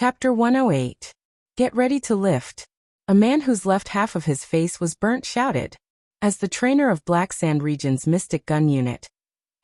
Chapter 108. Get ready to lift. A man whose left half of his face was burnt shouted. As the trainer of Black Sand Region's Mystic Gun Unit,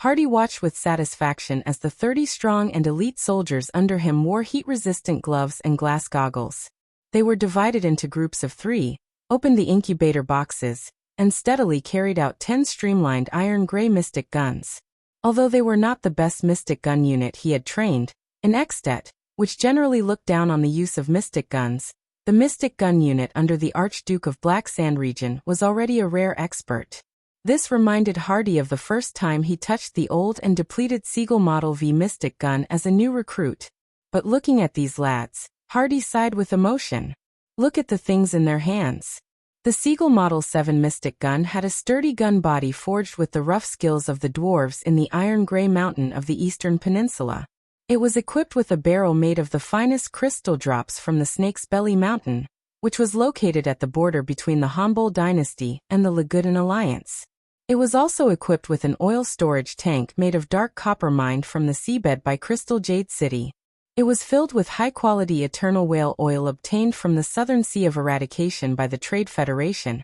Hardy watched with satisfaction as the 30-strong and elite soldiers under him wore heat-resistant gloves and glass goggles. They were divided into groups of 3, opened the incubator boxes, and steadily carried out 10 streamlined iron-gray Mystic guns. Although they were not the best Mystic Gun Unit he had trained, in Extet, which generally looked down on the use of Mystic guns, the Mystic Gun Unit under the Archduke of Black Sand Region was already a rare expert. This reminded Hardy of the first time he touched the old and depleted Seagull Model V Mystic gun as a new recruit. But looking at these lads, Hardy sighed with emotion. Look at the things in their hands. The Seagull Model 7 Mystic gun had a sturdy gun body forged with the rough skills of the dwarves in the iron-gray mountain of the Eastern Peninsula. It was equipped with a barrel made of the finest crystal drops from the Snake's Belly Mountain, which was located at the border between the Hanbol Dynasty and the Lagudan Alliance. It was also equipped with an oil storage tank made of dark copper mined from the seabed by Crystal Jade City. It was filled with high-quality eternal whale oil obtained from the Southern Sea of Eradication by the Trade Federation,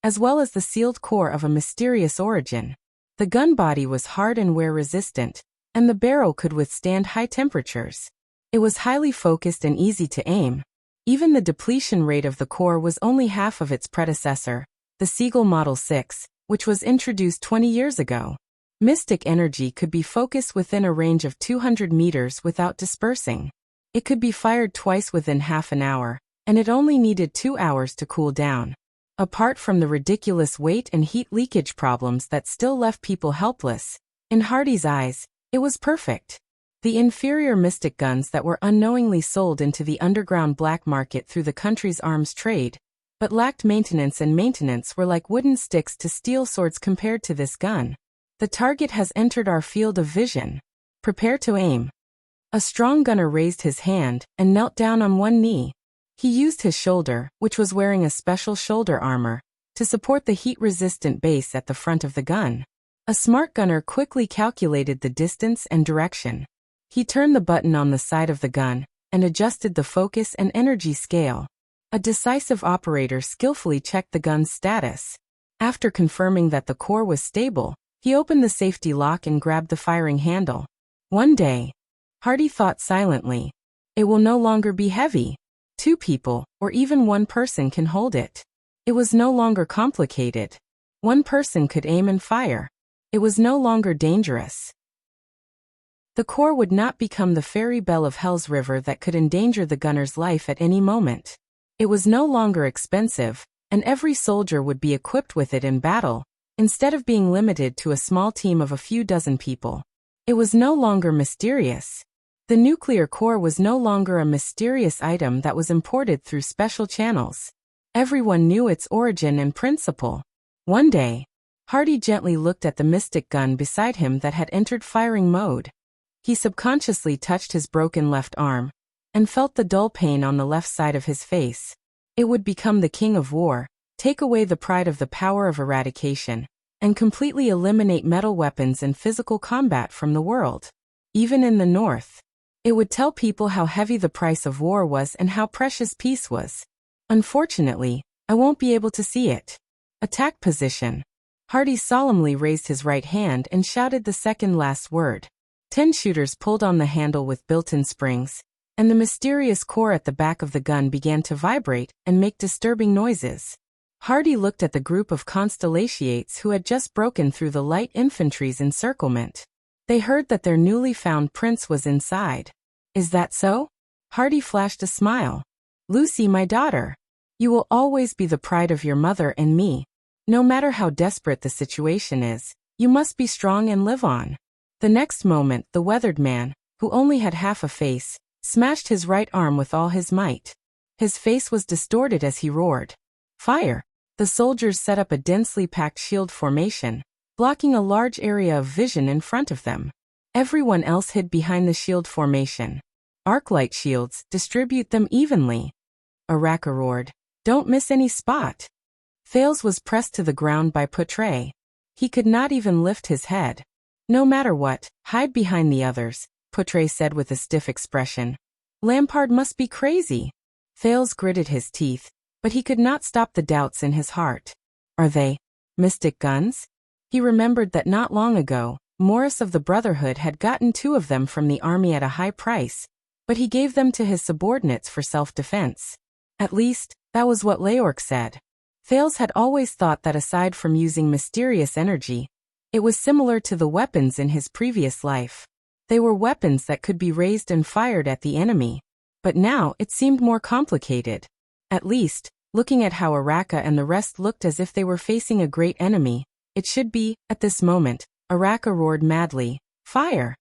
as well as the sealed core of a mysterious origin. The gun body was hard and wear-resistant, and the barrel could withstand high temperatures. It was highly focused and easy to aim. Even the depletion rate of the core was only half of its predecessor, the Seagull Model 6, which was introduced 20 years ago. Mystic energy could be focused within a range of 200 meters without dispersing. It could be fired twice within half an hour, and it only needed 2 hours to cool down. Apart from the ridiculous weight and heat leakage problems that still left people helpless, in Hardy's eyes, it was perfect. The inferior Mystic guns that were unknowingly sold into the underground black market through the country's arms trade, but lacked maintenance, and maintenance were like wooden sticks to steel swords compared to this gun. The target has entered our field of vision. Prepare to aim. A strong gunner raised his hand and knelt down on one knee. He used his shoulder, which was wearing a special shoulder armor, to support the heat-resistant base at the front of the gun. A smart gunner quickly calculated the distance and direction. He turned the button on the side of the gun and adjusted the focus and energy scale. A decisive operator skillfully checked the gun's status. After confirming that the core was stable, he opened the safety lock and grabbed the firing handle. One day, Hardy thought silently, it will no longer be heavy. 2 people, or even 1 person can hold it. It was no longer complicated. 1 person could aim and fire. It was no longer dangerous. The core would not become the fairy bell of Hell's River that could endanger the gunner's life at any moment. It was no longer expensive, and every soldier would be equipped with it in battle, instead of being limited to a small team of a few dozen people. It was no longer mysterious. The nuclear core was no longer a mysterious item that was imported through special channels. Everyone knew its origin and principle. One day, Hardy gently looked at the Mystic gun beside him that had entered firing mode. He subconsciously touched his broken left arm, and felt the dull pain on the left side of his face. It would become the king of war, take away the pride of the power of eradication, and completely eliminate metal weapons and physical combat from the world. Even in the north, it would tell people how heavy the price of war was and how precious peace was. Unfortunately, I won't be able to see it. Attack position. Hardy solemnly raised his right hand and shouted the second last word. 10 shooters pulled on the handle with built-in springs, and the mysterious core at the back of the gun began to vibrate and make disturbing noises. Hardy looked at the group of Constellations who had just broken through the light infantry's encirclement. They heard that their newly found prince was inside. Is that so? Hardy flashed a smile. Lucy, my daughter. You will always be the pride of your mother and me. No matter how desperate the situation is, you must be strong and live on. The next moment, the weathered man, who only had half a face, smashed his right arm with all his might. His face was distorted as he roared. Fire! The soldiers set up a densely packed shield formation, blocking a large area of vision in front of them. Everyone else hid behind the shield formation. Arclight shields, distribute them evenly. Araka roared. Don't miss any spot. Fales was pressed to the ground by Portray. He could not even lift his head. No matter what, hide behind the others, Portray said with a stiff expression. Lampard must be crazy. Thales gritted his teeth, but he could not stop the doubts in his heart. Are they mystic guns? He remembered that not long ago, Morris of the Brotherhood had gotten 2 of them from the army at a high price, but he gave them to his subordinates for self-defense. At least, that was what Leorc said. Thales had always thought that aside from using mysterious energy, it was similar to the weapons in his previous life. They were weapons that could be raised and fired at the enemy. But now it seemed more complicated. At least, looking at how Araka and the rest looked as if they were facing a great enemy, it should be, at this moment, Araka roared madly, "Fire!"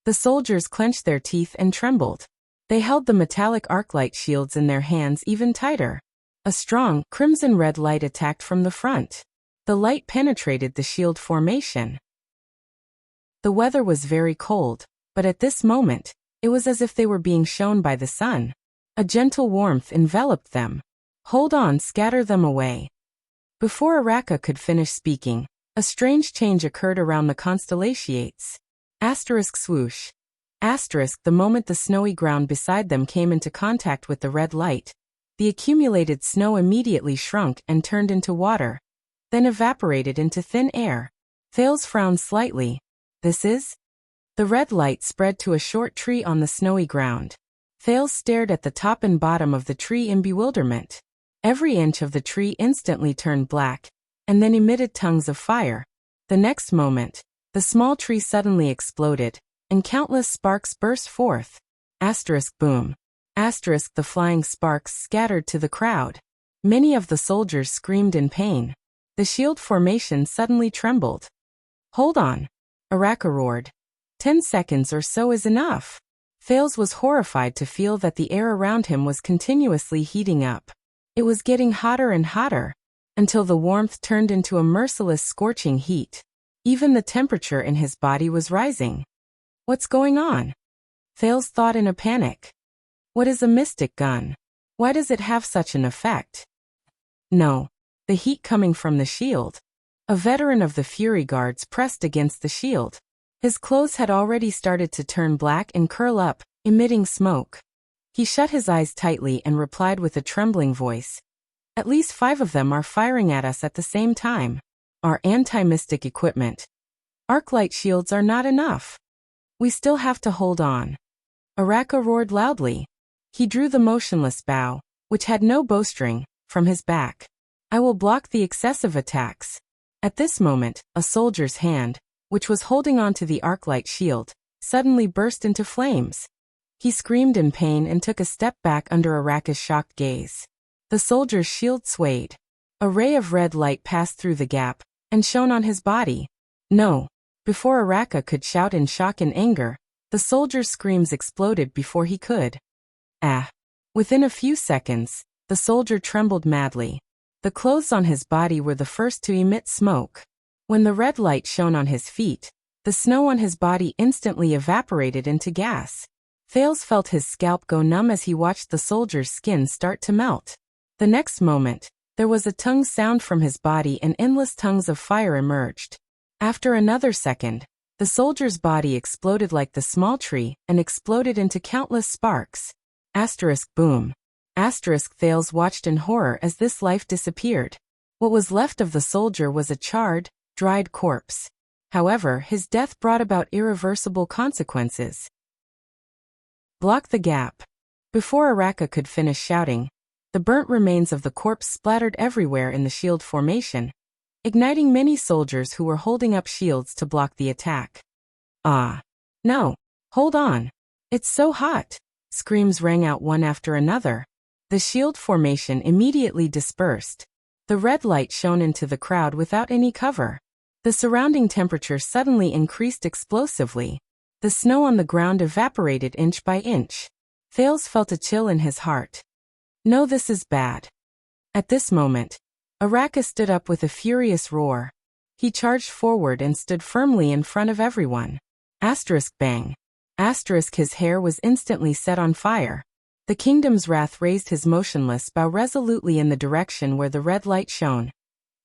The soldiers clenched their teeth and trembled. They held the metallic arclight shields in their hands even tighter. A strong, crimson-red light attacked from the front. The light penetrated the shield formation. The weather was very cold, but at this moment, it was as if they were being shone by the sun. A gentle warmth enveloped them. "Hold on, scatter them away." Before Araka could finish speaking, a strange change occurred around the constellations. Asterisk swoosh. Asterisk the moment the snowy ground beside them came into contact with the red light, the accumulated snow immediately shrunk and turned into water, then evaporated into thin air. Thales frowned slightly. This is? The red light spread to a short tree on the snowy ground. Thales stared at the top and bottom of the tree in bewilderment. Every inch of the tree instantly turned black, and then emitted tongues of fire. The next moment, the small tree suddenly exploded, and countless sparks burst forth. Asterisk boom. Asterisk the flying sparks scattered to the crowd. Many of the soldiers screamed in pain. The shield formation suddenly trembled. "Hold on," Araka roared. 10 seconds or so is enough. Thales was horrified to feel that the air around him was continuously heating up. It was getting hotter and hotter, until the warmth turned into a merciless scorching heat. Even the temperature in his body was rising. What's going on? Thales thought in a panic. What is a mystic gun? Why does it have such an effect? No. The heat coming from the shield. A veteran of the Fury Guards pressed against the shield. His clothes had already started to turn black and curl up, emitting smoke. He shut his eyes tightly and replied with a trembling voice. At least 5 of them are firing at us at the same time. Our anti-mystic equipment. Arclight shields are not enough. We still have to hold on. Araka roared loudly. He drew the motionless bow, which had no bowstring, from his back. I will block the excessive attacks. At this moment, a soldier's hand, which was holding onto the arclight shield, suddenly burst into flames. He screamed in pain and took a step back under Araka's shocked gaze. The soldier's shield swayed. A ray of red light passed through the gap, and shone on his body. No. Before Araka could shout in shock and anger, the soldier's screams exploded before he could. Ah! Within a few seconds, the soldier trembled madly. The clothes on his body were the first to emit smoke. When the red light shone on his feet, the snow on his body instantly evaporated into gas. Thales felt his scalp go numb as he watched the soldier's skin start to melt. The next moment, there was a tongue sound from his body and endless tongues of fire emerged. After another second, the soldier's body exploded like the small tree and exploded into countless sparks. Asterisk boom. Asterisk Thales watched in horror as this life disappeared. What was left of the soldier was a charred, dried corpse. However, his death brought about irreversible consequences. Block the gap. Before Araka could finish shouting, the burnt remains of the corpse splattered everywhere in the shield formation, igniting many soldiers who were holding up shields to block the attack. Ah! No! Hold on! It's so hot! Screams rang out one after another. The shield formation immediately dispersed. The red light shone into the crowd without any cover. The surrounding temperature suddenly increased explosively. The snow on the ground evaporated inch by inch. Thales felt a chill in his heart. No, this is bad. At this moment, Araka stood up with a furious roar. He charged forward and stood firmly in front of everyone. Asterisk bang. Asterisk his hair was instantly set on fire. The kingdom's wrath raised his motionless bow resolutely in the direction where the red light shone.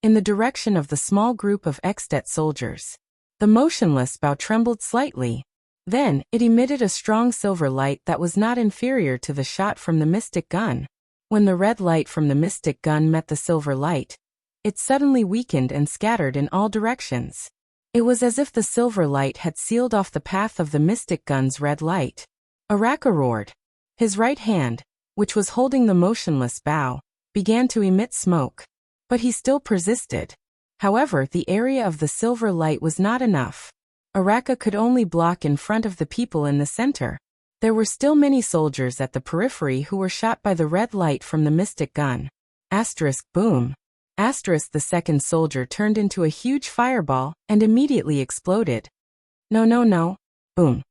In the direction of the small group of Extet soldiers. The motionless bow trembled slightly. Then, it emitted a strong silver light that was not inferior to the shot from the mystic gun. When the red light from the mystic gun met the silver light, it suddenly weakened and scattered in all directions. It was as if the silver light had sealed off the path of the mystic gun's red light. Araka roared. His right hand, which was holding the motionless bow, began to emit smoke. But he still persisted. However, the area of the silver light was not enough. Araka could only block in front of the people in the center. There were still many soldiers at the periphery who were shot by the red light from the mystic gun. Boom. The second soldier turned into a huge fireball and immediately exploded. No. Boom.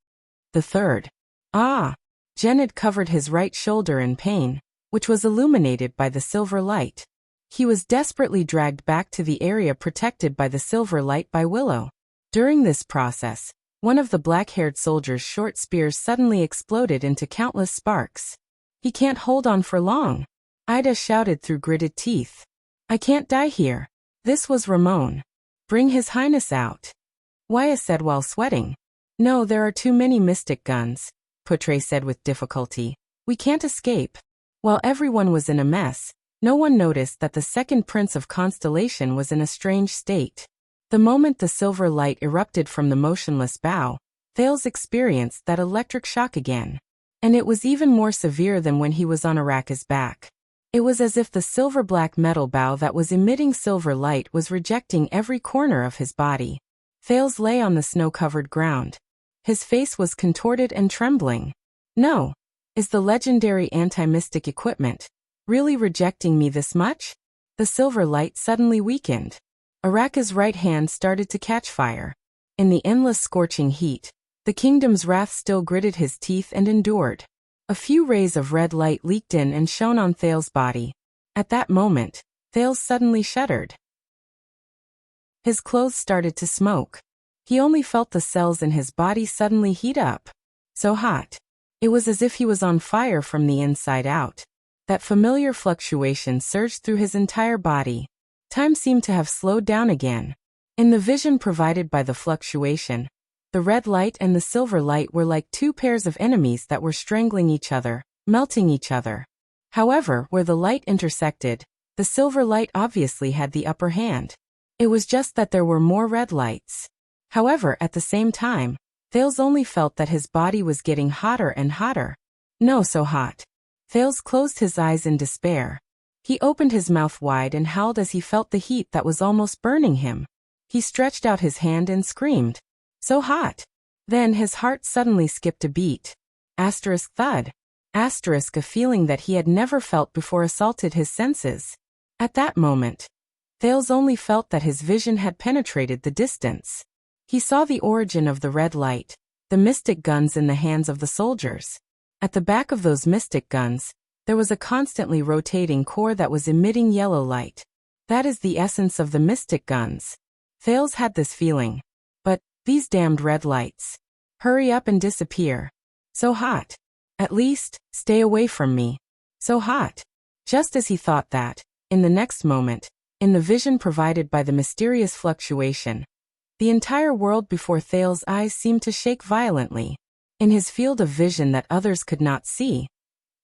The third. Genid covered his right shoulder in pain, which was illuminated by the silver light. He was desperately dragged back to the area protected by the silver light by Willow. During this process, one of the black-haired soldier's short spears suddenly exploded into countless sparks. He can't hold on for long, Ida shouted through gritted teeth. I can't die here. This was Ramon. Bring His Highness out. Waya said while sweating. No, there are too many mystic guns, Putre said with difficulty. We can't escape. While everyone was in a mess, no one noticed that the second Prince of Constellation was in a strange state. The moment the silver light erupted from the motionless bow, Thales experienced that electric shock again. And it was even more severe than when he was on Araka's back. It was as if the silver-black metal bow that was emitting silver light was rejecting every corner of his body. Thales lay on the snow-covered ground. His face was contorted and trembling. No. Is the legendary anti-mystic equipment really rejecting me this much? The silver light suddenly weakened. Araka's right hand started to catch fire. In the endless scorching heat, the kingdom's wrath still gritted his teeth and endured. A few rays of red light leaked in and shone on Thales' body. At that moment, Thales suddenly shuddered. His clothes started to smoke. He only felt the cells in his body suddenly heat up. So hot. It was as if he was on fire from the inside out. That familiar fluctuation surged through his entire body. Time seemed to have slowed down again. In the vision provided by the fluctuation, the red light and the silver light were like two pairs of enemies that were strangling each other, melting each other. However, where the light intersected, the silver light obviously had the upper hand. It was just that there were more red lights. However, at the same time, Thales only felt that his body was getting hotter and hotter. No, so hot. Thales closed his eyes in despair. He opened his mouth wide and howled as he felt the heat that was almost burning him. He stretched out his hand and screamed. So hot. Then his heart suddenly skipped a beat. Thud. A feeling that he had never felt before assaulted his senses. At that moment, Thales only felt that his vision had penetrated the distance. He saw the origin of the red light, the mystic guns in the hands of the soldiers. At the back of those mystic guns, there was a constantly rotating core that was emitting yellow light. That is the essence of the mystic guns. Thales had this feeling. But, these damned red lights. Hurry up and disappear. So hot. At least, stay away from me. So hot. Just as he thought that, in the next moment, in the vision provided by the mysterious fluctuation, the entire world before Thales' eyes seemed to shake violently. In his field of vision that others could not see,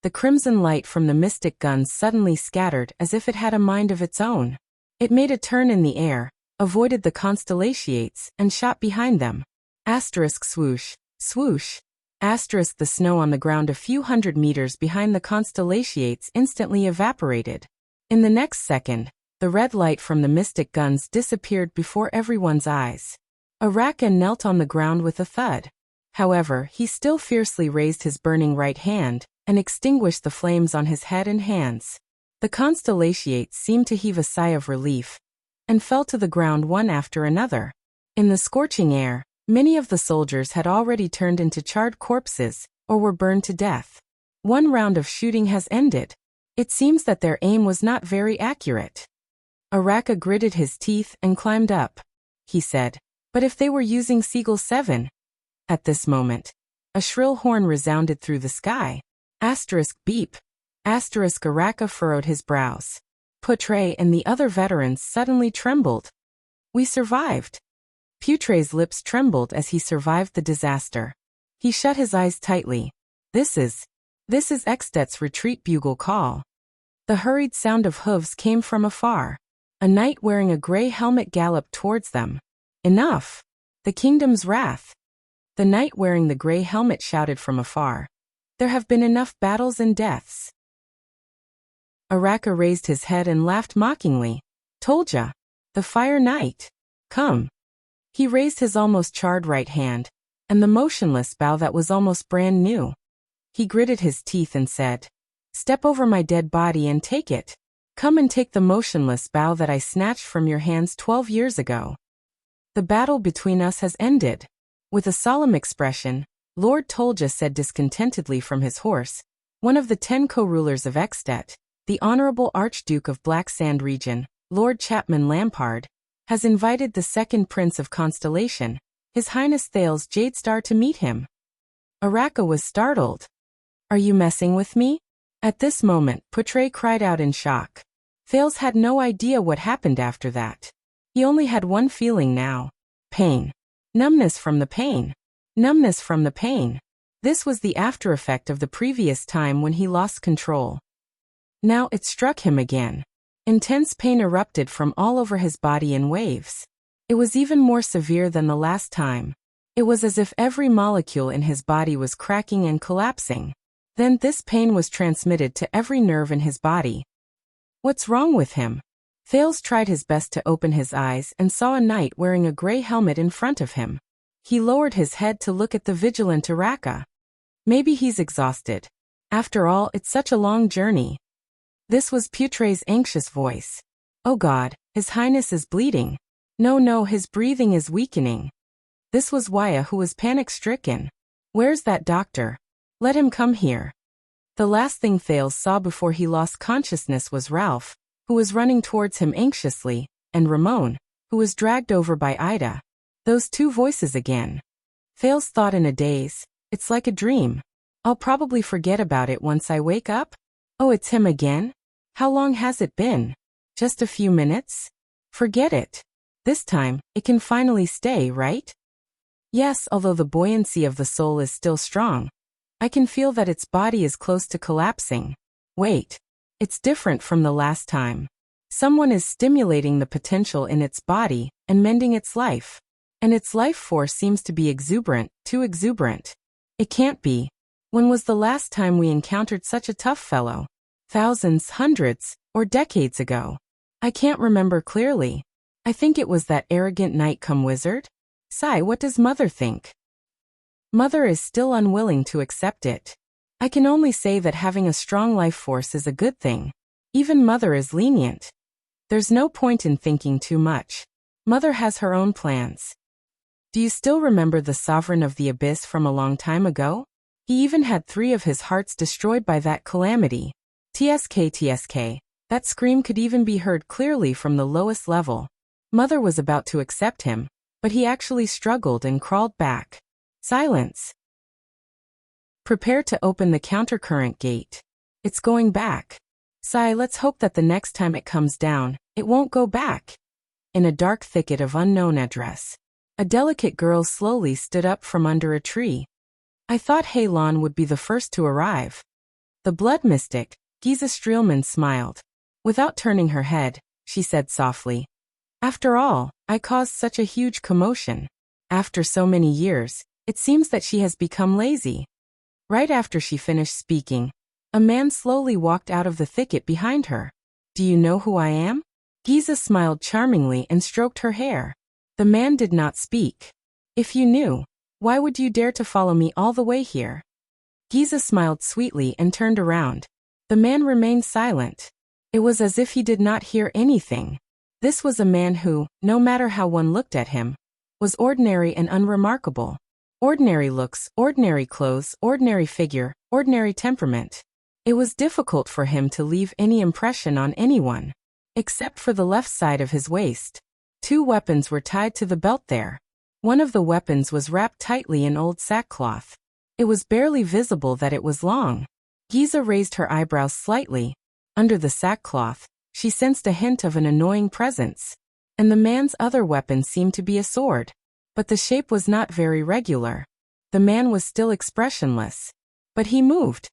the crimson light from the mystic guns suddenly scattered as if it had a mind of its own. It made a turn in the air, avoided the constellations, and shot behind them. Swoosh, swoosh. The snow on the ground a few hundred meters behind the constellations instantly evaporated. In the next second, the red light from the mystic guns disappeared before everyone's eyes. Araka knelt on the ground with a thud. However, he still fiercely raised his burning right hand and extinguished the flames on his head and hands. The constellations seemed to heave a sigh of relief and fell to the ground one after another. In the scorching air, many of the soldiers had already turned into charred corpses or were burned to death. One round of shooting has ended. It seems that their aim was not very accurate. Araka gritted his teeth and climbed up. He said, but if they were using Seagull 7? At this moment, a shrill horn resounded through the sky. Beep. Araka furrowed his brows. Putre and the other veterans suddenly trembled. We survived. Putre's lips trembled as he survived the disaster. He shut his eyes tightly. This is Extet's retreat bugle call. The hurried sound of hooves came from afar. A knight wearing a gray helmet galloped towards them. Enough! The kingdom's wrath! The knight wearing the gray helmet shouted from afar. There have been enough battles and deaths. Araka raised his head and laughed mockingly. Told ya! The Fire Knight! Come! He raised his almost charred right hand, and the motionless bow that was almost brand new. He gritted his teeth and said, Step over my dead body and take it. Come and take the motionless bow that I snatched from your hands 12 years ago. The battle between us has ended. With a solemn expression, Lord Tolja said discontentedly from his horse, one of the 10 co-rulers of Extet, the Honorable Archduke of Black Sand Region, Lord Chapman Lampard, has invited the second Prince of Constellation, His Highness Thales Jadestar, to meet him. Araka was startled. Are you messing with me? At this moment, Putre cried out in shock. Thales had no idea what happened after that. He only had one feeling now. Pain. Numbness from the pain. Numbness from the pain. This was the after effect of the previous time when he lost control. Now it struck him again. Intense pain erupted from all over his body in waves. It was even more severe than the last time. It was as if every molecule in his body was cracking and collapsing. Then this pain was transmitted to every nerve in his body. What's wrong with him? Thales tried his best to open his eyes and saw a knight wearing a gray helmet in front of him. He lowered his head to look at the vigilant Araka. Maybe he's exhausted. After all, it's such a long journey. This was Putre's anxious voice. Oh God, His Highness is bleeding. No, his breathing is weakening. This was Waya, who was panic-stricken. Where's that doctor? Let him come here. The last thing Thales saw before he lost consciousness was Ralph, who was running towards him anxiously, and Ramon, who was dragged over by Ida. Those two voices again. Thales thought in a daze, it's like a dream. I'll probably forget about it once I wake up. Oh, it's him again? How long has it been? Just a few minutes? Forget it. This time, it can finally stay, right? Yes, although the buoyancy of the soul is still strong. I can feel that its body is close to collapsing. Wait. It's different from the last time. Someone is stimulating the potential in its body and mending its life. And its life force seems to be exuberant, too exuberant. It can't be. When was the last time we encountered such a tough fellow? Thousands, hundreds, or decades ago. I can't remember clearly. I think it was that arrogant knight-cum-wizard. Sigh, what does Mother think? Mother is still unwilling to accept it. I can only say that having a strong life force is a good thing. Even Mother is lenient. There's no point in thinking too much. Mother has her own plans. Do you still remember the Sovereign of the Abyss from a long time ago? He even had 3 of his hearts destroyed by that calamity. TSK. That scream could even be heard clearly from the lowest level. Mother was about to accept him, but he actually struggled and crawled back. Silence. Prepare to open the countercurrent gate. It's going back. Sigh, let's hope that the next time it comes down, it won't go back. In a dark thicket of unknown address, a delicate girl slowly stood up from under a tree. I thought Heilon would be the first to arrive. The blood mystic, Giza Streelman, smiled. Without turning her head, she said softly, After all, I caused such a huge commotion. After so many years, it seems that she has become lazy. Right after she finished speaking, a man slowly walked out of the thicket behind her. Do you know who I am? Giza smiled charmingly and stroked her hair. The man did not speak. If you knew, why would you dare to follow me all the way here? Giza smiled sweetly and turned around. The man remained silent. It was as if he did not hear anything. This was a man who, no matter how one looked at him, was ordinary and unremarkable. Ordinary looks, ordinary clothes, ordinary figure, ordinary temperament. It was difficult for him to leave any impression on anyone, except for the left side of his waist. 2 weapons were tied to the belt there. One of the weapons was wrapped tightly in old sackcloth. It was barely visible that it was long. Giza raised her eyebrows slightly. Under the sackcloth, she sensed a hint of an annoying presence. And the man's other weapon seemed to be a sword. But the shape was not very regular. The man was still expressionless. But he moved.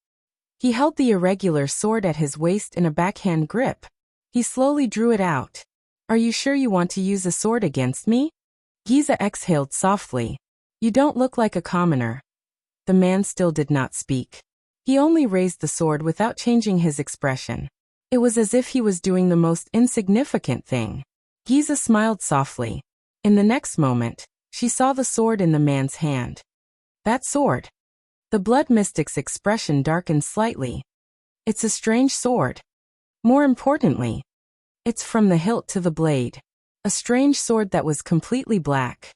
He held the irregular sword at his waist in a backhand grip. He slowly drew it out. Are you sure you want to use a sword against me? Giza exhaled softly. You don't look like a commoner. The man still did not speak. He only raised the sword without changing his expression. It was as if he was doing the most insignificant thing. Giza smiled softly. In the next moment, she saw the sword in the man's hand. That sword. The blood mystic's expression darkened slightly. It's a strange sword. More importantly, it's from the hilt to the blade. A strange sword that was completely black.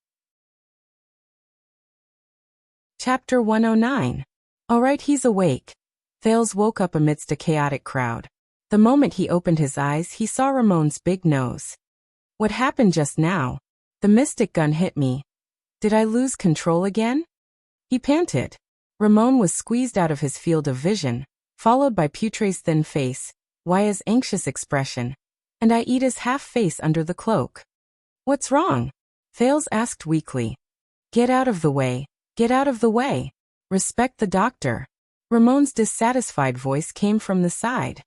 Chapter 109. Alright, he's awake. Thales woke up amidst a chaotic crowd. The moment he opened his eyes, he saw Ramon's big nose. What happened just now? The mystic gun hit me. Did I lose control again? He panted. Ramon was squeezed out of his field of vision, followed by Putre's thin face, Waya's anxious expression, and Aida's half-face under the cloak. What's wrong? Thales asked weakly. Get out of the way. Get out of the way. Respect the doctor. Ramon's dissatisfied voice came from the side.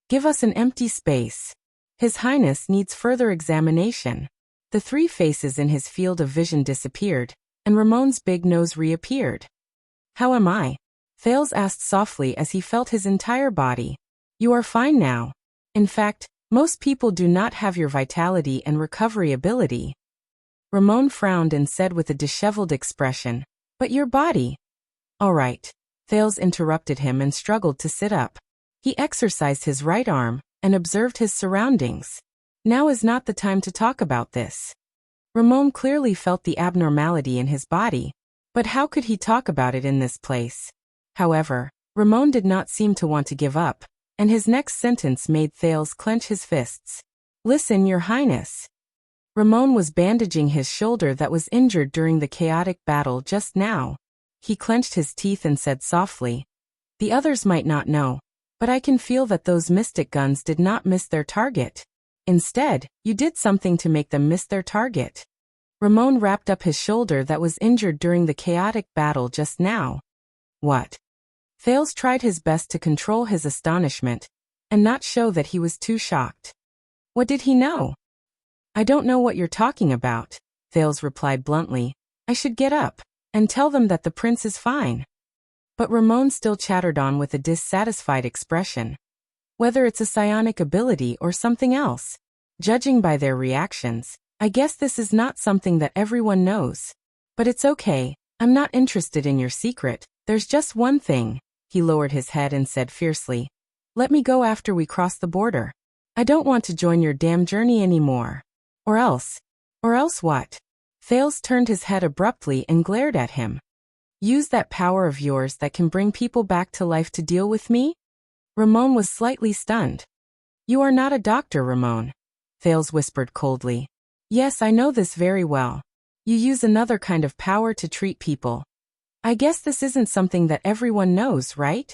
Give us an empty space. His Highness needs further examination. The three faces in his field of vision disappeared, and Ramon's big nose reappeared. How am I? Thales asked softly as he felt his entire body. You are fine now. In fact, most people do not have your vitality and recovery ability. Ramon frowned and said with a disheveled expression, But your body. All right. Thales interrupted him and struggled to sit up. He exercised his right arm and observed his surroundings. Now is not the time to talk about this. Ramon clearly felt the abnormality in his body, but how could he talk about it in this place? However, Ramon did not seem to want to give up, and his next sentence made Thales clench his fists. Listen, Your Highness. Ramon was bandaging his shoulder that was injured during the chaotic battle just now. He clenched his teeth and said softly, The others might not know, but I can feel that those mystic guns did not miss their target. Instead, you did something to make them miss their target. Ramon wrapped up his shoulder that was injured during the chaotic battle just now. What? Thales tried his best to control his astonishment and not show that he was too shocked. What did he know? I don't know what you're talking about, Thales replied bluntly. I should get up and tell them that the prince is fine. But Ramon still chattered on with a dissatisfied expression. Whether it's a psionic ability or something else, judging by their reactions, I guess this is not something that everyone knows. But it's okay, I'm not interested in your secret, there's just one thing. He lowered his head and said fiercely, Let me go after we cross the border. I don't want to join your damn journey anymore. Or else what? Thales turned his head abruptly and glared at him. Use that power of yours that can bring people back to life to deal with me? Ramon was slightly stunned. You are not a doctor, Ramon. Thales whispered coldly. Yes, I know this very well. You use another kind of power to treat people. I guess this isn't something that everyone knows, right?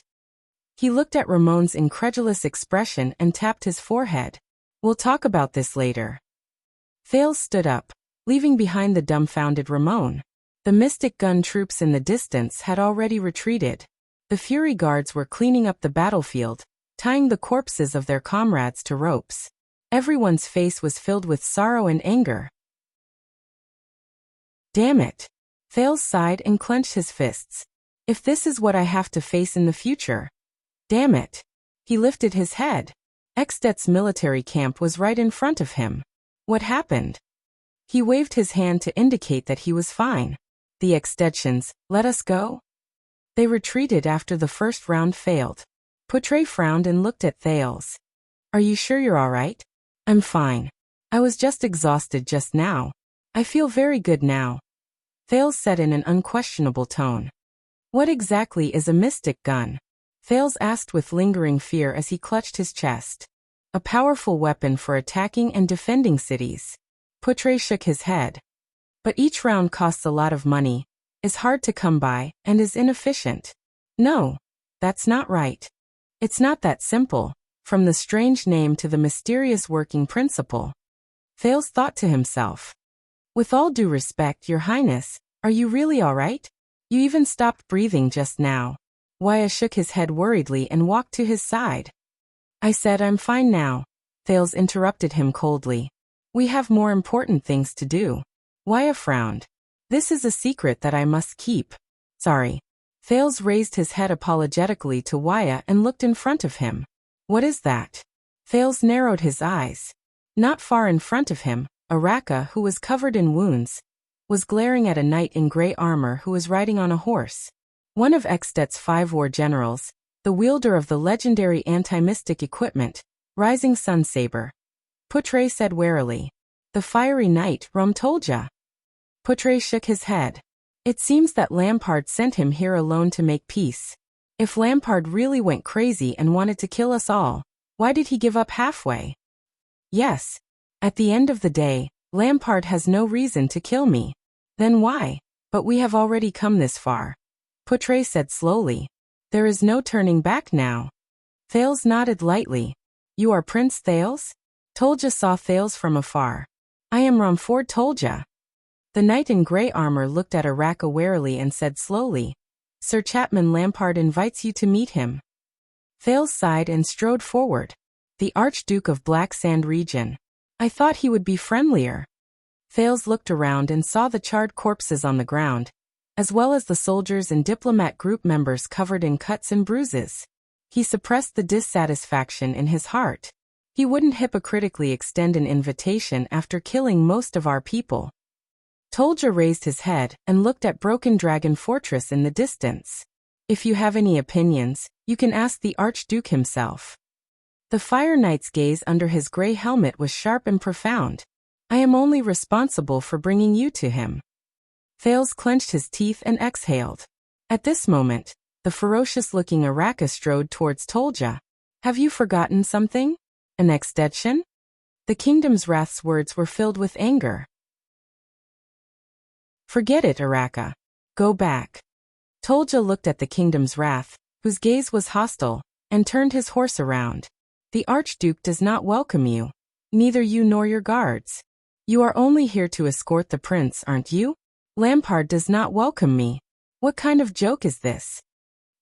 He looked at Ramon's incredulous expression and tapped his forehead. We'll talk about this later. Thales stood up, leaving behind the dumbfounded Ramon. The mystic gun troops in the distance had already retreated. The Fury Guards were cleaning up the battlefield, tying the corpses of their comrades to ropes. Everyone's face was filled with sorrow and anger. Damn it. Thales sighed and clenched his fists. If this is what I have to face in the future. Damn it. He lifted his head. Extet's military camp was right in front of him. What happened? He waved his hand to indicate that he was fine. The Extetians, let us go? They retreated after the first round failed. Putre frowned and looked at Thales. Are you sure you're all right? I'm fine. I was just exhausted just now. I feel very good now. Thales said in an unquestionable tone. What exactly is a mystic gun? Thales asked with lingering fear as he clutched his chest. A powerful weapon for attacking and defending cities. Putre shook his head. But each round costs a lot of money, is hard to come by, and is inefficient. No, that's not right. It's not that simple, from the strange name to the mysterious working principle. Thales thought to himself. With all due respect, Your Highness, are you really all right? You even stopped breathing just now. Waya shook his head worriedly and walked to his side. I said I'm fine now. Thales interrupted him coldly. We have more important things to do. Waya frowned. This is a secret that I must keep. Sorry. Thales raised his head apologetically to Waya and looked in front of him. What is that? Thales narrowed his eyes. Not far in front of him, Araka, who was covered in wounds, was glaring at a knight in gray armor who was riding on a horse. One of Extet's 5 war generals, the wielder of the legendary anti-mystic equipment, Rising Sun Saber. Putre said warily. The fiery knight, Tolja. Putre shook his head. It seems that Lampard sent him here alone to make peace. If Lampard really went crazy and wanted to kill us all, why did he give up halfway? Yes. At the end of the day, Lampard has no reason to kill me. Then why? But we have already come this far. Putre said slowly. There is no turning back now. Thales nodded lightly. You are Prince Thales? Tolja saw Thales from afar. I am Romford Tolja. The knight in grey armor looked at Araka warily and said slowly. Sir Chapman Lampard invites you to meet him. Thales sighed and strode forward. The Archduke of Black Sand region. I thought he would be friendlier. Thales looked around and saw the charred corpses on the ground, as well as the soldiers and diplomat group members covered in cuts and bruises. He suppressed the dissatisfaction in his heart. He wouldn't hypocritically extend an invitation after killing most of our people. Tolja raised his head and looked at Broken Dragon Fortress in the distance. If you have any opinions, you can ask the Archduke himself. The Fire Knight's gaze under his grey helmet was sharp and profound. I am only responsible for bringing you to him. Thales clenched his teeth and exhaled. At this moment, the ferocious-looking Araka strode towards Tolja. Have you forgotten something? An extension? The Kingdom's Wrath's words were filled with anger. Forget it, Araka. Go back. Tolja looked at the Kingdom's Wrath, whose gaze was hostile, and turned his horse around. The Archduke does not welcome you. Neither you nor your guards. You are only here to escort the prince, aren't you? Lampard does not welcome me. What kind of joke is this?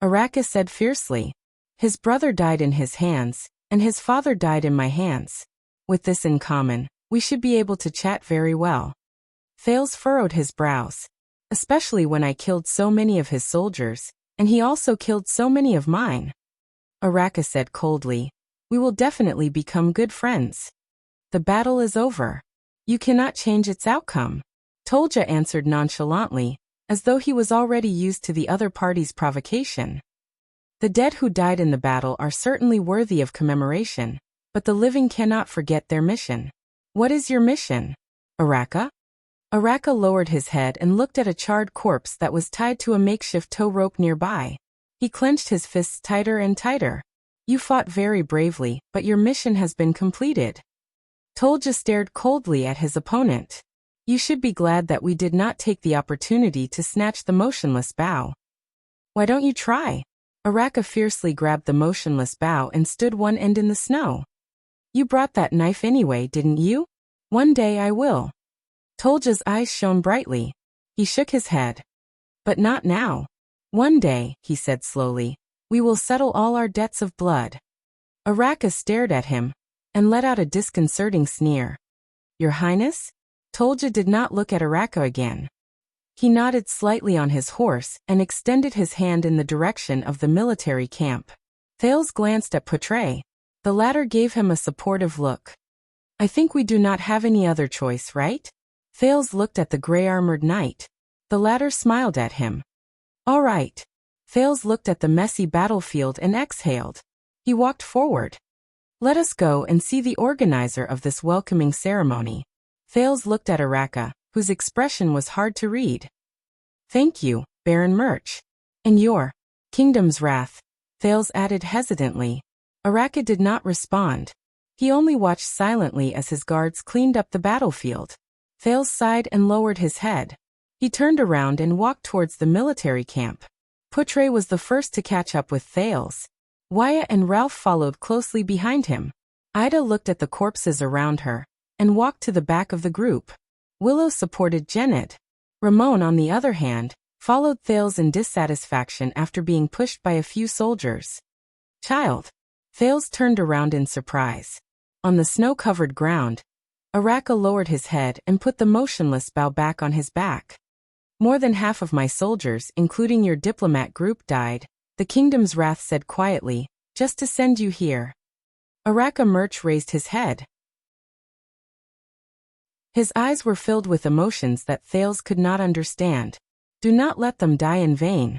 Araka said fiercely. His brother died in his hands, and his father died in my hands. With this in common, we should be able to chat very well. Thales furrowed his brows. Especially when I killed so many of his soldiers, and he also killed so many of mine. Araka said coldly. We will definitely become good friends. The battle is over. You cannot change its outcome. Tolja answered nonchalantly, as though he was already used to the other party's provocation. The dead who died in the battle are certainly worthy of commemoration, but the living cannot forget their mission. What is your mission, Araka? Araka lowered his head and looked at a charred corpse that was tied to a makeshift tow rope nearby. He clenched his fists tighter and tighter. You fought very bravely, but your mission has been completed. Tolja stared coldly at his opponent. You should be glad that we did not take the opportunity to snatch the motionless bow. Why don't you try? Araka fiercely grabbed the motionless bow and stood one end in the snow. You brought that knife anyway, didn't you? One day I will. Tolja's eyes shone brightly. He shook his head. But not now. One day, he said slowly, we will settle all our debts of blood. Araka stared at him, and let out a disconcerting sneer. Your Highness? Tolja did not look at Araka again. He nodded slightly on his horse and extended his hand in the direction of the military camp. Thales glanced at Putre. The latter gave him a supportive look. I think we do not have any other choice, right? Thales looked at the grey-armored knight. The latter smiled at him. All right. Thales looked at the messy battlefield and exhaled. He walked forward. Let us go and see the organizer of this welcoming ceremony. Thales looked at Araka, whose expression was hard to read. Thank you, Baron Murch. And your Kingdom's Wrath, Thales added hesitantly. Araka did not respond. He only watched silently as his guards cleaned up the battlefield. Thales sighed and lowered his head. He turned around and walked towards the military camp. Putre was the first to catch up with Thales. Waya and Ralph followed closely behind him. Ida looked at the corpses around her, and walked to the back of the group. Willow supported Janet. Ramon, on the other hand, followed Thales in dissatisfaction after being pushed by a few soldiers. Child. Thales turned around in surprise. On the snow-covered ground, Araka lowered his head and put the motionless bow back on his back. More than half of my soldiers, including your diplomat group, died, the kingdom's wrath said quietly, just to send you here. Araka Murch raised his head. His eyes were filled with emotions that Thales could not understand. Do not let them die in vain.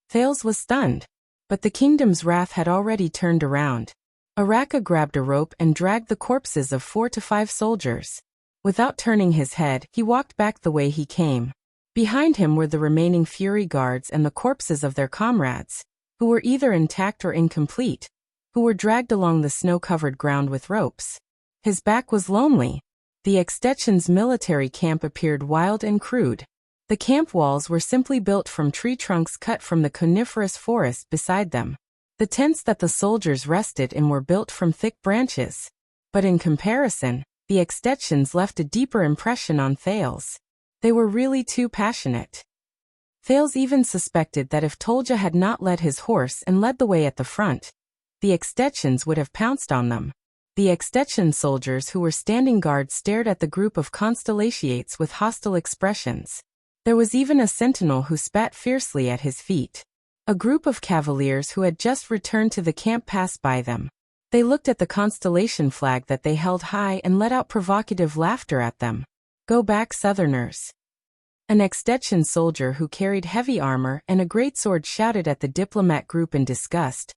Thales was stunned. But the kingdom's wrath had already turned around. Araka grabbed a rope and dragged the corpses of 4 to 5 soldiers. Without turning his head, he walked back the way he came. Behind him were the remaining Fury guards and the corpses of their comrades, who were either intact or incomplete, who were dragged along the snow-covered ground with ropes. His back was lonely. The Extettion's military camp appeared wild and crude. The camp walls were simply built from tree trunks cut from the coniferous forest beside them. The tents that the soldiers rested in were built from thick branches. But in comparison, the Extettions left a deeper impression on Thales. They were really too passionate. Thales even suspected that if Tolja had not led his horse and led the way at the front, the Extettions would have pounced on them. The Extetion soldiers who were standing guard stared at the group of Constellations with hostile expressions. There was even a sentinel who spat fiercely at his feet. A group of cavaliers who had just returned to the camp passed by them. They looked at the constellation flag that they held high and let out provocative laughter at them. Go back, Southerners. An Extetion soldier who carried heavy armor and a greatsword shouted at the diplomat group in disgust.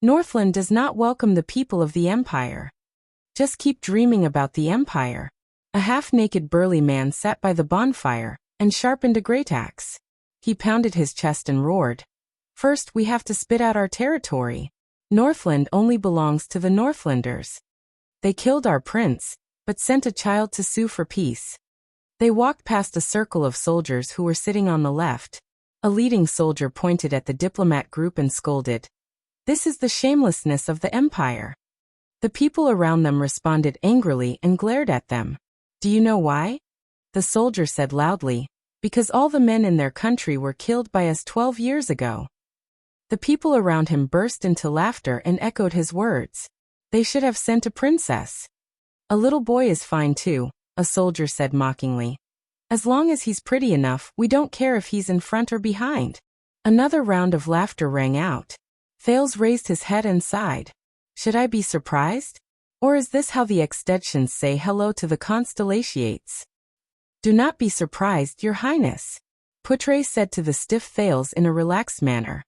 Northland does not welcome the people of the Empire. Just keep dreaming about the Empire. A half-naked burly man sat by the bonfire and sharpened a great axe. He pounded his chest and roared. First, we have to spit out our territory. Northland only belongs to the Northlanders. They killed our prince, but sent a child to sue for peace. They walked past a circle of soldiers who were sitting on the left. A leading soldier pointed at the diplomat group and scolded. This is the shamelessness of the Empire. The people around them responded angrily and glared at them. Do you know why? The soldier said loudly. Because all the men in their country were killed by us 12 years ago. The people around him burst into laughter and echoed his words. They should have sent a princess. A little boy is fine too, a soldier said mockingly. As long as he's pretty enough, we don't care if he's in front or behind. Another round of laughter rang out. Thales raised his head and sighed. Should I be surprised? Or is this how the Extensions say hello to the Constellations? Do not be surprised, Your Highness, Putre said to the stiff Thales in a relaxed manner.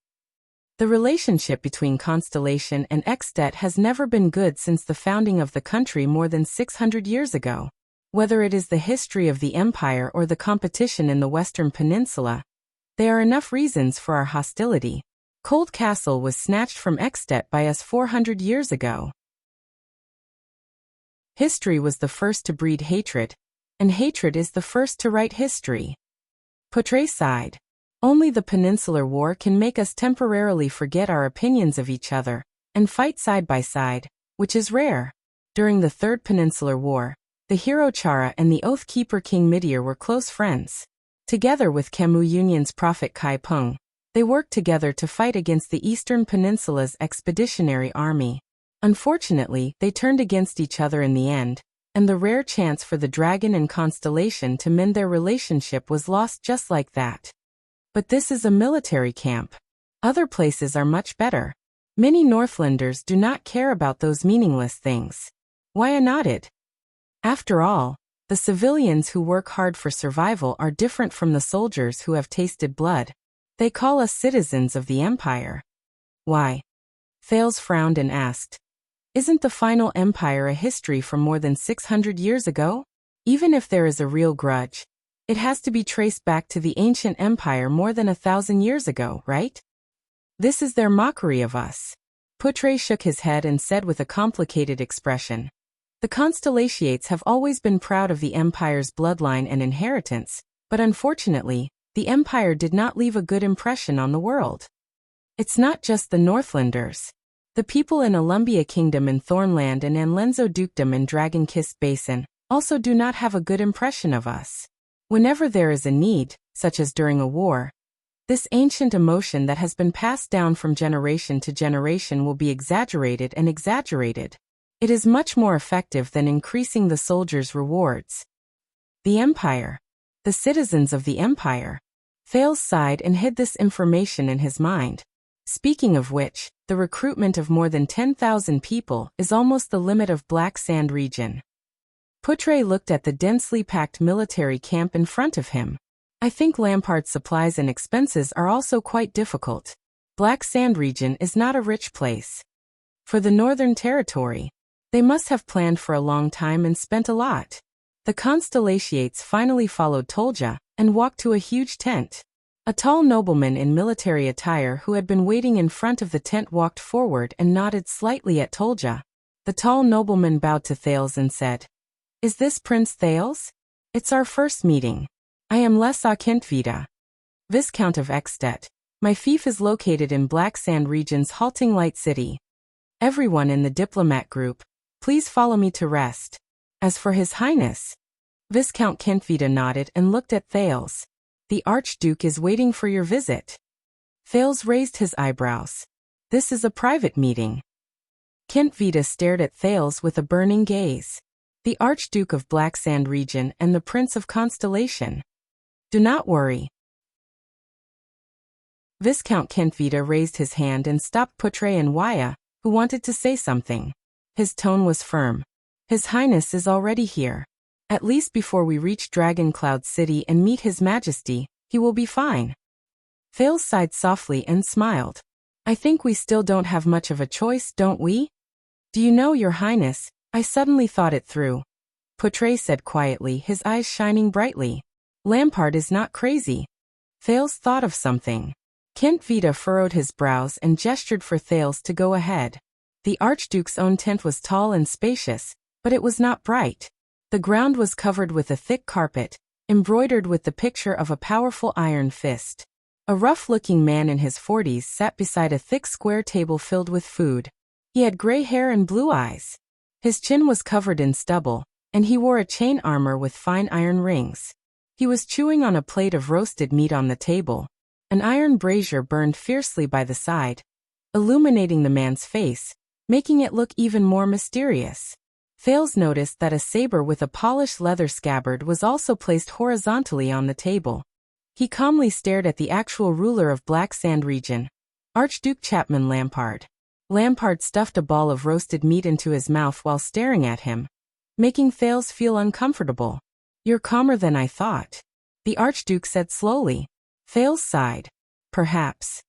The relationship between Constellation and Extet has never been good since the founding of the country more than 600 years ago. Whether it is the history of the Empire or the competition in the Western Peninsula, there are enough reasons for our hostility. Cold Castle was snatched from Extet by us 400 years ago. History was the first to breed hatred, and hatred is the first to write history. Putre sighed. Only the Peninsular War can make us temporarily forget our opinions of each other, and fight side by side, which is rare. During the Third Peninsular War, the hero Chara and the Oathkeeper King Midir were close friends. Together with Khemu Union's prophet Kai Peng, they worked together to fight against the Eastern Peninsula's expeditionary army. Unfortunately, they turned against each other in the end, and the rare chance for the Dragon and Constellation to mend their relationship was lost just like that. But this is a military camp. Other places are much better. Many Northlanders do not care about those meaningless things. Waya nodded. After all, the civilians who work hard for survival are different from the soldiers who have tasted blood. They call us citizens of the Empire. Why? Thales frowned and asked. Isn't the final empire a history from more than 600 years ago? Even if there is a real grudge, it has to be traced back to the ancient empire more than 1,000 years ago, right? This is their mockery of us. Putre shook his head and said with a complicated expression. The Constellations have always been proud of the empire's bloodline and inheritance, but unfortunately, the empire did not leave a good impression on the world. It's not just the Northlanders. The people in Alumbia Kingdom in Thornland and Anlenzo Dukedom in Dragon-Kissed Basin also do not have a good impression of us. Whenever there is a need, such as during a war, This ancient emotion that has been passed down from generation to generation will be exaggerated and exaggerated. It is much more effective than increasing the soldiers' rewards. The Empire. The citizens of the Empire. Thales sighed and hid this information in his mind. Speaking of which, the recruitment of more than 10,000 people is almost the limit of Black Sand region. Poutre looked at the densely packed military camp in front of him. I think Lampard's supplies and expenses are also quite difficult. Black Sand region is not a rich place. For the Northern Territory, they must have planned for a long time and spent a lot. The Constellations finally followed Tolja and walked to a huge tent. A tall nobleman in military attire who had been waiting in front of the tent walked forward and nodded slightly at Tolja. The tall nobleman bowed to Thales and said, "Is this Prince Thales? It's our first meeting. I am Lesa Kintvita, Viscount of Ekstedt. My fief is located in Black Sand region's halting light city. Everyone in the diplomat group, please follow me to rest. As for His Highness..." Viscount Kintvita nodded and looked at Thales. "The Archduke is waiting for your visit." Thales raised his eyebrows. "This is a private meeting." Kintvita stared at Thales with a burning gaze. "The Archduke of Black Sand region and the Prince of Constellation. Do not worry." Viscount Kintvita raised his hand and stopped Poutre and Waya, who wanted to say something. His tone was firm. "His Highness is already here. At least before we reach Dragon Cloud City and meet His Majesty, he will be fine." Thales sighed softly and smiled. "I think we still don't have much of a choice, don't we?" "Do you know, Your Highness, I suddenly thought it through," Poutre said quietly, his eyes shining brightly. "Lampard is not crazy." Thales thought of something. Kintvita furrowed his brows and gestured for Thales to go ahead. The Archduke's own tent was tall and spacious, but it was not bright. The ground was covered with a thick carpet, embroidered with the picture of a powerful iron fist. A rough-looking man in his 40s sat beside a thick square table filled with food. He had gray hair and blue eyes. His chin was covered in stubble, and he wore a chain armor with fine iron rings. He was chewing on a plate of roasted meat on the table. An iron brazier burned fiercely by the side, illuminating the man's face, making it look even more mysterious. Thales noticed that a saber with a polished leather scabbard was also placed horizontally on the table. He calmly stared at the actual ruler of Black Sand region, Archduke Chapman Lampard. Lampard stuffed a ball of roasted meat into his mouth while staring at him, making Thales feel uncomfortable. "You're calmer than I thought," the Archduke said slowly. Thales sighed. "Perhaps."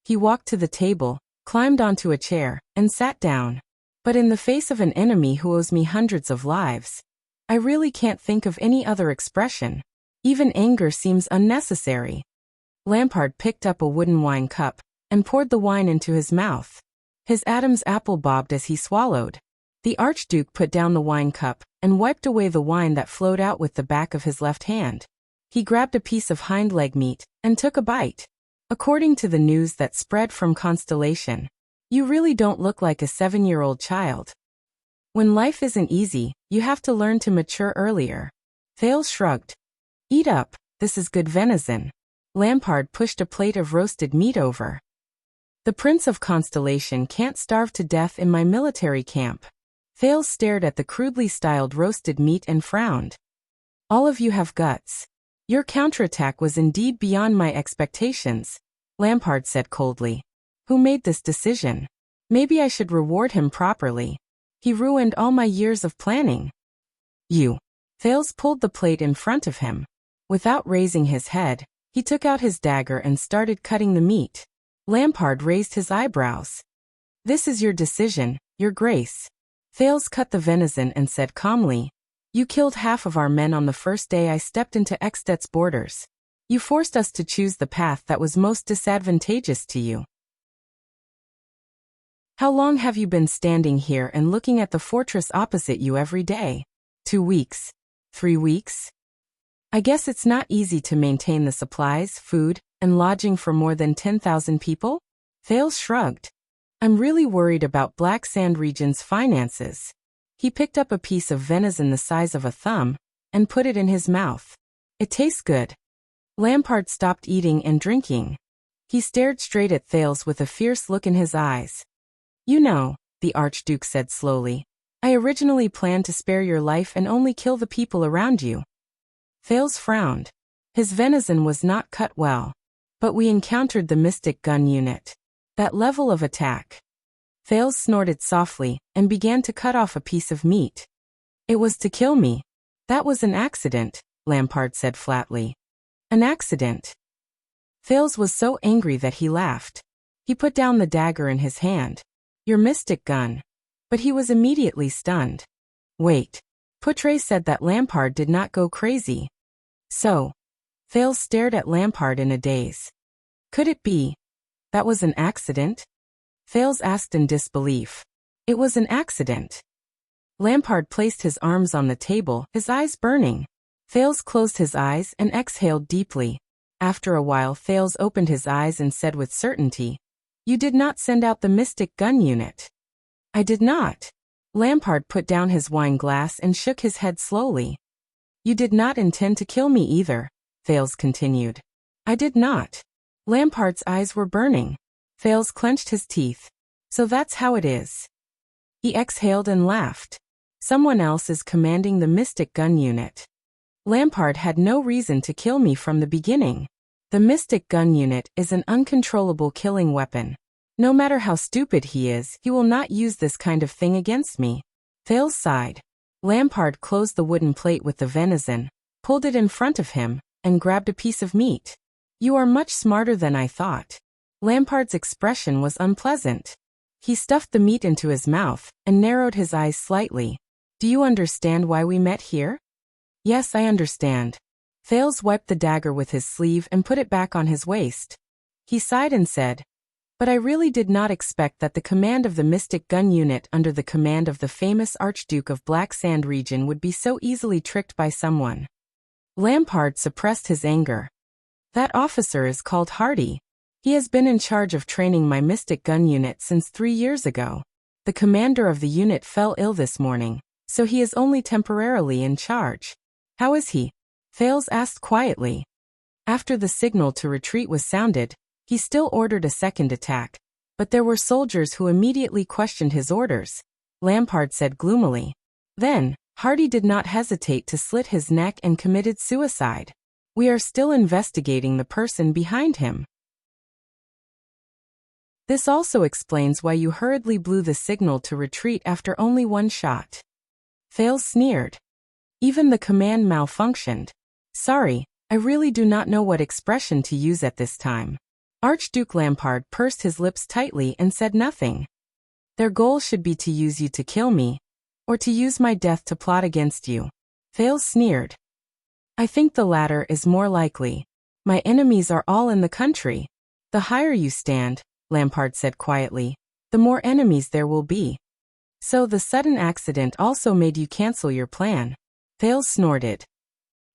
He walked to the table, climbed onto a chair, and sat down. "But in the face of an enemy who owes me hundreds of lives, I really can't think of any other expression. Even anger seems unnecessary." Lampard picked up a wooden wine cup and poured the wine into his mouth. His Adam's apple bobbed as he swallowed. The Archduke put down the wine cup and wiped away the wine that flowed out with the back of his left hand. He grabbed a piece of hind leg meat and took a bite. "According to the news that spread from Constellation, you really don't look like a 7-year-old child. When life isn't easy, you have to learn to mature earlier." Thales shrugged. "Eat up, this is good venison." Lampard pushed a plate of roasted meat over. "The Prince of Constellation can't starve to death in my military camp." Thales stared at the crudely styled roasted meat and frowned. "All of you have guts. Your counterattack was indeed beyond my expectations," Lampard said coldly. "Who made this decision? Maybe I should reward him properly. He ruined all my years of planning." "You." Thales pulled the plate in front of him. Without raising his head, he took out his dagger and started cutting the meat. Lampard raised his eyebrows. "This is your decision, Your Grace." Thales cut the venison and said calmly, "You killed half of our men on the first day I stepped into Ekstedt's borders. You forced us to choose the path that was most disadvantageous to you. How long have you been standing here and looking at the fortress opposite you every day? 2 weeks? 3 weeks? I guess it's not easy to maintain the supplies, food, and lodging for more than 10,000 people?" Thales shrugged. "I'm really worried about Black Sand region's finances." He picked up a piece of venison the size of a thumb and put it in his mouth. "It tastes good." Lampard stopped eating and drinking. He stared straight at Thales with a fierce look in his eyes. You know, the Archduke said slowly, I originally planned to spare your life and only kill the people around you. Thales frowned. His venison was not cut well. But we encountered the mystic gun unit. That level of attack. Thales snorted softly and began to cut off a piece of meat. It was to kill me. That was an accident, Lampard said flatly. An accident. Thales was so angry that he laughed. He put down the dagger in his hand. Your mystic gun. But he was immediately stunned. Wait. Poutre said that Lampard did not go crazy. So. Thales stared at Lampard in a daze. Could it be? That was an accident? Thales asked in disbelief. It was an accident. Lampard placed his arms on the table, his eyes burning. Thales closed his eyes and exhaled deeply. After a while Thales opened his eyes and said with certainty, You did not send out the mystic gun unit. I did not. Lampard put down his wine glass and shook his head slowly. You did not intend to kill me either, Thales continued. I did not. Lampard's eyes were burning. Thales clenched his teeth. So that's how it is. He exhaled and laughed. Someone else is commanding the mystic gun unit. Lampard had no reason to kill me from the beginning. The mystic gun unit is an uncontrollable killing weapon. No matter how stupid he is, he will not use this kind of thing against me. Thales sighed. Lampard closed the wooden plate with the venison, pulled it in front of him, and grabbed a piece of meat. You are much smarter than I thought. Lampard's expression was unpleasant. He stuffed the meat into his mouth and narrowed his eyes slightly. Do you understand why we met here? Yes, I understand. Thales wiped the dagger with his sleeve and put it back on his waist. He sighed and said, But I really did not expect that the command of the mystic gun unit under the command of the famous Archduke of Black Sand region would be so easily tricked by someone. Lampard suppressed his anger. That officer is called Hardy. He has been in charge of training my mystic gun unit since 3 years ago. The commander of the unit fell ill this morning, so he is only temporarily in charge. How is he? Thales asked quietly. After the signal to retreat was sounded, he still ordered a second attack, but there were soldiers who immediately questioned his orders. Lampard said gloomily. Then, Hardy did not hesitate to slit his neck and committed suicide. We are still investigating the person behind him. This also explains why you hurriedly blew the signal to retreat after only 1 shot. Thales sneered. Even the command malfunctioned. Sorry, I really do not know what expression to use at this time. Archduke Lampard pursed his lips tightly and said nothing. Their goal should be to use you to kill me, or to use my death to plot against you. Thales sneered. I think the latter is more likely. My enemies are all in the country. The higher you stand, Lampard said quietly, the more enemies there will be. So the sudden accident also made you cancel your plan. Thales snorted.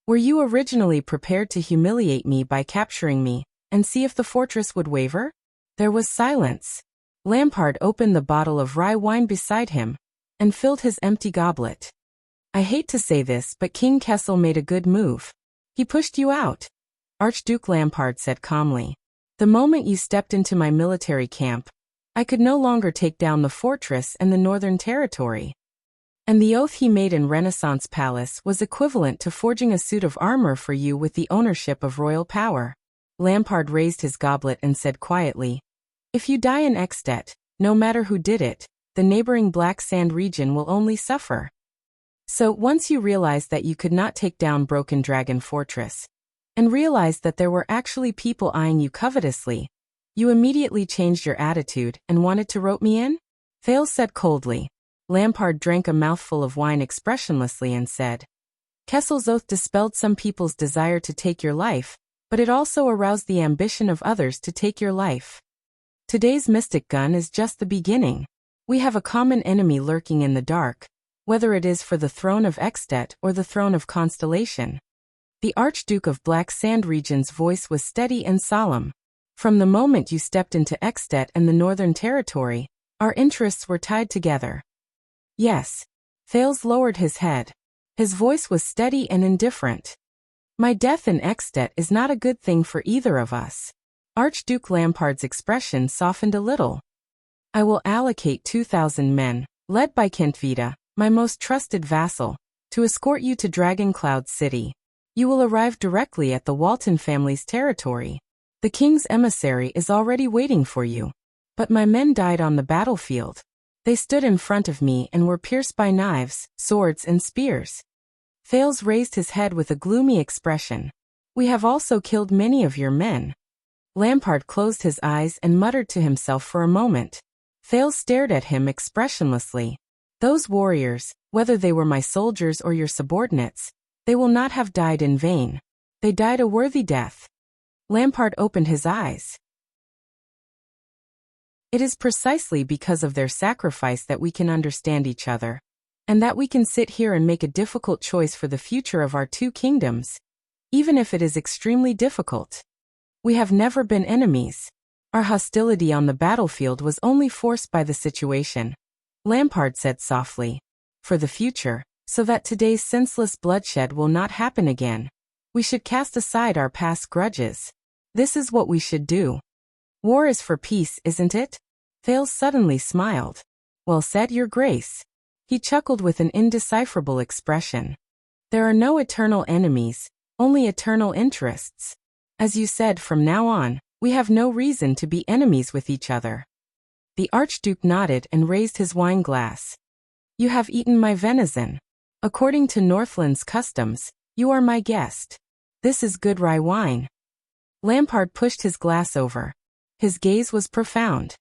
Were you originally prepared to humiliate me by capturing me, and see if the fortress would waver? There was silence. Lampard opened the bottle of rye wine beside him, and filled his empty goblet. I hate to say this, but King Kessel made a good move. He pushed you out. Archduke Lampard said calmly. The moment you stepped into my military camp, I could no longer take down the fortress and the northern territory. And the oath he made in Renaissance Palace was equivalent to forging a suit of armor for you with the ownership of royal power. Lampard raised his goblet and said quietly, If you die in Ekstedt, no matter who did it, the neighboring Black Sand region will only suffer. So once you realized that you could not take down Broken Dragon Fortress, and realized that there were actually people eyeing you covetously, you immediately changed your attitude and wanted to rope me in? Thales said coldly. Lampard drank a mouthful of wine expressionlessly and said, Kessel's oath dispelled some people's desire to take your life, but it also aroused the ambition of others to take your life. Today's mystic gun is just the beginning. We have a common enemy lurking in the dark, whether it is for the throne of Ekstedt or the throne of Constellation. The Archduke of Black Sand region's voice was steady and solemn. From the moment you stepped into Ekstedt and the Northern Territory, our interests were tied together. Yes. Thales lowered his head. His voice was steady and indifferent. My death in Ekstedt is not a good thing for either of us. Archduke Lampard's expression softened a little. I will allocate 2,000 men, led by Kentvita, my most trusted vassal, to escort you to Dragoncloud City. You will arrive directly at the Walton family's territory. The king's emissary is already waiting for you. But my men died on the battlefield. They stood in front of me and were pierced by knives, swords and spears. Thales raised his head with a gloomy expression. We have also killed many of your men. Lampard closed his eyes and muttered to himself for a moment. Thales stared at him expressionlessly. Those warriors, whether they were my soldiers or your subordinates, they will not have died in vain. They died a worthy death. Lampard opened his eyes. It is precisely because of their sacrifice that we can understand each other, and that we can sit here and make a difficult choice for the future of our two kingdoms, even if it is extremely difficult. We have never been enemies. Our hostility on the battlefield was only forced by the situation, Lampard said softly. For the future, so that today's senseless bloodshed will not happen again, we should cast aside our past grudges. This is what we should do. War is for peace, isn't it? Thales suddenly smiled. Well said, Your Grace. He chuckled with an indecipherable expression. There are no eternal enemies, only eternal interests. As you said, from now on, we have no reason to be enemies with each other. The Archduke nodded and raised his wine glass. You have eaten my venison. According to Northland's customs, you are my guest. This is good rye wine. Lampard pushed his glass over. His gaze was profound.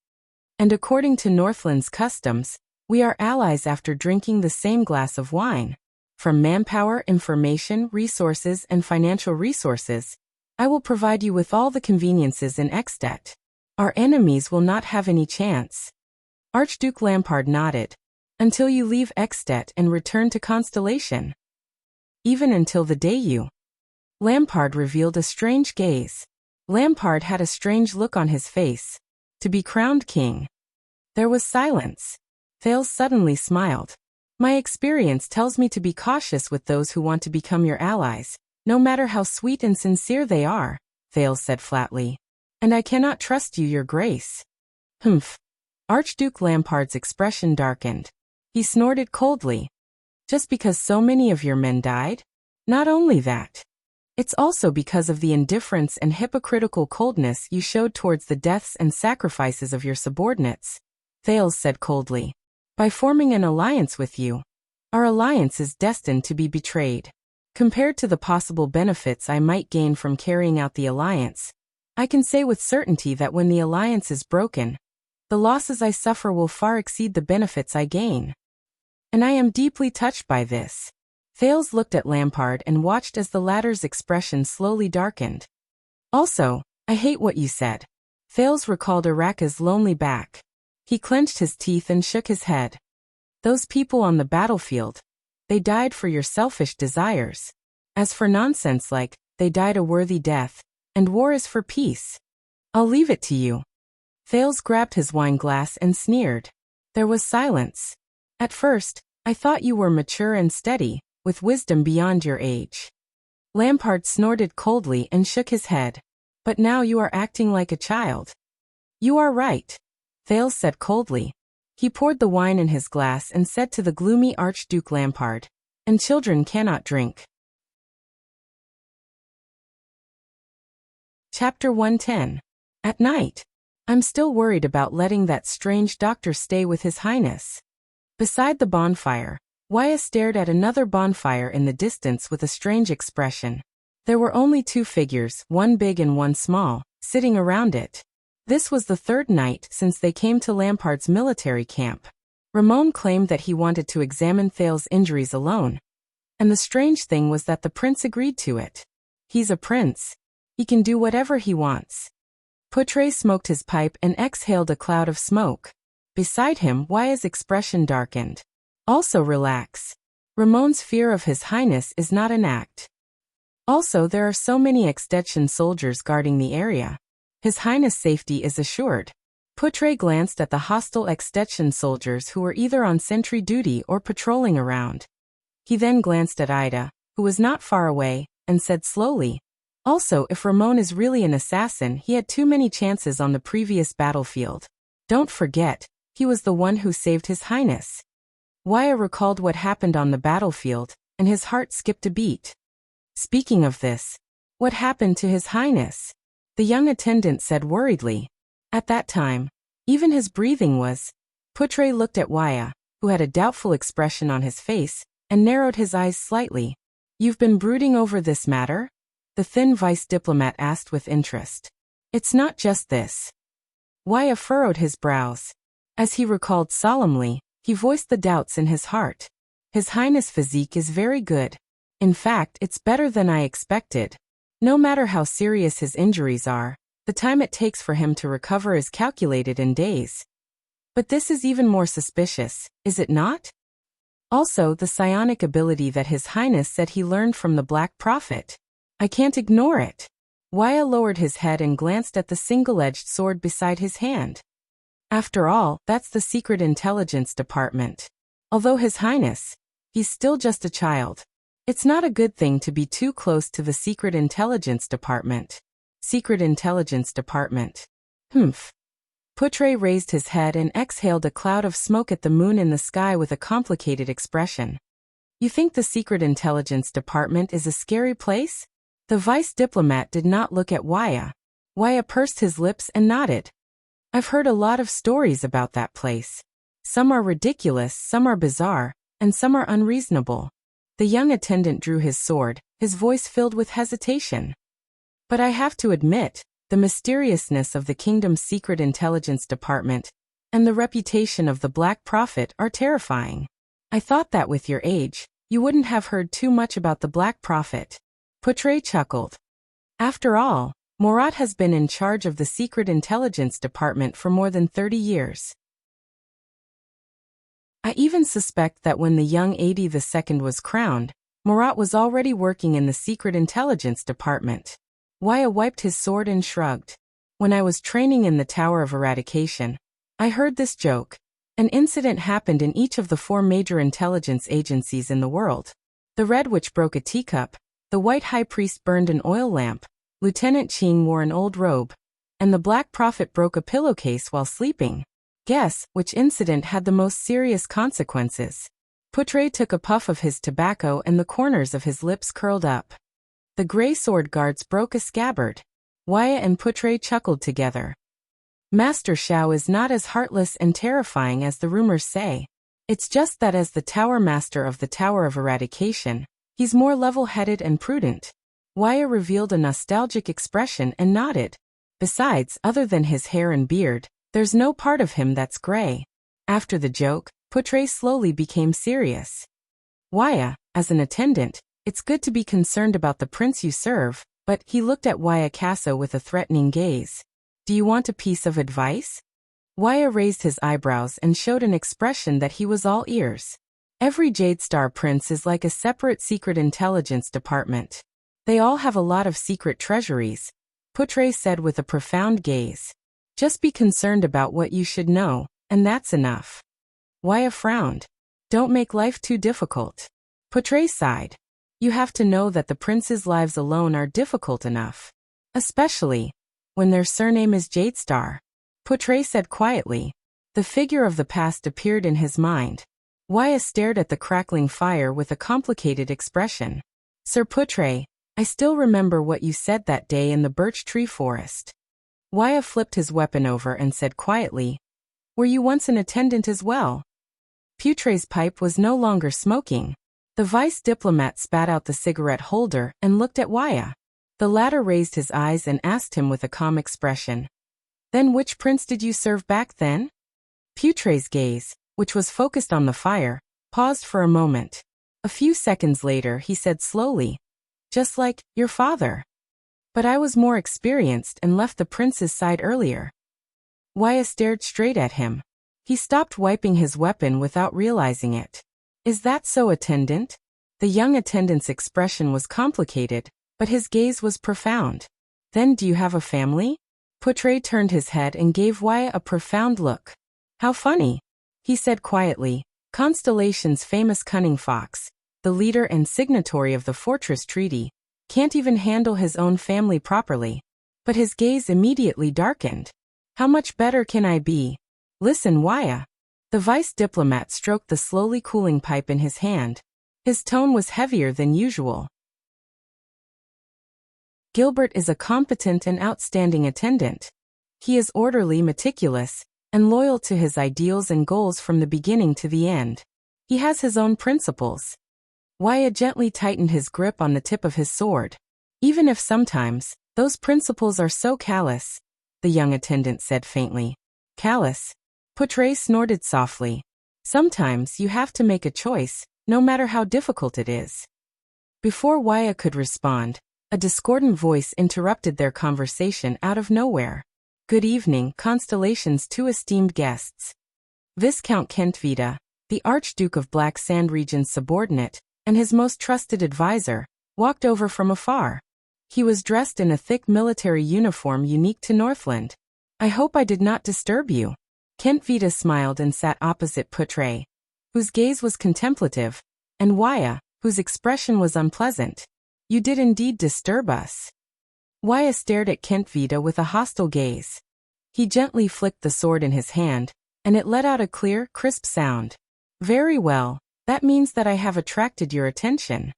And according to Northland's customs, we are allies after drinking the same glass of wine. From manpower, information, resources, and financial resources, I will provide you with all the conveniences in Ekstedt. Our enemies will not have any chance. Archduke Lampard nodded. Until you leave Ekstedt and return to Constellation. Even until the day you. Lampard revealed a strange gaze. Lampard had a strange look on his face. To be crowned king. There was silence. Thales suddenly smiled. My experience tells me to be cautious with those who want to become your allies, no matter how sweet and sincere they are, Thales said flatly. And I cannot trust you, Your Grace. Humph. Archduke Lampard's expression darkened. He snorted coldly. Just because so many of your men died? Not only that. It's also because of the indifference and hypocritical coldness you showed towards the deaths and sacrifices of your subordinates, Thales said coldly. By forming an alliance with you, our alliance is destined to be betrayed. Compared to the possible benefits I might gain from carrying out the alliance, I can say with certainty that when the alliance is broken, the losses I suffer will far exceed the benefits I gain. And I am deeply touched by this. Thales looked at Lampard and watched as the latter's expression slowly darkened. Also, I hate what you said. Thales recalled Araka's lonely back. He clenched his teeth and shook his head. Those people on the battlefield, they died for your selfish desires. As for nonsense like, they died a worthy death, and war is for peace. I'll leave it to you. Thales grabbed his wine glass and sneered. There was silence. At first, I thought you were mature and steady, with wisdom beyond your age. Lampard snorted coldly and shook his head. But now you are acting like a child. You are right, Thales said coldly. He poured the wine in his glass and said to the gloomy Archduke Lampard, and children cannot drink. Chapter 110. At night. I'm still worried about letting that strange doctor stay with His Highness. Beside the bonfire, Wyatt stared at another bonfire in the distance with a strange expression. There were only two figures, one big and one small, sitting around it. This was the third night since they came to Lampard's military camp. Ramon claimed that he wanted to examine Thales' injuries alone. And the strange thing was that the prince agreed to it. He's a prince. He can do whatever he wants. Poutre smoked his pipe and exhaled a cloud of smoke. Beside him, Wyatt's expression darkened. Also relax. Ramon's fear of His Highness is not an act. Also, there are so many extension soldiers guarding the area. His Highness' safety is assured. Poutre glanced at the hostile extension soldiers who were either on sentry duty or patrolling around. He then glanced at Ida, who was not far away, and said slowly, Also, if Ramon is really an assassin, he had too many chances on the previous battlefield. Don't forget, he was the one who saved His Highness. Waya recalled what happened on the battlefield, and his heart skipped a beat. Speaking of this, what happened to His Highness? The young attendant said worriedly. At that time, even his breathing was. Putre looked at Waya, who had a doubtful expression on his face, and narrowed his eyes slightly. You've been brooding over this matter? The thin vice diplomat asked with interest. It's not just this. Waya furrowed his brows. As he recalled solemnly, he voiced the doubts in his heart. His Highness' physique is very good. In fact, it's better than I expected. No matter how serious his injuries are, the time it takes for him to recover is calculated in days. But this is even more suspicious, is it not? Also, the psionic ability that His Highness said he learned from the Black Prophet. I can't ignore it. Waya lowered his head and glanced at the single-edged sword beside his hand. After all, that's the Secret Intelligence Department. Although His Highness, he's still just a child. It's not a good thing to be too close to the Secret Intelligence Department. Secret Intelligence Department. Humph. Putre raised his head and exhaled a cloud of smoke at the moon in the sky with a complicated expression. You think the Secret Intelligence Department is a scary place? The vice diplomat did not look at Waya. Waya pursed his lips and nodded. I've heard a lot of stories about that place. Some are ridiculous, some are bizarre, and some are unreasonable. The young attendant drew his sword, his voice filled with hesitation. But I have to admit, the mysteriousness of the kingdom's secret intelligence department and the reputation of the Black Prophet are terrifying. I thought that with your age, you wouldn't have heard too much about the Black Prophet. Putre chuckled. After all, Morat has been in charge of the Secret Intelligence Department for more than 30 years. I even suspect that when the young Adi II was crowned, Morat was already working in the Secret Intelligence Department. Waya wiped his sword and shrugged. When I was training in the Tower of Eradication, I heard this joke. An incident happened in each of the 4 major intelligence agencies in the world. The Red Witch broke a teacup, the White High Priest burned an oil lamp, Lieutenant Qing wore an old robe, and the Black Prophet broke a pillowcase while sleeping. Guess which incident had the most serious consequences? Putre took a puff of his tobacco and the corners of his lips curled up. The gray sword guards broke a scabbard. Waya and Putre chuckled together. Master Xiao is not as heartless and terrifying as the rumors say. It's just that as the Tower Master of the Tower of Eradication, he's more level-headed and prudent. Waya revealed a nostalgic expression and nodded. Besides, other than his hair and beard, there's no part of him that's gray. After the joke, Putre slowly became serious. Waya, as an attendant, it's good to be concerned about the prince you serve, but he looked at Waya Casso with a threatening gaze. Do you want a piece of advice? Waya raised his eyebrows and showed an expression that he was all ears. Every Jade Star prince is like a separate secret intelligence department. They all have a lot of secret treasuries, Putre said with a profound gaze. Just be concerned about what you should know, and that's enough. Waya frowned. Don't make life too difficult. Putre sighed. You have to know that the prince's lives alone are difficult enough. Especially when their surname is Jade Star. Putre said quietly. The figure of the past appeared in his mind. Waya stared at the crackling fire with a complicated expression. Sir Putre, I still remember what you said that day in the birch tree forest. Waya flipped his weapon over and said quietly, were you once an attendant as well? Putre's pipe was no longer smoking. The vice diplomat spat out the cigarette holder and looked at Waya. The latter raised his eyes and asked him with a calm expression. Then which prince did you serve back then? Putre's gaze, which was focused on the fire, paused for a moment. A few seconds later he said slowly, just like your father. But I was more experienced and left the prince's side earlier. Waya stared straight at him. He stopped wiping his weapon without realizing it. Is that so, attendant? The young attendant's expression was complicated, but his gaze was profound. Then do you have a family? Putre turned his head and gave Waya a profound look. How funny, he said quietly. Constellation's famous cunning fox, the leader and signatory of the Fortress Treaty, Can't even handle his own family properly. But his gaze immediately darkened. How much better can I be? Listen, Waya. The vice diplomat stroked the slowly cooling pipe in his hand. His tone was heavier than usual. Gilbert is a competent and outstanding attendant. He is orderly, meticulous, and loyal to his ideals and goals from the beginning to the end. He has his own principles. Waya gently tightened his grip on the tip of his sword. Even if sometimes, those principles are so callous, the young attendant said faintly. Callous? Portray snorted softly. Sometimes you have to make a choice, no matter how difficult it is. Before Waya could respond, a discordant voice interrupted their conversation out of nowhere. Good evening, Constellation's two esteemed guests. Viscount Kentvita, the Archduke of Black Sand Region's subordinate, and his most trusted advisor, walked over from afar. He was dressed in a thick military uniform unique to Northland. I hope I did not disturb you. Kentvita smiled and sat opposite Portray, whose gaze was contemplative, and Waya, whose expression was unpleasant. You did indeed disturb us. Waya stared at Kentvita with a hostile gaze. He gently flicked the sword in his hand, and it let out a clear, crisp sound. Very well, that means that I have attracted your attention.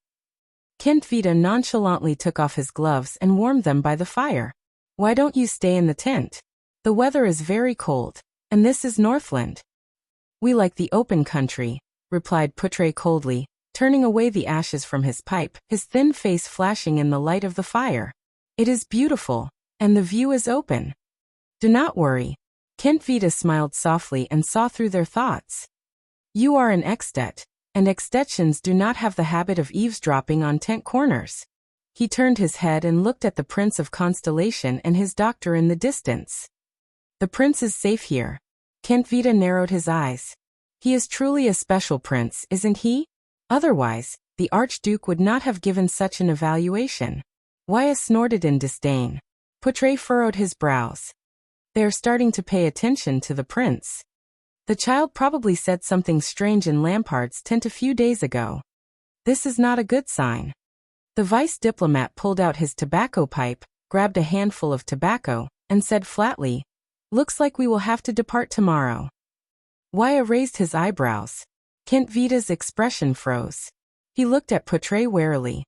Kentvita nonchalantly took off his gloves and warmed them by the fire. Why don't you stay in the tent? The weather is very cold, and this is Northland. We like the open country, replied Portray coldly, turning away the ashes from his pipe, his thin face flashing in the light of the fire. It is beautiful, and the view is open. Do not worry. Kentvita smiled softly and saw through their thoughts. You are an extet, and extettians do not have the habit of eavesdropping on tent corners. He turned his head and looked at the Prince of Constellation and his doctor in the distance. The prince is safe here. Kentvita narrowed his eyes. He is truly a special prince, isn't he? Otherwise, the Archduke would not have given such an evaluation. Waya snorted in disdain. Portray furrowed his brows. They are starting to pay attention to the prince. The child probably said something strange in Lampard's tent a few days ago. This is not a good sign. The vice diplomat pulled out his tobacco pipe, grabbed a handful of tobacco, and said flatly, Looks like we will have to depart tomorrow. Waya raised his eyebrows. Kentvita's expression froze. He looked at Portray warily.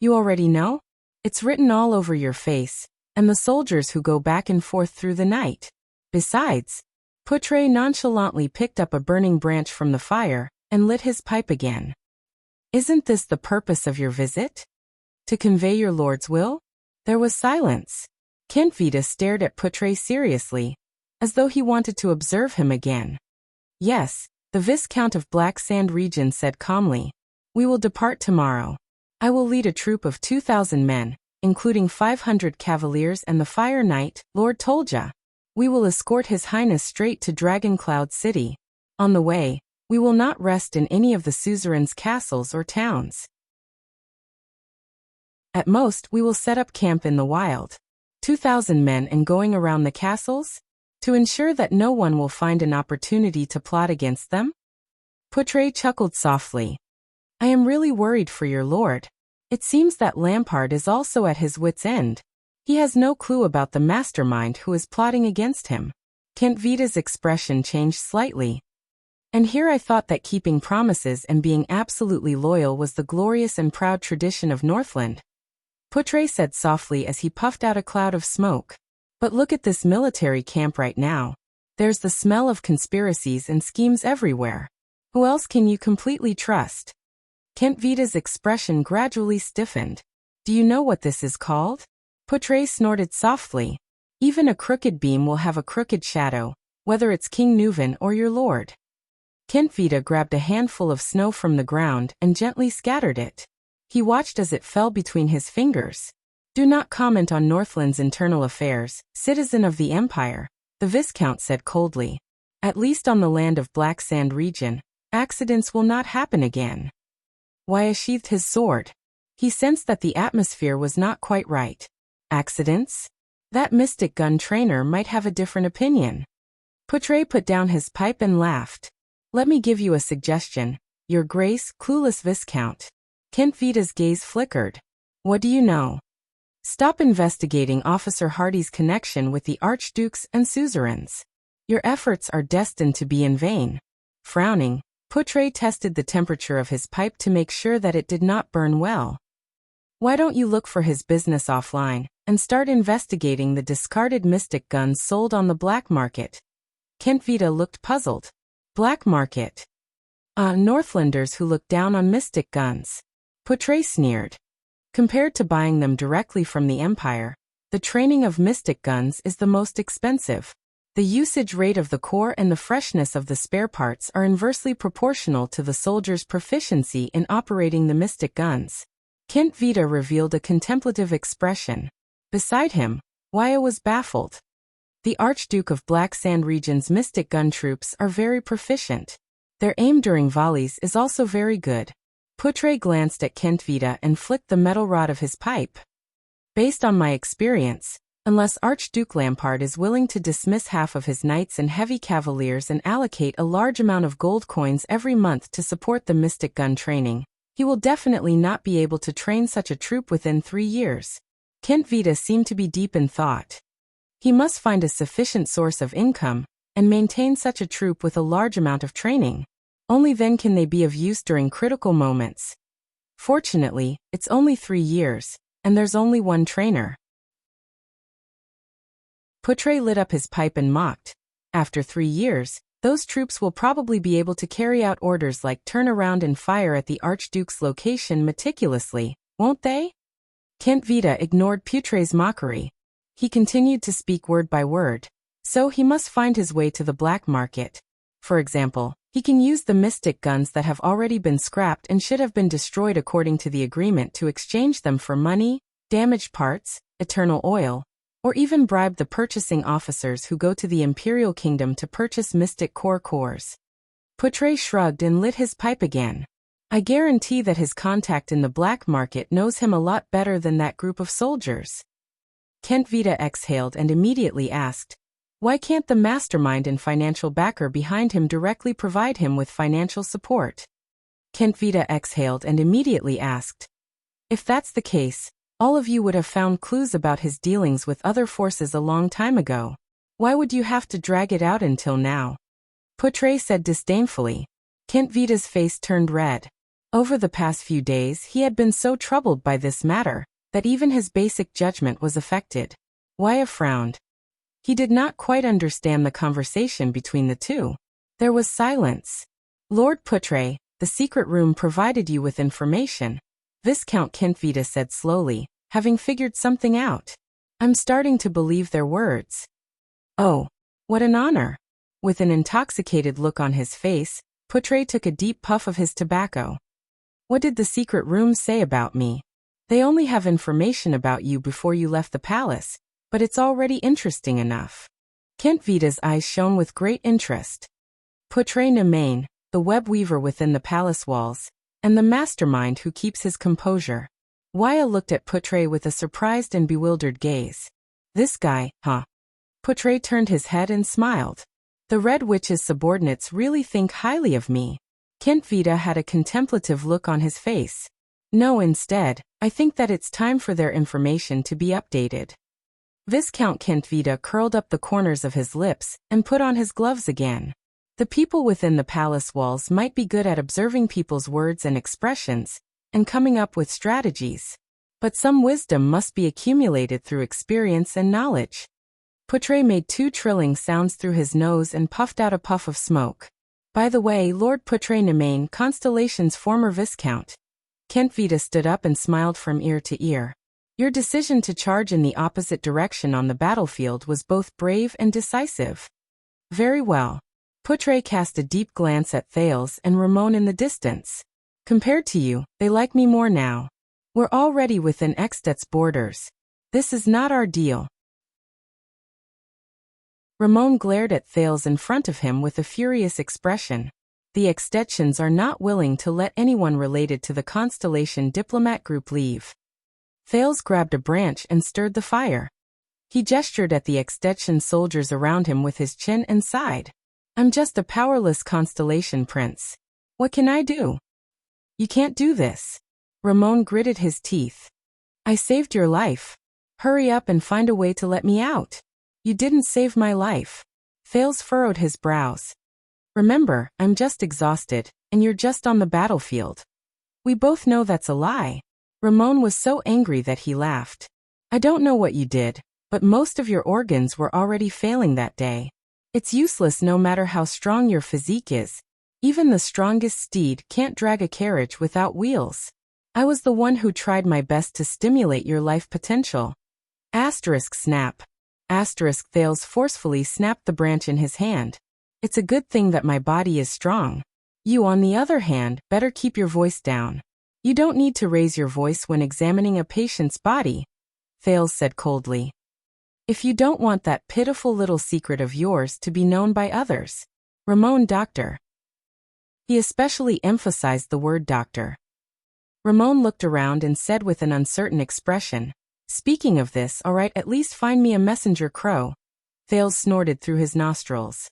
You already know? It's written all over your face, and the soldiers who go back and forth through the night. Besides, Portray nonchalantly picked up a burning branch from the fire and lit his pipe again. Isn't this the purpose of your visit? To convey your lord's will? There was silence. Kentvita stared at Portray seriously, as though he wanted to observe him again. Yes, the Viscount of Black Sand Region said calmly. We will depart tomorrow. I will lead a troop of 2,000 men, including 500 cavaliers and the Fire Knight, Lord Tolja. We will escort His Highness straight to Dragoncloud City. On the way, we will not rest in any of the suzerain's castles or towns. At most, we will set up camp in the wild. 2,000 men and going around the castles? To ensure that no one will find an opportunity to plot against them? Portray chuckled softly. I am really worried for your lord. It seems that Lampard is also at his wit's end. He has no clue about the mastermind who is plotting against him. Kentvita's expression changed slightly. And here I thought that keeping promises and being absolutely loyal was the glorious and proud tradition of Northland. Portray said softly as he puffed out a cloud of smoke. But look at this military camp right now. There's the smell of conspiracies and schemes everywhere. Who else can you completely trust? Kentvita's expression gradually stiffened. Do you know what this is called? Portray snorted softly. Even a crooked beam will have a crooked shadow, whether it's King Nuvan or your lord. Kentvita grabbed a handful of snow from the ground and gently scattered it. He watched as it fell between his fingers. Do not comment on Northland's internal affairs, citizen of the Empire, the Viscount said coldly. At least on the land of Black Sand Region, accidents will not happen again. Waya sheathed his sword. He sensed that the atmosphere was not quite right. Accidents? That mystic gun trainer might have a different opinion. Portray put down his pipe and laughed. Let me give you a suggestion, Your Grace, clueless Viscount. Kentvita's gaze flickered. What do you know? Stop investigating Officer Hardy's connection with the archdukes and suzerains. Your efforts are destined to be in vain. Frowning, Poutre tested the temperature of his pipe to make sure that it did not burn well. Why don't you look for his business offline and start investigating the discarded mystic guns sold on the black market? Kent Vita looked puzzled. Black market? Northlanders who look down on mystic guns. Poutre sneered. Compared to buying them directly from the Empire, the training of mystic guns is the most expensive. The usage rate of the core and the freshness of the spare parts are inversely proportional to the soldier's proficiency in operating the mystic guns. Kent Vita revealed a contemplative expression. Beside him, Waya was baffled. The Archduke of Black Sand Region's mystic gun troops are very proficient. Their aim during volleys is also very good. Poutre glanced at Kent Vita and flicked the metal rod of his pipe. Based on my experience, unless Archduke Lampard is willing to dismiss half of his knights and heavy cavaliers and allocate a large amount of gold coins every month to support the mystic gun training, he will definitely not be able to train such a troop within 3 years. Kent Vita seemed to be deep in thought. He must find a sufficient source of income and maintain such a troop with a large amount of training. Only then can they be of use during critical moments. Fortunately, it's only 3 years, and there's only one trainer. Poutre lit up his pipe and mocked. After 3 years, those troops will probably be able to carry out orders like turn around and fire at the Archduke's location meticulously, won't they? Kent Vita ignored Poutre's mockery. He continued to speak word by word. So he must find his way to the black market. For example, he can use the mystic guns that have already been scrapped and should have been destroyed according to the agreement to exchange them for money, damaged parts, eternal oil, or even bribe the purchasing officers who go to the Imperial Kingdom to purchase mystic cores. Poutre shrugged and lit his pipe again. I guarantee that his contact in the black market knows him a lot better than that group of soldiers. Kent Vita exhaled and immediately asked, why can't the mastermind and financial backer behind him directly provide him with financial support? Kent Vita exhaled and immediately asked, if that's the case, all of you would have found clues about his dealings with other forces a long time ago. Why would you have to drag it out until now? Poutre said disdainfully. Kent Vita's face turned red. Over the past few days he had been so troubled by this matter that even his basic judgment was affected. Waya frowned. He did not quite understand the conversation between the two. There was silence. Lord Poutre, the secret room provided you with information, Viscount Kent Vita said slowly, having figured something out. I'm starting to believe their words. Oh, what an honor. With an intoxicated look on his face, Poutre took a deep puff of his tobacco. What did the secret room say about me? They only have information about you before you left the palace, but it's already interesting enough. Kent Vita's eyes shone with great interest. Poutre Nemain, the web weaver within the palace walls, and the mastermind who keeps his composure. Waya looked at Poutre with a surprised and bewildered gaze. This guy, huh? Poutre turned his head and smiled. The Red Witch's subordinates really think highly of me. Kent Vita had a contemplative look on his face. No, instead, I think that it's time for their information to be updated. Viscount Kent Vita curled up the corners of his lips and put on his gloves again. The people within the palace walls might be good at observing people's words and expressions, and coming up with strategies. But some wisdom must be accumulated through experience and knowledge. Poutre made 2 trilling sounds through his nose and puffed out a puff of smoke. By the way, Lord Poutre Nemain, Constellation's former viscount. Kent Vita stood up and smiled from ear to ear. Your decision to charge in the opposite direction on the battlefield was both brave and decisive. Very well. Poutre cast a deep glance at Thales and Ramon in the distance. Compared to you, they like me more now. We're already within Extet's borders. This is not our deal. Ramon glared at Thales in front of him with a furious expression. The Extetians are not willing to let anyone related to the Constellation diplomat group leave. Thales grabbed a branch and stirred the fire. He gestured at the Extetian soldiers around him with his chin and sighed. I'm just a powerless Constellation prince. What can I do? You can't do this. Ramon gritted his teeth. I saved your life. Hurry up and find a way to let me out. You didn't save my life. Thales furrowed his brows. Remember, I'm just exhausted, and you're just on the battlefield. We both know that's a lie. Ramon was so angry that he laughed. I don't know what you did, but most of your organs were already failing that day. It's useless no matter how strong your physique is. Even the strongest steed can't drag a carriage without wheels. I was the one who tried my best to stimulate your life potential. Asterisk snap. Asterisk Thales forcefully snapped the branch in his hand. It's a good thing that my body is strong. You, on the other hand, better keep your voice down. You don't need to raise your voice when examining a patient's body, Thales said coldly. If you don't want that pitiful little secret of yours to be known by others. Ramon, doctor. He especially emphasized the word doctor. Ramon looked around and said with an uncertain expression, Speaking of this, all right, at least find me a messenger crow. Thales snorted through his nostrils.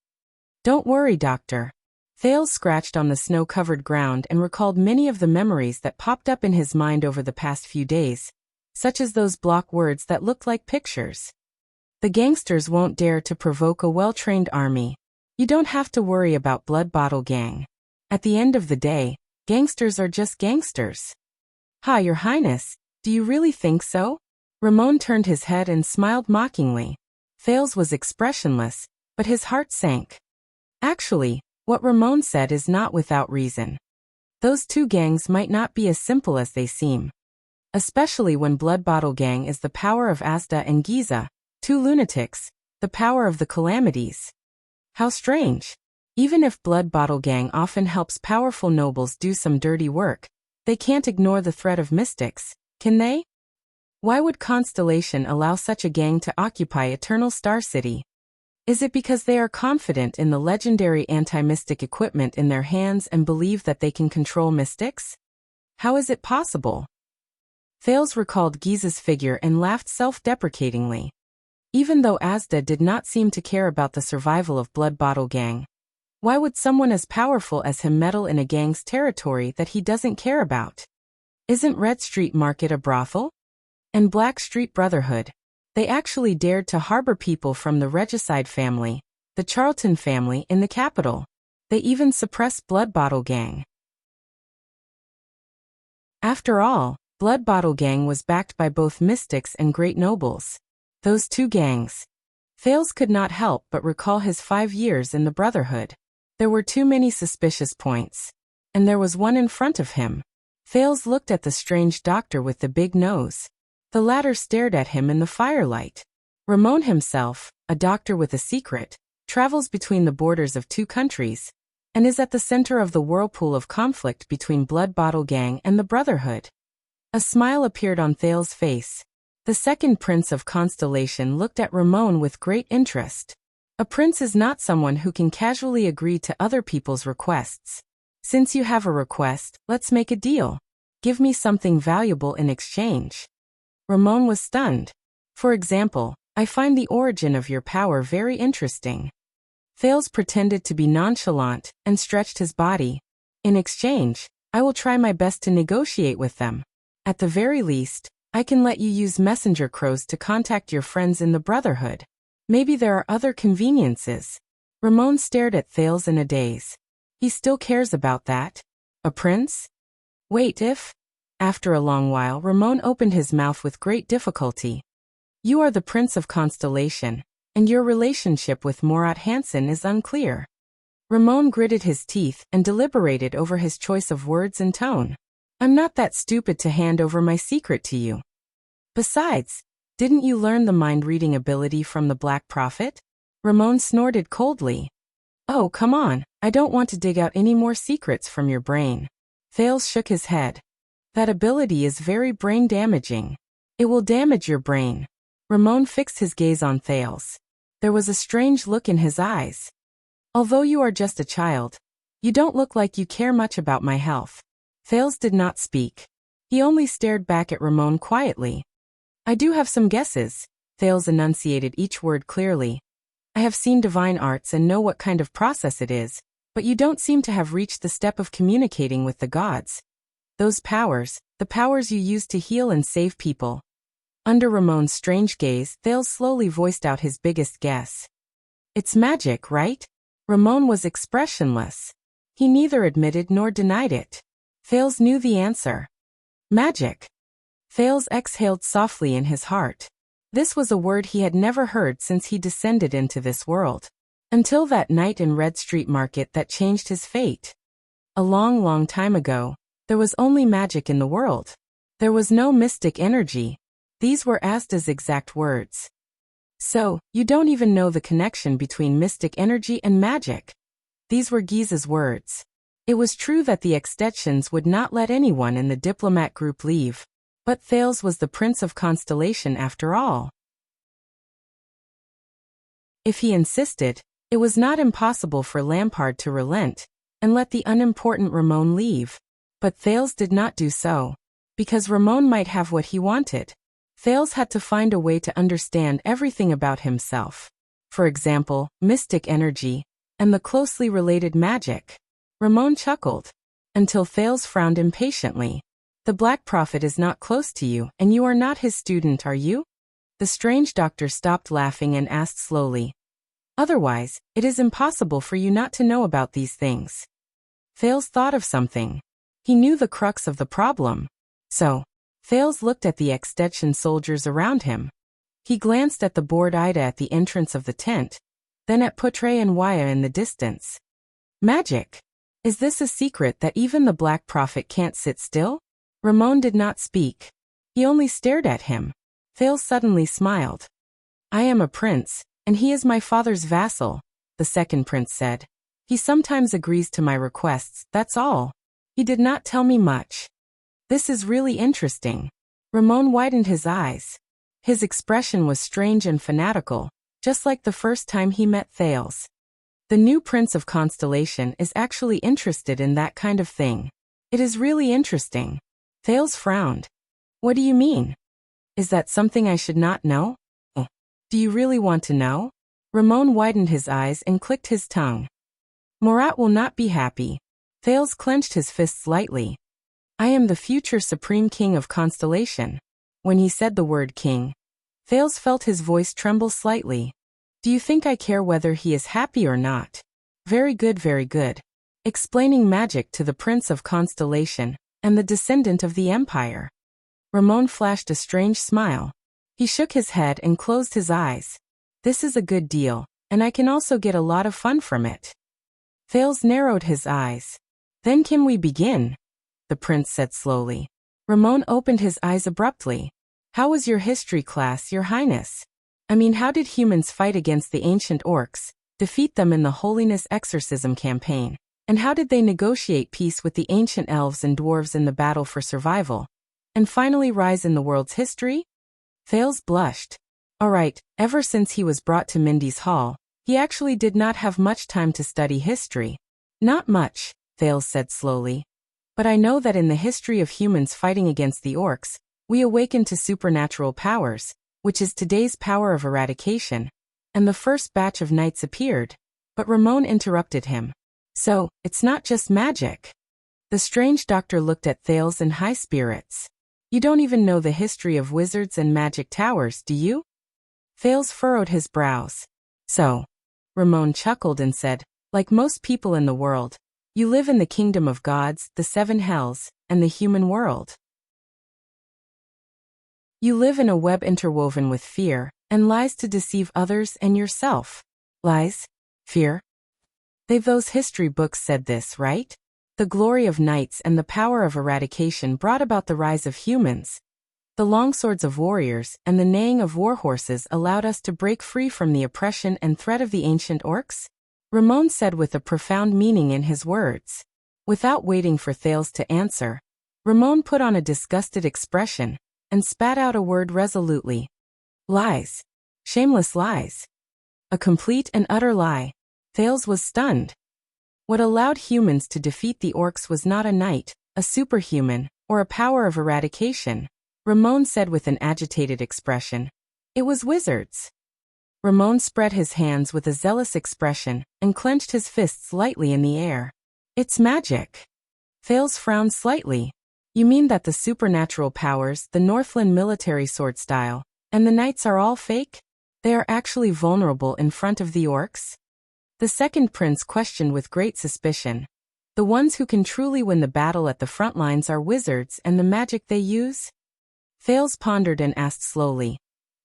Don't worry, doctor. Thales scratched on the snow-covered ground and recalled many of the memories that popped up in his mind over the past few days, such as those block words that looked like pictures. The gangsters won't dare to provoke a well-trained army. You don't have to worry about Blood Bottle Gang. At the end of the day, gangsters are just gangsters. Ha, Your Highness, do you really think so? Ramon turned his head and smiled mockingly. Thales was expressionless, but his heart sank. Actually, what Ramon said is not without reason. Those two gangs might not be as simple as they seem. Especially when Blood Bottle Gang is the power of Asda and Giza, two lunatics, the power of the calamities. How strange. Even if Blood Bottle Gang often helps powerful nobles do some dirty work, they can't ignore the threat of mystics, can they? Why would Constellation allow such a gang to occupy Eternal Star City? Is it because they are confident in the legendary anti-mystic equipment in their hands and believe that they can control mystics? How is it possible? Thales recalled Giza's figure and laughed self-deprecatingly. Even though Asda did not seem to care about the survival of Blood Bottle Gang, why would someone as powerful as him meddle in a gang's territory that he doesn't care about? Isn't Red Street Market a brothel? And Black Street Brotherhood? They actually dared to harbor people from the Regicide family, the Charlton family in the capital. They even suppressed Blood Bottle Gang. After all, Blood Bottle Gang was backed by both mystics and great nobles. Those two gangs. Thales could not help but recall his 5 years in the Brotherhood. There were too many suspicious points. And there was one in front of him. Thales looked at the strange doctor with the big nose. The latter stared at him in the firelight. Ramon himself, a doctor with a secret, travels between the borders of two countries, and is at the center of the whirlpool of conflict between Blood Bottle Gang and the Brotherhood. A smile appeared on Thales' face. The second prince of Constellation looked at Ramon with great interest. A prince is not someone who can casually agree to other people's requests. Since you have a request, let's make a deal. Give me something valuable in exchange. Ramon was stunned. For example, I find the origin of your power very interesting. Thales pretended to be nonchalant and stretched his body. In exchange, I will try my best to negotiate with them. At the very least, I can let you use messenger crows to contact your friends in the Brotherhood. Maybe there are other conveniences. Ramon stared at Thales in a daze. He still cares about that? A prince? Wait, if? After a long while, Ramon opened his mouth with great difficulty. You are the Prince of Constellation, and your relationship with Morat Hansen is unclear. Ramon gritted his teeth and deliberated over his choice of words and tone. I'm not that stupid to hand over my secret to you. Besides, didn't you learn the mind-reading ability from the Black Prophet? Ramon snorted coldly. Oh, come on, I don't want to dig out any more secrets from your brain. Thales shook his head. That ability is very brain-damaging. It will damage your brain. Ramon fixed his gaze on Thales. There was a strange look in his eyes. Although you are just a child, you don't look like you care much about my health. Thales did not speak. He only stared back at Ramon quietly. I do have some guesses. Thales enunciated each word clearly. I have seen divine arts and know what kind of process it is, but you don't seem to have reached the step of communicating with the gods. Those powers, The powers you use to heal and save people. Under Ramon's strange gaze, Thales slowly voiced out his biggest guess. It's magic, right? Ramon was expressionless. He neither admitted nor denied it. Thales knew the answer. Magic. Thales exhaled softly in his heart. This was a word he had never heard since he descended into this world. Until that night in Red Street Market that changed his fate. A long, long time ago, there was only magic in the world. There was no mystic energy. These were Asda's exact words. So, you don't even know the connection between mystic energy and magic. These were Giza's words. It was true that the Extensions would not let anyone in the diplomat group leave. But Thales was the Prince of Constellation after all. If he insisted, it was not impossible for Lampard to relent and let the unimportant Ramon leave. But Thales did not do so. Because Ramon might have what he wanted. Thales had to find a way to understand everything about himself. For example, mystic energy and the closely related magic. Ramon chuckled. Until Thales frowned impatiently. The Black Prophet is not close to you, and you are not his student, are you? The strange doctor stopped laughing and asked slowly. Otherwise, it is impossible for you not to know about these things. Thales thought of something. He knew the crux of the problem. So, Thales looked at the Extension soldiers around him. He glanced at the bored Ida at the entrance of the tent, then at Putre and Waya in the distance. Magic! Is this a secret that even the Black Prophet can't sit still? Ramon did not speak. He only stared at him. Thales suddenly smiled. I am a prince, and he is my father's vassal, the second prince said. He sometimes agrees to my requests, that's all. He did not tell me much. This is really interesting. Ramon widened his eyes. His expression was strange and fanatical, just like the first time he met Thales. The new Prince of Constellation is actually interested in that kind of thing. It is really interesting. Thales frowned. What do you mean? Is that something I should not know? Oh. Do you really want to know? Ramon widened his eyes and clicked his tongue. Murat will not be happy. Thales clenched his fists lightly. I am the future Supreme King of Constellation. When he said the word king, Thales felt his voice tremble slightly. Do you think I care whether he is happy or not? Very good, very good. Explaining magic to the Prince of Constellation and the descendant of the Empire. Ramon flashed a strange smile. He shook his head and closed his eyes. This is a good deal, and I can also get a lot of fun from it. Thales narrowed his eyes. Then can we begin? The prince said slowly. Ramon opened his eyes abruptly. How was your history class, Your Highness? I mean, how did humans fight against the ancient orcs, defeat them in the Holiness Exorcism campaign? And how did they negotiate peace with the ancient elves and dwarves in the battle for survival? And finally rise in the world's history? Thales blushed. Alright, ever since he was brought to Mindy's Hall, he actually did not have much time to study history. Not much, Thales said slowly. But I know that in the history of humans fighting against the orcs, we awakened to supernatural powers, which is today's power of eradication, and the first batch of knights appeared. But Ramon interrupted him. So, it's not just magic. The strange doctor looked at Thales in high spirits. You don't even know the history of wizards and magic towers, do you? Thales furrowed his brows. So, Ramon chuckled and said, like most people in the world, you live in the kingdom of gods, the seven hells, and the human world. You live in a web interwoven with fear, and lies to deceive others and yourself. Lies? Fear? Those history books said this, right? The glory of knights and the power of eradication brought about the rise of humans. The longswords of warriors and the neighing of warhorses allowed us to break free from the oppression and threat of the ancient orcs? Ramon said with a profound meaning in his words. Without waiting for Thales to answer, Ramon put on a disgusted expression and spat out a word resolutely. Lies. Shameless lies. A complete and utter lie. Thales was stunned. What allowed humans to defeat the orcs was not a knight, a superhuman, or a power of eradication, Ramon said with an agitated expression. It was wizards. Ramon spread his hands with a zealous expression and clenched his fists lightly in the air. It's magic. Thales frowned slightly. You mean that the supernatural powers, the Northland military sword style, and the knights are all fake? They are actually vulnerable in front of the orcs? The second prince questioned with great suspicion. The ones who can truly win the battle at the front lines are wizards, and the magic they use? Thales pondered and asked slowly.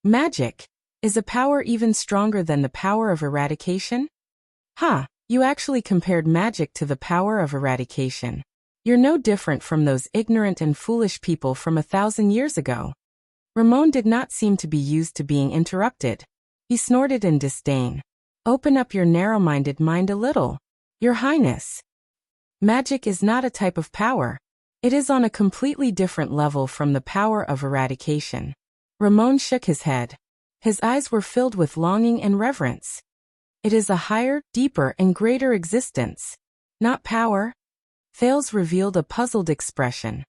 Magic? Is a power even stronger than the power of eradication? You actually compared magic to the power of eradication. You're no different from those ignorant and foolish people from 1,000 years ago. Ramon did not seem to be used to being interrupted. He snorted in disdain. Open up your narrow-minded mind a little. Your Highness. Magic is not a type of power. It is on a completely different level from the power of eradication. Ramon shook his head. His eyes were filled with longing and reverence. It is a higher, deeper, and greater existence. Not power. Thales revealed a puzzled expression.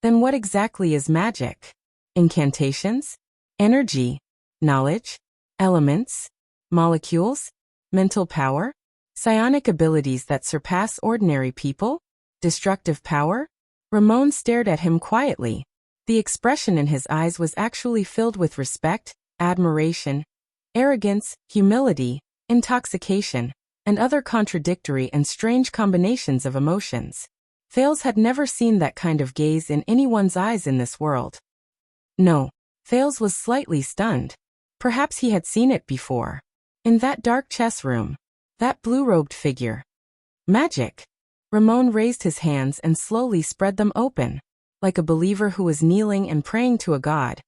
Then what exactly is magic? Incantations? Energy? Knowledge? Elements? Molecules? Mental power? Psionic abilities that surpass ordinary people? Destructive power? Ramon stared at him quietly. The expression in his eyes was actually filled with respect, admiration, arrogance, humility, intoxication, and other contradictory and strange combinations of emotions. Thales had never seen that kind of gaze in anyone's eyes in this world. No, Thales was slightly stunned. Perhaps he had seen it before. In that dark chess room. That blue-robed figure. Magic. Ramon raised his hands and slowly spread them open, like a believer who was kneeling and praying to a god.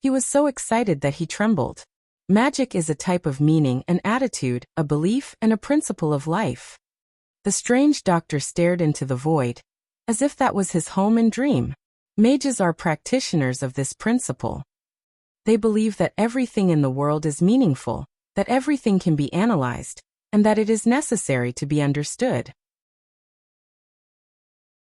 He was so excited that he trembled. Magic is a type of meaning, an attitude, a belief, and a principle of life. The strange doctor stared into the void, as if that was his home and dream. Mages are practitioners of this principle. They believe that everything in the world is meaningful, that everything can be analyzed, and that it is necessary to be understood.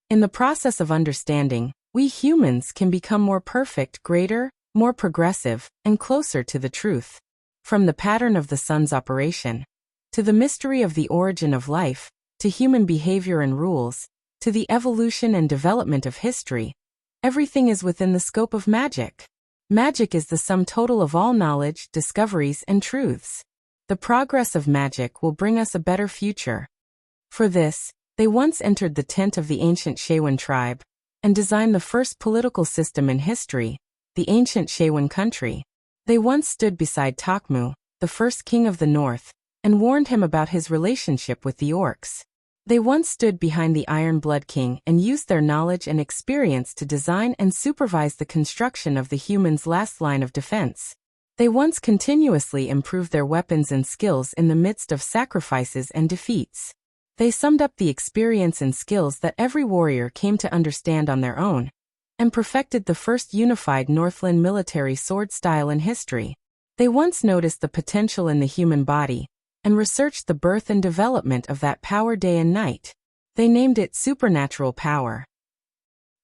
In the process of understanding, we humans can become more perfect, greater, more progressive, and closer to the truth. From the pattern of the sun's operation, to the mystery of the origin of life, to human behavior and rules, to the evolution and development of history, everything is within the scope of magic. Magic is the sum total of all knowledge, discoveries, and truths. The progress of magic will bring us a better future. For this, they once entered the tent of the ancient Shawan tribe and designed the first political system in history, the ancient Shawan country. They once stood beside Takmu, the first king of the north, and warned him about his relationship with the orcs. They once stood behind the Iron Blood King and used their knowledge and experience to design and supervise the construction of the humans' last line of defense. They once continuously improved their weapons and skills in the midst of sacrifices and defeats. They summed up the experience and skills that every warrior came to understand on their own, and perfected the first unified Northland military sword style in history. They once noticed the potential in the human body, and researched the birth and development of that power day and night. They named it supernatural power.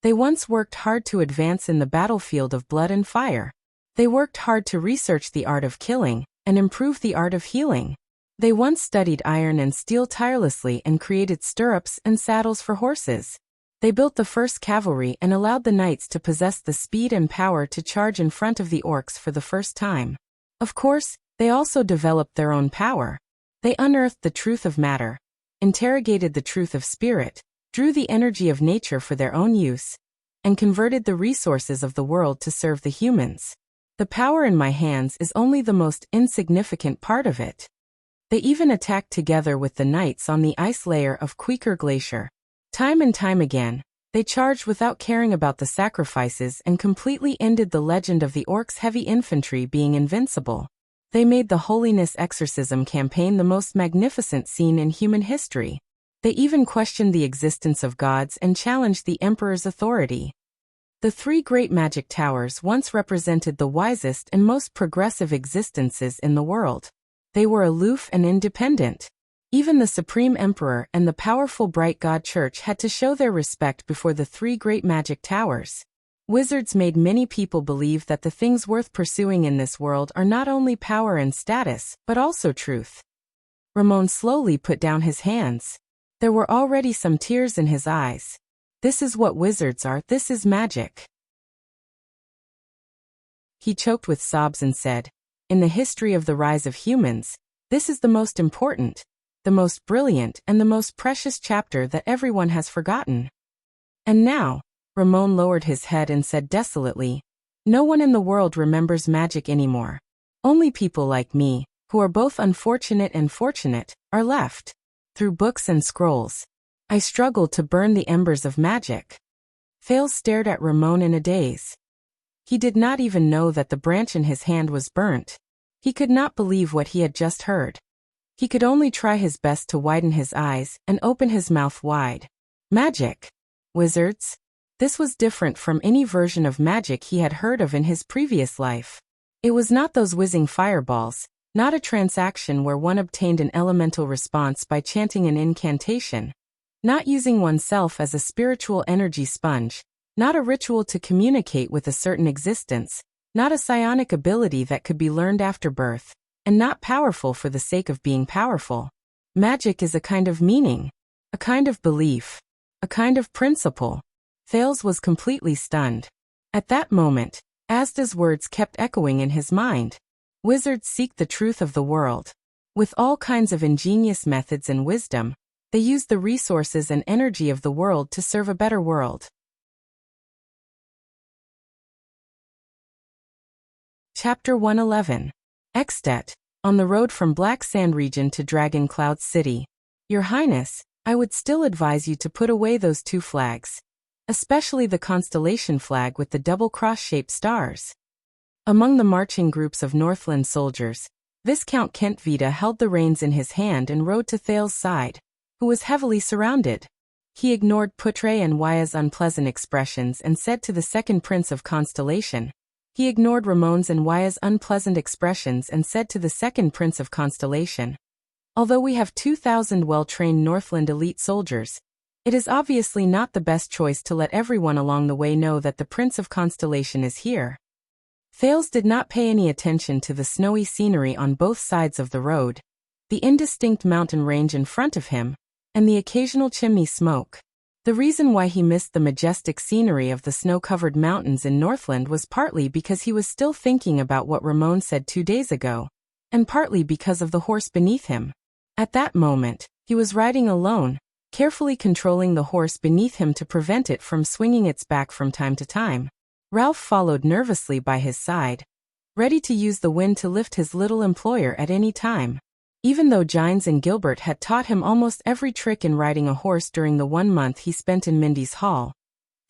They once worked hard to advance in the battlefield of blood and fire. They worked hard to research the art of killing, and improve the art of healing. They once studied iron and steel tirelessly and created stirrups and saddles for horses. They built the first cavalry and allowed the knights to possess the speed and power to charge in front of the orcs for the first time. Of course, they also developed their own power. They unearthed the truth of matter, interrogated the truth of spirit, drew the energy of nature for their own use, and converted the resources of the world to serve the humans. The power in my hands is only the most insignificant part of it. They even attacked together with the knights on the ice layer of Quaker Glacier. Time and time again, they charged without caring about the sacrifices and completely ended the legend of the orcs' heavy infantry being invincible. They made the Holiness Exorcism campaign the most magnificent scene in human history. They even questioned the existence of gods and challenged the emperor's authority. The three great magic towers once represented the wisest and most progressive existences in the world. They were aloof and independent. Even the Supreme Emperor and the powerful bright God Church had to show their respect before the three great magic towers. Wizards made many people believe that the things worth pursuing in this world are not only power and status, but also truth. Ramon slowly put down his hands. There were already some tears in his eyes. This is what wizards are, this is magic. He choked with sobs and said, in the history of the rise of humans, this is the most important, the most brilliant and the most precious chapter that everyone has forgotten. And now, Ramon lowered his head and said desolately, no one in the world remembers magic anymore. Only people like me, who are both unfortunate and fortunate, are left. Through books and scrolls, I struggled to burn the embers of magic. Thales stared at Ramon in a daze. He did not even know that the branch in his hand was burnt. He could not believe what he had just heard. He could only try his best to widen his eyes and open his mouth wide. Magic. Wizards. This was different from any version of magic he had heard of in his previous life. It was not those whizzing fireballs, not a transaction where one obtained an elemental response by chanting an incantation, not using oneself as a spiritual energy sponge, not a ritual to communicate with a certain existence, not a psionic ability that could be learned after birth, and not powerful for the sake of being powerful. Magic is a kind of meaning, a kind of belief, a kind of principle. Thales was completely stunned. At that moment, Asda's words kept echoing in his mind. Wizards seek the truth of the world. With all kinds of ingenious methods and wisdom, they use the resources and energy of the world to serve a better world. Chapter 111. Extet, on the road from Black Sand region to Dragon Cloud City. Your Highness, I would still advise you to put away those 2 flags. Especially the constellation flag with the double cross-shaped stars. Among the marching groups of Northland soldiers, Viscount Kentvita held the reins in his hand and rode to Thales' side, who was heavily surrounded. He ignored Putre and Waya's unpleasant expressions and said to the second prince of Constellation. He ignored Ramon's and Waya's unpleasant expressions and said to the second prince of Constellation. Although we have 2,000 well-trained Northland elite soldiers, it is obviously not the best choice to let everyone along the way know that the Prince of Constellation is here. Thales did not pay any attention to the snowy scenery on both sides of the road, the indistinct mountain range in front of him, and the occasional chimney smoke. The reason why he missed the majestic scenery of the snow-covered mountains in Northland was partly because he was still thinking about what Ramon said 2 days ago, and partly because of the horse beneath him. At that moment, he was riding alone, carefully controlling the horse beneath him to prevent it from swinging its back from time to time. Ralph followed nervously by his side, ready to use the wind to lift his little employer at any time. Even though Gines and Gilbert had taught him almost every trick in riding a horse during the 1 month he spent in Mindy's Hall,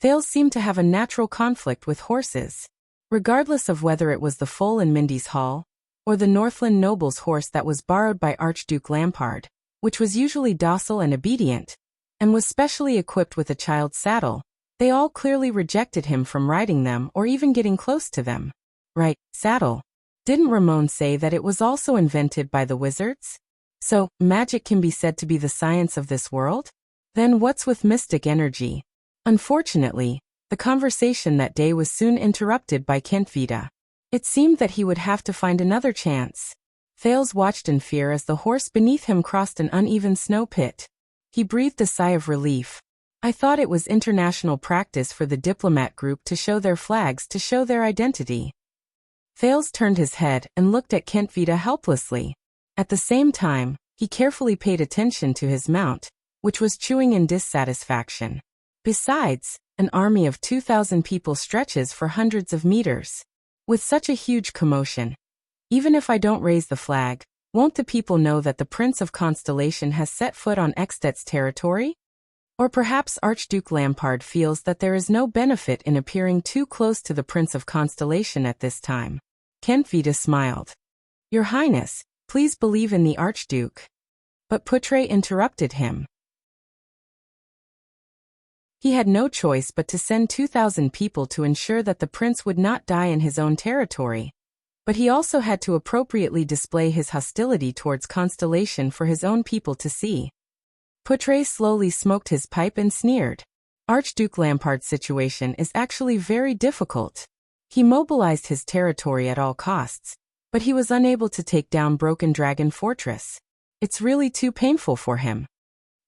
Thales seemed to have a natural conflict with horses. Regardless of whether it was the foal in Mindy's Hall, or the Northland noble's horse that was borrowed by Archduke Lampard, which was usually docile and obedient, and was specially equipped with a child's saddle, they all clearly rejected him from riding them or even getting close to them. Right, saddle. Didn't Ramon say that it was also invented by the wizards? So, magic can be said to be the science of this world? Then what's with mystic energy? Unfortunately, the conversation that day was soon interrupted by Kentvita. It seemed that he would have to find another chance. Thales watched in fear as the horse beneath him crossed an uneven snow pit. He breathed a sigh of relief. I thought it was international practice for the diplomat group to show their flags to show their identity. Thales turned his head and looked at Kentvita helplessly. At the same time, he carefully paid attention to his mount, which was chewing in dissatisfaction. Besides, an army of 2,000 people stretches for hundreds of meters. With such a huge commotion, even if I don't raise the flag, won't the people know that the Prince of Constellation has set foot on Extet's territory? Or perhaps Archduke Lampard feels that there is no benefit in appearing too close to the Prince of Constellation at this time. Kentvita smiled. Your Highness, please believe in the Archduke. But Putre interrupted him. He had no choice but to send 2,000 people to ensure that the prince would not die in his own territory. But he also had to appropriately display his hostility towards Constellation for his own people to see. Putre slowly smoked his pipe and sneered. Archduke Lampard's situation is actually very difficult. He mobilized his territory at all costs, but he was unable to take down Broken Dragon Fortress. It's really too painful for him.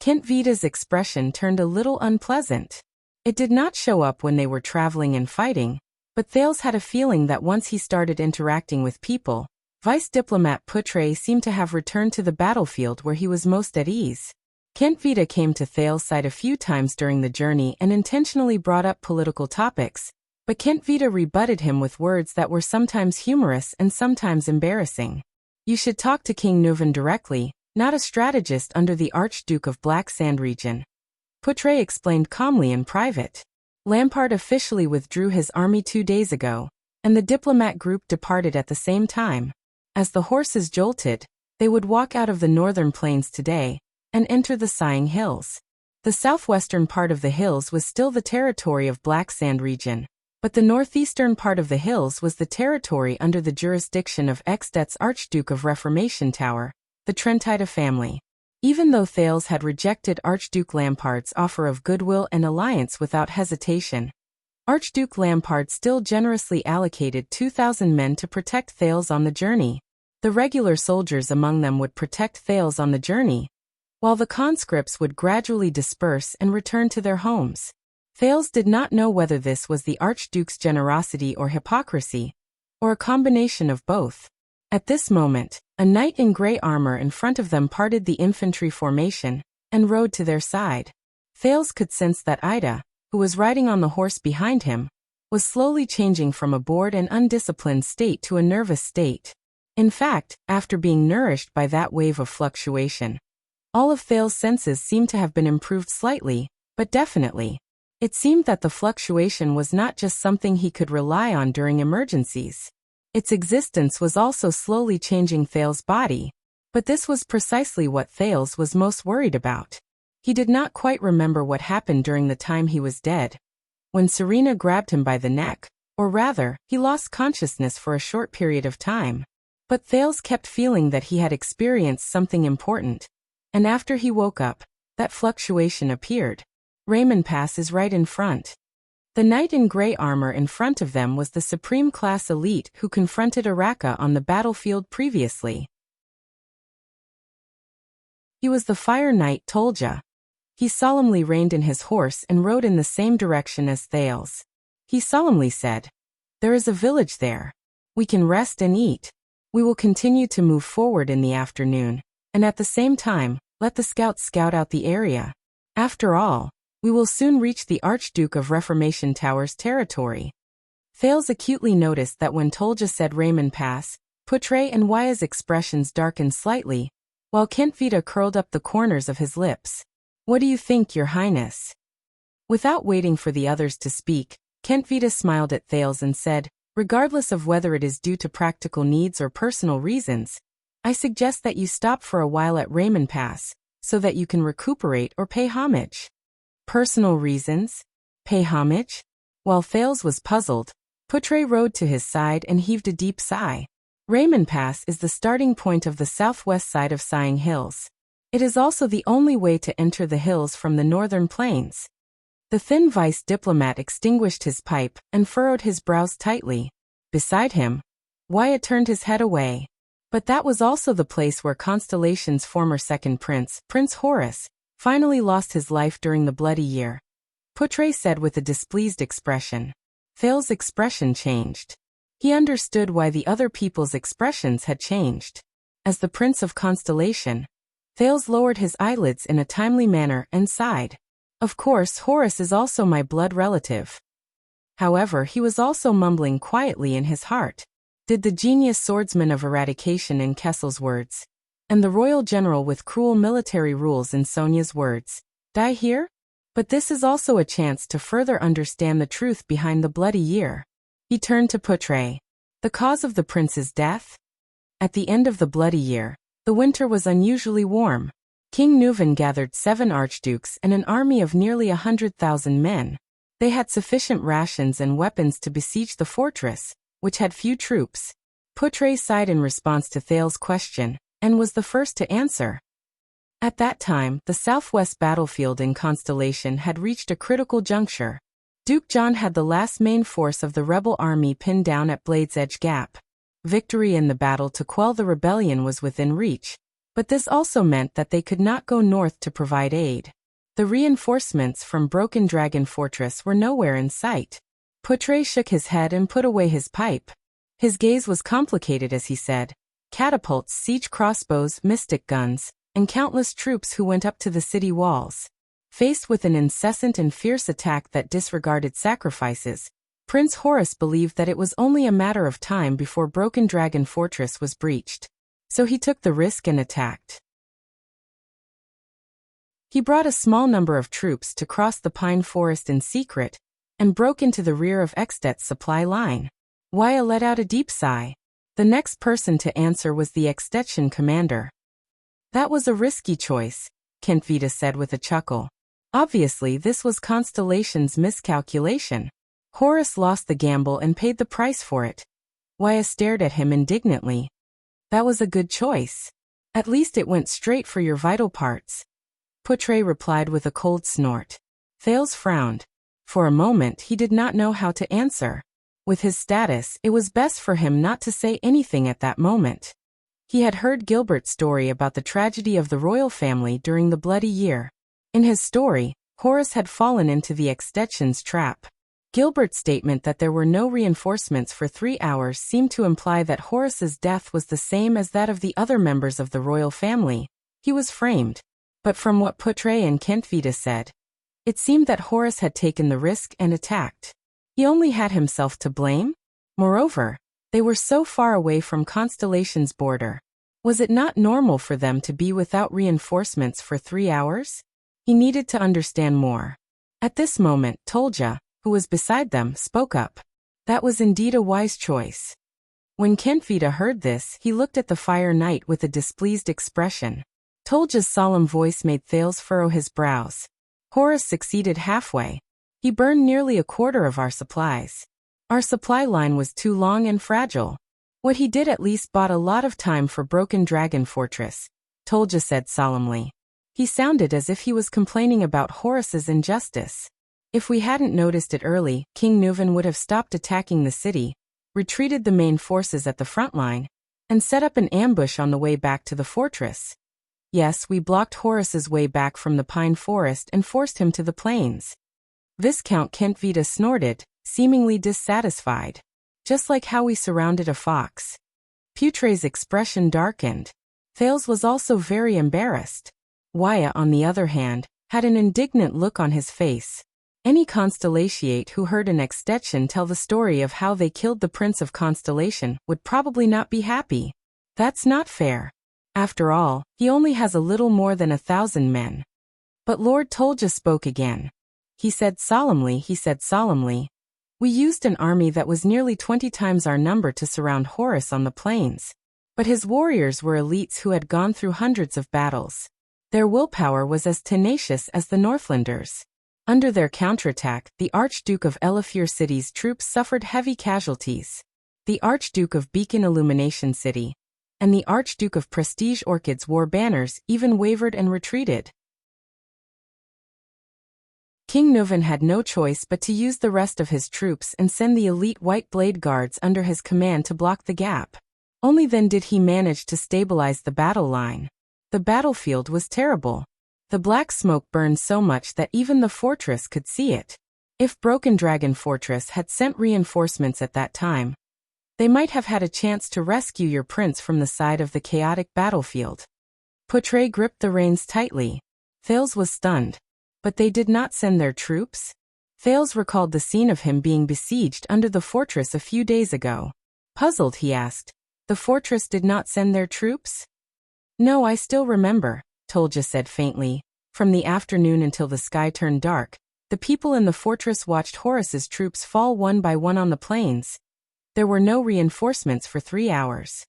Kentvita's expression turned a little unpleasant. It did not show up when they were traveling and fighting, but Thales had a feeling that once he started interacting with people, Vice Diplomat Putre seemed to have returned to the battlefield where he was most at ease. Kent Vita came to Thales' side a few times during the journey and intentionally brought up political topics, but Kent Vita rebutted him with words that were sometimes humorous and sometimes embarrassing. You should talk to King Nuvan directly, not a strategist under the Archduke of Black Sand region. Putre explained calmly in private. Lampard officially withdrew his army 2 days ago, and the diplomat group departed at the same time. As the horses jolted, they would walk out of the northern plains today and enter the Sighing Hills. The southwestern part of the hills was still the territory of Black Sand region, but the northeastern part of the hills was the territory under the jurisdiction of Exdet's Archduke of Reformation Tower, the Trentida family. Even though Thales had rejected Archduke Lampard's offer of goodwill and alliance without hesitation, Archduke Lampard still generously allocated 2,000 men to protect Thales on the journey. The regular soldiers among them would protect Thales on the journey, while the conscripts would gradually disperse and return to their homes. Thales did not know whether this was the Archduke's generosity or hypocrisy, or a combination of both. At this moment, a knight in grey armor in front of them parted the infantry formation and rode to their side. Thales could sense that Ida, who was riding on the horse behind him, was slowly changing from a bored and undisciplined state to a nervous state. In fact, after being nourished by that wave of fluctuation, all of Thales' senses seemed to have been improved slightly, but definitely. It seemed that the fluctuation was not just something he could rely on during emergencies. Its existence was also slowly changing Thales' body, but this was precisely what Thales was most worried about. He did not quite remember what happened during the time he was dead, when Serena grabbed him by the neck, or rather, he lost consciousness for a short period of time. But Thales kept feeling that he had experienced something important, and after he woke up, that fluctuation appeared. Raymond Pass is right in front. The knight in grey armor in front of them was the supreme class elite who confronted Araka on the battlefield previously. He was the fire knight Tolja. He solemnly reined in his horse and rode in the same direction as Thales. He solemnly said, "There is a village there. We can rest and eat. We will continue to move forward in the afternoon, and at the same time, let the scouts scout out the area. After all, we will soon reach the Archduke of Reformation Tower's territory." Thales acutely noticed that when Tolja said Raymond Pass, Putre and Waya's expressions darkened slightly, while Kent Vita curled up the corners of his lips. "What do you think, Your Highness?" Without waiting for the others to speak, Kent Vita smiled at Thales and said, "Regardless of whether it is due to practical needs or personal reasons, I suggest that you stop for a while at Raymond Pass, so that you can recuperate or pay homage." Personal reasons? Pay homage? While Thales was puzzled, Putre rode to his side and heaved a deep sigh. Raymond Pass is the starting point of the southwest side of Sighing Hills. It is also the only way to enter the hills from the northern plains. The thin vice diplomat extinguished his pipe and furrowed his brows tightly. Beside him, Wyatt turned his head away. But that was also the place where Constellation's former second prince, Prince Horus, finally lost his life during the Bloody Year. Putre said with a displeased expression. Thales' expression changed. He understood why the other people's expressions had changed. As the Prince of Constellation, Thales lowered his eyelids in a timely manner and sighed. "Of course, Horus is also my blood relative." However, he was also mumbling quietly in his heart. Did the genius swordsman of eradication in Kessel's words, and the royal general with cruel military rules in Sonia's words, die here? But this is also a chance to further understand the truth behind the Bloody Year. He turned to Putre. The cause of the prince's death? At the end of the Bloody Year, the winter was unusually warm. King Nuvan gathered 7 archdukes and an army of nearly 100,000 men. They had sufficient rations and weapons to besiege the fortress, which had few troops. Putre sighed in response to Thales' question, and was the first to answer. At that time, the southwest battlefield in Constellation had reached a critical juncture. Duke John had the last main force of the rebel army pinned down at Blade's Edge Gap. Victory in the battle to quell the rebellion was within reach, but this also meant that they could not go north to provide aid. The reinforcements from Broken Dragon Fortress were nowhere in sight. Portray shook his head and put away his pipe. His gaze was complicated as he said, catapults, siege crossbows, mystic guns, and countless troops who went up to the city walls. Faced with an incessant and fierce attack that disregarded sacrifices, Prince Horus believed that it was only a matter of time before Broken Dragon Fortress was breached. So he took the risk and attacked. He brought a small number of troops to cross the pine forest in secret, and broke into the rear of Extet's supply line. Waya let out a deep sigh. The next person to answer was the Extension commander. That was a risky choice, Kentvita said with a chuckle. Obviously this was Constellation's miscalculation. Horus lost the gamble and paid the price for it. Waya stared at him indignantly. That was a good choice. At least it went straight for your vital parts. Portray replied with a cold snort. Thales frowned. For a moment he did not know how to answer. With his status, it was best for him not to say anything at that moment. He had heard Gilbert's story about the tragedy of the royal family during the Bloody Year. In his story, Horus had fallen into the Extension's trap. Gilbert's statement that there were no reinforcements for 3 hours seemed to imply that Horus's death was the same as that of the other members of the royal family. He was framed. But from what Portray and Kentvita said, it seemed that Horus had taken the risk and attacked. He only had himself to blame? Moreover, they were so far away from Constellation's border. Was it not normal for them to be without reinforcements for 3 hours? He needed to understand more. At this moment, Tolja, who was beside them, spoke up. That was indeed a wise choice. When Kentvita heard this, he looked at the Fire Knight with a displeased expression. Tolja's solemn voice made Thales furrow his brows. Horus succeeded halfway. He burned nearly a quarter of our supplies. Our supply line was too long and fragile. What he did at least bought a lot of time for Broken Dragon Fortress, Tolja said solemnly. He sounded as if he was complaining about Horus's injustice. If we hadn't noticed it early, King Nuvan would have stopped attacking the city, retreated the main forces at the front line, and set up an ambush on the way back to the fortress. Yes, we blocked Horus's way back from the pine forest and forced him to the plains. Viscount Kentvita snorted, seemingly dissatisfied. Just like how we surrounded a fox. Putray's expression darkened. Thales was also very embarrassed. Waya, on the other hand, had an indignant look on his face. Any Constellatiate who heard an Extension tell the story of how they killed the Prince of Constellation would probably not be happy. That's not fair. After all, he only has a little more than 1,000 men. But Lord Tolja spoke again. He said solemnly, we used an army that was nearly 20 times our number to surround Horus on the plains. But his warriors were elites who had gone through hundreds of battles. Their willpower was as tenacious as the Northlanders. Under their counterattack, the Archduke of Elafir City's troops suffered heavy casualties. The Archduke of Beacon Illumination City and the Archduke of Prestige Orchids wore banners, even wavered and retreated. King Nuvan had no choice but to use the rest of his troops and send the elite White Blade Guards under his command to block the gap. Only then did he manage to stabilize the battle line. The battlefield was terrible. The black smoke burned so much that even the fortress could see it. If Broken Dragon Fortress had sent reinforcements at that time, they might have had a chance to rescue your prince from the side of the chaotic battlefield. Portray gripped the reins tightly. Thales was stunned. But they did not send their troops? Thales recalled the scene of him being besieged under the fortress a few days ago. Puzzled, he asked, the fortress did not send their troops? No, I still remember, Tolja said faintly. From the afternoon until the sky turned dark, the people in the fortress watched Horus's troops fall one by one on the plains. There were no reinforcements for 3 hours.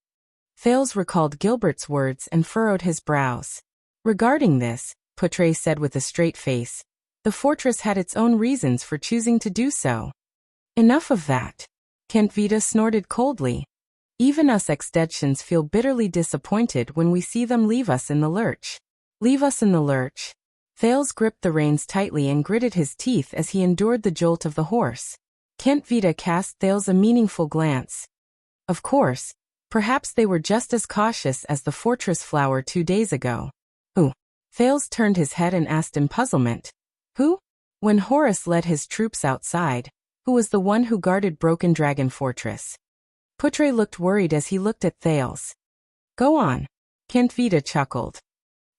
Thales recalled Gilbert's words and furrowed his brows. Regarding this, Portray said with a straight face, the fortress had its own reasons for choosing to do so. Enough of that. Kentvita snorted coldly. Even us Extensions feel bitterly disappointed when we see them leave us in the lurch. Leave us in the lurch. Thales gripped the reins tightly and gritted his teeth as he endured the jolt of the horse. Kentvita cast Thales a meaningful glance. Of course, perhaps they were just as cautious as the fortress flower 2 days ago. Thales turned his head and asked in puzzlement. Who? When Horus led his troops outside, who was the one who guarded Broken Dragon Fortress? Putre looked worried as he looked at Thales. Go on. Kentvita chuckled.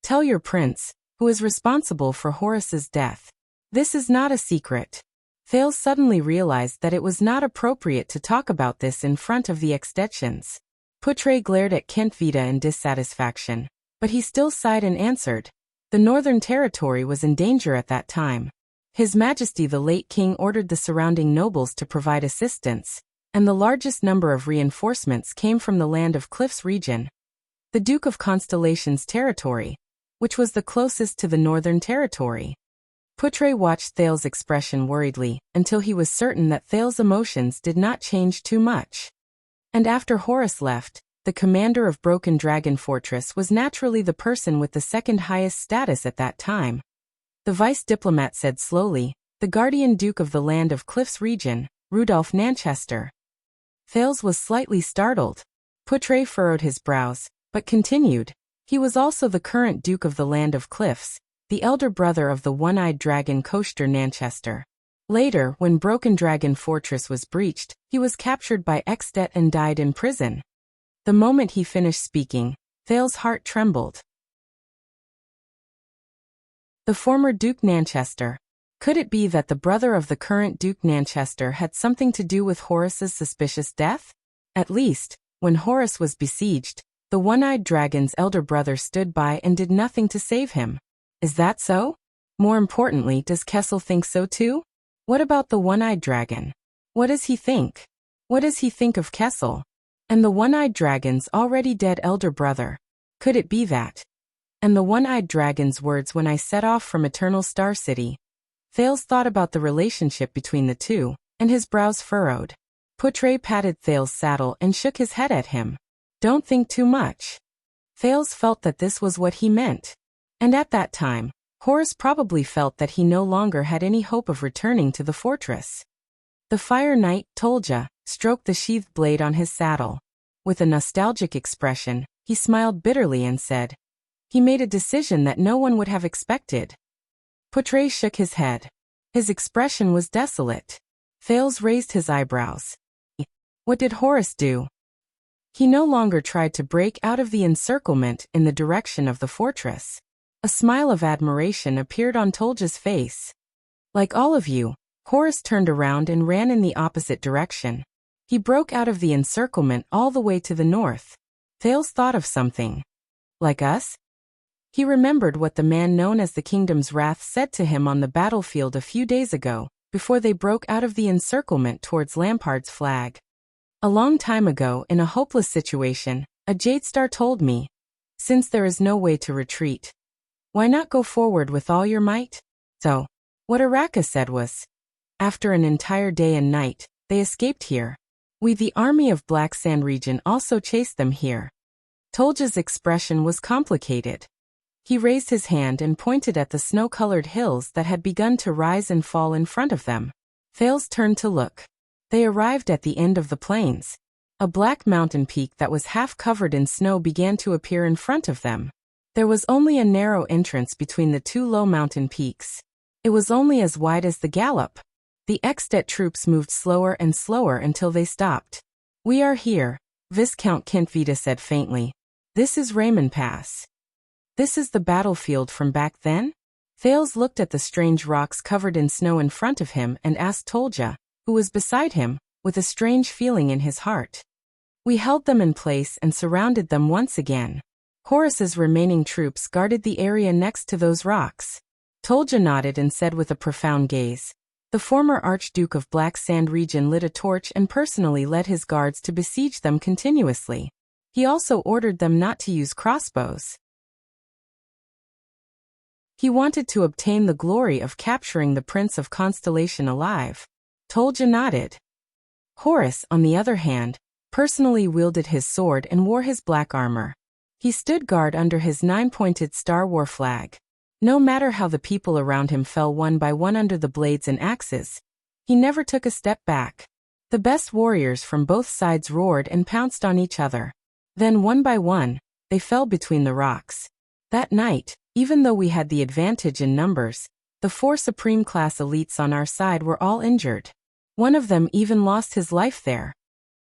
Tell your prince, who is responsible for Horus's death. This is not a secret. Thales suddenly realized that it was not appropriate to talk about this in front of the extensions. Putre glared at Kentvita in dissatisfaction, but he still sighed and answered. The Northern Territory was in danger at that time. His Majesty the late king ordered the surrounding nobles to provide assistance, and the largest number of reinforcements came from the Land of Cliffs region. The Duke of Constellation's territory, which was the closest to the Northern Territory. Putre watched Thales' expression worriedly, until he was certain that Thales' emotions did not change too much. And after Horus left, the commander of Broken Dragon Fortress was naturally the person with the second highest status at that time. The vice diplomat said slowly, the guardian duke of the Land of Cliffs region, Rudolph Nanchester. Thales was slightly startled. Putre furrowed his brows, but continued. He was also the current duke of the Land of Cliffs, the elder brother of the one-eyed dragon Koster Nanchester. Later, when Broken Dragon Fortress was breached, he was captured by Extet and died in prison. The moment he finished speaking, Thales' heart trembled. The former Duke Nanchester. Could it be that the brother of the current Duke Nanchester had something to do with Horus's suspicious death? At least, when Horus was besieged, the one-eyed dragon's elder brother stood by and did nothing to save him. Is that so? More importantly, does Kessel think so too? What about the one-eyed dragon? What does he think? What does he think of Kessel? And the one-eyed dragon's already dead elder brother? Could it be that? And the one-eyed dragon's words when I set off from Eternal Star City. Thales thought about the relationship between the two, and his brows furrowed. Putre patted Thales' saddle and shook his head at him. Don't think too much. Thales felt that this was what he meant. And at that time, Horus probably felt that he no longer had any hope of returning to the fortress. The Fire Knight, Tolja, stroked the sheathed blade on his saddle. With a nostalgic expression, he smiled bitterly and said, he made a decision that no one would have expected. Putre shook his head. His expression was desolate. Thales raised his eyebrows. What did Horus do? He no longer tried to break out of the encirclement in the direction of the fortress. A smile of admiration appeared on Tolja's face. Like all of you, Horus turned around and ran in the opposite direction. He broke out of the encirclement all the way to the north. Thales thought of something. Like us? He remembered what the man known as the Kingdom's Wrath said to him on the battlefield a few days ago, before they broke out of the encirclement towards Lampard's flag. A long time ago, in a hopeless situation, a Jadestar told me, since there is no way to retreat, why not go forward with all your might? So, what Araka said was, after an entire day and night, they escaped here. We, the army of Black Sand region, also chased them here. Tolja's expression was complicated. He raised his hand and pointed at the snow-colored hills that had begun to rise and fall in front of them. Thales turned to look. They arrived at the end of the plains. A black mountain peak that was half covered in snow began to appear in front of them. There was only a narrow entrance between the two low mountain peaks. It was only as wide as the gallop. The Extet troops moved slower and slower until they stopped. We are here, Viscount Kentvita said faintly. This is Raymond Pass. This is the battlefield from back then? Thales looked at the strange rocks covered in snow in front of him and asked Tolja, who was beside him, with a strange feeling in his heart. We held them in place and surrounded them once again. Horus's remaining troops guarded the area next to those rocks. Tolja nodded and said with a profound gaze, the former Archduke of Black Sand region lit a torch and personally led his guards to besiege them continuously. He also ordered them not to use crossbows. He wanted to obtain the glory of capturing the Prince of Constellation alive. Tolja nodded. Horus, on the other hand, personally wielded his sword and wore his black armor. He stood guard under his 9-pointed Star War flag. No matter how the people around him fell one by one under the blades and axes, he never took a step back. The best warriors from both sides roared and pounced on each other. Then one by one, they fell between the rocks. That night, Even though we had the advantage in numbers, the 4 Supreme Class elites on our side were all injured. One of them even lost his life there.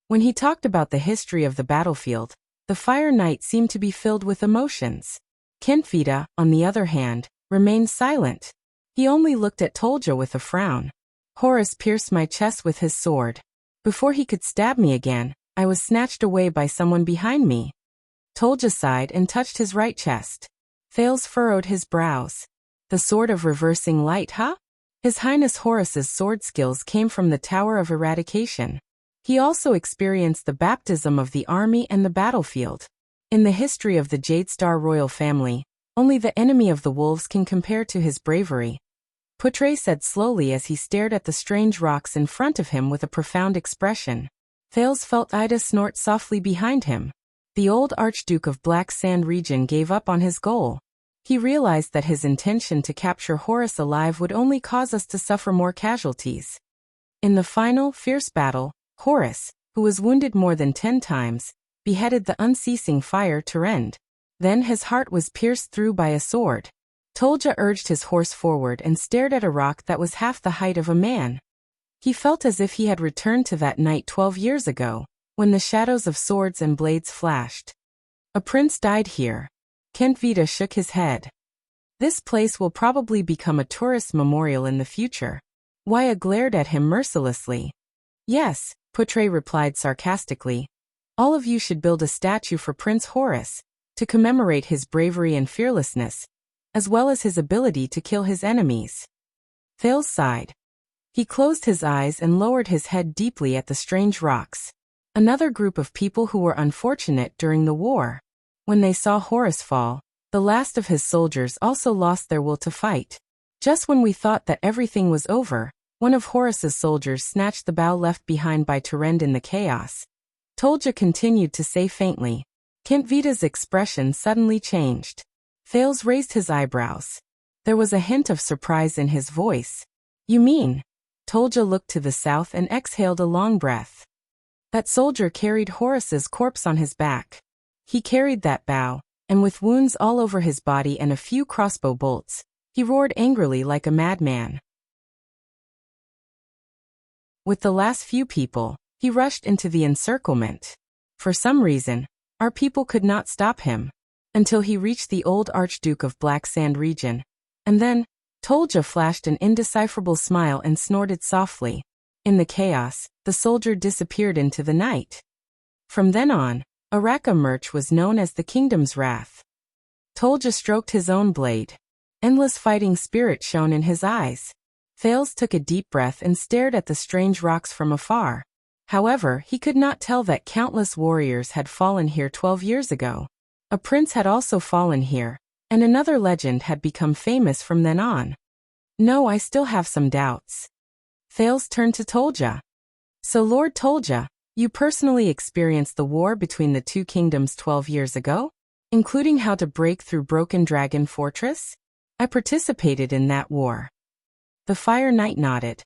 When he talked about the history of the battlefield, the Fire Knight seemed to be filled with emotions. Kentvita, on the other hand, remained silent. He only looked at Tolja with a frown. Horus pierced my chest with his sword. Before he could stab me again, I was snatched away by someone behind me. Tolja sighed and touched his right chest. Thales furrowed his brows. The Sword of Reversing Light, huh? His Highness Horus's sword skills came from the Tower of Eradication. He also experienced the baptism of the army and the battlefield. In the history of the Jadestar royal family, only the enemy of the wolves can compare to his bravery. Putre said slowly as he stared at the strange rocks in front of him with a profound expression. Thales felt Ida snort softly behind him. The old Archduke of Black Sand region gave up on his goal. He realized that his intention to capture Horus alive would only cause us to suffer more casualties. In the final, fierce battle, Horus, who was wounded more than 10 times, beheaded the unceasing fire Tyrend. Then his heart was pierced through by a sword. Tolja urged his horse forward and stared at a rock that was half the height of a man. He felt as if he had returned to that night 12 years ago, when the shadows of swords and blades flashed. A prince died here. Kentvita shook his head. This place will probably become a tourist memorial in the future. Waya glared at him mercilessly. Yes, Putre replied sarcastically. All of you should build a statue for Prince Horus, to commemorate his bravery and fearlessness, as well as his ability to kill his enemies. Thales sighed. He closed his eyes and lowered his head deeply at the strange rocks. Another group of people who were unfortunate during the war. When they saw Horus fall, the last of his soldiers also lost their will to fight. Just when we thought that everything was over, one of Horus's soldiers snatched the bow left behind by Tyrend in the chaos. Tolja continued to say faintly. Kentvita's expression suddenly changed. Thales raised his eyebrows. There was a hint of surprise in his voice. You mean? Tolja looked to the south and exhaled a long breath. That soldier carried Horus's corpse on his back. He carried that bow, and with wounds all over his body and a few crossbow bolts, he roared angrily like a madman. With the last few people, he rushed into the encirclement. For some reason, our people could not stop him, until he reached the old Archduke of Black Sand region. And then, Tolja flashed an indecipherable smile and snorted softly. In the chaos, the soldier disappeared into the night. From then on, Araka Murch was known as the Kingdom's Wrath. Tolja stroked his own blade. Endless fighting spirit shone in his eyes. Thales took a deep breath and stared at the strange rocks from afar. However, he could not tell that countless warriors had fallen here 12 years ago. A prince had also fallen here, and another legend had become famous from then on. No, I still have some doubts. Thales turned to Tolja. So Lord Tolja, you personally experienced the war between the two kingdoms 12 years ago? Including how to break through Broken Dragon Fortress? I participated in that war. The Fire Knight nodded.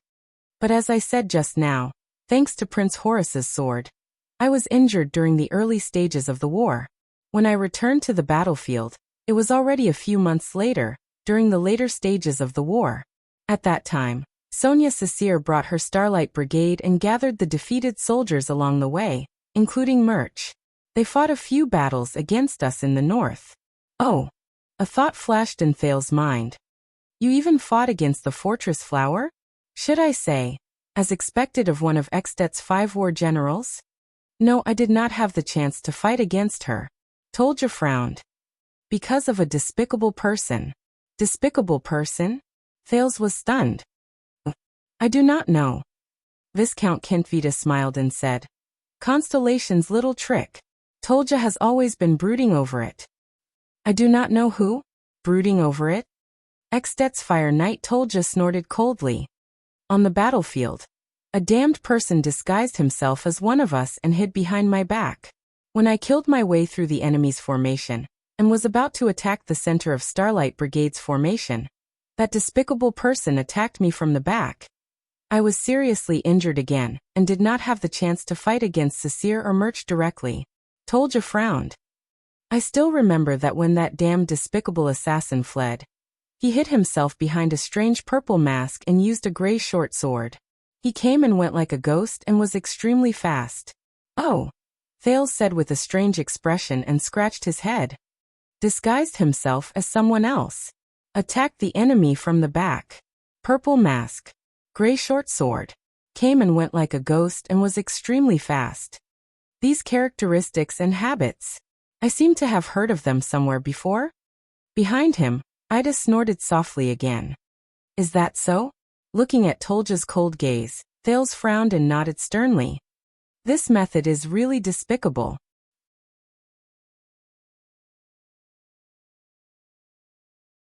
But as I said just now, thanks to Prince Horus's sword, I was injured during the early stages of the war. When I returned to the battlefield, it was already a few months later, during the later stages of the war. At that time, Sonia Sasir brought her Starlight Brigade and gathered the defeated soldiers along the way, including Murch. They fought a few battles against us in the north. Oh! A thought flashed in Thales' mind. You even fought against the Fortress Flower? Should I say, as expected of one of Extet's 5 war generals? No, I did not have the chance to fight against her. Tolja frowned. Because of a despicable person. Despicable person? Thales was stunned. I do not know. Viscount Kentvita smiled and said. Constellation's little trick. Tolja has always been brooding over it. I do not know who? Brooding over it? Extet's Fire Knight Tolja snorted coldly. On the battlefield, a damned person disguised himself as one of us and hid behind my back. When I killed my way through the enemy's formation, and was about to attack the center of Starlight Brigade's formation, that despicable person attacked me from the back. I was seriously injured again, and did not have the chance to fight against Sasir or Murch directly. Tolja frowned. I still remember that when that damned despicable assassin fled, he hid himself behind a strange purple mask and used a gray short sword. He came and went like a ghost and was extremely fast. Oh, Thales said with a strange expression and scratched his head. Disguised himself as someone else. Attacked the enemy from the back. Purple mask. Gray short sword. Came and went like a ghost and was extremely fast. These characteristics and habits. I seem to have heard of them somewhere before. Behind him, Ida snorted softly again. Is that so? Looking at Tolja's cold gaze, Thales frowned and nodded sternly. This method is really despicable.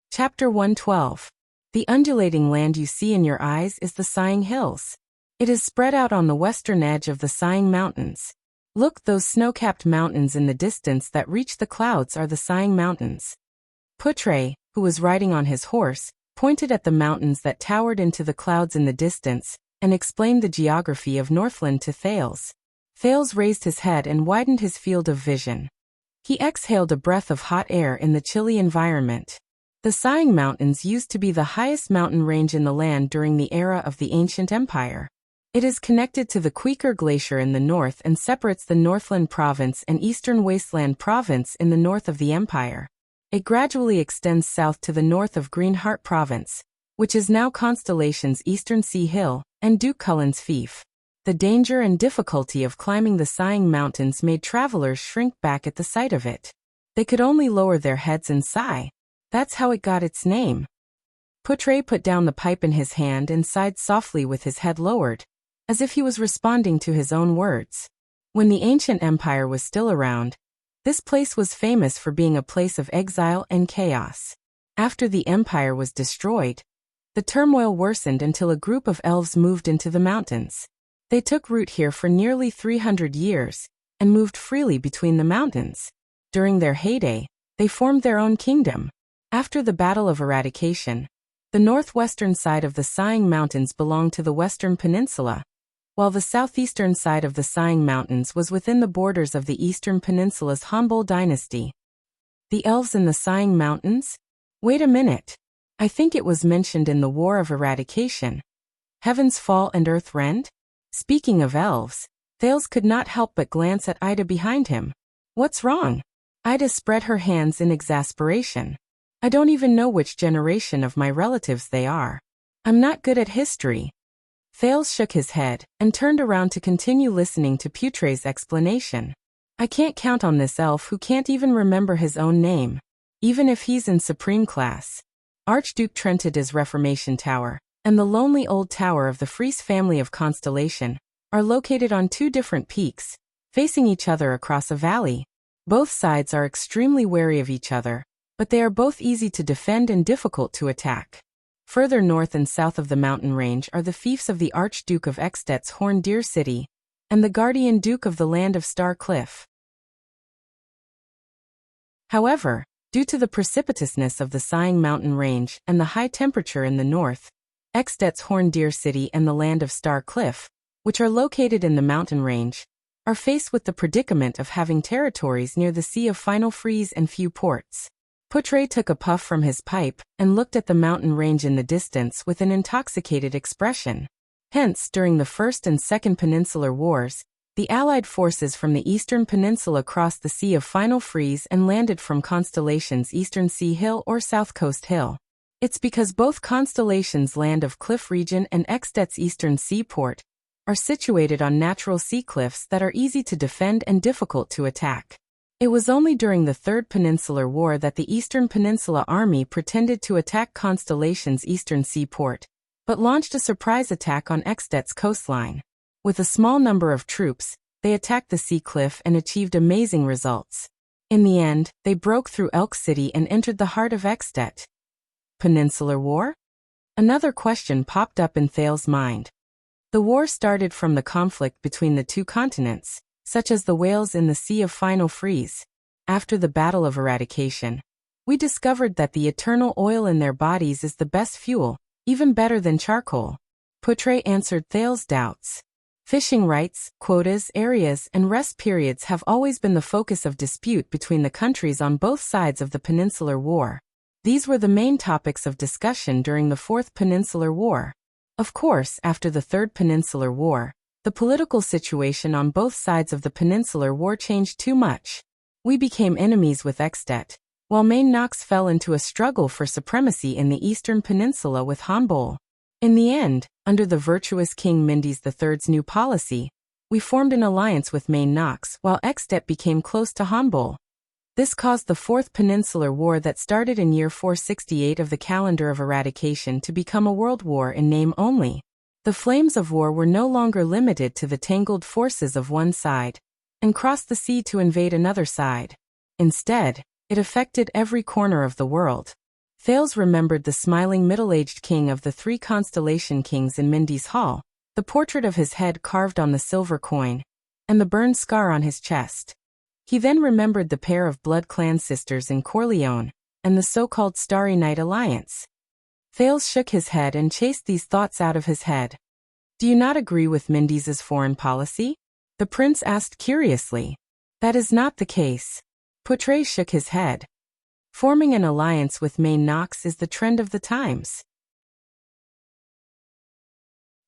Chapter 112. The undulating land you see in your eyes is the Sighing Hills. It is spread out on the western edge of the Sighing Mountains. Look, those snow-capped mountains in the distance that reach the clouds are the Sighing Mountains. Putre, who was riding on his horse, pointed at the mountains that towered into the clouds in the distance, and explained the geography of Northland to Thales. Thales raised his head and widened his field of vision. He exhaled a breath of hot air in the chilly environment. The Sighing Mountains used to be the highest mountain range in the land during the era of the ancient empire. It is connected to the Quaker Glacier in the north and separates the Northland Province and Eastern Wasteland Province in the north of the empire. It gradually extends south to the north of Greenheart Province, which is now Constellation's Eastern Sea Hill, and Duke Cullen's fief. The danger and difficulty of climbing the Sighing Mountains made travelers shrink back at the sight of it. They could only lower their heads and sigh. That's how it got its name. Putre put down the pipe in his hand and sighed softly with his head lowered, as if he was responding to his own words. When the ancient empire was still around, this place was famous for being a place of exile and chaos. After the empire was destroyed, the turmoil worsened until a group of elves moved into the mountains. They took root here for nearly 300 years, and moved freely between the mountains. During their heyday, they formed their own kingdom. After the Battle of Eradication, the northwestern side of the Sighing Mountains belonged to the Western Peninsula, while the southeastern side of the Sighing Mountains was within the borders of the Eastern Peninsula's Hanbol dynasty. The elves in the Sighing Mountains? Wait a minute. I think it was mentioned in the War of Eradication. Heavens fall and earth rend? Speaking of elves, Thales could not help but glance at Ida behind him. What's wrong? Ida spread her hands in exasperation. I don't even know which generation of my relatives they are. I'm not good at history. Thales shook his head and turned around to continue listening to Putre's explanation. I can't count on this elf who can't even remember his own name, even if he's in supreme class. Archduke Trentida's Reformation Tower and the lonely old tower of the Fries family of Constellation are located on two different peaks, facing each other across a valley. Both sides are extremely wary of each other, but they are both easy to defend and difficult to attack. Further north and south of the mountain range are the fiefs of the Archduke of Ekstedt's Horn Deer City, and the Guardian Duke of the land of Star Cliff. However, due to the precipitousness of the Sighing Mountain Range and the high temperature in the north, Ekstedt's Horn Deer City and the land of Star Cliff, which are located in the mountain range, are faced with the predicament of having territories near the Sea of Final Freeze and few ports. Putre took a puff from his pipe and looked at the mountain range in the distance with an intoxicated expression. Hence, during the First and Second Peninsular Wars, the Allied forces from the Eastern Peninsula crossed the Sea of Final Freeze and landed from Constellation's Eastern Sea Hill or South Coast Hill. It's because both Constellation's Land of Cliff region and Ekstedt's Eastern Seaport are situated on natural sea cliffs that are easy to defend and difficult to attack. It was only during the Third Peninsular War that the Eastern Peninsula Army pretended to attack Constellation's eastern seaport, but launched a surprise attack on Ekstedt's coastline. With a small number of troops, they attacked the sea cliff and achieved amazing results. In the end, they broke through Elk City and entered the heart of Ekstedt. Peninsular War? Another question popped up in Thales' mind. The war started from the conflict between the two continents, such as the whales in the Sea of Final Freeze. After the Battle of Eradication, we discovered that the eternal oil in their bodies is the best fuel, even better than charcoal. Putre answered Thales' doubts. Fishing rights, quotas, areas, and rest periods have always been the focus of dispute between the countries on both sides of the Peninsular War. These were the main topics of discussion during the Fourth Peninsular War. Of course, after the Third Peninsular War, the political situation on both sides of the Peninsular War changed too much. We became enemies with Extet, while Main Knox fell into a struggle for supremacy in the Eastern Peninsula with Hanbol. In the end, under the virtuous King Mendes III's new policy, we formed an alliance with Main Knox while Extet became close to Hanbol. This caused the Fourth Peninsular War that started in year 468 of the calendar of eradication to become a world war in name only. The flames of war were no longer limited to the tangled forces of one side and crossed the sea to invade another side. Instead, it affected every corner of the world. Thales remembered the smiling middle-aged king of the three constellation kings in Mendes Hall, the portrait of his head carved on the silver coin, and the burned scar on his chest. He then remembered the pair of blood clan sisters in Corleone, and the so-called Starry Night Alliance. Thales shook his head and chased these thoughts out of his head. "Do you not agree with Mendes's foreign policy?" the prince asked curiously. "That is not the case." Poutrey shook his head. "Forming an alliance with Main Knox is the trend of the times."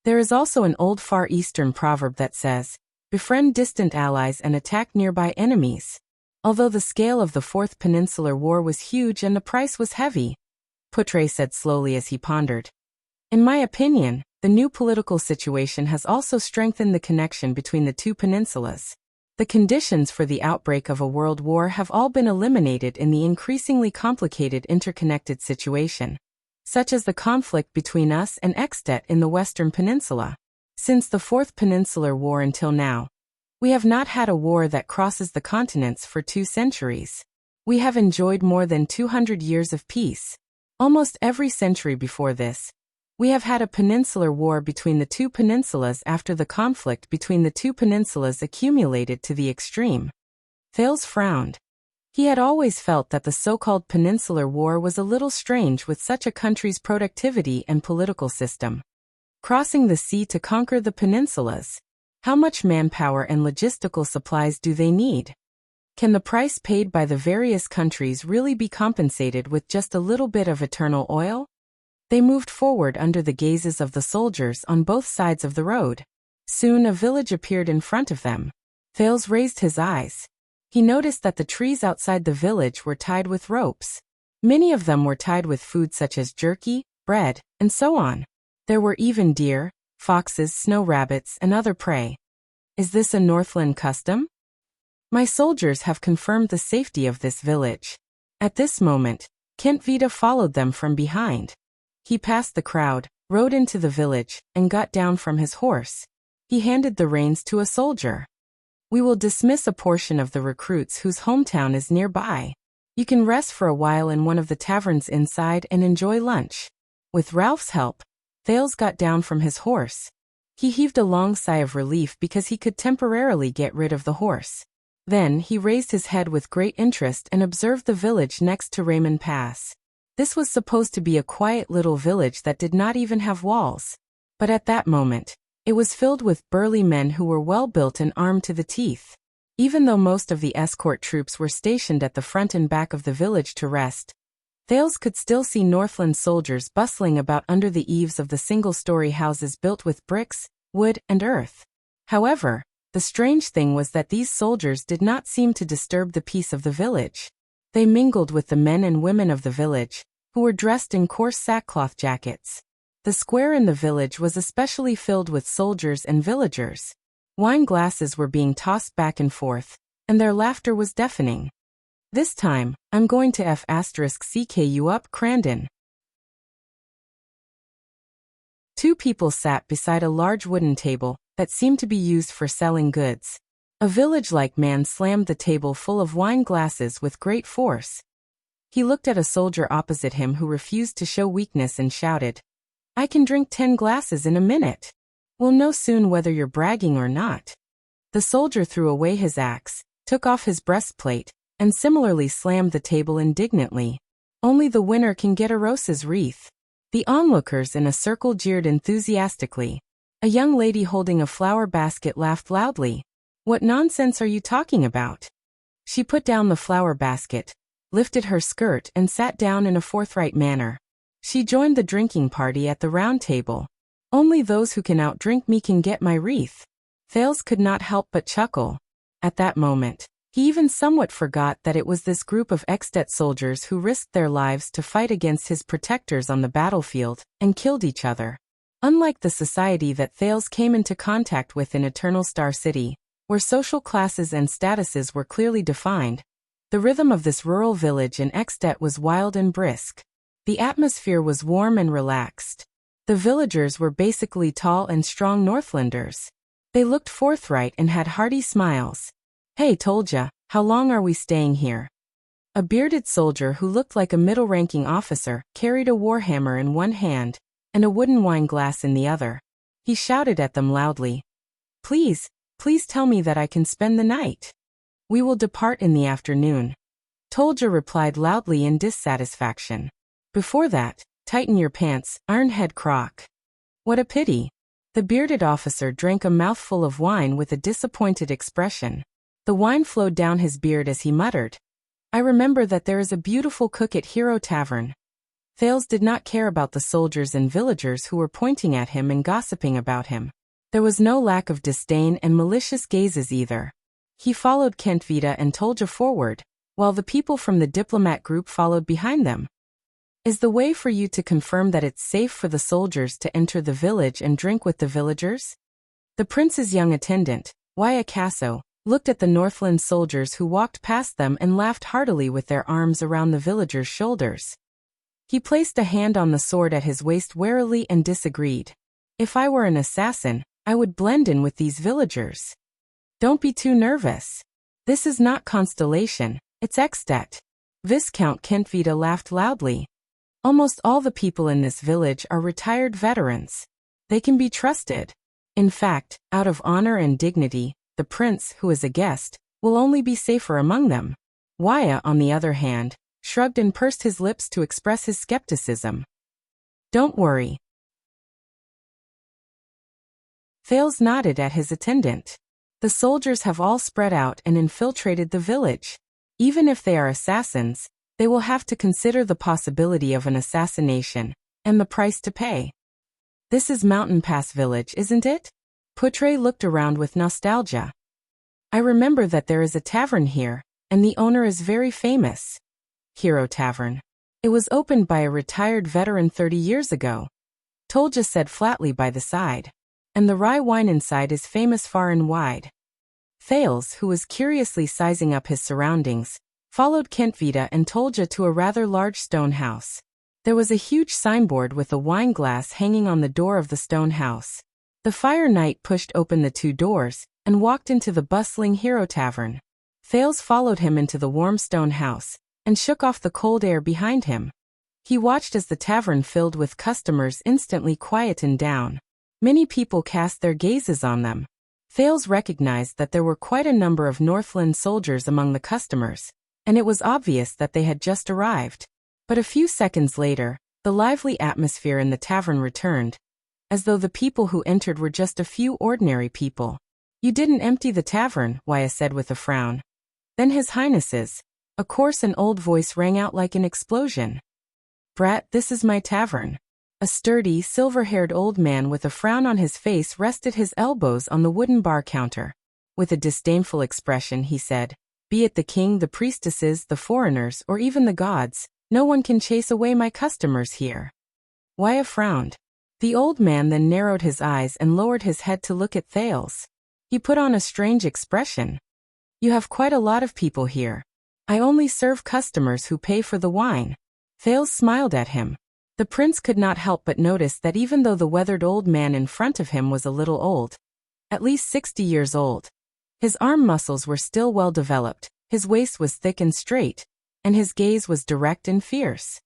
There is also an old Far Eastern proverb that says, "Befriend distant allies and attack nearby enemies." Although the scale of the Fourth Peninsular War was huge and the price was heavy, Poutrey said slowly as he pondered, "In my opinion, the new political situation has also strengthened the connection between the two peninsulas. The conditions for the outbreak of a world war have all been eliminated in the increasingly complicated interconnected situation, such as the conflict between us and Extet in the Western Peninsula. Since the Fourth Peninsular War until now, we have not had a war that crosses the continents for 2 centuries. We have enjoyed more than 200 years of peace. Almost every century before this, we have had a peninsular war between the two peninsulas after the conflict between the two peninsulas accumulated to the extreme." Thales frowned. He had always felt that the so-called Peninsular War was a little strange with such a country's productivity and political system. Crossing the sea to conquer the peninsulas. How much manpower and logistical supplies do they need? Can the price paid by the various countries really be compensated with just a little bit of eternal oil? They moved forward under the gazes of the soldiers on both sides of the road. Soon a village appeared in front of them. Thales raised his eyes. He noticed that the trees outside the village were tied with ropes. Many of them were tied with food such as jerky, bread, and so on. There were even deer, foxes, snow rabbits, and other prey. "Is this a Northland custom?" "My soldiers have confirmed the safety of this village." At this moment, Kent Vida followed them from behind. He passed the crowd, rode into the village, and got down from his horse. He handed the reins to a soldier. "We will dismiss a portion of the recruits whose hometown is nearby. You can rest for a while in one of the taverns inside and enjoy lunch." With Ralph's help, Thales got down from his horse. He heaved a long sigh of relief because he could temporarily get rid of the horse. Then he raised his head with great interest and observed the village next to Raymond Pass. This was supposed to be a quiet little village that did not even have walls. But at that moment, it was filled with burly men who were well built and armed to the teeth. Even though most of the escort troops were stationed at the front and back of the village to rest, Thales could still see Northland soldiers bustling about under the eaves of the single-story houses built with bricks, wood, and earth. However, the strange thing was that these soldiers did not seem to disturb the peace of the village. They mingled with the men and women of the village, who were dressed in coarse sackcloth jackets. The square in the village was especially filled with soldiers and villagers. Wine glasses were being tossed back and forth, and their laughter was deafening. "This time, I'm going to CK you up, Crandon." 2 people sat beside a large wooden table that seemed to be used for selling goods. A village-like man slammed the table full of wine glasses with great force. He looked at a soldier opposite him who refused to show weakness and shouted, "I can drink 10 glasses in a minute. We'll know soon whether you're bragging or not." The soldier threw away his axe, took off his breastplate, and similarly slammed the table indignantly. "Only the winner can get a rose's wreath." The onlookers in a circle jeered enthusiastically. A young lady holding a flower basket laughed loudly. What nonsense are you talking about? She put down the flower basket, lifted her skirt and sat down in a forthright manner. She joined the drinking party at the round table. Only those who can outdrink me can get my wreath. Thales could not help but chuckle. At that moment, he even somewhat forgot that it was this group of ex-det soldiers who risked their lives to fight against his protectors on the battlefield and killed each other. Unlike the society that Thales came into contact with in Eternal Star City, where social classes and statuses were clearly defined, the rhythm of this rural village in Extet was wild and brisk. The atmosphere was warm and relaxed. The villagers were basically tall and strong Northlanders. They looked forthright and had hearty smiles. Hey, toldya, how long are we staying here? A bearded soldier who looked like a middle-ranking officer carried a warhammer in one hand and a wooden wine glass in the other. He shouted at them loudly. Please tell me that I can spend the night. We will depart in the afternoon. Toldya replied loudly in dissatisfaction. Before that, tighten your pants, Ironhead Croc. What a pity. The bearded officer drank a mouthful of wine with a disappointed expression. The wine flowed down his beard as he muttered. I remember that there is a beautiful cook at Hero Tavern. Thales did not care about the soldiers and villagers who were pointing at him and gossiping about him. There was no lack of disdain and malicious gazes either. He followed Kentvita and Toldya forward, while the people from the diplomat group followed behind them. Is the way for you to confirm that it's safe for the soldiers to enter the village and drink with the villagers? The prince's young attendant, Wyacasso, looked at the Northland soldiers who walked past them and laughed heartily with their arms around the villagers' shoulders. He placed a hand on the sword at his waist warily and disagreed. If I were an assassin, I would blend in with these villagers. Don't be too nervous. This is not Constellation, it's Extet. Viscount Kentvita laughed loudly. Almost all the people in this village are retired veterans. They can be trusted. In fact, out of honor and dignity, the prince, who is a guest, will only be safer among them. Waya, on the other hand, shrugged and pursed his lips to express his skepticism. Don't worry. Thales nodded at his attendant. The soldiers have all spread out and infiltrated the village. Even if they are assassins, they will have to consider the possibility of an assassination and the price to pay. This is Mountain Pass Village, isn't it? Putre looked around with nostalgia. I remember that there is a tavern here, and the owner is very famous. Hero Tavern. It was opened by a retired veteran 30 years ago. Toldya said flatly by the side. And the rye wine inside is famous far and wide. Thales, who was curiously sizing up his surroundings, followed Kentvita and Toldya to a rather large stone house. There was a huge signboard with a wine glass hanging on the door of the stone house. The Fire Knight pushed open the two doors and walked into the bustling Hero Tavern. Thales followed him into the warm stone house and shook off the cold air behind him. He watched as the tavern filled with customers instantly quietened down. Many people cast their gazes on them. Thales recognized that there were quite a number of Northland soldiers among the customers, and it was obvious that they had just arrived. But a few seconds later, the lively atmosphere in the tavern returned, as though the people who entered were just a few ordinary people. You didn't empty the tavern, Waya said with a frown. Then His Highness's, a coarse and old voice rang out like an explosion. Brat, this is my tavern. A sturdy, silver-haired old man with a frown on his face rested his elbows on the wooden bar counter. With a disdainful expression he said, Be it the king, the priestesses, the foreigners, or even the gods, no one can chase away my customers here. Waya frowned. The old man then narrowed his eyes and lowered his head to look at Thales. He put on a strange expression. You have quite a lot of people here. I only serve customers who pay for the wine. Thales smiled at him. The prince could not help but notice that even though the weathered old man in front of him was a little old, at least 60 years old, his arm muscles were still well developed, his waist was thick and straight, and his gaze was direct and fierce.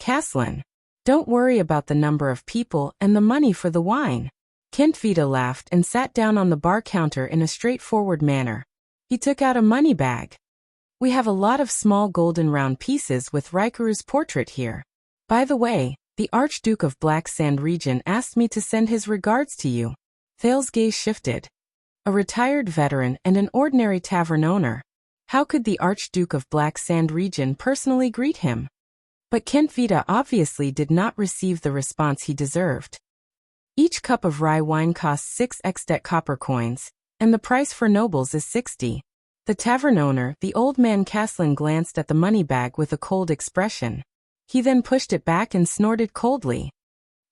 Caslin, don't worry about the number of people and the money for the wine. Kentvita laughed and sat down on the bar counter in a straightforward manner. He took out a money bag. We have a lot of small golden round pieces with Raikuru's portrait here. By the way, the Archduke of Black Sand Region asked me to send his regards to you. Thale's gaze shifted. A retired veteran and an ordinary tavern owner. How could the Archduke of Black Sand region personally greet him? But Kent Vida obviously did not receive the response he deserved. Each cup of rye wine costs 6 exdet copper coins, and the price for nobles is 60. The tavern owner, the old man Caslin, glanced at the money bag with a cold expression. He then pushed it back and snorted coldly.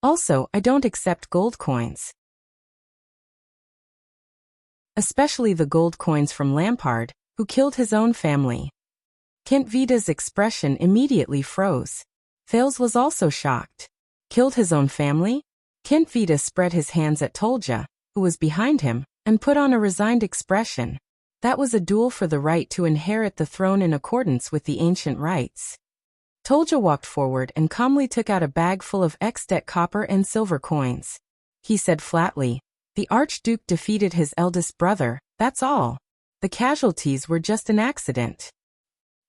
Also, I don't accept gold coins. Especially the gold coins from Lampard, who killed his own family. Kent Vida's expression immediately froze. Thales was also shocked. Killed his own family? Kent Vida spread his hands at Tolja, who was behind him, and put on a resigned expression. That was a duel for the right to inherit the throne in accordance with the ancient rites. Tolja walked forward and calmly took out a bag full of exdet copper and silver coins. He said flatly, "The Archduke defeated his eldest brother, that's all. The casualties were just an accident.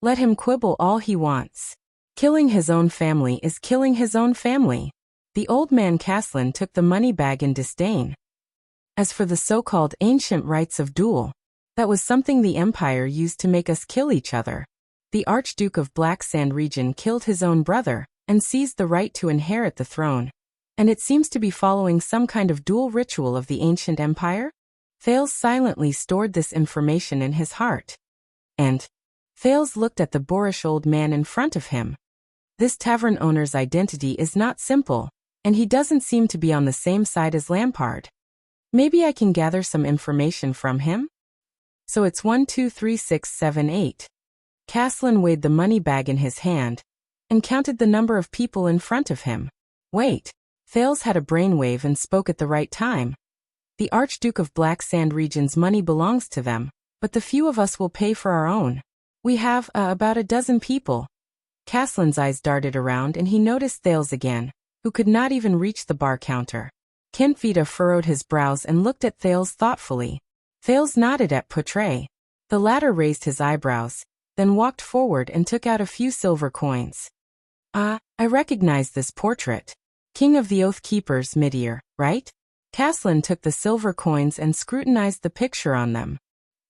Let him quibble all he wants. Killing his own family is killing his own family." The old man Caslin took the money bag in disdain. As for the so-called ancient rites of duel, that was something the Empire used to make us kill each other. The Archduke of Black Sand region killed his own brother, and seized the right to inherit the throne. And it seems to be following some kind of dual ritual of the ancient empire? Thales silently stored this information in his heart. And Thales looked at the boorish old man in front of him. This tavern owner's identity is not simple, and he doesn't seem to be on the same side as Lampard. Maybe I can gather some information from him? So it's 1 2 3 6 7 8. Caslin weighed the money bag in his hand, and counted the number of people in front of him. Wait. Thales had a brainwave and spoke at the right time. The Archduke of Black Sand region's money belongs to them, but the few of us will pay for our own. We have, about a dozen people. Caslin's eyes darted around and he noticed Thales again, who could not even reach the bar counter. Kent Vida furrowed his brows and looked at Thales thoughtfully. Thales nodded at Portray. The latter raised his eyebrows, then walked forward and took out a few silver coins. "Ah, I recognize this portrait. King of the Oath Keepers, Midir, right?" Caslin took the silver coins and scrutinized the picture on them.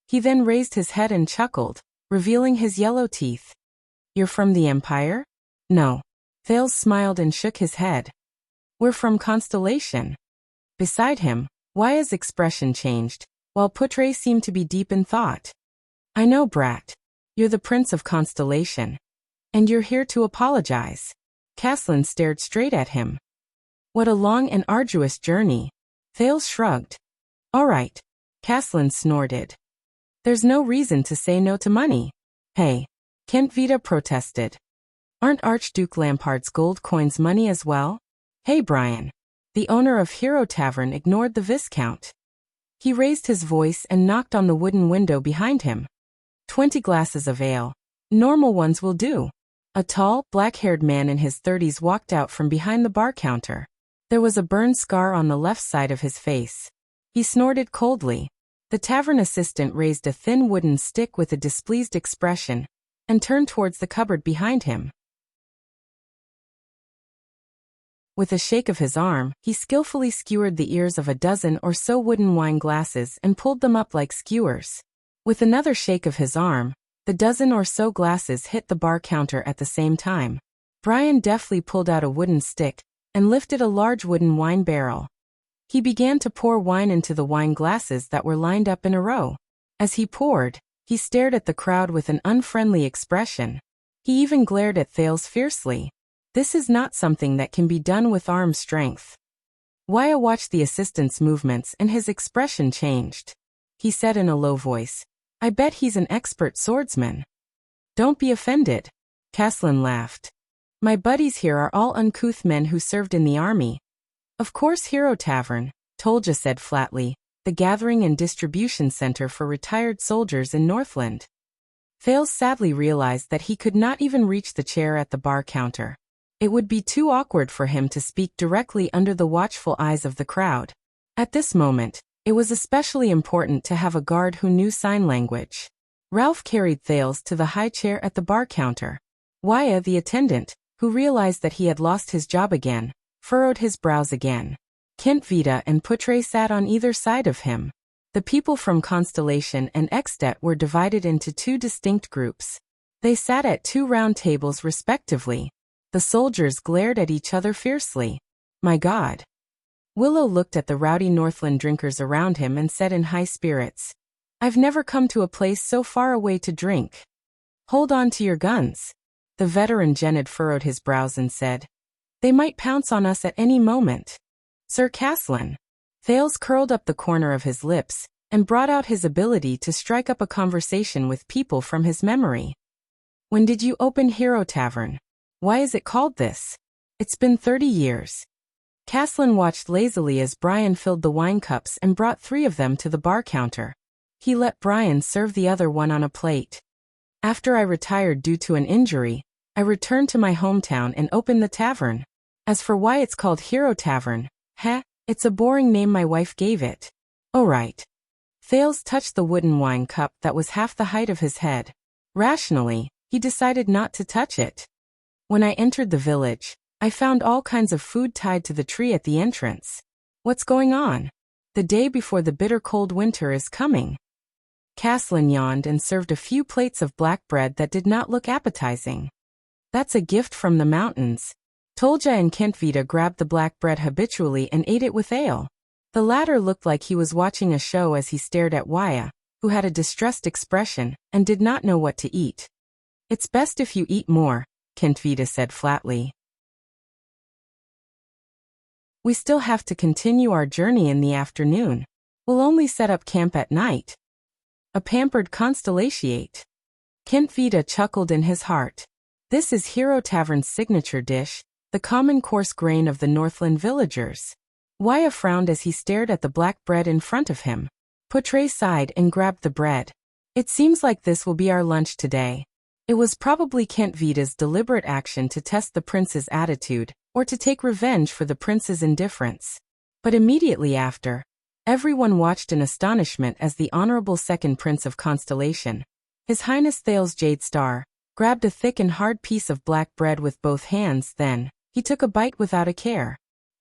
He then raised his head and chuckled, revealing his yellow teeth. "You're from the Empire?" "No." Thales smiled and shook his head. "We're from Constellation." Beside him, Waya's expression changed, while Portray seemed to be deep in thought. "I know, brat. You're the Prince of Constellation. And you're here to apologize." Caslin stared straight at him. "What a long and arduous journey." Thales shrugged. "All right." Caslin snorted. "There's no reason to say no to money." "Hey." Kent Vida protested. "Aren't Archduke Lampard's gold coins money as well?" "Hey, Brian." The owner of Hero Tavern ignored the Viscount. He raised his voice and knocked on the wooden window behind him. 20 glasses of ale. Normal ones will do." A tall, black-haired man in his 30s walked out from behind the bar counter. There was a burn scar on the left side of his face. He snorted coldly. The tavern assistant raised a thin wooden stick with a displeased expression, and turned towards the cupboard behind him. With a shake of his arm, he skillfully skewered the ears of a dozen or so wooden wine glasses and pulled them up like skewers. With another shake of his arm, the dozen or so glasses hit the bar counter at the same time. Brian deftly pulled out a wooden stick and lifted a large wooden wine barrel. He began to pour wine into the wine glasses that were lined up in a row. As he poured, he stared at the crowd with an unfriendly expression. He even glared at Thales fiercely. This is not something that can be done with arm strength. Waya watched the assistant's movements and his expression changed. He said in a low voice, "I bet he's an expert swordsman." "Don't be offended." Caslin laughed. "My buddies here are all uncouth men who served in the army." "Of course, Hero Tavern," Tolja said flatly, "the gathering and distribution center for retired soldiers in Northland." Thales sadly realized that he could not even reach the chair at the bar counter. It would be too awkward for him to speak directly under the watchful eyes of the crowd. At this moment, it was especially important to have a guard who knew sign language. Ralph carried Thales to the high chair at the bar counter. Waya, the attendant, who realized that he had lost his job again, furrowed his brows again. Kentvita and Putre sat on either side of him. The people from Constellation and Extet were divided into two distinct groups. They sat at two round tables respectively. The soldiers glared at each other fiercely. My God. Willow looked at the rowdy Northland drinkers around him and said in high spirits, I've never come to a place so far away to drink. Hold on to your guns. The veteran Genid furrowed his brows and said, They might pounce on us at any moment. Sir Caslin. Thales curled up the corner of his lips and brought out his ability to strike up a conversation with people from his memory. When did you open Hero Tavern? Why is it called this? It's been 30 years. Caslin watched lazily as Brian filled the wine cups and brought 3 of them to the bar counter. He let Brian serve the other one on a plate. After I retired due to an injury, I returned to my hometown and opened the tavern. As for why it's called Hero Tavern, it's a boring name my wife gave it. Oh right. Thales touched the wooden wine cup that was half the height of his head. Rationally, he decided not to touch it. When I entered the village, I found all kinds of food tied to the tree at the entrance. What's going on? The day before the bitter cold winter is coming. Caslin yawned and served a few plates of black bread that did not look appetizing. That's a gift from the mountains. Tolja and Kentvita grabbed the black bread habitually and ate it with ale. The latter looked like he was watching a show as he stared at Waya, who had a distressed expression and did not know what to eat. It's best if you eat more, Kentvita said flatly. We still have to continue our journey in the afternoon. We'll only set up camp at night. A pampered constellatiate. Kentvita chuckled in his heart. This is Hero Tavern's signature dish, the common coarse grain of the Northland villagers. Waya frowned as he stared at the black bread in front of him. Putre sighed and grabbed the bread. It seems like this will be our lunch today. It was probably Kentvita's deliberate action to test the prince's attitude, or to take revenge for the prince's indifference. But immediately after, everyone watched in astonishment as the Honorable Second Prince of Constellation, His Highness Thales Jade Star, grabbed a thick and hard piece of black bread with both hands. Then, he took a bite without a care.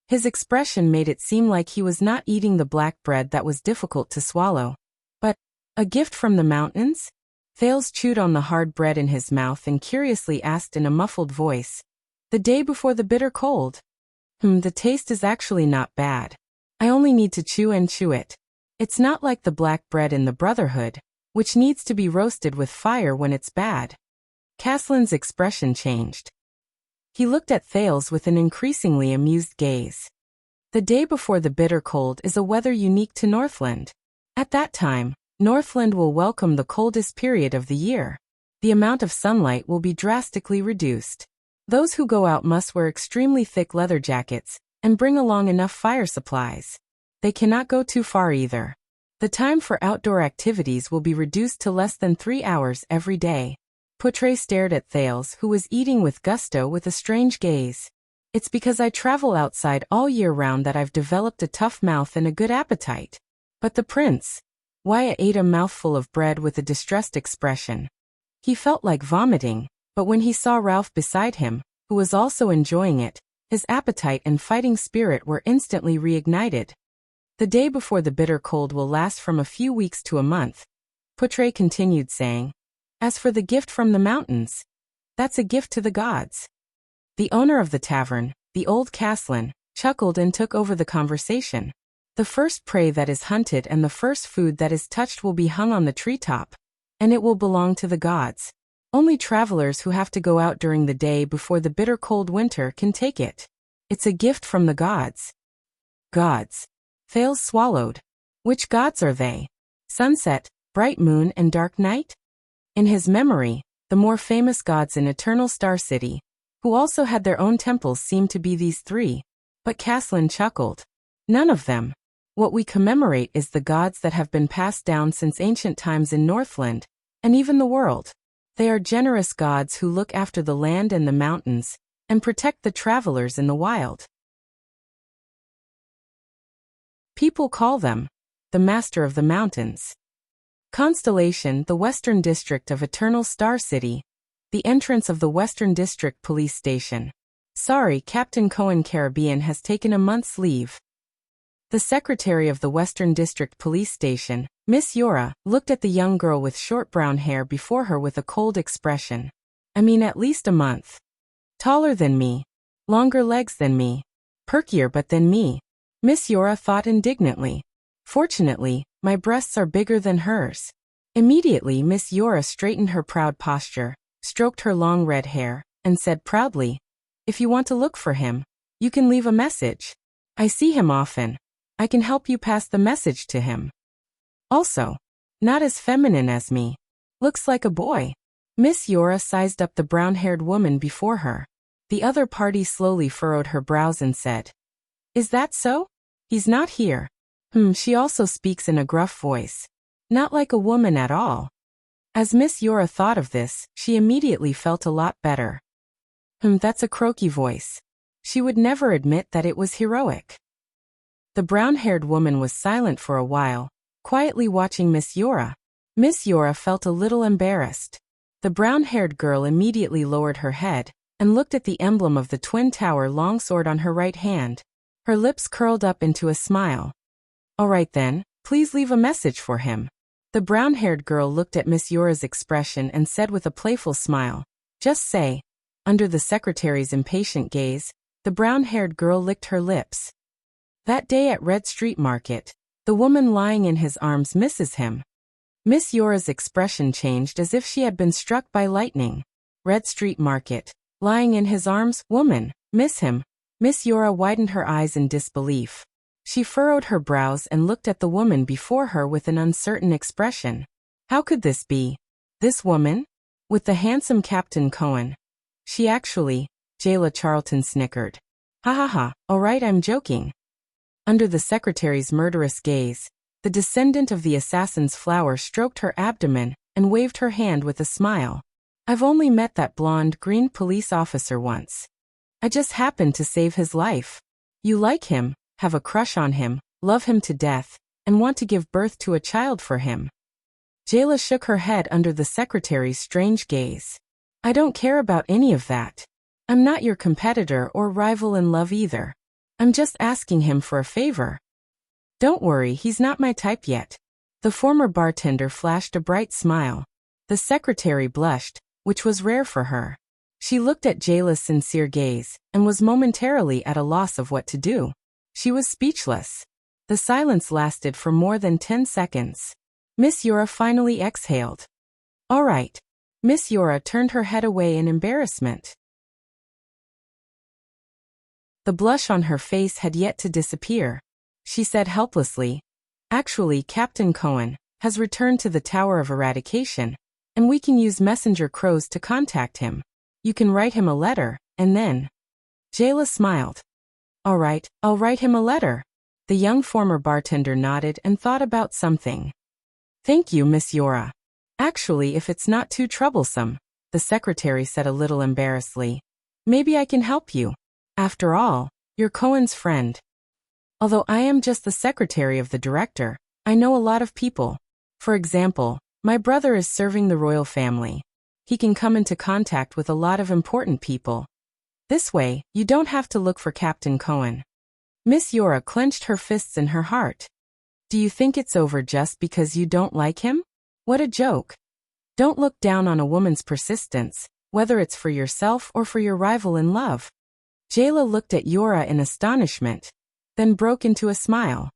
His expression made it seem like he was not eating the black bread that was difficult to swallow. But, a gift from the mountains? Thales chewed on the hard bread in his mouth and curiously asked in a muffled voice, The day before the bitter cold? The taste is actually not bad. I only need to chew and chew it. It's not like the black bread in the Brotherhood, which needs to be roasted with fire when it's bad. Caslin's expression changed. He looked at Thales with an increasingly amused gaze. The day before the bitter cold is a weather unique to Northland. At that time, Northland will welcome the coldest period of the year. The amount of sunlight will be drastically reduced. Those who go out must wear extremely thick leather jackets and bring along enough fire supplies. They cannot go too far either. The time for outdoor activities will be reduced to less than 3 hours every day. Putre stared at Thales, who was eating with gusto with a strange gaze. It's because I travel outside all year round that I've developed a tough mouth and a good appetite. But the prince... Waya ate a mouthful of bread with a distressed expression. He felt like vomiting, but when he saw Ralph beside him, who was also enjoying it, his appetite and fighting spirit were instantly reignited. The day before the bitter cold will last from a few weeks to a month. Putre continued saying, As for the gift from the mountains, that's a gift to the gods. The owner of the tavern, the old Caslin, chuckled and took over the conversation. The first prey that is hunted and the first food that is touched will be hung on the treetop, and it will belong to the gods. Only travelers who have to go out during the day before the bitter cold winter can take it. It's a gift from the gods. Gods. Thales swallowed. Which gods are they? Sunset, bright moon and dark night? In his memory, the more famous gods in Eternal Star City, who also had their own temples, seemed to be these 3. But Caslin chuckled. None of them. What we commemorate is the gods that have been passed down since ancient times in Northland, and even the world. They are generous gods who look after the land and the mountains, and protect the travelers in the wild. People call them the Master of the Mountains. Constellation, the Western District of Eternal Star City, the entrance of the Western District Police Station. Sorry, Captain Cohen Caribbean has taken a month's leave. The secretary of the Western District Police Station, Miss Yora, looked at the young girl with short brown hair before her with a cold expression. I mean, at least a month. Taller than me. Longer legs than me. Perkier but than me. Miss Yora thought indignantly. Fortunately, my breasts are bigger than hers. Immediately Miss Yora straightened her proud posture, stroked her long red hair, and said proudly, if you want to look for him, you can leave a message. I see him often. I can help you pass the message to him. Also, not as feminine as me. Looks like a boy. Miss Yora sized up the brown-haired woman before her. The other party slowly furrowed her brows and said, is that so? He's not here. She also speaks in a gruff voice. Not like a woman at all. As Miss Yora thought of this, she immediately felt a lot better. That's a croaky voice. She would never admit that it was heroic. The brown-haired woman was silent for a while, quietly watching Miss Yora. Miss Yora felt a little embarrassed. The brown-haired girl immediately lowered her head and looked at the emblem of the Twin Tower longsword on her right hand. Her lips curled up into a smile. All right then, please leave a message for him. The brown-haired girl looked at Miss Yora's expression and said with a playful smile, just say. Under the secretary's impatient gaze, the brown-haired girl licked her lips. That day at Red Street Market, the woman lying in his arms misses him. Miss Yora's expression changed as if she had been struck by lightning. Red Street Market, lying in his arms, woman, miss him. Miss Yora widened her eyes in disbelief. She furrowed her brows and looked at the woman before her with an uncertain expression. How could this be? This woman? With the handsome Captain Cohen. She actually, Jayla Charlton snickered. Ha ha ha, all right, I'm joking. Under the secretary's murderous gaze, the descendant of the assassin's flower stroked her abdomen and waved her hand with a smile. I've only met that blonde, green police officer once. I just happened to save his life. You like him, have a crush on him, love him to death, and want to give birth to a child for him. Jayla shook her head under the secretary's strange gaze. I don't care about any of that. I'm not your competitor or rival in love either. I'm just asking him for a favor. Don't worry, he's not my type yet. The former bartender flashed a bright smile. The secretary blushed, which was rare for her. She looked at Jayla's sincere gaze and was momentarily at a loss of what to do. She was speechless. The silence lasted for more than 10 seconds. Miss Yora finally exhaled. All right. Miss Yora turned her head away in embarrassment. The blush on her face had yet to disappear. She said helplessly, actually, Captain Cohen has returned to the Tower of Eradication, and we can use messenger crows to contact him. You can write him a letter, and then... Jayla smiled. All right, I'll write him a letter. The young former bartender nodded and thought about something. Thank you, Miss Yora. Actually, if it's not too troublesome, the secretary said a little embarrassedly. Maybe I can help you. After all, you're Cohen's friend. Although I am just the secretary of the director, I know a lot of people. For example, my brother is serving the royal family. He can come into contact with a lot of important people. This way, you don't have to look for Captain Cohen. Miss Yora clenched her fists in her heart. Do you think it's over just because you don't like him? What a joke. Don't look down on a woman's persistence, whether it's for yourself or for your rival in love. Jayla looked at Yora in astonishment, then broke into a smile.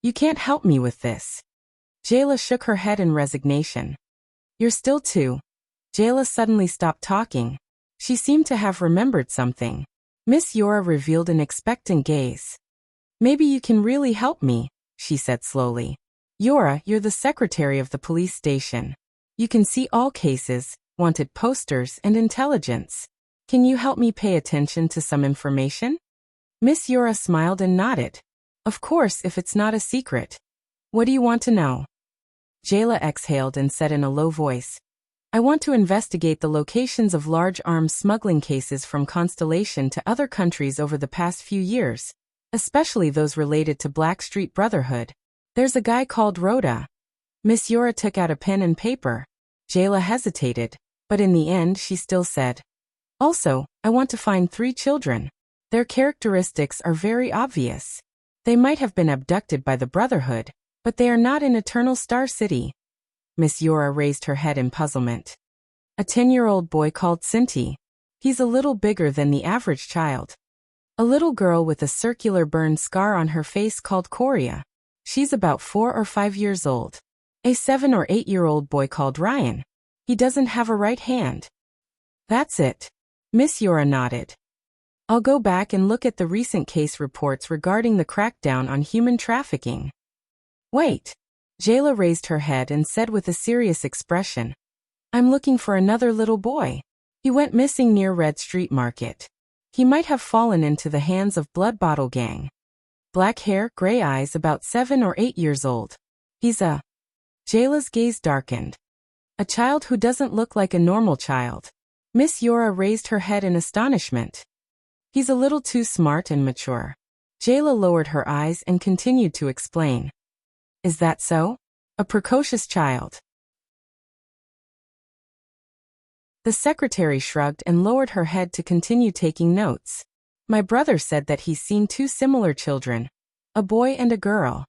You can't help me with this. Jayla shook her head in resignation. You're still too. Jayla suddenly stopped talking. She seemed to have remembered something. Miss Yora revealed an expectant gaze. Maybe you can really help me, she said slowly. Yora, you're the secretary of the police station. You can see all cases, wanted posters, and intelligence. Can you help me pay attention to some information? Miss Yora smiled and nodded. Of course, if it's not a secret. What do you want to know? Jayla exhaled and said in a low voice, I want to investigate the locations of large arms smuggling cases from Constellation to other countries over the past few years, especially those related to Blackstreet Brotherhood. There's a guy called Rhoda. Miss Yora took out a pen and paper. Jayla hesitated, but in the end she still said, Also, I want to find 3 children. Their characteristics are very obvious. They might have been abducted by the Brotherhood, but they are not in Eternal Star City. Miss Yora raised her head in puzzlement. A 10-year-old boy called Sinti. He's a little bigger than the average child. A little girl with a circular burn scar on her face called Korea. She's about 4 or 5 years old. A 7 or 8-year-old boy called Ryan. He doesn't have a right hand. That's it. Miss Yora nodded. I'll go back and look at the recent case reports regarding the crackdown on human trafficking. Wait. Jayla raised her head and said with a serious expression. I'm looking for another little boy. He went missing near Red Street Market. He might have fallen into the hands of Blood Bottle Gang. Black hair, gray eyes, about 7 or 8 years old. He's a... Jayla's gaze darkened. A child who doesn't look like a normal child. Miss Yora raised her head in astonishment. He's a little too smart and mature. Jayla lowered her eyes and continued to explain. Is that so? A precocious child. The secretary shrugged and lowered her head to continue taking notes. My brother said that he's seen 2 similar children, a boy and a girl.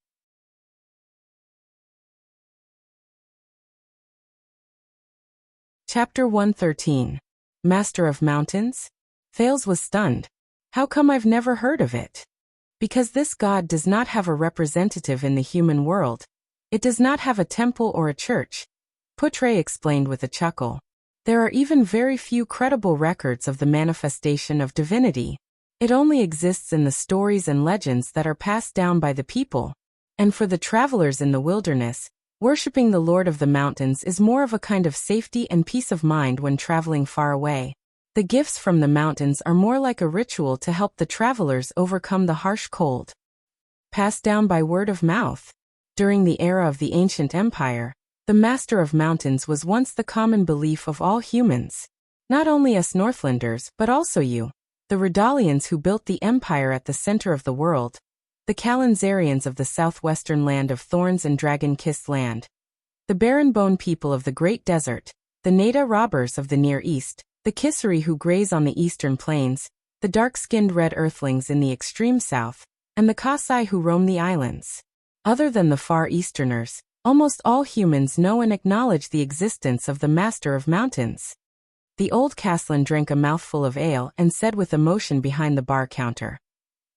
Chapter 113. Master of Mountains? Thales was stunned. How come I've never heard of it? Because this god does not have a representative in the human world. It does not have a temple or a church. Putre explained with a chuckle. There are even very few credible records of the manifestation of divinity. It only exists in the stories and legends that are passed down by the people. And for the travelers in the wilderness, worshipping the Lord of the Mountains is more of a kind of safety and peace of mind when traveling far away. The gifts from the mountains are more like a ritual to help the travelers overcome the harsh cold. Passed down by word of mouth. During the era of the ancient empire, the Master of Mountains was once the common belief of all humans. Not only us Northlanders, but also you, the Redalians who built the empire at the center of the world, the Kalanzarians of the southwestern land of thorns and dragon-kissed land, the barren bone people of the Great Desert, the Neda robbers of the Near East, the Kisari who graze on the eastern plains, the dark-skinned red earthlings in the extreme south, and the Kasai who roam the islands. Other than the Far Easterners, almost all humans know and acknowledge the existence of the Master of Mountains. The old Castellan drank a mouthful of ale and said with emotion behind the bar counter.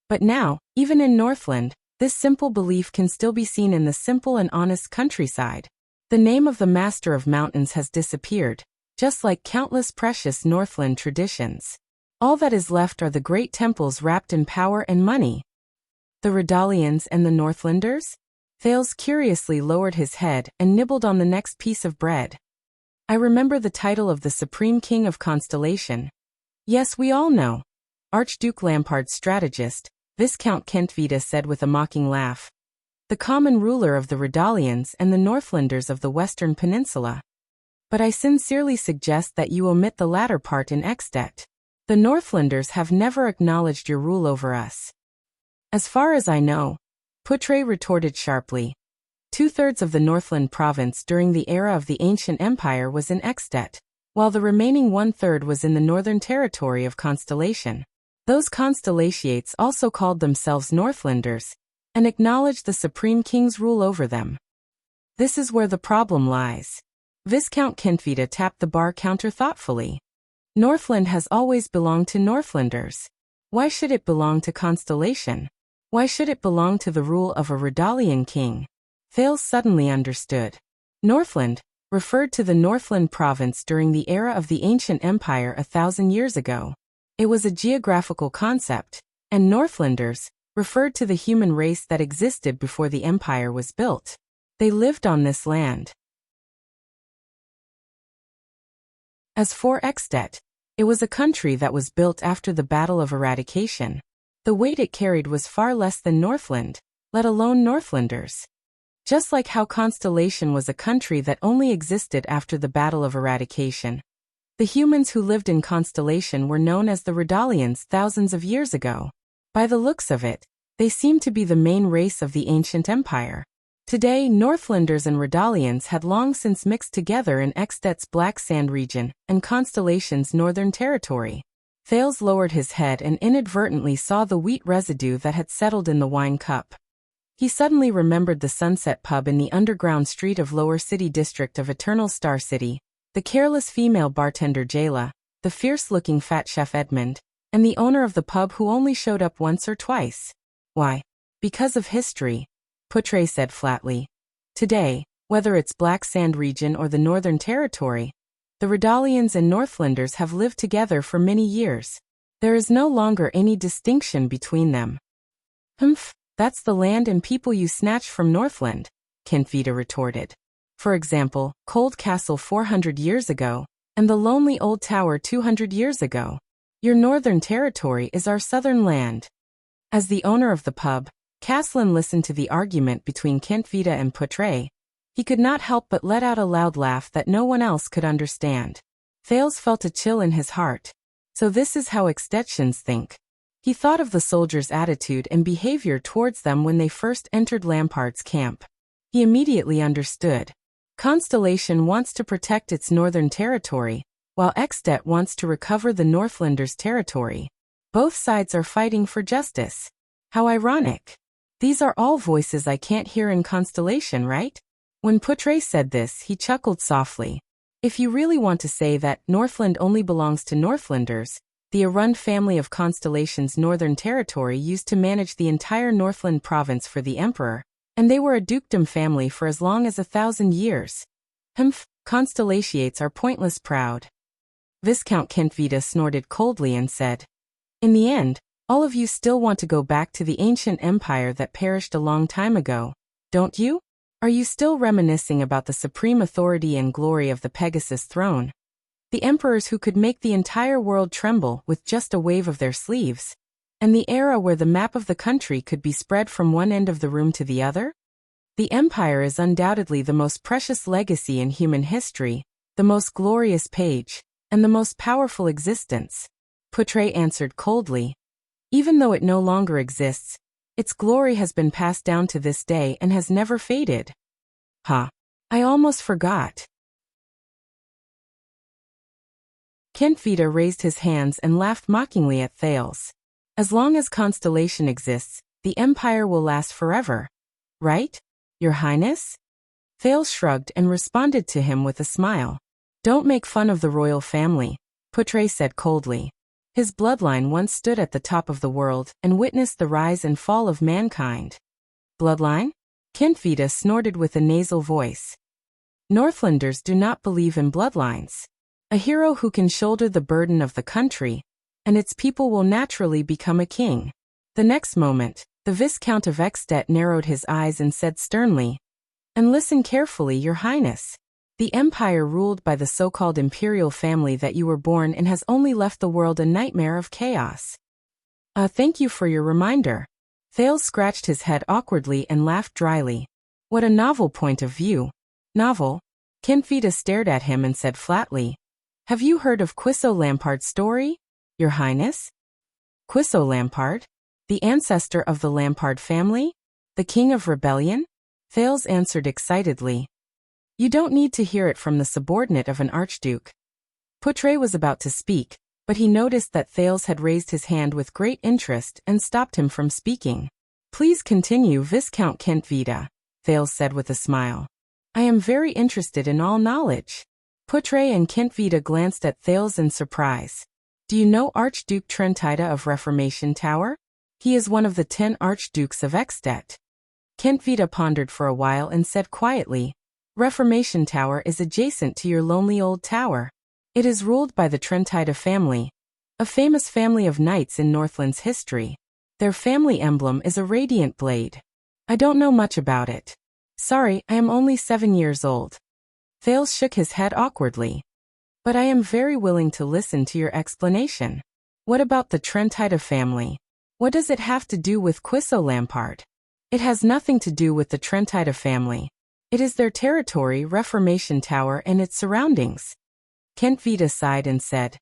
But now, even in Northland, this simple belief can still be seen in the simple and honest countryside. The name of the Master of Mountains has disappeared, just like countless precious Northland traditions. All that is left are the great temples wrapped in power and money. The Redalians and the Northlanders? Thales curiously lowered his head and nibbled on the next piece of bread. I remember the title of the Supreme King of Constellation. Yes, we all know. Archduke Lampard's strategist, Viscount Kentvita said with a mocking laugh. The common ruler of the Redalians and the Northlanders of the Western Peninsula. But I sincerely suggest that you omit the latter part in Extet. The Northlanders have never acknowledged your rule over us. As far as I know, Putre retorted sharply. 2/3 of the Northland province during the era of the ancient empire was in Extet, while the remaining 1/3 was in the northern territory of Constellation. Those Constellatiates also called themselves Northlanders, and acknowledged the Supreme King's rule over them. This is where the problem lies. Viscount Kentvita tapped the bar counter thoughtfully. Northland has always belonged to Northlanders. Why should it belong to Constellation? Why should it belong to the rule of a Redalian king? Thales suddenly understood. Northland referred to the Northland province during the era of the ancient empire 1,000 years ago. It was a geographical concept, and Northlanders referred to the human race that existed before the empire was built. They lived on this land. As for Extet, it was a country that was built after the Battle of Eradication. The weight it carried was far less than Northland, let alone Northlanders. Just like how Constellation was a country that only existed after the Battle of Eradication. The humans who lived in Constellation were known as the Redalians thousands of years ago. By the looks of it, they seemed to be the main race of the ancient empire. Today, Northlanders and Redalians had long since mixed together in Extet's Black Sand region and Constellation's northern territory. Thales lowered his head and inadvertently saw the wheat residue that had settled in the wine cup. He suddenly remembered the Sunset Pub in the underground street of Lower City district of Eternal Star City, the careless female bartender Jayla, the fierce-looking fat chef Edmund, and the owner of the pub who only showed up once or twice. Why? Because of history, Putre said flatly. Today, whether it's Black Sand region or the Northern Territory, the Redalians and Northlanders have lived together for many years. There is no longer any distinction between them. Humph, that's the land and people you snatched from Northland, Kenfida retorted. For example, Cold Castle 400 years ago, and the lonely old tower 200 years ago. Your Northern Territory is our southern land. As the owner of the pub, Caslin listened to the argument between Kenfida and Putre. He could not help but let out a loud laugh that no one else could understand. Thales felt a chill in his heart. So this is how Extettians think. He thought of the soldiers' attitude and behavior towards them when they first entered Lampard's camp. He immediately understood. Constellation wants to protect its northern territory, while Extet wants to recover the Northlanders' territory. Both sides are fighting for justice. How ironic. These are all voices I can't hear in Constellation, right? When Putre said this, he chuckled softly. If you really want to say that Northland only belongs to Northlanders, the Arund family of Constellation's northern territory used to manage the entire Northland province for the Emperor, and they were a dukedom family for as long as 1,000 years. Humph, Constellations are pointless proud. Viscount Kenfida snorted coldly and said, in the end, all of you still want to go back to the ancient empire that perished a long time ago, don't you? Are you still reminiscing about the supreme authority and glory of the Pegasus throne? The emperors who could make the entire world tremble with just a wave of their sleeves? And the era where the map of the country could be spread from one end of the room to the other? The empire is undoubtedly the most precious legacy in human history, the most glorious page, and the most powerful existence. Putre answered coldly. Even though it no longer exists, its glory has been passed down to this day and has never faded. Ha! I almost forgot. Kenfida raised his hands and laughed mockingly at Thales. As long as Constellation exists, the empire will last forever. Right, Your Highness? Thales shrugged and responded to him with a smile. Don't make fun of the royal family, Putre said coldly. His bloodline once stood at the top of the world and witnessed the rise and fall of mankind. Bloodline? Kenfida snorted with a nasal voice. Northlanders do not believe in bloodlines. A hero who can shoulder the burden of the country, and its people will naturally become a king. The next moment, the Viscount of Extet narrowed his eyes and said sternly, and listen carefully, Your Highness. The empire ruled by the so-called imperial family that you were born in has only left the world a nightmare of chaos. Thank you for your reminder. Thales scratched his head awkwardly and laughed dryly. What a novel point of view. Novel? Kenfida stared at him and said flatly, have you heard of Quisso Lampard's story, Your Highness? Quisso Lampard? The ancestor of the Lampard family? The king of rebellion? Thales answered excitedly. You don't need to hear it from the subordinate of an archduke. Putre was about to speak, but he noticed that Thales had raised his hand with great interest and stopped him from speaking. Please continue, Viscount Kenfida, Thales said with a smile. I am very interested in all knowledge. Putre and Kenfida glanced at Thales in surprise. Do you know Archduke Trentida of Reformation Tower? He is one of the 10 archdukes of Extet. Kenfida pondered for a while and said quietly, Reformation Tower is adjacent to your lonely old tower. It is ruled by the Trentida family, a famous family of knights in Northland's history. Their family emblem is a radiant blade. I don't know much about it. Sorry, I am only 7 years old. Thales shook his head awkwardly. But I am very willing to listen to your explanation. What about the Trentida family? What does it have to do with Quisso Lampard? It has nothing to do with the Trentida family. It is their territory, Reformation Tower, and its surroundings. Kenfida sighed and said,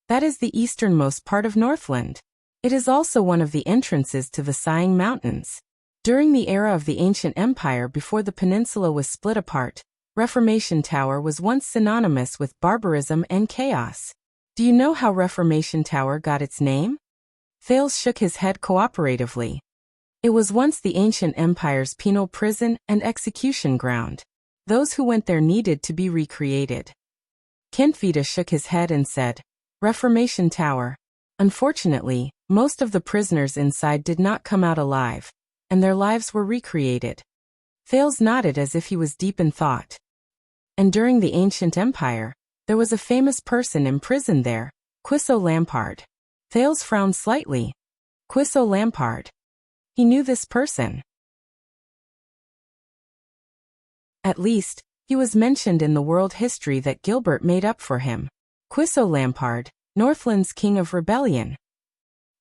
that is the easternmost part of Northland. It is also one of the entrances to the Sighing Mountains. During the era of the ancient empire before the peninsula was split apart, Reformation Tower was once synonymous with barbarism and chaos. Do you know how Reformation Tower got its name? Thales shook his head cooperatively. It was once the ancient empire's penal prison and execution ground. Those who went there needed to be recreated. Kentvita shook his head and said, Reformation Tower. Unfortunately, most of the prisoners inside did not come out alive, and their lives were recreated. Thales nodded as if he was deep in thought. And during the ancient empire, there was a famous person imprisoned there, Quisso Lampard. Thales frowned slightly. Quisso Lampard. He knew this person. At least, he was mentioned in the world history that Gilbert made up for him. Quisso Lampard, Northland's king of rebellion.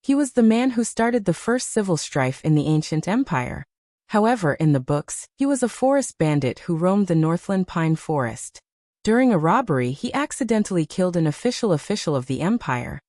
He was the man who started the first civil strife in the ancient empire. However, in the books, he was a forest bandit who roamed the Northland pine forest. During a robbery, he accidentally killed an official of the empire.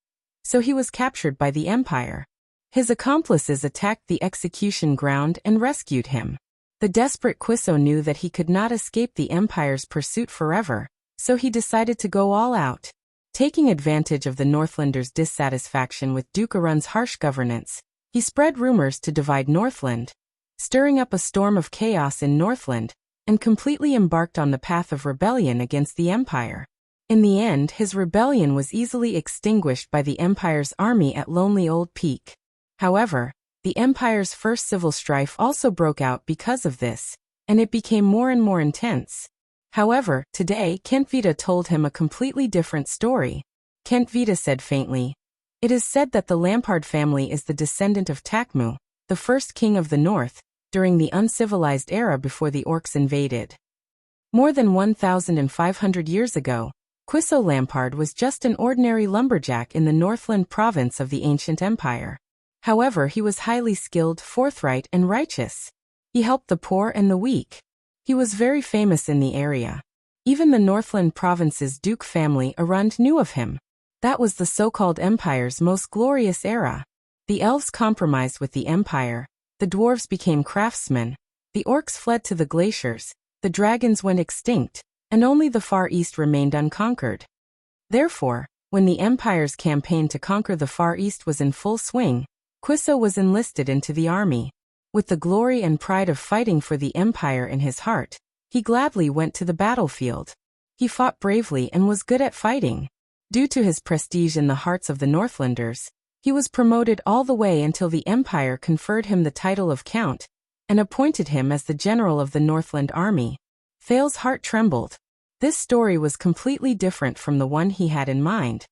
So he was captured by the empire. His accomplices attacked the execution ground and rescued him. The desperate Quisso knew that he could not escape the empire's pursuit forever, so he decided to go all out. Taking advantage of the Northlanders' dissatisfaction with Duke Arun's harsh governance, he spread rumors to divide Northland, stirring up a storm of chaos in Northland, and completely embarked on the path of rebellion against the empire. In the end, his rebellion was easily extinguished by the empire's army at Lonely Old Peak. However, the empire's first civil strife also broke out because of this, and it became more and more intense. However, today Kentvita told him a completely different story. Kentvita said faintly, "It is said that the Lampard family is the descendant of Takmu, the first king of the north, during the uncivilized era before the orcs invaded. More than 1,500 years ago, Quisso Lampard was just an ordinary lumberjack in the Northland province of the ancient empire. However, he was highly skilled, forthright, and righteous. He helped the poor and the weak. He was very famous in the area. Even the Northland province's Duke family Arund knew of him. That was the so-called empire's most glorious era. The elves compromised with the empire, the dwarves became craftsmen, the orcs fled to the glaciers, the dragons went extinct, and only the Far East remained unconquered. Therefore, when the empire's campaign to conquer the Far East was in full swing, Quisso was enlisted into the army. With the glory and pride of fighting for the empire in his heart, he gladly went to the battlefield. He fought bravely and was good at fighting. Due to his prestige in the hearts of the Northlanders, he was promoted all the way until the empire conferred him the title of Count, and appointed him as the general of the Northland army. Thales' heart trembled. This story was completely different from the one he had in mind.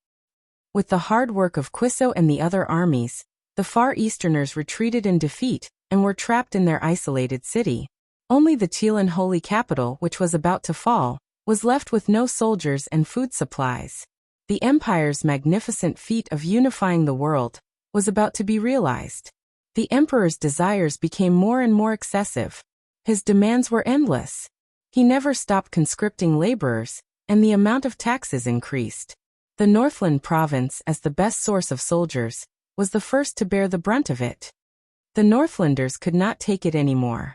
With the hard work of Quisso and the other armies, the Far Easterners retreated in defeat, and were trapped in their isolated city. Only the Chilean holy capital, which was about to fall, was left with no soldiers and food supplies. The empire's magnificent feat of unifying the world was about to be realized. The emperor's desires became more and more excessive. His demands were endless. He never stopped conscripting laborers, and the amount of taxes increased. The Northland province, as the best source of soldiers, was the first to bear the brunt of it. The Northlanders could not take it anymore.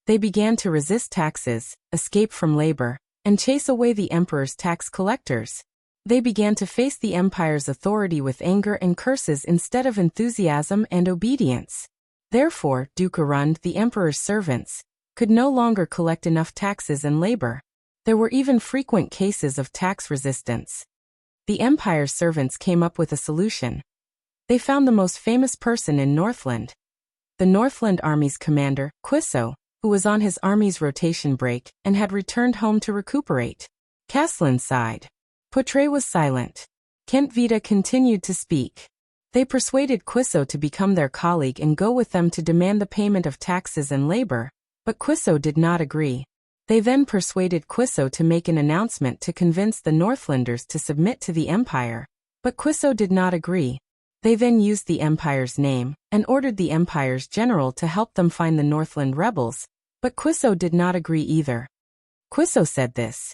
They began to resist taxes, escape from labor, and chase away the emperor's tax collectors. They began to face the empire's authority with anger and curses instead of enthusiasm and obedience. Therefore, Duke Arund, the emperor's servants, could no longer collect enough taxes and labor. There were even frequent cases of tax resistance. The empire's servants came up with a solution. They found the most famous person in Northland. The Northland army's commander, Quisso, who was on his army's rotation break and had returned home to recuperate. Caslin sighed. Potre was silent. Kentvita continued to speak. They persuaded Quisso to become their colleague and go with them to demand the payment of taxes and labor, but Quisso did not agree. They then persuaded Quisso to make an announcement to convince the Northlanders to submit to the empire, but Quisso did not agree. They then used the empire's name, and ordered the empire's general to help them find the Northland rebels, but Quisso did not agree either. Quisso said this: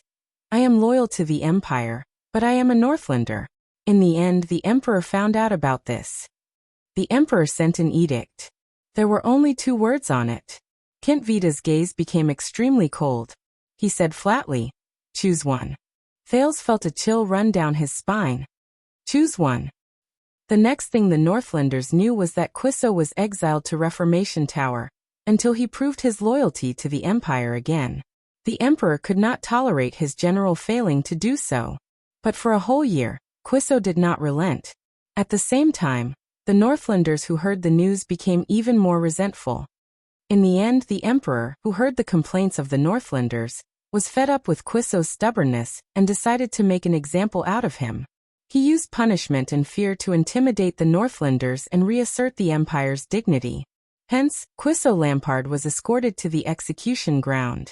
"I am loyal to the empire, but I am a Northlander." In the end, the emperor found out about this. The emperor sent an edict. There were only 2 words on it. Kentvita's gaze became extremely cold. He said flatly, "Choose one." Thales felt a chill run down his spine. Choose one. The next thing the Northlanders knew was that Quiso was exiled to Reformation Tower, until he proved his loyalty to the Empire again. The Emperor could not tolerate his general failing to do so. But for a whole year, Quiso did not relent. At the same time, the Northlanders who heard the news became even more resentful. In the end, the Emperor, who heard the complaints of the Northlanders, was fed up with Quiso's stubbornness and decided to make an example out of him. He used punishment and fear to intimidate the Northlanders and reassert the Empire's dignity. Hence, Quiso Lampard was escorted to the execution ground.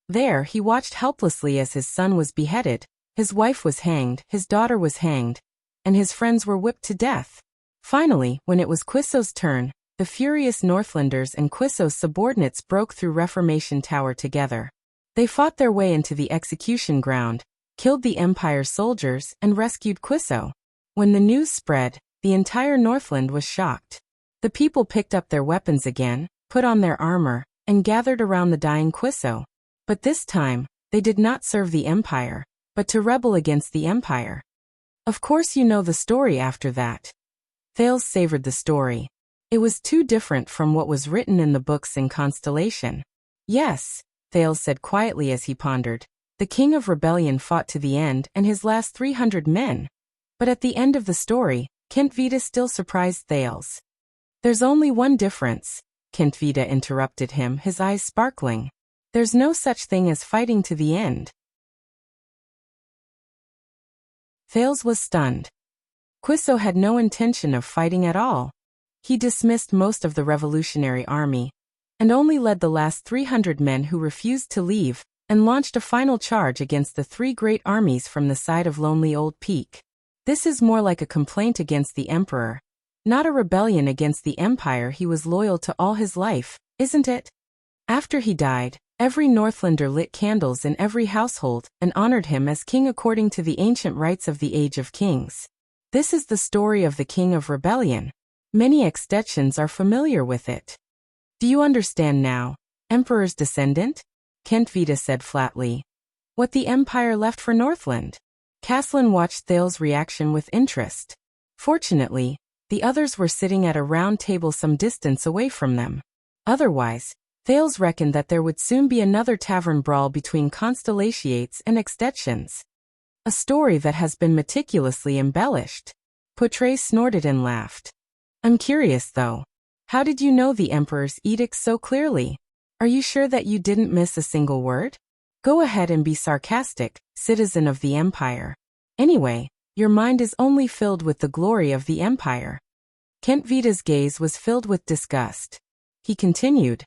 There, he watched helplessly as his son was beheaded, his wife was hanged, his daughter was hanged, and his friends were whipped to death. Finally, when it was Quiso's turn, the furious Northlanders and Quiso's subordinates broke through Reformation Tower together. They fought their way into the execution ground, killed the Empire's soldiers, and rescued Quiso. When the news spread, the entire Northland was shocked. The people picked up their weapons again, put on their armor, and gathered around the dying Quiso. But this time, they did not serve the Empire, but to rebel against the Empire. Of course you know the story after that. Thales savored the story. It was too different from what was written in the books in Constellation. Yes, Thales said quietly as he pondered. The King of Rebellion fought to the end and his last 300 men. But at the end of the story, Kentvita still surprised Thales. There's only one difference, Kentvita interrupted him, his eyes sparkling. There's no such thing as fighting to the end. Thales was stunned. Quiso had no intention of fighting at all. He dismissed most of the revolutionary army, and only led the last 300 men who refused to leave, and launched a final charge against the three great armies from the side of Lonely Old Peak. This is more like a complaint against the Emperor, not a rebellion against the Empire he was loyal to all his life, isn't it? After he died, every Northlander lit candles in every household and honored him as king according to the ancient rites of the Age of Kings. This is the story of the King of Rebellion. Many extensions are familiar with it. Do you understand now, Emperor's descendant? Kentvita said flatly. What the Empire left for Northland? Caslin watched Thales' reaction with interest. Fortunately, the others were sitting at a round table some distance away from them. Otherwise, Thales reckoned that there would soon be another tavern brawl between Constellations and extensions. A story that has been meticulously embellished. Poutre snorted and laughed. I'm curious though. How did you know the Emperor's edicts so clearly? Are you sure that you didn't miss a single word? Go ahead and be sarcastic, citizen of the Empire. Anyway, your mind is only filled with the glory of the Empire. Kentvita's gaze was filled with disgust. He continued.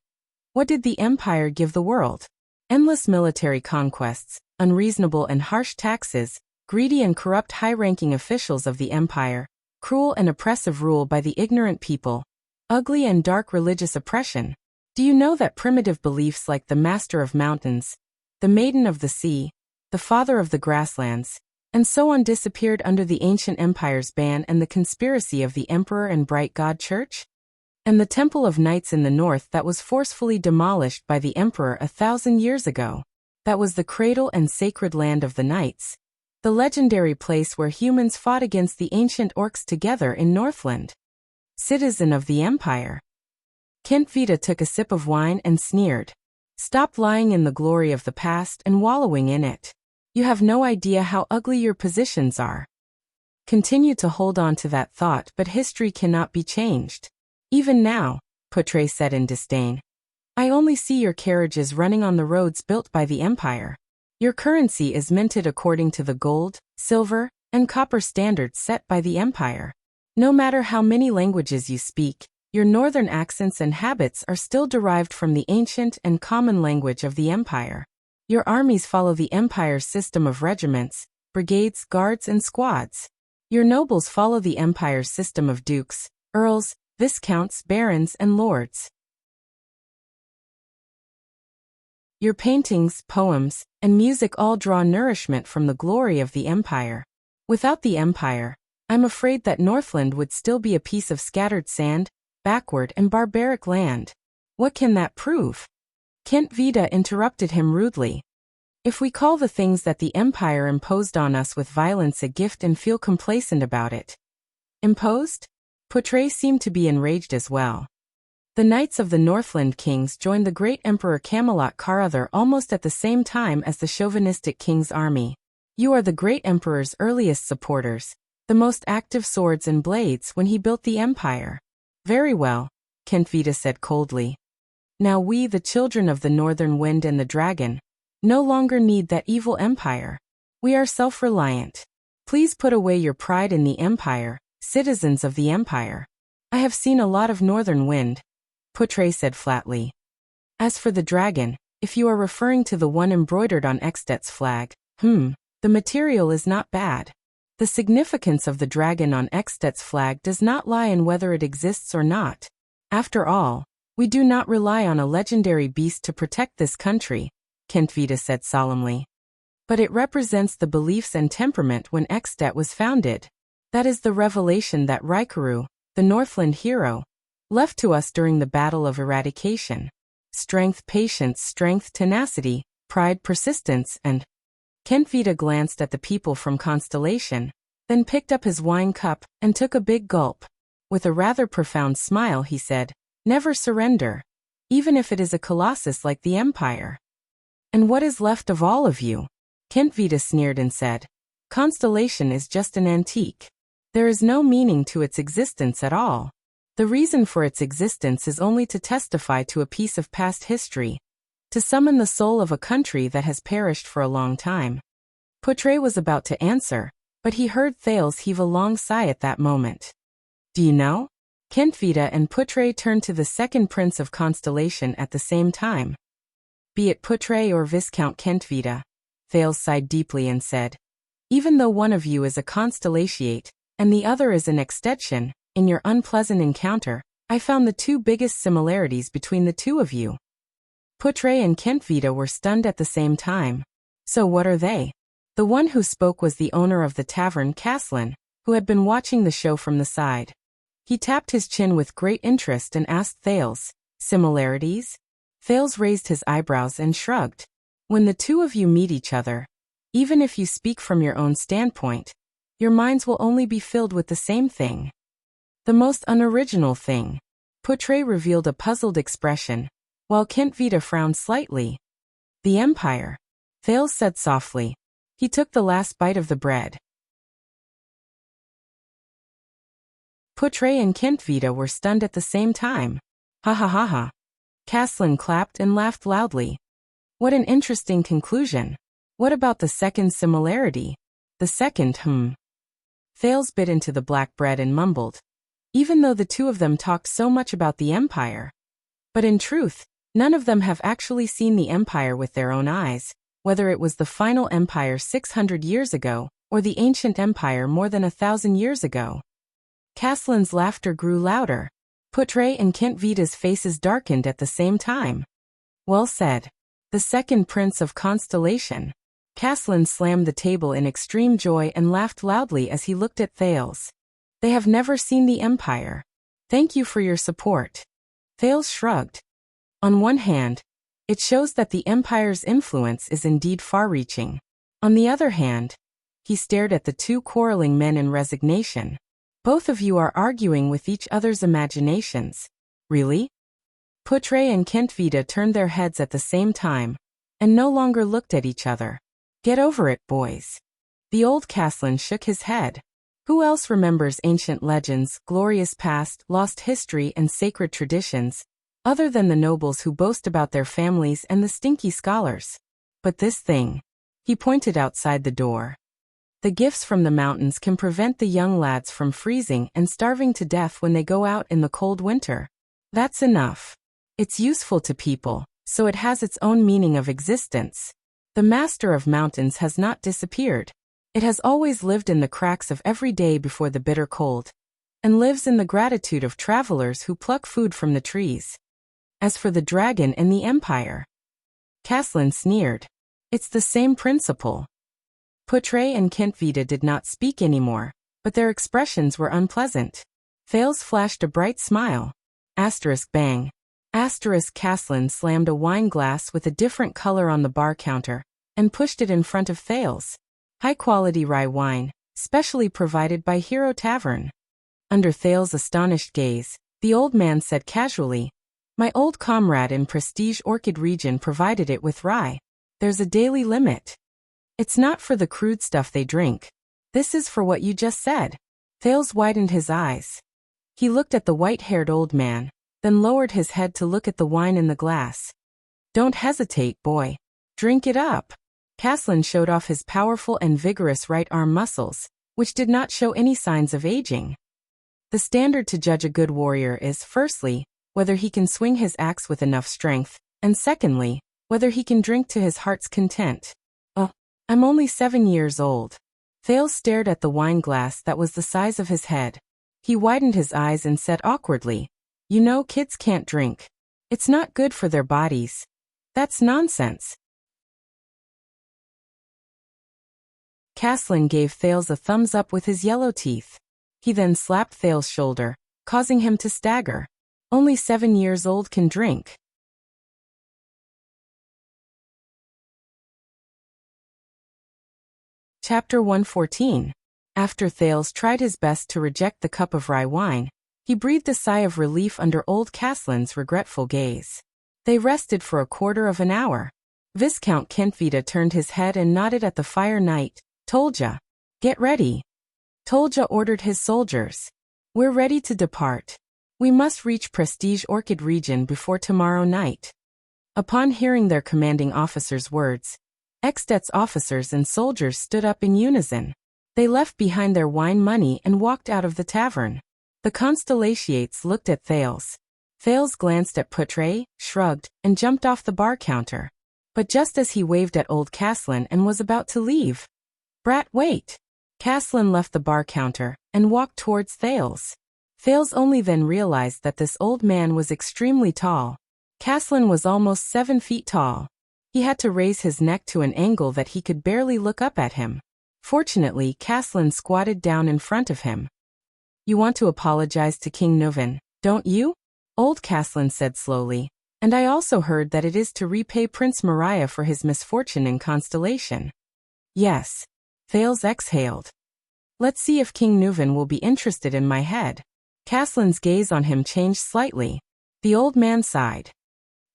What did the Empire give the world? Endless military conquests, unreasonable and harsh taxes, greedy and corrupt high-ranking officials of the Empire, cruel and oppressive rule by the ignorant people, ugly and dark religious oppression. Do you know that primitive beliefs like the Master of Mountains, the Maiden of the Sea, the Father of the Grasslands, and so on disappeared under the ancient Empire's ban and the conspiracy of the Emperor and Bright God Church? And the Temple of Knights in the north that was forcefully demolished by the Emperor 1,000 years ago. That was the cradle and sacred land of the Knights, the legendary place where humans fought against the ancient orcs together in Northland. Citizen of the Empire. Kentvita took a sip of wine and sneered. Stop lying in the glory of the past and wallowing in it. You have no idea how ugly your positions are. Continue to hold on to that thought, but history cannot be changed. Even now, Poutre said in disdain. I only see your carriages running on the roads built by the Empire. Your currency is minted according to the gold, silver, and copper standards set by the Empire. No matter how many languages you speak, your northern accents and habits are still derived from the ancient and common language of the Empire. Your armies follow the Empire's system of regiments, brigades, guards, and squads. Your nobles follow the Empire's system of dukes, earls, viscounts, barons, and lords. Your paintings, poems, and music all draw nourishment from the glory of the Empire. Without the Empire, I'm afraid that Northland would still be a piece of scattered sand, backward and barbaric land. What can that prove? Kentvita interrupted him rudely. If we call the things that the Empire imposed on us with violence a gift and feel complacent about it. Imposed? Portray seemed to be enraged as well. The knights of the Northland kings joined the great Emperor Camelot Caruther almost at the same time as the chauvinistic king's army. You are the great emperor's earliest supporters, the most active swords and blades when he built the empire. Very well, Kentvita said coldly. Now we, the children of the northern wind and the dragon, no longer need that evil empire. We are self-reliant. Please put away your pride in the empire, citizens of the empire. I have seen a lot of northern wind, Portray said flatly. As for the dragon, if you are referring to the one embroidered on Extet's flag, the material is not bad. The significance of the dragon on Extet's flag does not lie in whether it exists or not. After all, we do not rely on a legendary beast to protect this country, Kentvita said solemnly. But it represents the beliefs and temperament when Extet was founded. That is the revelation that Raikuru, the Northland hero, left to us during the Battle of Eradication. Strength, patience, strength, tenacity, pride, persistence, and... Kentvita glanced at the people from Constellation, then picked up his wine cup and took a big gulp. With a rather profound smile he said, "Never surrender, even if it is a colossus like the Empire." "And what is left of all of you?" Kentvita sneered and said. "Constellation is just an antique. There is no meaning to its existence at all. The reason for its existence is only to testify to a piece of past history, to summon the soul of a country that has perished for a long time." Portray was about to answer, but he heard Thales heave a long sigh at that moment. "Do you know?" Kentvita and Portray turned to the second prince of Constellation at the same time. "Be it Portray or Viscount Kentvita," Thales sighed deeply and said, "even though one of you is a Constellatiate, and the other is an Extension, in your unpleasant encounter, I found the two biggest similarities between the two of you." Portray and Kentvita were stunned at the same time. "So what are they?" The one who spoke was the owner of the tavern, Caslin, who had been watching the show from the side. He tapped his chin with great interest and asked Thales, "Similarities?" Thales raised his eyebrows and shrugged. "When the two of you meet each other, even if you speak from your own standpoint, your minds will only be filled with the same thing. The most unoriginal thing." Portray revealed a puzzled expression, while Kentvita frowned slightly. "The Empire," Thales said softly. He took the last bite of the bread. Portray and Kentvita were stunned at the same time. "Ha ha ha ha." Caslin clapped and laughed loudly. "What an interesting conclusion. What about the second similarity?" "The second, Thales bit into the black bread and mumbled. Even though the two of them talked so much about the Empire. But in truth, none of them have actually seen the Empire with their own eyes, whether it was the final Empire 600 years ago, or the ancient Empire more than 1,000 years ago. Caslin's laughter grew louder. Portray and Kentvita's faces darkened at the same time. "Well said. The second prince of Constellation." Caslin slammed the table in extreme joy and laughed loudly as he looked at Thales. "They have never seen the Empire. Thank you for your support." Thales shrugged. "On one hand, it shows that the Empire's influence is indeed far-reaching. On the other hand," he stared at the two quarreling men in resignation, "both of you are arguing with each other's imaginations." "Really?" Portray and Kentvita turned their heads at the same time, and no longer looked at each other. "Get over it, boys." The old Caslin shook his head. Who else remembers ancient legends, glorious past, lost history and sacred traditions, other than the nobles who boast about their families and the stinky scholars? But this thing. He pointed outside the door. The gifts from the mountains can prevent the young lads from freezing and starving to death when they go out in the cold winter. That's enough. It's useful to people, so it has its own meaning of existence. The master of mountains has not disappeared. It has always lived in the cracks of every day before the bitter cold, and lives in the gratitude of travelers who pluck food from the trees. As for the dragon and the Empire, Caslin sneered. It's the same principle. Portray and Kentvita did not speak anymore, but their expressions were unpleasant. Thales flashed a bright smile. Bang. Caslin slammed a wine glass with a different color on the bar counter, and pushed it in front of Thales. High-quality rye wine, specially provided by Hero Tavern. Under Thales' astonished gaze, the old man said casually, "My old comrade in Prestige Orchid region provided it with rye. There's a daily limit. It's not for the crude stuff they drink. This is for what you just said." Thales widened his eyes. He looked at the white-haired old man, then lowered his head to look at the wine in the glass. "Don't hesitate, boy. Drink it up." Caslin showed off his powerful and vigorous right arm muscles, which did not show any signs of aging. The standard to judge a good warrior is, firstly, whether he can swing his axe with enough strength, and secondly, whether he can drink to his heart's content. "Oh, I'm only 7 years old." Thales stared at the wine glass that was the size of his head. He widened his eyes and said awkwardly, "You know, kids can't drink. It's not good for their bodies." "That's nonsense." Caslin gave Thales a thumbs up with his yellow teeth. He then slapped Thales' shoulder, causing him to stagger. "Only 7 years old can drink." Chapter 114. After Thales tried his best to reject the cup of rye wine, he breathed a sigh of relief under old Caslin's regretful gaze. They rested for a quarter of an hour. Viscount Kentvita turned his head and nodded at the fire. "Knight, Tolja, get ready." Tolja ordered his soldiers. "We're ready to depart. We must reach Prestige Orchid region before tomorrow night." Upon hearing their commanding officer's words, Ekstet's officers and soldiers stood up in unison. They left behind their wine money and walked out of the tavern. The Constellations looked at Thales. Thales glanced at Putre, shrugged, and jumped off the bar counter. But just as he waved at old Caslin and was about to leave, "Brat, wait!" Caslin left the bar counter and walked towards Thales. Thales only then realized that this old man was extremely tall. Caslin was almost 7 feet tall. He had to raise his neck to an angle that he could barely look up at him. Fortunately, Caslin squatted down in front of him. "You want to apologize to King Nuven, don't you?" Old Caslin said slowly. "And I also heard that it is to repay Prince Mariah for his misfortune in Constellation." "Yes." Thales exhaled. "Let's see if King Nuven will be interested in my head." Caslin's gaze on him changed slightly. The old man sighed.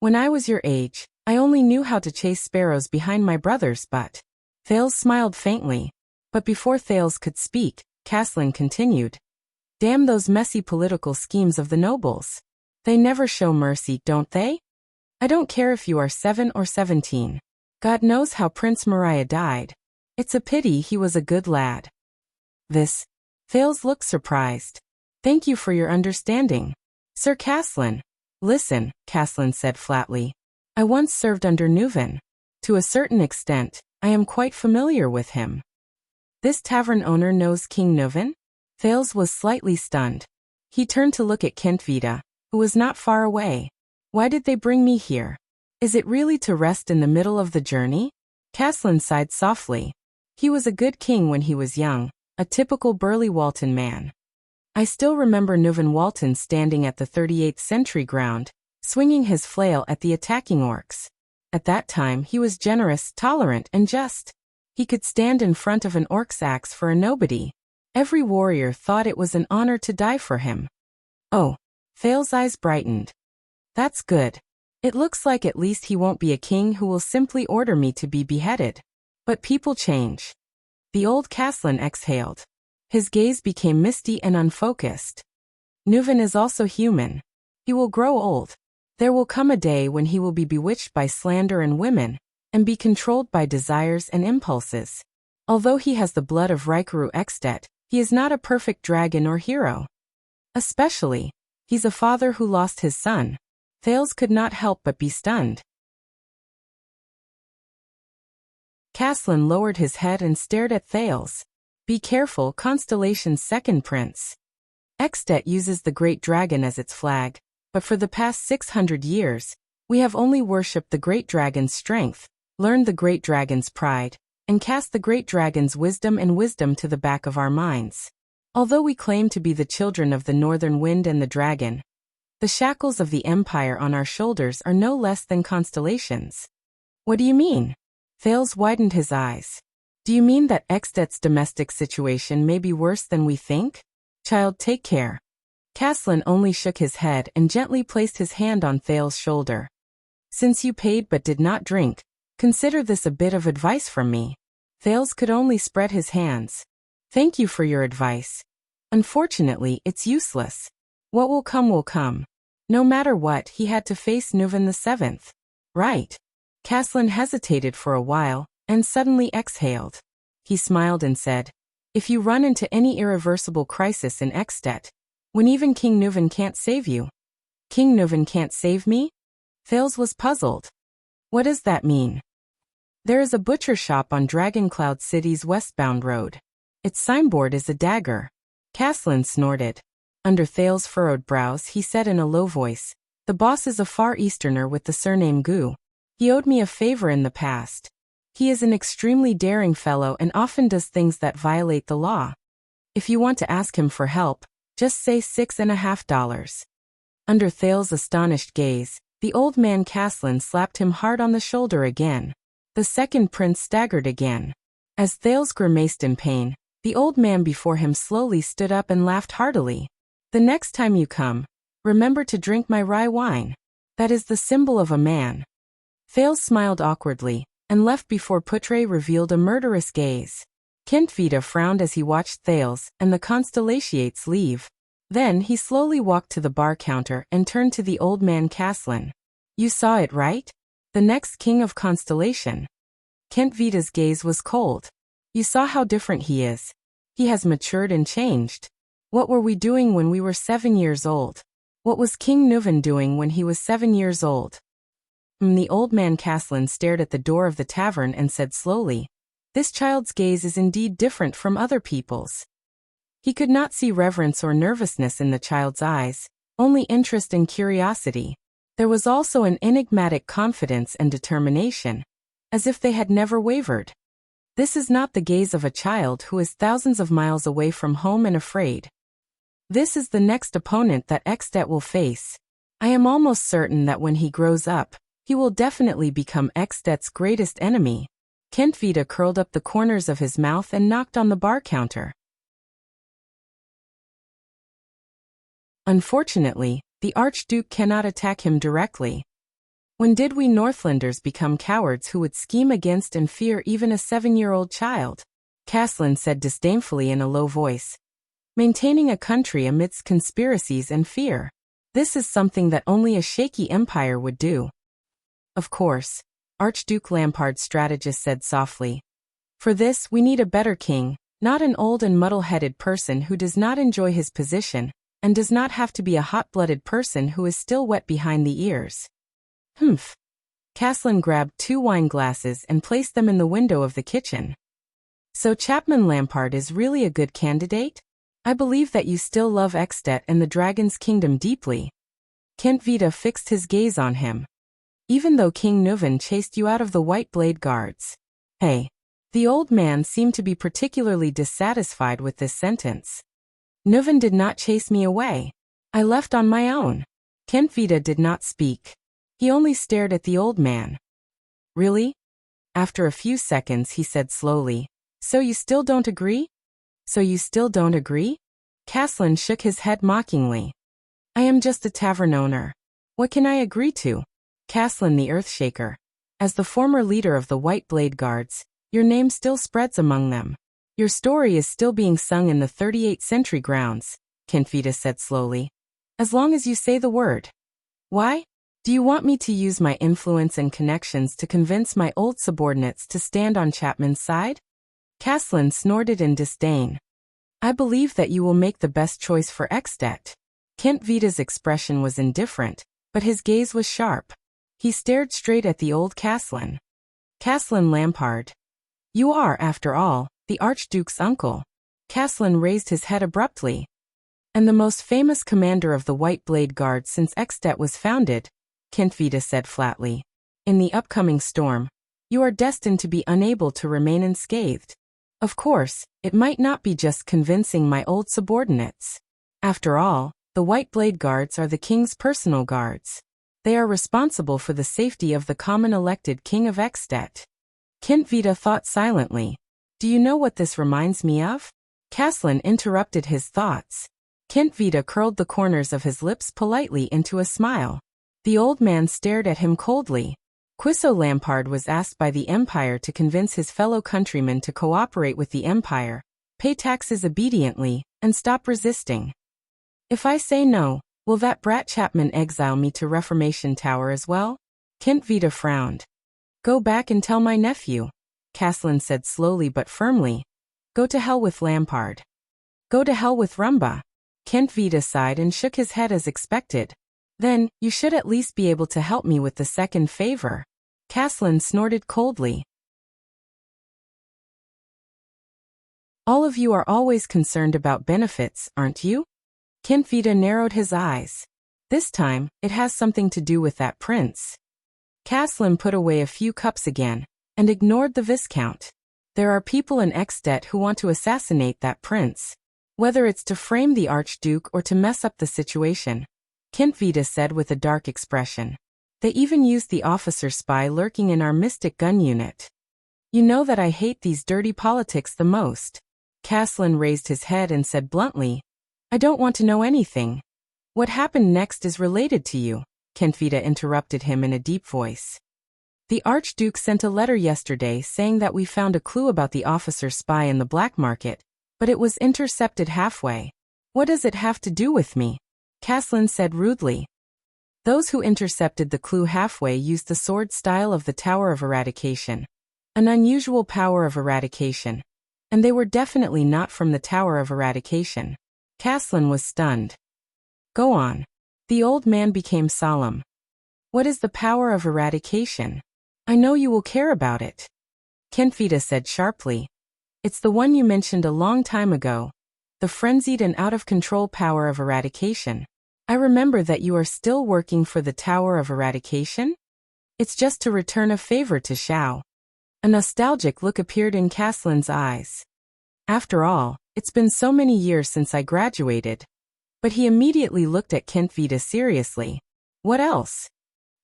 "When I was your age, I only knew how to chase sparrows behind my brothers, but..." Thales smiled faintly. But before Thales could speak, Caslin continued. "Damn those messy political schemes of the nobles. They never show mercy, don't they? I don't care if you are 7 or 17. God knows how Prince Mariah died. It's a pity he was a good lad." Thales looked surprised. "Thank you for your understanding, Sir Caslin." "Listen," Caslin said flatly. "I once served under Nuven. To a certain extent, I am quite familiar with him." "This tavern owner knows King Nuven?" Thales was slightly stunned. He turned to look at Kentvita, who was not far away. "Why did they bring me here? Is it really to rest in the middle of the journey?" Caslin sighed softly. He was a good king when he was young, a typical burly Walton man. "I still remember Nuven Walton standing at the 38th Century ground, swinging his flail at the attacking orcs. At that time he was generous, tolerant, and just. He could stand in front of an orc's axe for a nobody. Every warrior thought it was an honor to die for him." "Oh." Thales' eyes brightened. "That's good. It looks like at least he won't be a king who will simply order me to be beheaded. But people change." The old Caslin exhaled. His gaze became misty and unfocused. "Nuven is also human. He will grow old. There will come a day when he will be bewitched by slander and women, and be controlled by desires and impulses. Although he has the blood of Rikaru Ekstet, he is not a perfect dragon or hero. Especially, he's a father who lost his son." Thales could not help but be stunned. Caslin lowered his head and stared at Thales. "Be careful, Constellation's second prince. Ekstet uses the Great Dragon as its flag, but for the past 600 years, we have only worshipped the Great Dragon's strength, learned the Great Dragon's pride, and cast the Great Dragon's wisdom to the back of our minds. Although we claim to be the children of the Northern Wind and the Dragon, the shackles of the Empire on our shoulders are no less than constellations." "What do you mean?" Thales widened his eyes. Do you mean that Extet's domestic situation may be worse than we think? Child, take care. Caslin only shook his head and gently placed his hand on Thales' shoulder. Since you paid but did not drink, consider this a bit of advice from me. Thales could only spread his hands. Thank you for your advice. Unfortunately, it's useless. What will come will come. No matter what, he had to face Nuvan the Seventh. Right. Caslin hesitated for a while, and suddenly exhaled. He smiled and said, if you run into any irreversible crisis in Extet, when even King Nuvan can't save you. King Nuvan can't save me? Thales was puzzled. What does that mean? There is a butcher shop on Dragoncloud City's westbound road. Its signboard is a dagger. Caslin snorted. Under Thales' furrowed brows he said in a low voice, the boss is a Far Easterner with the surname Gu. He owed me a favor in the past. He is an extremely daring fellow and often does things that violate the law. If you want to ask him for help, just say $6.50. Under Thales' astonished gaze, the old man Caslin slapped him hard on the shoulder again. The second prince staggered again. As Thales grimaced in pain, the old man before him slowly stood up and laughed heartily. The next time you come, remember to drink my rye wine. That is the symbol of a man. Thales smiled awkwardly, and left before Putre revealed a murderous gaze. Kentvita frowned as he watched Thales and the Constellations leave. Then he slowly walked to the bar counter and turned to the old man Caslin. You saw it, right? The next king of Constellation. Kentvita's gaze was cold. You saw how different he is. He has matured and changed. What were we doing when we were 7 years old? What was King Nuvan doing when he was 7 years old? The old man Caslin stared at the door of the tavern and said slowly, this child's gaze is indeed different from other people's. He could not see reverence or nervousness in the child's eyes, only interest and curiosity. There was also an enigmatic confidence and determination, as if they had never wavered. This is not the gaze of a child who is thousands of miles away from home and afraid. This is the next opponent that Extet will face. I am almost certain that when he grows up, he will definitely become Extet's greatest enemy. Kentvita curled up the corners of his mouth and knocked on the bar counter. Unfortunately, the Archduke cannot attack him directly. When did we Northlanders become cowards who would scheme against and fear even a 7-year-old child? Caslin said disdainfully in a low voice. Maintaining a country amidst conspiracies and fear. This is something that only a shaky empire would do. Of course, Archduke Lampard's strategist said softly. For this we need a better king, not an old and muddle-headed person who does not enjoy his position, and does not have to be a hot-blooded person who is still wet behind the ears. Humph. Caslin grabbed 2 wine glasses and placed them in the window of the kitchen. So Chapman Lampard is really a good candidate? I believe that you still love Extet and the Dragon's Kingdom deeply. Kentvita fixed his gaze on him. Even though King Nuvan chased you out of the White Blade Guards. Hey. The old man seemed to be particularly dissatisfied with this sentence. Nuvan did not chase me away. I left on my own. Kentvita did not speak. He only stared at the old man. Really? After a few seconds he said slowly, so you still don't agree? So you still don't agree? Caslin shook his head mockingly. I am just a tavern owner. What can I agree to? Caslin the Earthshaker. As the former leader of the White Blade Guards, your name still spreads among them. Your story is still being sung in the 38th century grounds, Kentvita said slowly. As long as you say the word. Why? Do you want me to use my influence and connections to convince my old subordinates to stand on Chapman's side? Caslin snorted in disdain. I believe that you will make the best choice for Extet. Kentvita's expression was indifferent, but his gaze was sharp. He stared straight at the old Caslin. Caslin Lampard. You are, after all, the Archduke's uncle. Caslin raised his head abruptly. And the most famous commander of the White Blade Guard since Extet was founded, Kentvita said flatly. In the upcoming storm, you are destined to be unable to remain unscathed. Of course, it might not be just convincing my old subordinates. After all, the White Blade Guards are the king's personal guards. They are responsible for the safety of the common elected king of Extet. Kent Vita thought silently. Do you know what this reminds me of? Caslin interrupted his thoughts. Kent Vita curled the corners of his lips politely into a smile. The old man stared at him coldly. Quisso Lampard was asked by the Empire to convince his fellow countrymen to cooperate with the Empire, pay taxes obediently, and stop resisting. If I say no, will that brat Chapman exile me to Reformation Tower as well? Kent Vita frowned. Go back and tell my nephew, Caslin said slowly but firmly. Go to hell with Lampard. Go to hell with Rumba. Kent Vita sighed and shook his head as expected. Then, you should at least be able to help me with the second favor. Caslin snorted coldly. All of you are always concerned about benefits, aren't you? Kent Vita narrowed his eyes. This time, it has something to do with that prince. Caslin put away a few cups again, and ignored the Viscount. There are people in Exeter who want to assassinate that prince. Whether it's to frame the Archduke or to mess up the situation, Kent Vita said with a dark expression. They even used the officer spy lurking in our mystic gun unit. You know that I hate these dirty politics the most. Caslin raised his head and said bluntly, I don't want to know anything. What happened next is related to you, Kent Vita interrupted him in a deep voice. The Archduke sent a letter yesterday saying that we found a clue about the officer spy in the black market, but it was intercepted halfway. What does it have to do with me? Caslin said rudely. Those who intercepted the clue halfway used the sword style of the Tower of Eradication. An unusual power of eradication. And they were definitely not from the Tower of Eradication. Caslin was stunned. Go on. The old man became solemn. What is the power of eradication? I know you will care about it. Kent Vita said sharply. It's the one you mentioned a long time ago. The frenzied and out-of-control power of eradication. I remember that you are still working for the Tower of Eradication? It's just to return a favor to Shao. A nostalgic look appeared in Caslin's eyes. After all, it's been so many years since I graduated. But he immediately looked at Kent Vita seriously. What else?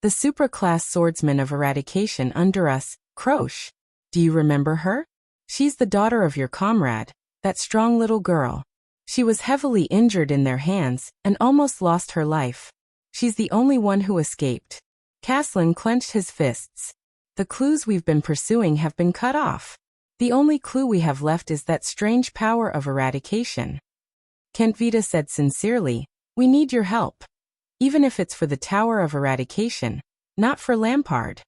The supra-class swordsman of eradication under us, Croche. Do you remember her? She's the daughter of your comrade, that strong little girl. She was heavily injured in their hands and almost lost her life. She's the only one who escaped. Caslin clenched his fists. The clues we've been pursuing have been cut off. The only clue we have left is that strange power of eradication. Kent Vita said sincerely, we need your help. Even if it's for the Tower of Eradication, not for Lampard.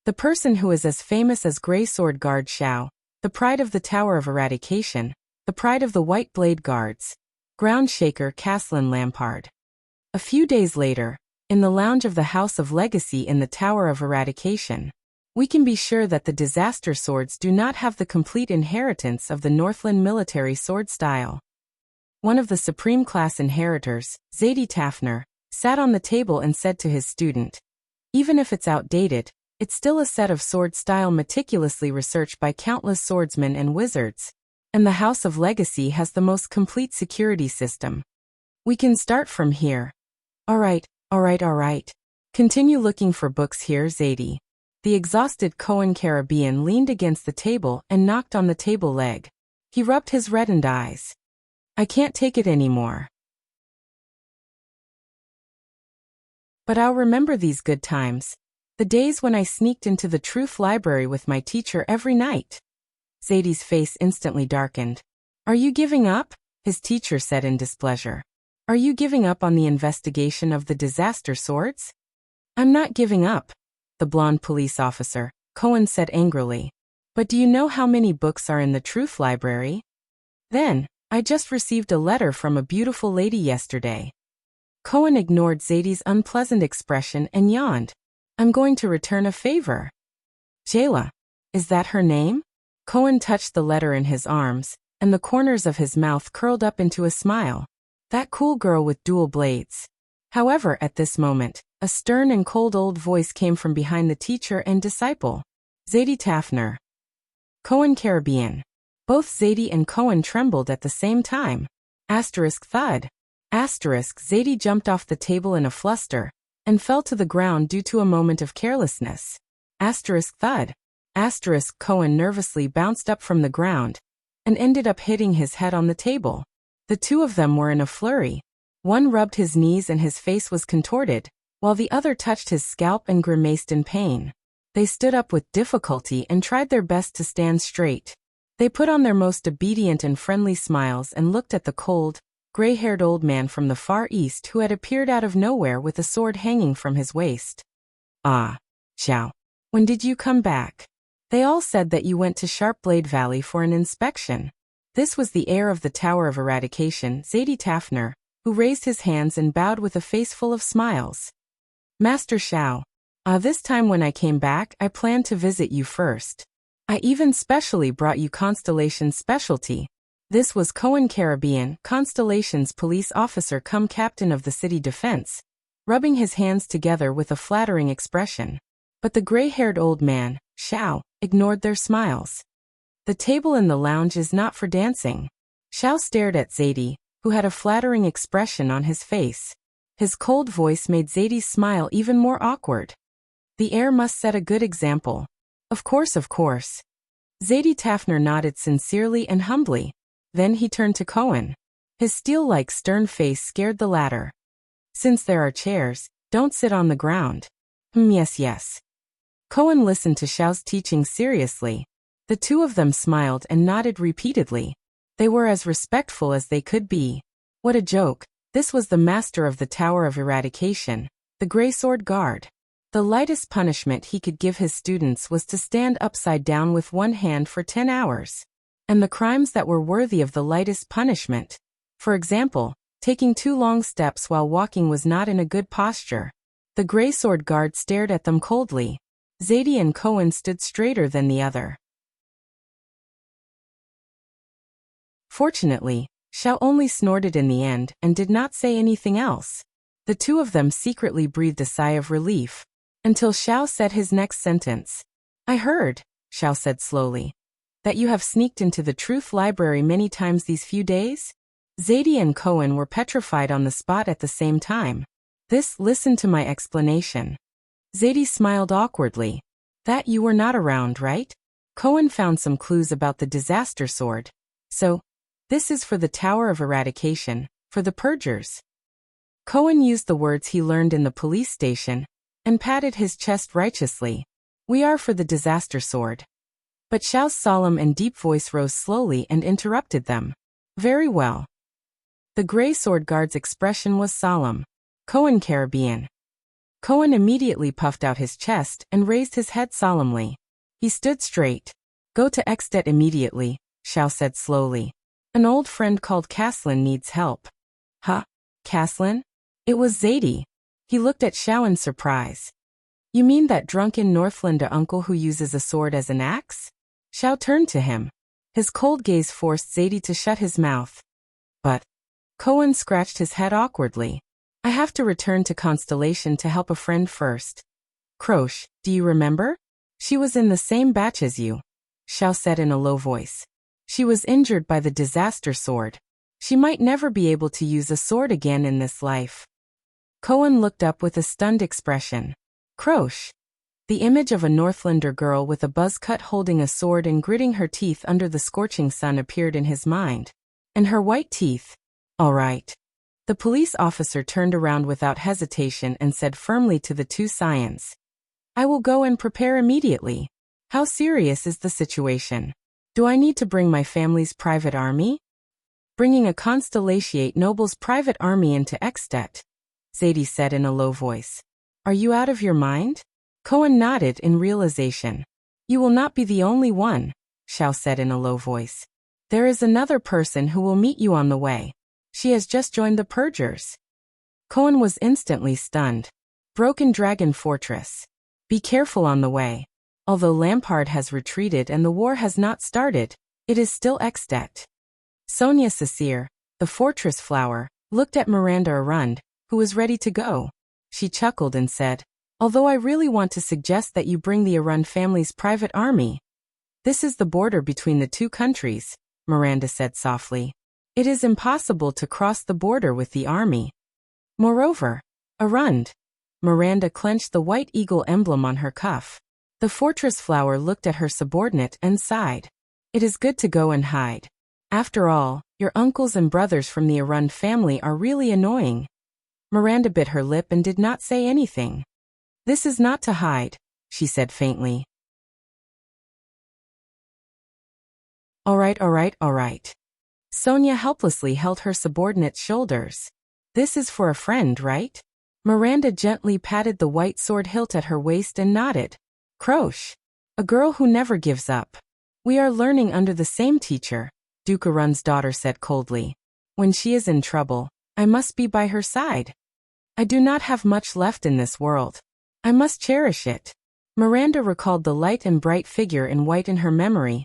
The person who is as famous as Grey Sword Guard Shao, the pride of the Tower of Eradication, the pride of the White Blade Guards, ground shaker Caslin Lampard. A few days later, in the lounge of the House of Legacy in the Tower of Eradication, we can be sure that the disaster swords do not have the complete inheritance of the Northland military sword style. One of the supreme class inheritors, Zadie Tafner, sat on the table and said to his student, even if it's outdated, it's still a set of sword style meticulously researched by countless swordsmen and wizards, and the House of Legacy has the most complete security system. We can start from here. All right. Continue looking for books here, Zadie. The exhausted Cohen Caribbean leaned against the table and knocked on the table leg. He rubbed his reddened eyes. I can't take it anymore. But I'll remember these good times. The days when I sneaked into the Truth Library with my teacher every night. Zadie's face instantly darkened. Are you giving up? His teacher said in displeasure. Are you giving up on the investigation of the disaster swords? I'm not giving up, the blonde police officer, Cohen said angrily. But do you know how many books are in the Truth Library? Then, I just received a letter from a beautiful lady yesterday. Cohen ignored Zadie's unpleasant expression and yawned. I'm going to return a favor. Jayla. Is that her name? Cohen touched the letter in his arms, and the corners of his mouth curled up into a smile. That cool girl with dual blades. However, at this moment, a stern and cold old voice came from behind the teacher and disciple. Zadie Tafner. Cohen Caribbean. Both Zadie and Cohen trembled at the same time. Thud. Zadie jumped off the table in a fluster, and fell to the ground due to a moment of carelessness. Thud. Cohen nervously bounced up from the ground and ended up hitting his head on the table. The two of them were in a flurry. One rubbed his knees and his face was contorted, while the other touched his scalp and grimaced in pain. They stood up with difficulty and tried their best to stand straight. They put on their most obedient and friendly smiles and looked at the cold, gray-haired old man from the far east who had appeared out of nowhere with a sword hanging from his waist. "Ah, Xiao. When did you come back? They all said that you went to Sharpblade Valley for an inspection." This was the heir of the Tower of Eradication, Zadie Tafner, who raised his hands and bowed with a face full of smiles. "Master Xiao, this time when I came back, I planned to visit you first. I even specially brought you Constellation's specialty." This was Cohen Caribbean, Constellation's police officer come captain of the city defense, rubbing his hands together with a flattering expression. But the gray-haired old man, Xiao, ignored their smiles. "The table in the lounge is not for dancing." Xiao stared at Zadie, who had a flattering expression on his face. His cold voice made Zadie's smile even more awkward. "The heir must set a good example." Of course. Zadie Tafner nodded sincerely and humbly. Then he turned to Cohen. His steel-like stern face scared the latter. "Since there are chairs, don't sit on the ground." Yes. Cohen listened to Xiao's teaching seriously. The two of them smiled and nodded repeatedly. They were as respectful as they could be. What a joke. This was the master of the Tower of Eradication, the Grey Sword Guard. The lightest punishment he could give his students was to stand upside down with one hand for 10 hours. And the crimes that were worthy of the lightest punishment, for example, taking 2 long steps while walking, was not in a good posture. The Grey Sword Guard stared at them coldly. Zadie and Cohen stood straighter than the other. Fortunately, Xiao only snorted in the end and did not say anything else. The two of them secretly breathed a sigh of relief, until Xiao said his next sentence. "I heard," Xiao said slowly, "that you have sneaked into the Truth Library many times these few days?" Zadie and Cohen were petrified on the spot at the same time. Listen to my explanation." Zadie smiled awkwardly. "That you were not around, right?" Cohen found some clues about the disaster sword. "So, this is for the Tower of Eradication, for the purgers." Cohen used the words he learned in the police station, and patted his chest righteously. "We are for the disaster sword." But Xiao's solemn and deep voice rose slowly and interrupted them. "Very well." The Grey Sword Guard's expression was solemn. "Cohen Caribbean." Cohen immediately puffed out his chest and raised his head solemnly. He stood straight. "Go to Extet immediately," Xiao said slowly. "An old friend called Caslin needs help." "Huh? Caslin?" It was Zadie. He looked at Xiao in surprise. "You mean that drunken Northlanda uncle who uses a sword as an axe?" Xiao turned to him. His cold gaze forced Zadie to shut his mouth. "But..." Cohen scratched his head awkwardly. "I have to return to Constellation to help a friend first." "Croche, do you remember? She was in the same batch as you," Xiao said in a low voice. "She was injured by the disaster sword. She might never be able to use a sword again in this life." Cohen looked up with a stunned expression. "Croche." The image of a Northlander girl with a buzz cut holding a sword and gritting her teeth under the scorching sun appeared in his mind. And her white teeth. "All right." The police officer turned around without hesitation and said firmly to the two scions, "I will go and prepare immediately. How serious is the situation? Do I need to bring my family's private army?" "Bringing a Constellatiate noble's private army into Extet," Zadie said in a low voice. "Are you out of your mind?" Cohen nodded in realization. "You will not be the only one," Xiao said in a low voice. "There is another person who will meet you on the way. She has just joined the purgers." Cohen was instantly stunned. "Broken Dragon Fortress. Be careful on the way. Although Lampard has retreated and the war has not started, it is still Extet." Sonia Cecire, the fortress flower, looked at Miranda Arund, who was ready to go. She chuckled and said, "Although I really want to suggest that you bring the Arund family's private army." "This is the border between the two countries," Miranda said softly. "It is impossible to cross the border with the army. Moreover, Arund." Miranda clenched the white eagle emblem on her cuff. The fortress flower looked at her subordinate and sighed. It is good to go and hide. After all, your uncles and brothers from the Arund family are really annoying. Miranda bit her lip and did not say anything. This is not to hide, she said faintly. All right. Sonia helplessly held her subordinate's shoulders. This is for a friend, right? Miranda gently patted the white sword hilt at her waist and nodded. Croche. A girl who never gives up. We are learning under the same teacher, Duke Arund's daughter said coldly. When she is in trouble, I must be by her side. I do not have much left in this world. I must cherish it. Miranda recalled the light and bright figure in white in her memory,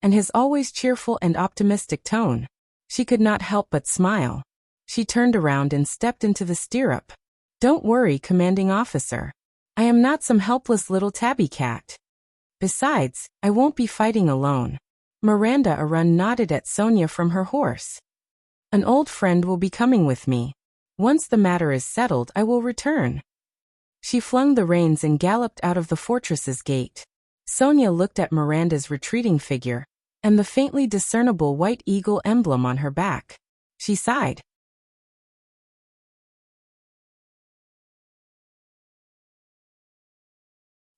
and his always cheerful and optimistic tone. She could not help but smile. She turned around and stepped into the stirrup. Don't worry, commanding officer. I am not some helpless little tabby cat. Besides, I won't be fighting alone. Miranda Arund nodded at Sonia from her horse. An old friend will be coming with me. Once the matter is settled, I will return. She flung the reins and galloped out of the fortress's gate. Sonia looked at Miranda's retreating figure, and the faintly discernible white eagle emblem on her back. She sighed.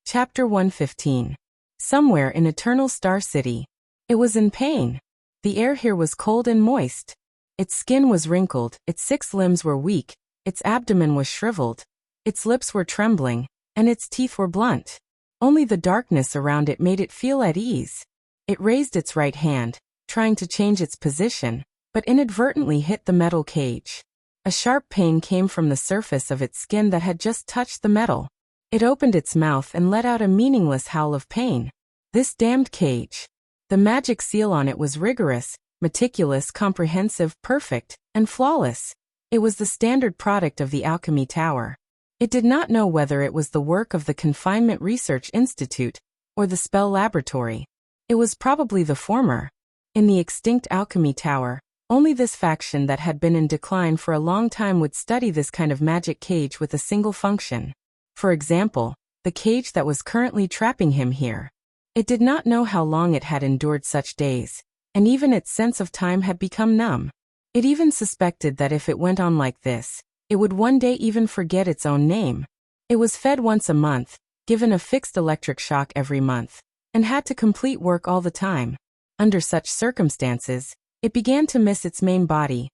Chapter 115. Somewhere in Eternal Star City. It was in pain. The air here was cold and moist. Its skin was wrinkled, its 6 limbs were weak, its abdomen was shriveled, its lips were trembling, and its teeth were blunt. Only the darkness around it made it feel at ease. It raised its right hand, trying to change its position, but inadvertently hit the metal cage. A sharp pain came from the surface of its skin that had just touched the metal. It opened its mouth and let out a meaningless howl of pain. This damned cage. The magic seal on it was rigorous, meticulous, comprehensive, perfect, and flawless. It was the standard product of the Alchemy Tower. It did not know whether it was the work of the Confinement Research Institute or the Spell Laboratory. It was probably the former. In the extinct Alchemy Tower, only this faction that had been in decline for a long time would study this kind of magic cage with a single function. For example, the cage that was currently trapping him here. It did not know how long it had endured such days, and even its sense of time had become numb. It even suspected that if it went on like this, it would one day even forget its own name. It was fed once a month, given a fixed electric shock every month, and had to complete work all the time. Under such circumstances, it began to miss its main body.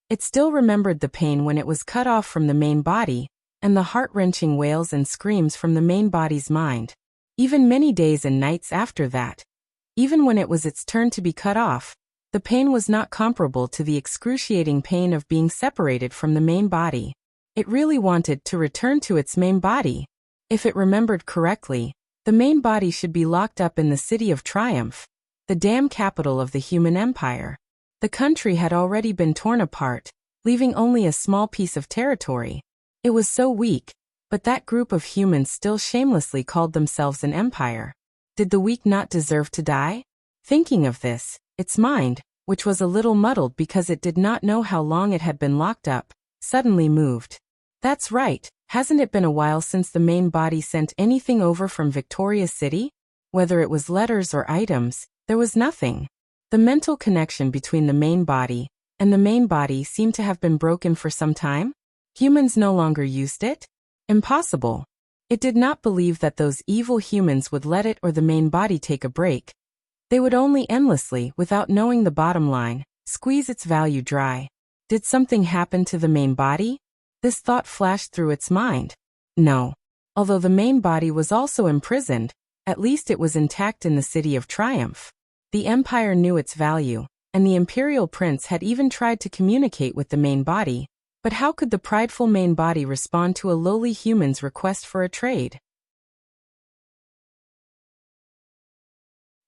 It still remembered the pain when it was cut off from the main body, and the heart-wrenching wails and screams from the main body's mind. Even many days and nights after that. Even when it was its turn to be cut off, the pain was not comparable to the excruciating pain of being separated from the main body. It really wanted to return to its main body. If it remembered correctly, the main body should be locked up in the City of Triumph, the dam capital of the human empire. The country had already been torn apart, leaving only a small piece of territory. It was so weak, but that group of humans still shamelessly called themselves an empire. Did the weak not deserve to die? Thinking of this, its mind, which was a little muddled because it did not know how long it had been locked up, suddenly moved. That's right, hasn't it been a while since the main body sent anything over from Victoria City? Whether it was letters or items, there was nothing. The mental connection between the main body and the main body seemed to have been broken for some time. Humans no longer used it? Impossible. It did not believe that those evil humans would let it or the main body take a break. They would only endlessly, without knowing the bottom line, squeeze its value dry. Did something happen to the main body? This thought flashed through its mind. No. Although the main body was also imprisoned, at least it was intact in the City of Triumph. The Empire knew its value, and the Imperial Prince had even tried to communicate with the main body. But how could the prideful main body respond to a lowly human's request for a trade?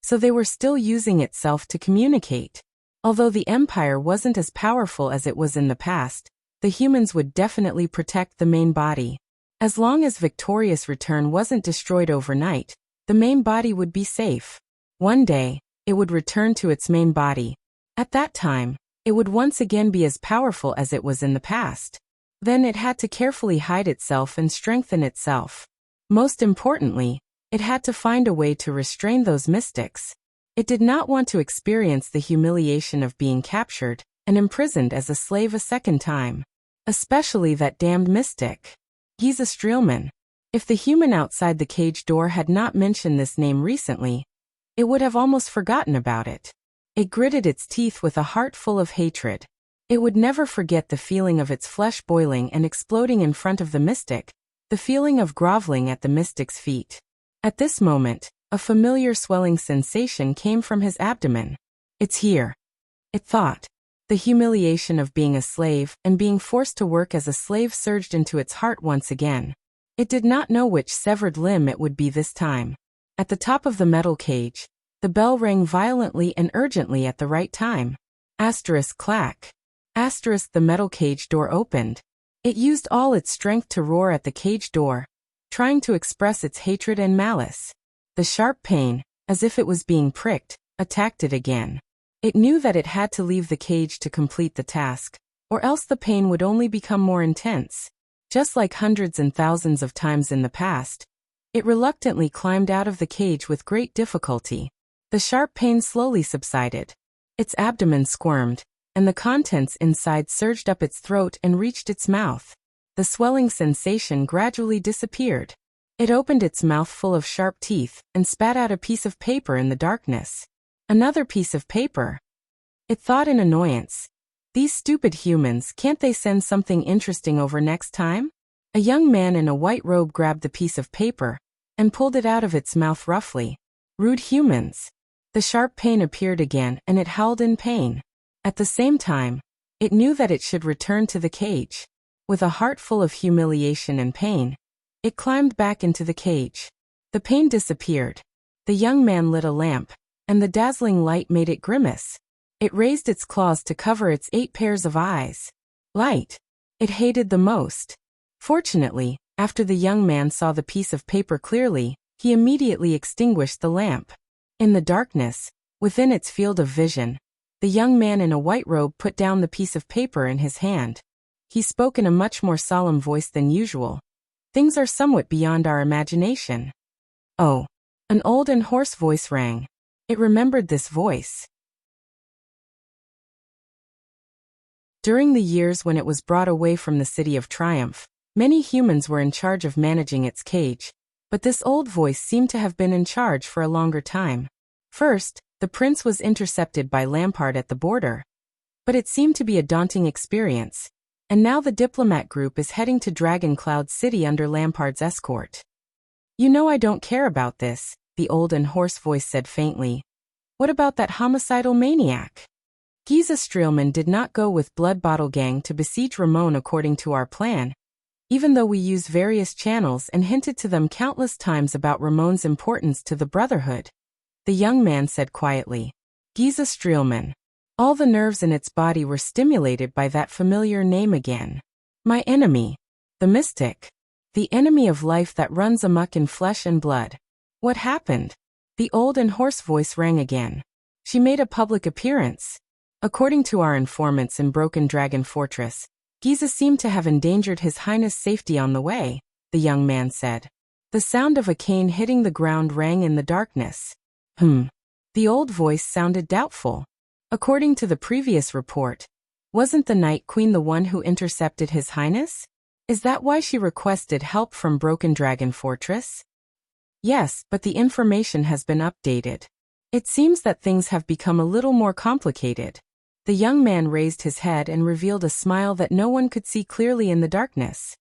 So they were still using itself to communicate. Although the Empire wasn't as powerful as it was in the past, the humans would definitely protect the main body. As long as Victoria's return wasn't destroyed overnight, the main body would be safe. One day, it would return to its main body. At that time, it would once again be as powerful as it was in the past. Then it had to carefully hide itself and strengthen itself. Most importantly, It had to find a way to restrain those mystics. It did not want to experience the humiliation of being captured and imprisoned as a slave a second time. Especially that damned mystic, Giza Streelman. If the human outside the cage door had not mentioned this name recently, it would have almost forgotten about it. It gritted its teeth with a heart full of hatred. It would never forget the feeling of its flesh boiling and exploding in front of the mystic, the feeling of groveling at the mystic's feet. At this moment, a familiar swelling sensation came from his abdomen. It's here, it thought. The humiliation of being a slave and being forced to work as a slave surged into its heart once again. It did not know which severed limb it would be this time. At the top of the metal cage, the bell rang violently and urgently at the right time. Asterisk clack. Asterisk the metal cage door opened. It used all its strength to roar at the cage door, trying to express its hatred and malice. The sharp pain, as if it was being pricked, attacked it again. It knew that it had to leave the cage to complete the task, or else the pain would only become more intense. Just like hundreds and thousands of times in the past, it reluctantly climbed out of the cage with great difficulty. The sharp pain slowly subsided. Its abdomen squirmed, and the contents inside surged up its throat and reached its mouth. The swelling sensation gradually disappeared. It opened its mouth full of sharp teeth and spat out a piece of paper in the darkness. Another piece of paper. It thought in annoyance. These stupid humans, can't they send something interesting over next time? A young man in a white robe grabbed the piece of paper and pulled it out of its mouth roughly. Rude humans. The sharp pain appeared again and it howled in pain. At the same time, it knew that it should return to the cage. With a heart full of humiliation and pain, it climbed back into the cage. The pain disappeared. The young man lit a lamp, and the dazzling light made it grimace. It raised its claws to cover its 8 pairs of eyes. Light. It hated the most. Fortunately, after the young man saw the piece of paper clearly, he immediately extinguished the lamp. In the darkness, within its field of vision, the young man in a white robe put down the piece of paper in his hand. He spoke in a much more solemn voice than usual. Things are somewhat beyond our imagination. Oh. An old and hoarse voice rang. It remembered this voice. During the years when it was brought away from the City of Triumph, many humans were in charge of managing its cage, but this old voice seemed to have been in charge for a longer time. First, the prince was intercepted by Lampard at the border. But it seemed to be a daunting experience, and now the diplomat group is heading to Dragon Cloud City under Lampard's escort. You know I don't care about this, the old and hoarse voice said faintly. What about that homicidal maniac? Giza Streelman did not go with Blood Bottle Gang to besiege Ramon according to our plan, even though we used various channels and hinted to them countless times about Ramon's importance to the Brotherhood. The young man said quietly. Giza Streelman. All the nerves in its body were stimulated by that familiar name again. My enemy. The mystic. The enemy of life that runs amok in flesh and blood. What happened? The old and hoarse voice rang again. She made a public appearance. According to our informants in Broken Dragon Fortress, Giza seemed to have endangered His Highness' safety on the way, the young man said. The sound of a cane hitting the ground rang in the darkness. The old voice sounded doubtful. According to the previous report, wasn't the Night Queen the one who intercepted His Highness? Is that why she requested help from Broken Dragon Fortress? Yes, but the information has been updated. It seems that things have become a little more complicated. The young man raised his head and revealed a smile that no one could see clearly in the darkness.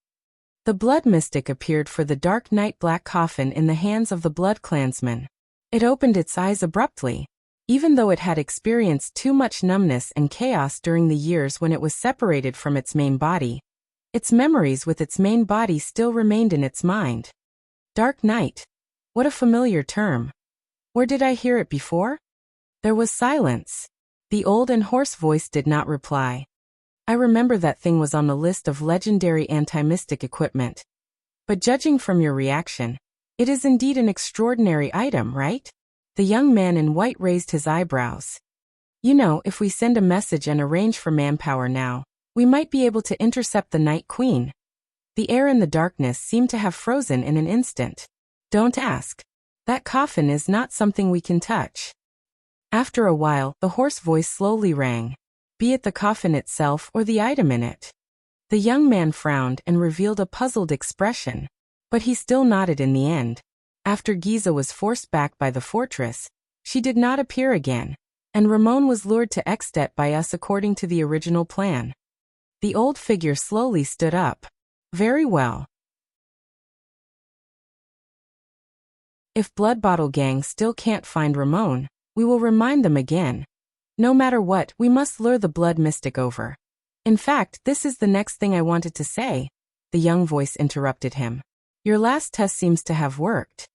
The blood mystic appeared for the dark night black coffin in the hands of the blood clansman. It opened its eyes abruptly. Even though it had experienced too much numbness and chaos during the years when it was separated from its main body, its memories with its main body still remained in its mind. Dark night. What a familiar term. Where did I hear it before? There was silence. The old and hoarse voice did not reply. I remember that thing was on the list of legendary anti-mystic equipment. But judging from your reaction, it is indeed an extraordinary item, right? The young man in white raised his eyebrows. You know, if we send a message and arrange for manpower now, we might be able to intercept the Night Queen. The air in the darkness seemed to have frozen in an instant. Don't ask. That coffin is not something we can touch. After a while, the hoarse voice slowly rang. Be it the coffin itself or the item in it. The young man frowned and revealed a puzzled expression. But he still nodded in the end. After Giza was forced back by the fortress, she did not appear again, and Ramon was lured to Extet by us according to the original plan. The old figure slowly stood up. Very well. If Blood Bottle Gang still can't find Ramon, we will remind them again. No matter what, we must lure the blood mystic over. In fact, this is the next thing I wanted to say. The young voice interrupted him. Your last test seems to have worked.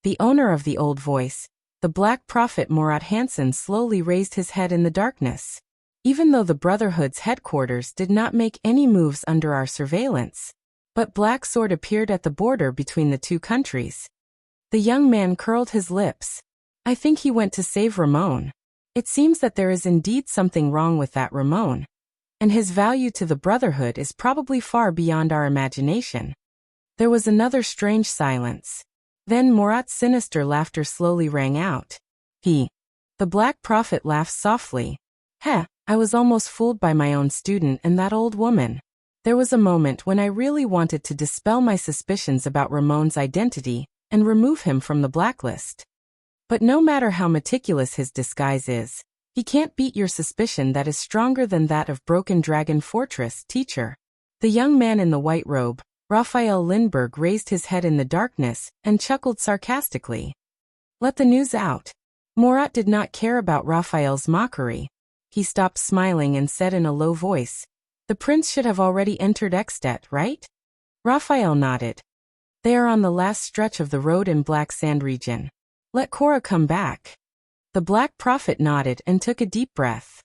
The owner of the old voice, the Black Prophet Morat Hansen, slowly raised his head in the darkness. Even though the Brotherhood's headquarters did not make any moves under our surveillance, but Black Sword appeared at the border between the two countries. The young man curled his lips. I think he went to save Ramon. It seems that there is indeed something wrong with that Ramon, and his value to the Brotherhood is probably far beyond our imagination. There was another strange silence. Then Morat's sinister laughter slowly rang out. The Black Prophet laughed softly. Heh, I was almost fooled by my own student and that old woman. There was a moment when I really wanted to dispel my suspicions about Ramon's identity and remove him from the blacklist. But no matter how meticulous his disguise is, he can't beat your suspicion that is stronger than that of Broken Dragon Fortress, teacher. The young man in the white robe, Raphael Lindbergh, raised his head in the darkness and chuckled sarcastically. Let the news out. Morat did not care about Raphael's mockery. He stopped smiling and said in a low voice, The prince should have already entered Extet, right? Raphael nodded. They are on the last stretch of the road in Black Sand region. Let Cora come back. The Black Prophet nodded and took a deep breath.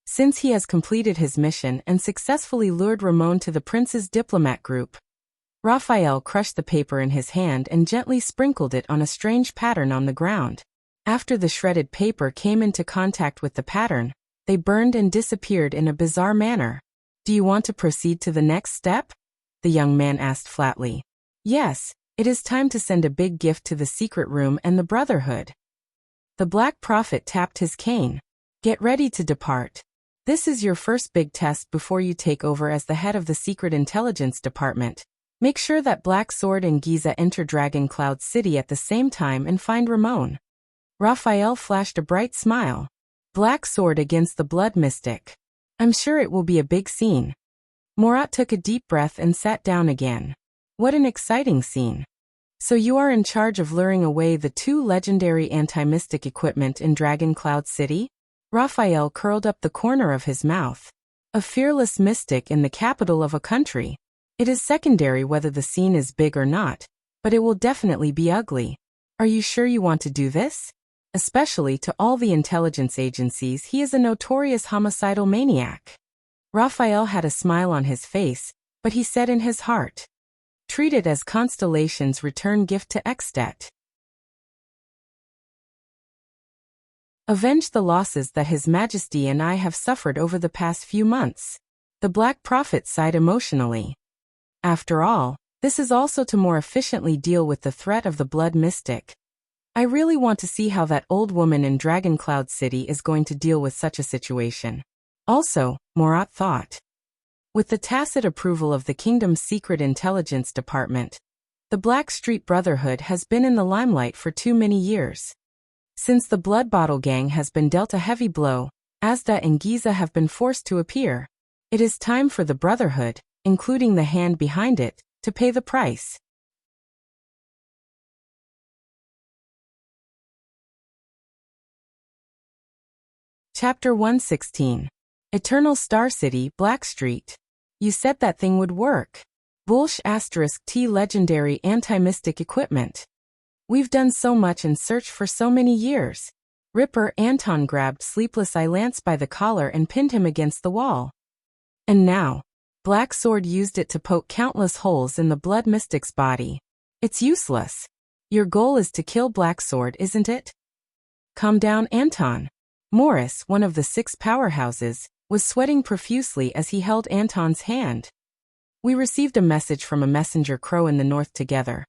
Since he has completed his mission and successfully lured Ramon to the prince's diplomat group, Raphael crushed the paper in his hand and gently sprinkled it on a strange pattern on the ground. After the shredded paper came into contact with the pattern, they burned and disappeared in a bizarre manner. Do you want to proceed to the next step? The young man asked flatly. Yes, it is time to send a big gift to the secret room and the Brotherhood. The Black Prophet tapped his cane. Get ready to depart. This is your first big test before you take over as the head of the Secret Intelligence Department. Make sure that Black Sword and Giza enter Dragon Cloud City at the same time and find Ramon. Raphael flashed a bright smile. Black Sword against the Blood Mystic. I'm sure it will be a big scene. Morat took a deep breath and sat down again. What an exciting scene. So you are in charge of luring away the two legendary anti-mystic equipment in Dragon Cloud City? Raphael curled up the corner of his mouth. A fearless mystic in the capital of a country. It is secondary whether the scene is big or not, but it will definitely be ugly. Are you sure you want to do this? Especially to all the intelligence agencies, he is a notorious homicidal maniac. Raphael had a smile on his face, but he said in his heart, treat it as Constellation's return gift to Extet. Avenge the losses that His Majesty and I have suffered over the past few months. The Black Prophet sighed emotionally. After all, this is also to more efficiently deal with the threat of the Blood Mystic. I really want to see how that old woman in Dragon Cloud City is going to deal with such a situation. Also, Morat thought. With the tacit approval of the kingdom's secret intelligence department, the Black Street Brotherhood has been in the limelight for too many years. Since the Blood Bottle Gang has been dealt a heavy blow, Asda and Giza have been forced to appear. It is time for the Brotherhood, including the hand behind it, to pay the price. Chapter 116. Eternal Star City, Black Street. You said that thing would work. Bullsh *T legendary anti-mystic equipment. We've done so much and searched for so many years. Ripper Anton grabbed Sleepless Eye Lance by the collar and pinned him against the wall. And now, Black Sword used it to poke countless holes in the Blood Mystic's body. It's useless. Your goal is to kill Black Sword, isn't it? Calm down, Anton. Morris, one of the 6 powerhouses, was sweating profusely as he held Anton's hand. We received a message from a messenger crow in the north together.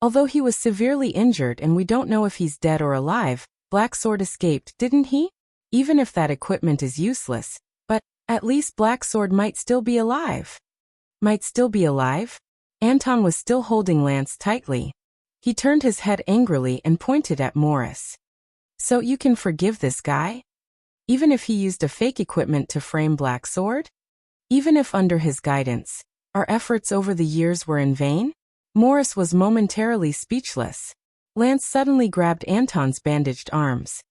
Although he was severely injured and we don't know if he's dead or alive, Black Sword escaped, didn't he? Even if that equipment is useless. But, at least Black Sword might still be alive. Might still be alive? Anton was still holding Lance tightly. He turned his head angrily and pointed at Morris. So you can forgive this guy? Even if he used a fake equipment to frame Black Sword? Even if under his guidance, our efforts over the years were in vain? Morris was momentarily speechless. Lance suddenly grabbed Anton's bandaged arms.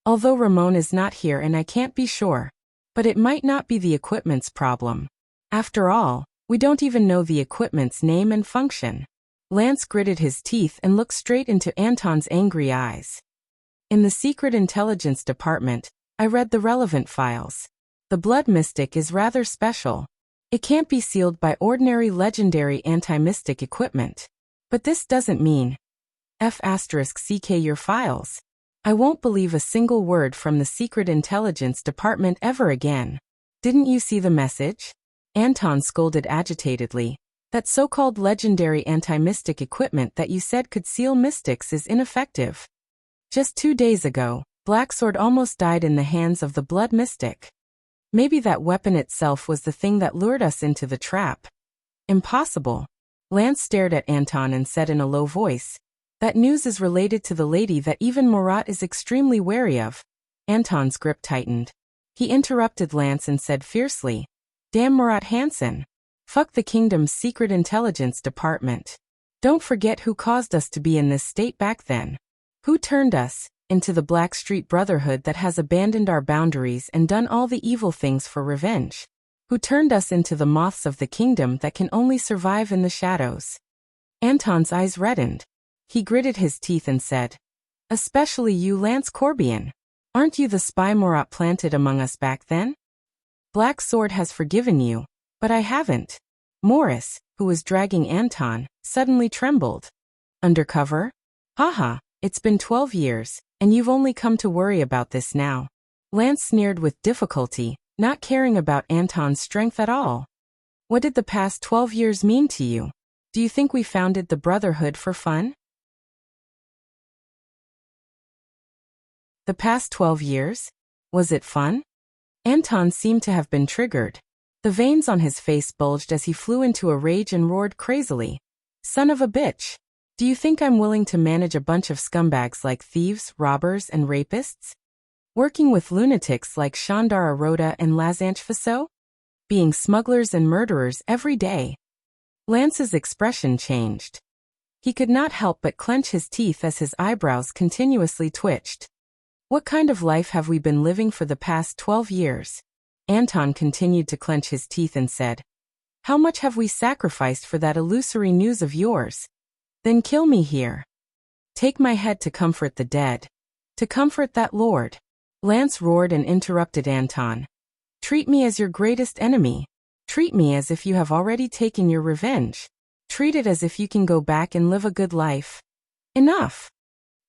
Although Ramon is not here and I can't be sure, but it might not be the equipment's problem. After all, we don't even know the equipment's name and function. Lance gritted his teeth and looked straight into Anton's angry eyes. In the Secret Intelligence Department, I read the relevant files. The Blood Mystic is rather special. It can't be sealed by ordinary legendary anti-mystic equipment. But this doesn't mean F***CK your files. I won't believe a single word from the Secret Intelligence Department ever again. Didn't you see the message? Anton scolded agitatedly. That so-called legendary anti-mystic equipment that you said could seal mystics is ineffective. Just 2 days ago, Black Sword almost died in the hands of the Blood Mystic. Maybe that weapon itself was the thing that lured us into the trap. Impossible. Lance stared at Anton and said in a low voice, that news is related to the lady that even Murat is extremely wary of. Anton's grip tightened. He interrupted Lance and said fiercely, damn Murat Hansen. Fuck the kingdom's secret intelligence department. Don't forget who caused us to be in this state back then. Who turned us into the Black Street Brotherhood that has abandoned our boundaries and done all the evil things for revenge. Who turned us into the moths of the kingdom that can only survive in the shadows. Anton's eyes reddened. He gritted his teeth and said, especially you, Lance Corbian. Aren't you the spy Murat planted among us back then? Black Sword has forgiven you, but I haven't. Morris, who was dragging Anton, suddenly trembled. Undercover? Haha, it's been 12 years, and you've only come to worry about this now. Lance sneered with difficulty, not caring about Anton's strength at all. What did the past 12 years mean to you? Do you think we founded the Brotherhood for fun? The past 12 years? Was it fun? Anton seemed to have been triggered. The veins on his face bulged as he flew into a rage and roared crazily. Son of a bitch! Do you think I'm willing to manage a bunch of scumbags like thieves, robbers, and rapists? Working with lunatics like Chandar Aroda and Lazanche Faso? Being smugglers and murderers every day? Lance's expression changed. He could not help but clench his teeth as his eyebrows continuously twitched. What kind of life have we been living for the past 12 years? Anton continued to clench his teeth and said, how much have we sacrificed for that illusory news of yours? Then kill me here. Take my head to comfort the dead. To comfort that lord. Lance roared and interrupted Anton. Treat me as your greatest enemy. Treat me as if you have already taken your revenge. Treat it as if you can go back and live a good life. Enough.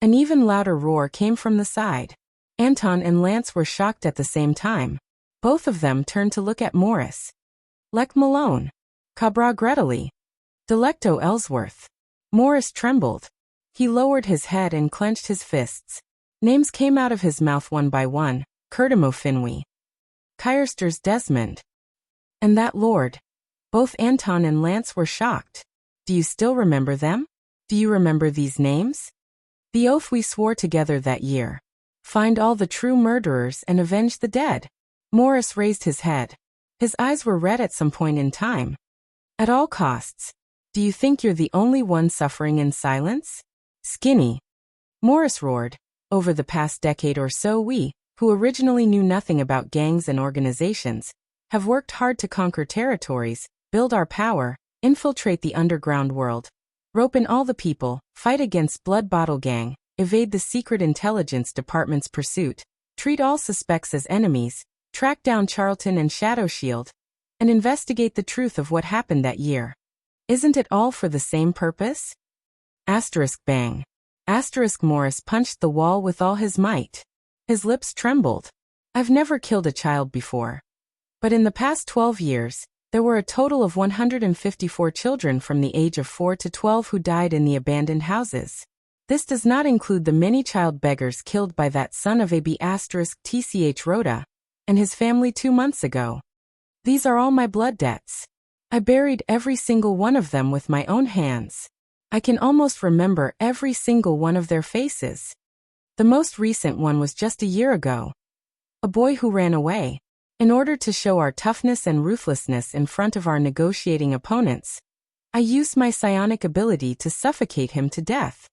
An even louder roar came from the side. Anton and Lance were shocked at the same time. Both of them turned to look at Morris. Lech Malone. Cabra Greteley. Delecto Ellsworth. Morris trembled. He lowered his head and clenched his fists. Names came out of his mouth one by one. Curdimo Finwë. Kyrsters Desmond. And that lord. Both Anton and Lance were shocked. Do you still remember them? Do you remember these names? The oath we swore together that year. Find all the true murderers and avenge the dead. Morris raised his head. His eyes were red at some point in time. At all costs. Do you think you're the only one suffering in silence? Skinny. Morris roared. Over the past decade or so we, who originally knew nothing about gangs and organizations, have worked hard to conquer territories, build our power, infiltrate the underground world, rope in all the people, fight against Blood Bottle Gang, evade the Secret Intelligence Department's pursuit, treat all suspects as enemies, track down Charlton and Shadow Shield, and investigate the truth of what happened that year. Isn't it all for the same purpose? Asterisk bang. Asterisk Morris punched the wall with all his might. His lips trembled. I've never killed a child before. But in the past 12 years, There were a total of 154 children from the age of 4 to 12 who died in the abandoned houses. This does not include the many child beggars killed by that son of AB** TCH Rhoda and his family 2 months ago. These are all my blood debts. I buried every single one of them with my own hands. I can almost remember every single one of their faces. The most recent one was just a year ago. A boy who ran away. In order to show our toughness and ruthlessness in front of our negotiating opponents, I used my psionic ability to suffocate him to death.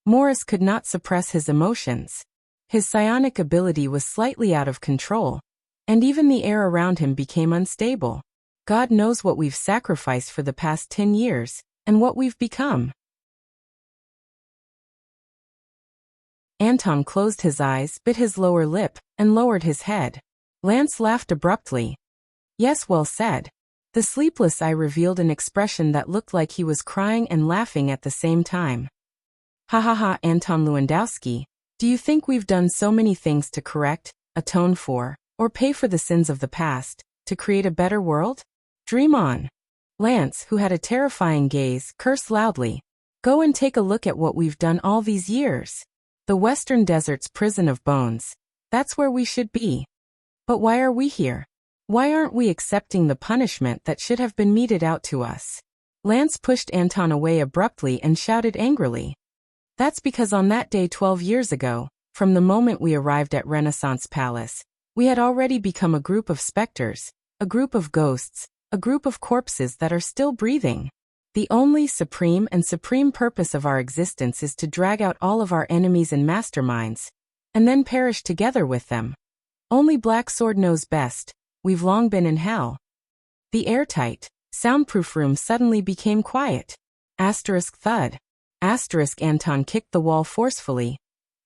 Morris could not suppress his emotions. His psionic ability was slightly out of control, and even the air around him became unstable. God knows what we've sacrificed for the past 10 years, and what we've become. Anton closed his eyes, bit his lower lip, and lowered his head. Lance laughed abruptly. Yes, well said. The sleepless eye revealed an expression that looked like he was crying and laughing at the same time. Ha ha ha, Anton Lewandowski, do you think we've done so many things to correct, atone for, or pay for the sins of the past, to create a better world? Dream on. Lance, who had a terrifying gaze, cursed loudly. Go and take a look at what we've done all these years. The Western Desert's prison of bones. That's where we should be. But why are we here? Why aren't we accepting the punishment that should have been meted out to us? Lance pushed Anton away abruptly and shouted angrily. That's because on that day 12 years ago, from the moment we arrived at Renaissance Palace, we had already become a group of specters, a group of ghosts, a group of corpses that are still breathing. The only supreme purpose of our existence is to drag out all of our enemies and masterminds, and then perish together with them. Only Black Sword knows best. We've long been in hell. The airtight, soundproof room suddenly became quiet. Thud. Anton kicked the wall forcefully,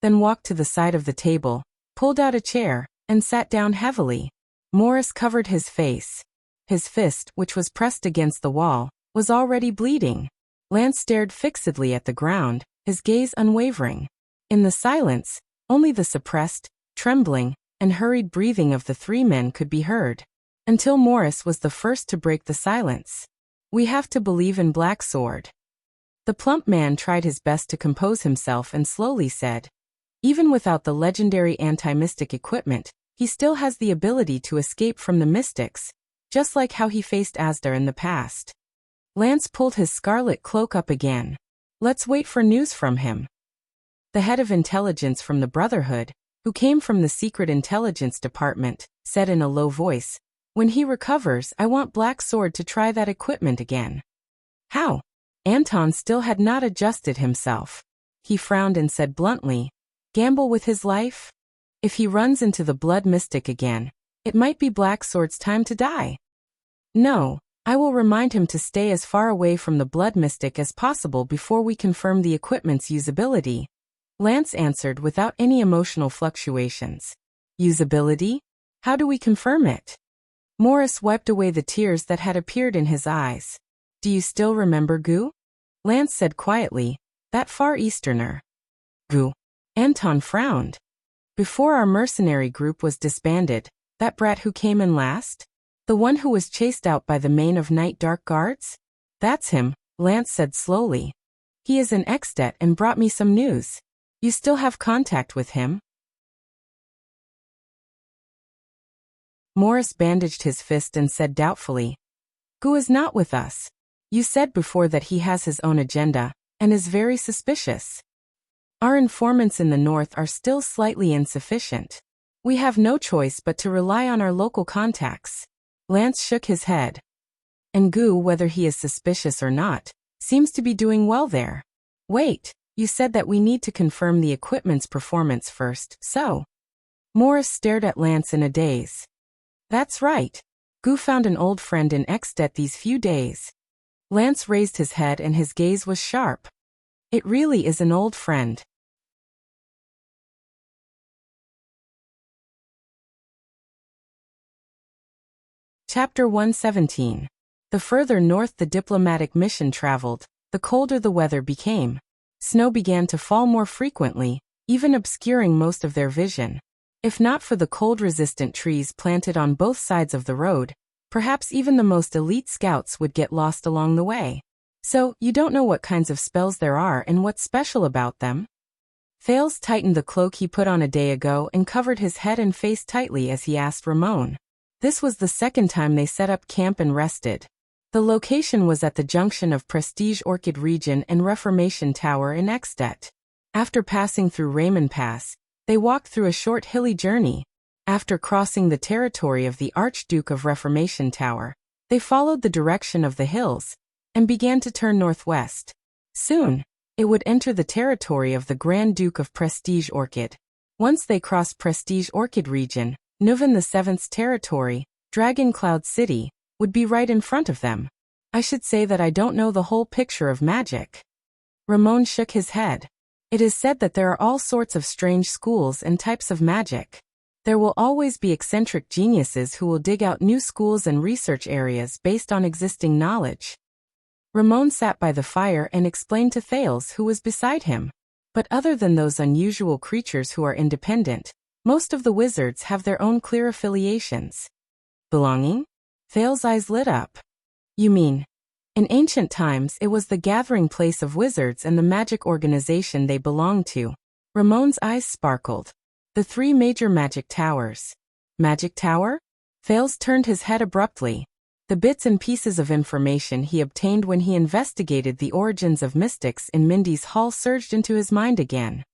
then walked to the side of the table, pulled out a chair, and sat down heavily. Morris covered his face. His fist, which was pressed against the wall, was already bleeding. Lance stared fixedly at the ground, his gaze unwavering. In the silence, only the suppressed, trembling, and hurried breathing of the 3 men could be heard. Until Morris was the first to break the silence. We have to believe in Black Sword. The plump man tried his best to compose himself and slowly said, even without the legendary anti-mystic equipment, he still has the ability to escape from the mystics, just like how he faced Asda in the past. Lance pulled his scarlet cloak up again. Let's wait for news from him. The head of intelligence from the Brotherhood, who came from the Secret Intelligence Department, said in a low voice, when he recovers, I want Black Sword to try that equipment again. How? Anton still had not adjusted himself. He frowned and said bluntly, gamble with his life? If he runs into the Blood Mystic again, it might be Black Sword's time to die. No, I will remind him to stay as far away from the Blood Mystic as possible before we confirm the equipment's usability. Lance answered without any emotional fluctuations. Usability? How do we confirm it? Morris wiped away the tears that had appeared in his eyes. Do you still remember Gu? Lance said quietly, that Far Easterner. Gu. Anton frowned. Before our mercenary group was disbanded, that brat who came in last? The one who was chased out by the main of Night Dark Guards? That's him, Lance said slowly. He is in Extet and brought me some news. You still have contact with him? Morris bandaged his fist and said doubtfully, Gu is not with us. You said before that he has his own agenda, and is very suspicious. Our informants in the north are still slightly insufficient. We have no choice but to rely on our local contacts. Lance shook his head. And Gu, whether he is suspicious or not, seems to be doing well there. Wait, you said that we need to confirm the equipment's performance first, so? Morris stared at Lance in a daze. That's right. Gu found an old friend in Extet these few days. Lance raised his head and his gaze was sharp. It really is an old friend. Chapter 117. The further north the diplomatic mission traveled, the colder the weather became. Snow began to fall more frequently, even obscuring most of their vision. If not for the cold-resistant trees planted on both sides of the road, Perhaps even the most elite scouts would get lost along the way. So, you don't know what kinds of spells there are and what's special about them? Thales tightened the cloak he put on a day ago and covered his head and face tightly as he asked Ramon. This was the second time they set up camp and rested. The location was at the junction of Prestige Orchid Region and Reformation Tower in Ekstedt. After passing through Raymond Pass, they walked through a short hilly journey. After crossing the territory of the Archduke of Reformation Tower, they followed the direction of the hills and began to turn northwest. Soon, it would enter the territory of the Grand Duke of Prestige Orchid. Once they crossed Prestige Orchid Region, Nuven VII's territory, Dragon Cloud City, would be right in front of them. I should say that I don't know the whole picture of magic. Ramon shook his head. It is said that there are all sorts of strange schools and types of magic. There will always be eccentric geniuses who will dig out new schools and research areas based on existing knowledge. Ramon sat by the fire and explained to Thales, who was beside him. But other than those unusual creatures who are independent, most of the wizards have their own clear affiliations. Belonging? Thales' eyes lit up. You mean, in ancient times it was the gathering place of wizards and the magic organization they belonged to. Ramon's eyes sparkled. The three major magic towers. Magic tower? Thales turned his head abruptly. The bits and pieces of information he obtained when he investigated the origins of mystics in Mindy's Hall surged into his mind again.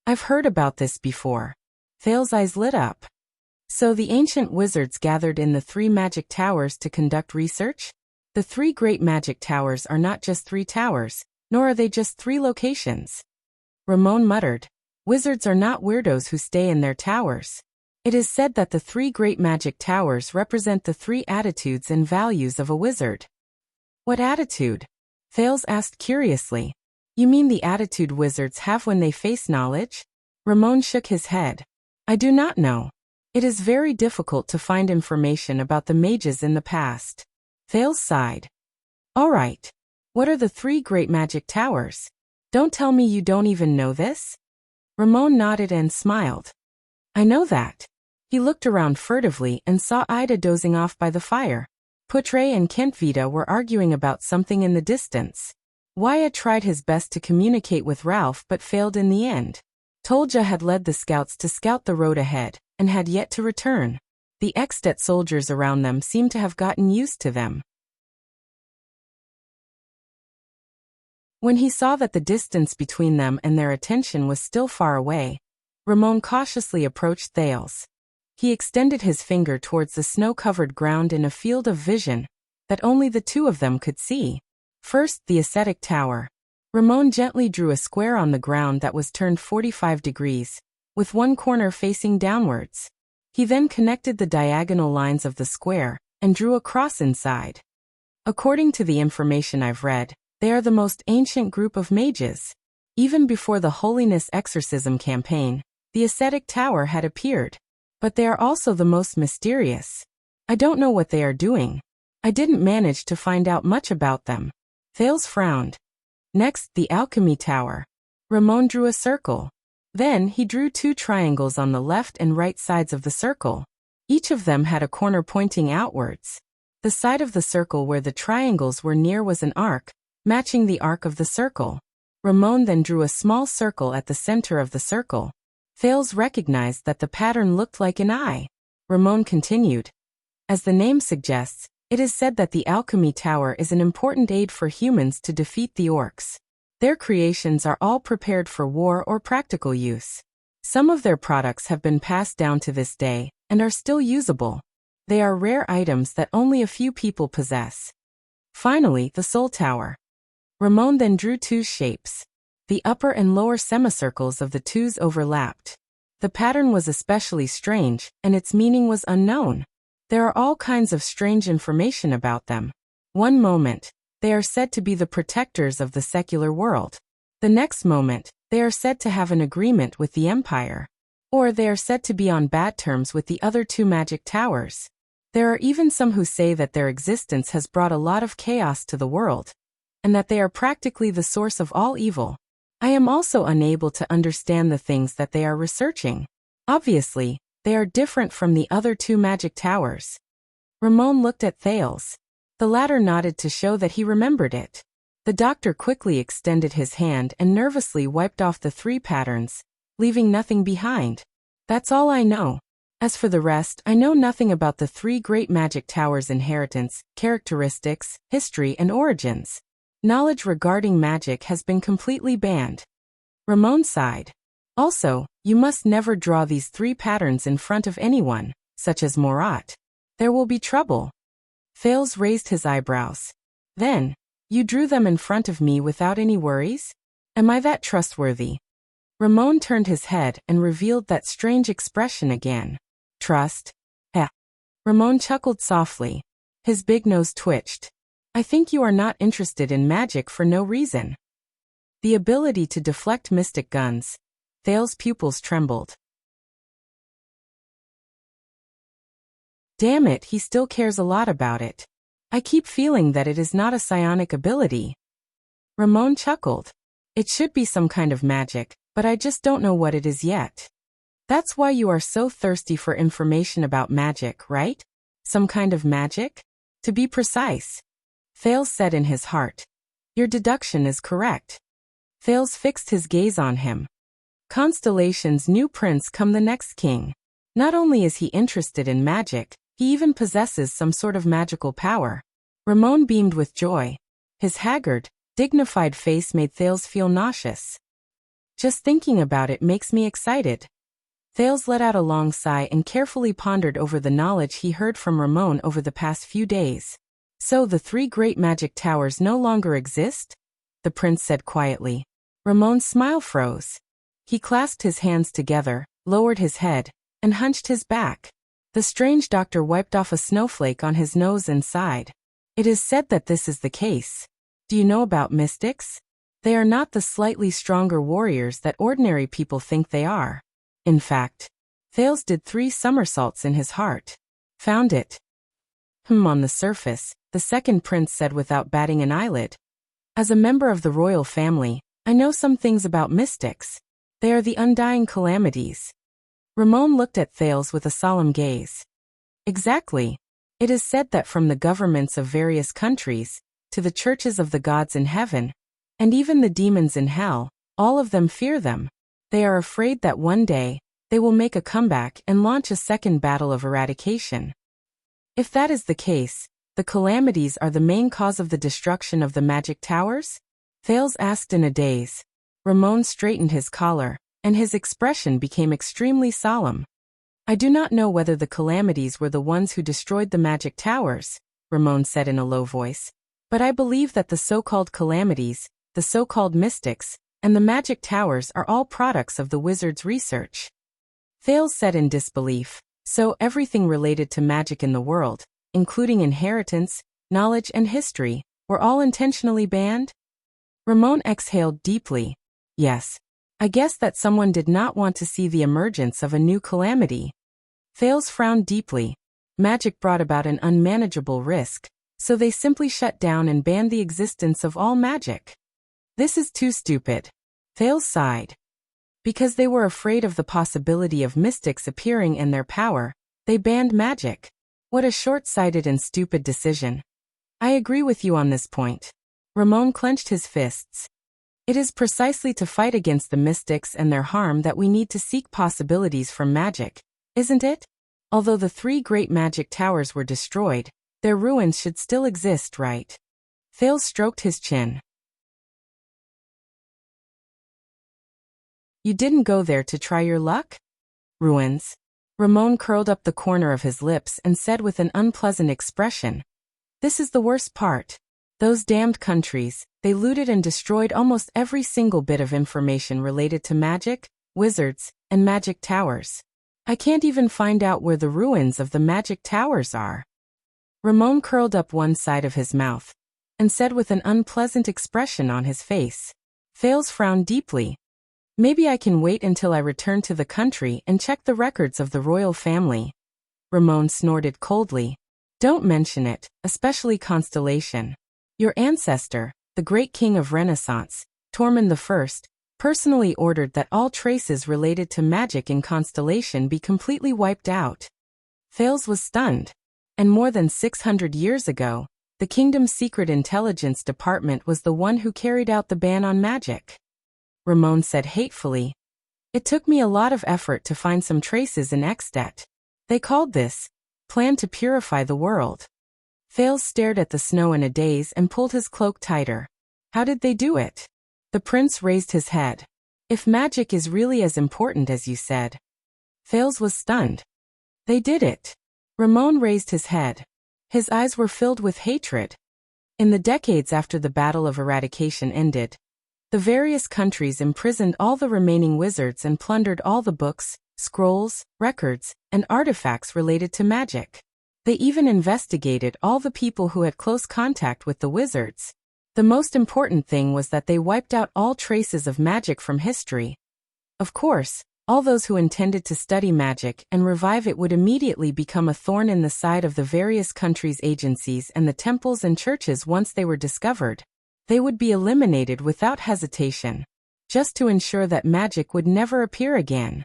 I've heard about this before. Thales' eyes lit up. So the ancient wizards gathered in the three magic towers to conduct research? The three great magic towers are not just three towers, nor are they just three locations. Ramon muttered. Wizards are not weirdos who stay in their towers. It is said that the three great magic towers represent the three attitudes and values of a wizard. What attitude? Thales asked curiously. You mean the attitude wizards have when they face knowledge? Ramon shook his head. I do not know. It is very difficult to find information about the mages in the past. Thales sighed. All right. What are the three great magic towers? Don't tell me you don't even know this? Ramon nodded and smiled. I know that. He looked around furtively and saw Ida dozing off by the fire. Putre and Kentvita were arguing about something in the distance. Wyatt tried his best to communicate with Ralph but failed in the end. Tolja had led the scouts to scout the road ahead and had yet to return. The Ekstedt soldiers around them seemed to have gotten used to them. When he saw that the distance between them and their attention was still far away, Ramon cautiously approached Thales. He extended his finger towards the snow-covered ground in a field of vision that only the two of them could see. First, the ascetic tower. Ramon gently drew a square on the ground that was turned 45 degrees, with one corner facing downwards. He then connected the diagonal lines of the square and drew a cross inside. According to the information I've read, they are the most ancient group of mages. Even before the Holiness Exorcism campaign, the ascetic tower had appeared. But they are also the most mysterious. I don't know what they are doing. I didn't manage to find out much about them. Thales frowned. Next, the alchemy tower. Ramon drew a circle. Then he drew two triangles on the left and right sides of the circle. Each of them had a corner pointing outwards. The side of the circle where the triangles were near was an arc, matching the arc of the circle. Ramon then drew a small circle at the center of the circle. Thales recognized that the pattern looked like an eye. Ramon continued. As the name suggests, it is said that the alchemy tower is an important aid for humans to defeat the orcs. Their creations are all prepared for war or practical use. Some of their products have been passed down to this day and are still usable. They are rare items that only a few people possess. Finally, the soul tower. Ramon then drew two shapes. The upper and lower semicircles of the twos overlapped. The pattern was especially strange, and its meaning was unknown. There are all kinds of strange information about them. One moment, they are said to be the protectors of the secular world. The next moment, they are said to have an agreement with the Empire. Or they are said to be on bad terms with the other two magic towers. There are even some who say that their existence has brought a lot of chaos to the world, and that they are practically the source of all evil. I am also unable to understand the things that they are researching. Obviously, they are different from the other two magic towers. Ramon looked at Thales. The latter nodded to show that he remembered it. The doctor quickly extended his hand and nervously wiped off the 3 patterns, leaving nothing behind. That's all I know. As for the rest, I know nothing about the 3 great magic towers' inheritance, characteristics, history, and origins. Knowledge regarding magic has been completely banned. Ramon sighed. Also, you must never draw these 3 patterns in front of anyone, such as Morat. There will be trouble. Thales raised his eyebrows. Then, you drew them in front of me without any worries? Am I that trustworthy? Ramon turned his head and revealed that strange expression again. Trust? Heh. Ramon chuckled softly. His big nose twitched. I think you are not interested in magic for no reason. The ability to deflect mystic guns. Thales' pupils trembled. Damn it, he still cares a lot about it. I keep feeling that it is not a psionic ability. Ramon chuckled. It should be some kind of magic, but I just don't know what it is yet. That's why you are so thirsty for information about magic, right? Some kind of magic? To be precise. Thales said in his heart. Your deduction is correct. Thales fixed his gaze on him. Constellation's new prince come the next king. Not only is he interested in magic, he even possesses some sort of magical power. Ramon beamed with joy. His haggard, dignified face made Thales feel nauseous. Just thinking about it makes me excited. Thales let out a long sigh and carefully pondered over the knowledge he heard from Ramon over the past few days. So the 3 great magic towers no longer exist? The prince said quietly. Ramon's smile froze. He clasped his hands together, lowered his head, and hunched his back. The strange doctor wiped off a snowflake on his nose and sighed. It is said that this is the case. Do you know about mystics? They are not the slightly stronger warriors that ordinary people think they are. In fact, Thales did 3 somersaults in his heart. Found it. On the surface, the second prince said without batting an eyelid. As a member of the royal family, I know some things about mystics. They are the undying calamities. Ramon looked at Thales with a solemn gaze. Exactly. It is said that from the governments of various countries, to the churches of the gods in heaven, and even the demons in hell, all of them fear them. They are afraid that one day, they will make a comeback and launch a second battle of eradication. If that is the case, the calamities are the main cause of the destruction of the magic towers? Thales asked in a daze. Ramon straightened his collar, and his expression became extremely solemn. I do not know whether the calamities were the ones who destroyed the magic towers, Ramon said in a low voice. But I believe that the so-called calamities, the so-called mystics, and the magic towers are all products of the wizard's research. Thales said in disbelief. So everything related to magic in the world, including inheritance, knowledge, and history, were all intentionally banned? Ramon exhaled deeply. Yes. I guess that someone did not want to see the emergence of a new calamity. Thales frowned deeply. Magic brought about an unmanageable risk, so they simply shut down and banned the existence of all magic. This is too stupid. Thales sighed. Because they were afraid of the possibility of mystics appearing and their power, they banned magic. What a short-sighted and stupid decision. I agree with you on this point. Ramon clenched his fists. It is precisely to fight against the mystics and their harm that we need to seek possibilities from magic, isn't it? Although the 3 great magic towers were destroyed, their ruins should still exist, right? Thales stroked his chin. You didn't go there to try your luck? Ruins. Ramon curled up the corner of his lips and said with an unpleasant expression. This is the worst part. Those damned countries, they looted and destroyed almost every single bit of information related to magic, wizards, and magic towers. I can't even find out where the ruins of the magic towers are. Ramon curled up one side of his mouth and said with an unpleasant expression on his face. Thales frowned deeply. Maybe I can wait until I return to the country and check the records of the royal family. Ramon snorted coldly. Don't mention it, especially Constellation. Your ancestor, the great king of Renaissance, Tormund I, personally ordered that all traces related to magic in Constellation be completely wiped out. Thales was stunned. And more than 600 years ago, the kingdom's secret intelligence department was the one who carried out the ban on magic. Ramon said hatefully. It took me a lot of effort to find some traces in Extet. They called this plan to purify the world. Thales stared at the snow in a daze and pulled his cloak tighter. How did they do it? The prince raised his head. If magic is really as important as you said. Thales was stunned. They did it. Ramon raised his head. His eyes were filled with hatred. In the decades after the Battle of Eradication ended, the various countries imprisoned all the remaining wizards and plundered all the books, scrolls, records, and artifacts related to magic. They even investigated all the people who had close contact with the wizards. The most important thing was that they wiped out all traces of magic from history. Of course, all those who intended to study magic and revive it would immediately become a thorn in the side of the various countries' agencies and the temples and churches once they were discovered. They would be eliminated without hesitation, just to ensure that magic would never appear again.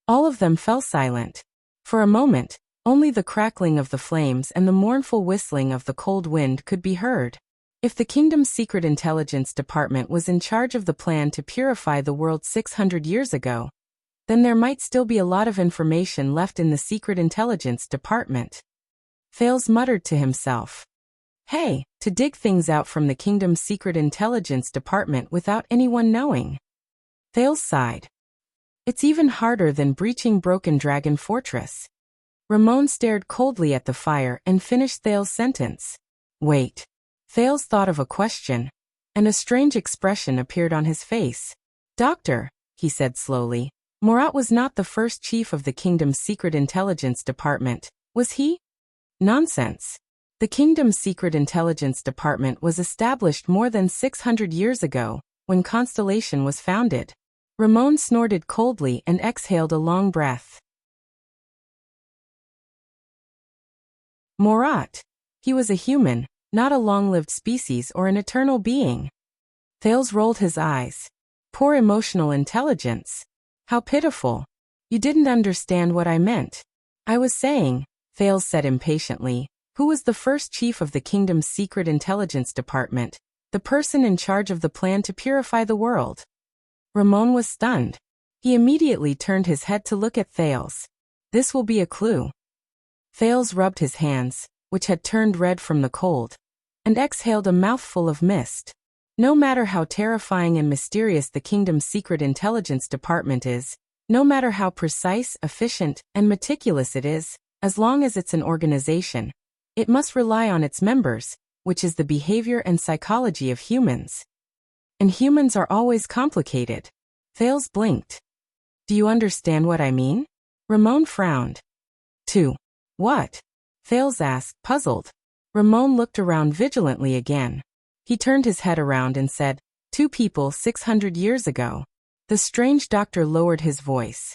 All of them fell silent. For a moment, only the crackling of the flames and the mournful whistling of the cold wind could be heard. If the kingdom's secret intelligence department was in charge of the plan to purify the world 600 years ago, then there might still be a lot of information left in the secret intelligence department. Thales muttered to himself. Hey, to dig things out from the kingdom's secret intelligence department without anyone knowing. Thales sighed. It's even harder than breaching Broken Dragon Fortress. Ramon stared coldly at the fire and finished Thales' sentence. Wait. Thales thought of a question, and a strange expression appeared on his face. Doctor, he said slowly, Murat was not the first chief of the kingdom's secret intelligence department, was he? Nonsense. The kingdom's secret intelligence department was established more than 600 years ago, when Constellation was founded. Ramon snorted coldly and exhaled a long breath. Murat. He was a human, not a long-lived species or an eternal being. Thales rolled his eyes. Poor emotional intelligence. How pitiful. You didn't understand what I meant. I was saying, Thales said impatiently, who was the first chief of the kingdom's secret intelligence department, the person in charge of the plan to purify the world. Ramon was stunned. He immediately turned his head to look at Thales. This will be a clue. Thales rubbed his hands, which had turned red from the cold, and exhaled a mouthful of mist. No matter how terrifying and mysterious the kingdom's secret intelligence department is, no matter how precise, efficient, and meticulous it is, as long as it's an organization, it must rely on its members, which is the behavior and psychology of humans. And humans are always complicated. Thales blinked. Do you understand what I mean? Ramon frowned. What? Thales asked, puzzled. Ramon looked around vigilantly again. He turned his head around and said, 2 people 600 years ago. The strange doctor lowered his voice.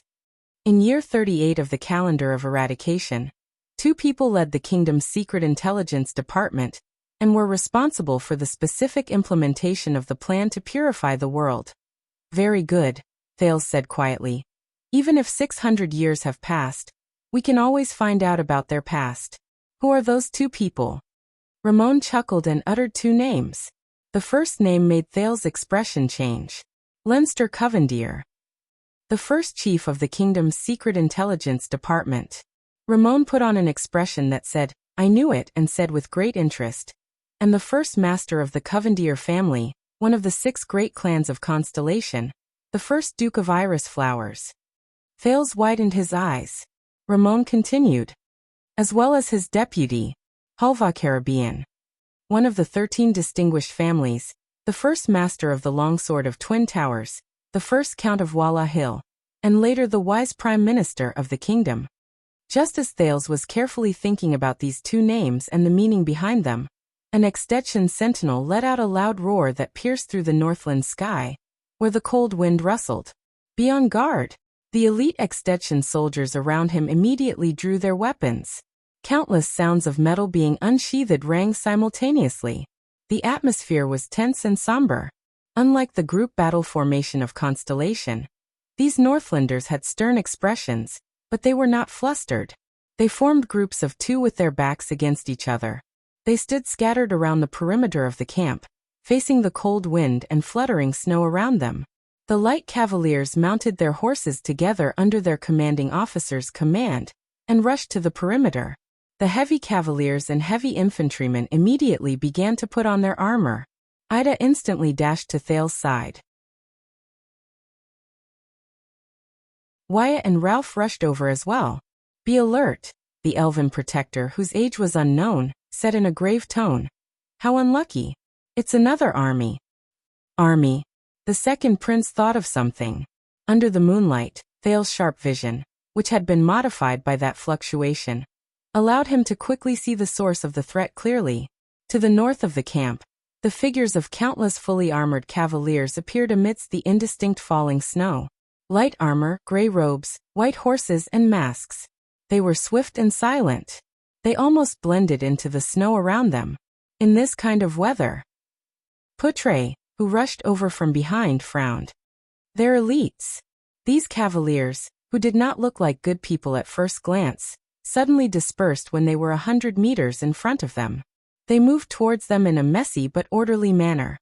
In year 38 of the calendar of eradication, 2 people led the kingdom's secret intelligence department and were responsible for the specific implementation of the plan to purify the world. Very good, Thales said quietly. Even if 600 years have passed, we can always find out about their past. Who are those 2 people? Ramon chuckled and uttered 2 names. The first name made Thales' expression change. Leinster Covendier. The first chief of the kingdom's secret intelligence department. Ramon put on an expression that said, I knew it, and said with great interest. And the first master of the Covendier family, one of the 6 great clans of Constellation, the first Duke of Iris Flowers. Thales widened his eyes. Ramon continued. As well as his deputy, Halva Caribbean. One of the 13 distinguished families, the first master of the Longsword of Twin Towers, the first Count of Walla Hill, and later the wise Prime Minister of the kingdom. Just as Thales was carefully thinking about these 2 names and the meaning behind them, an Extension sentinel let out a loud roar that pierced through the Northland sky, where the cold wind rustled. Be on guard! The elite Extension soldiers around him immediately drew their weapons. Countless sounds of metal being unsheathed rang simultaneously. The atmosphere was tense and somber. Unlike the group battle formation of Constellation, these Northlanders had stern expressions, but they were not flustered. They formed groups of 2 with their backs against each other. They stood scattered around the perimeter of the camp, facing the cold wind and fluttering snow around them. The light cavaliers mounted their horses together under their commanding officer's command and rushed to the perimeter. The heavy cavaliers and heavy infantrymen immediately began to put on their armor. Ida instantly dashed to Thale's side. Wyatt and Ralph rushed over as well. "Be alert," the elven protector, whose age was unknown, said in a grave tone. "How unlucky. It's another army." Army. The second prince thought of something. Under the moonlight, Thale's sharp vision, which had been modified by that fluctuation, allowed him to quickly see the source of the threat clearly. To the north of the camp, the figures of countless fully armored cavaliers appeared amidst the indistinct falling snow. Light armor, gray robes, white horses and masks. They were swift and silent. They almost blended into the snow around them. In this kind of weather. Putre, who rushed over from behind, frowned. "They're elites." These cavaliers, who did not look like good people at first glance, suddenly dispersed when they were 100 meters in front of them. They moved towards them in a messy but orderly manner.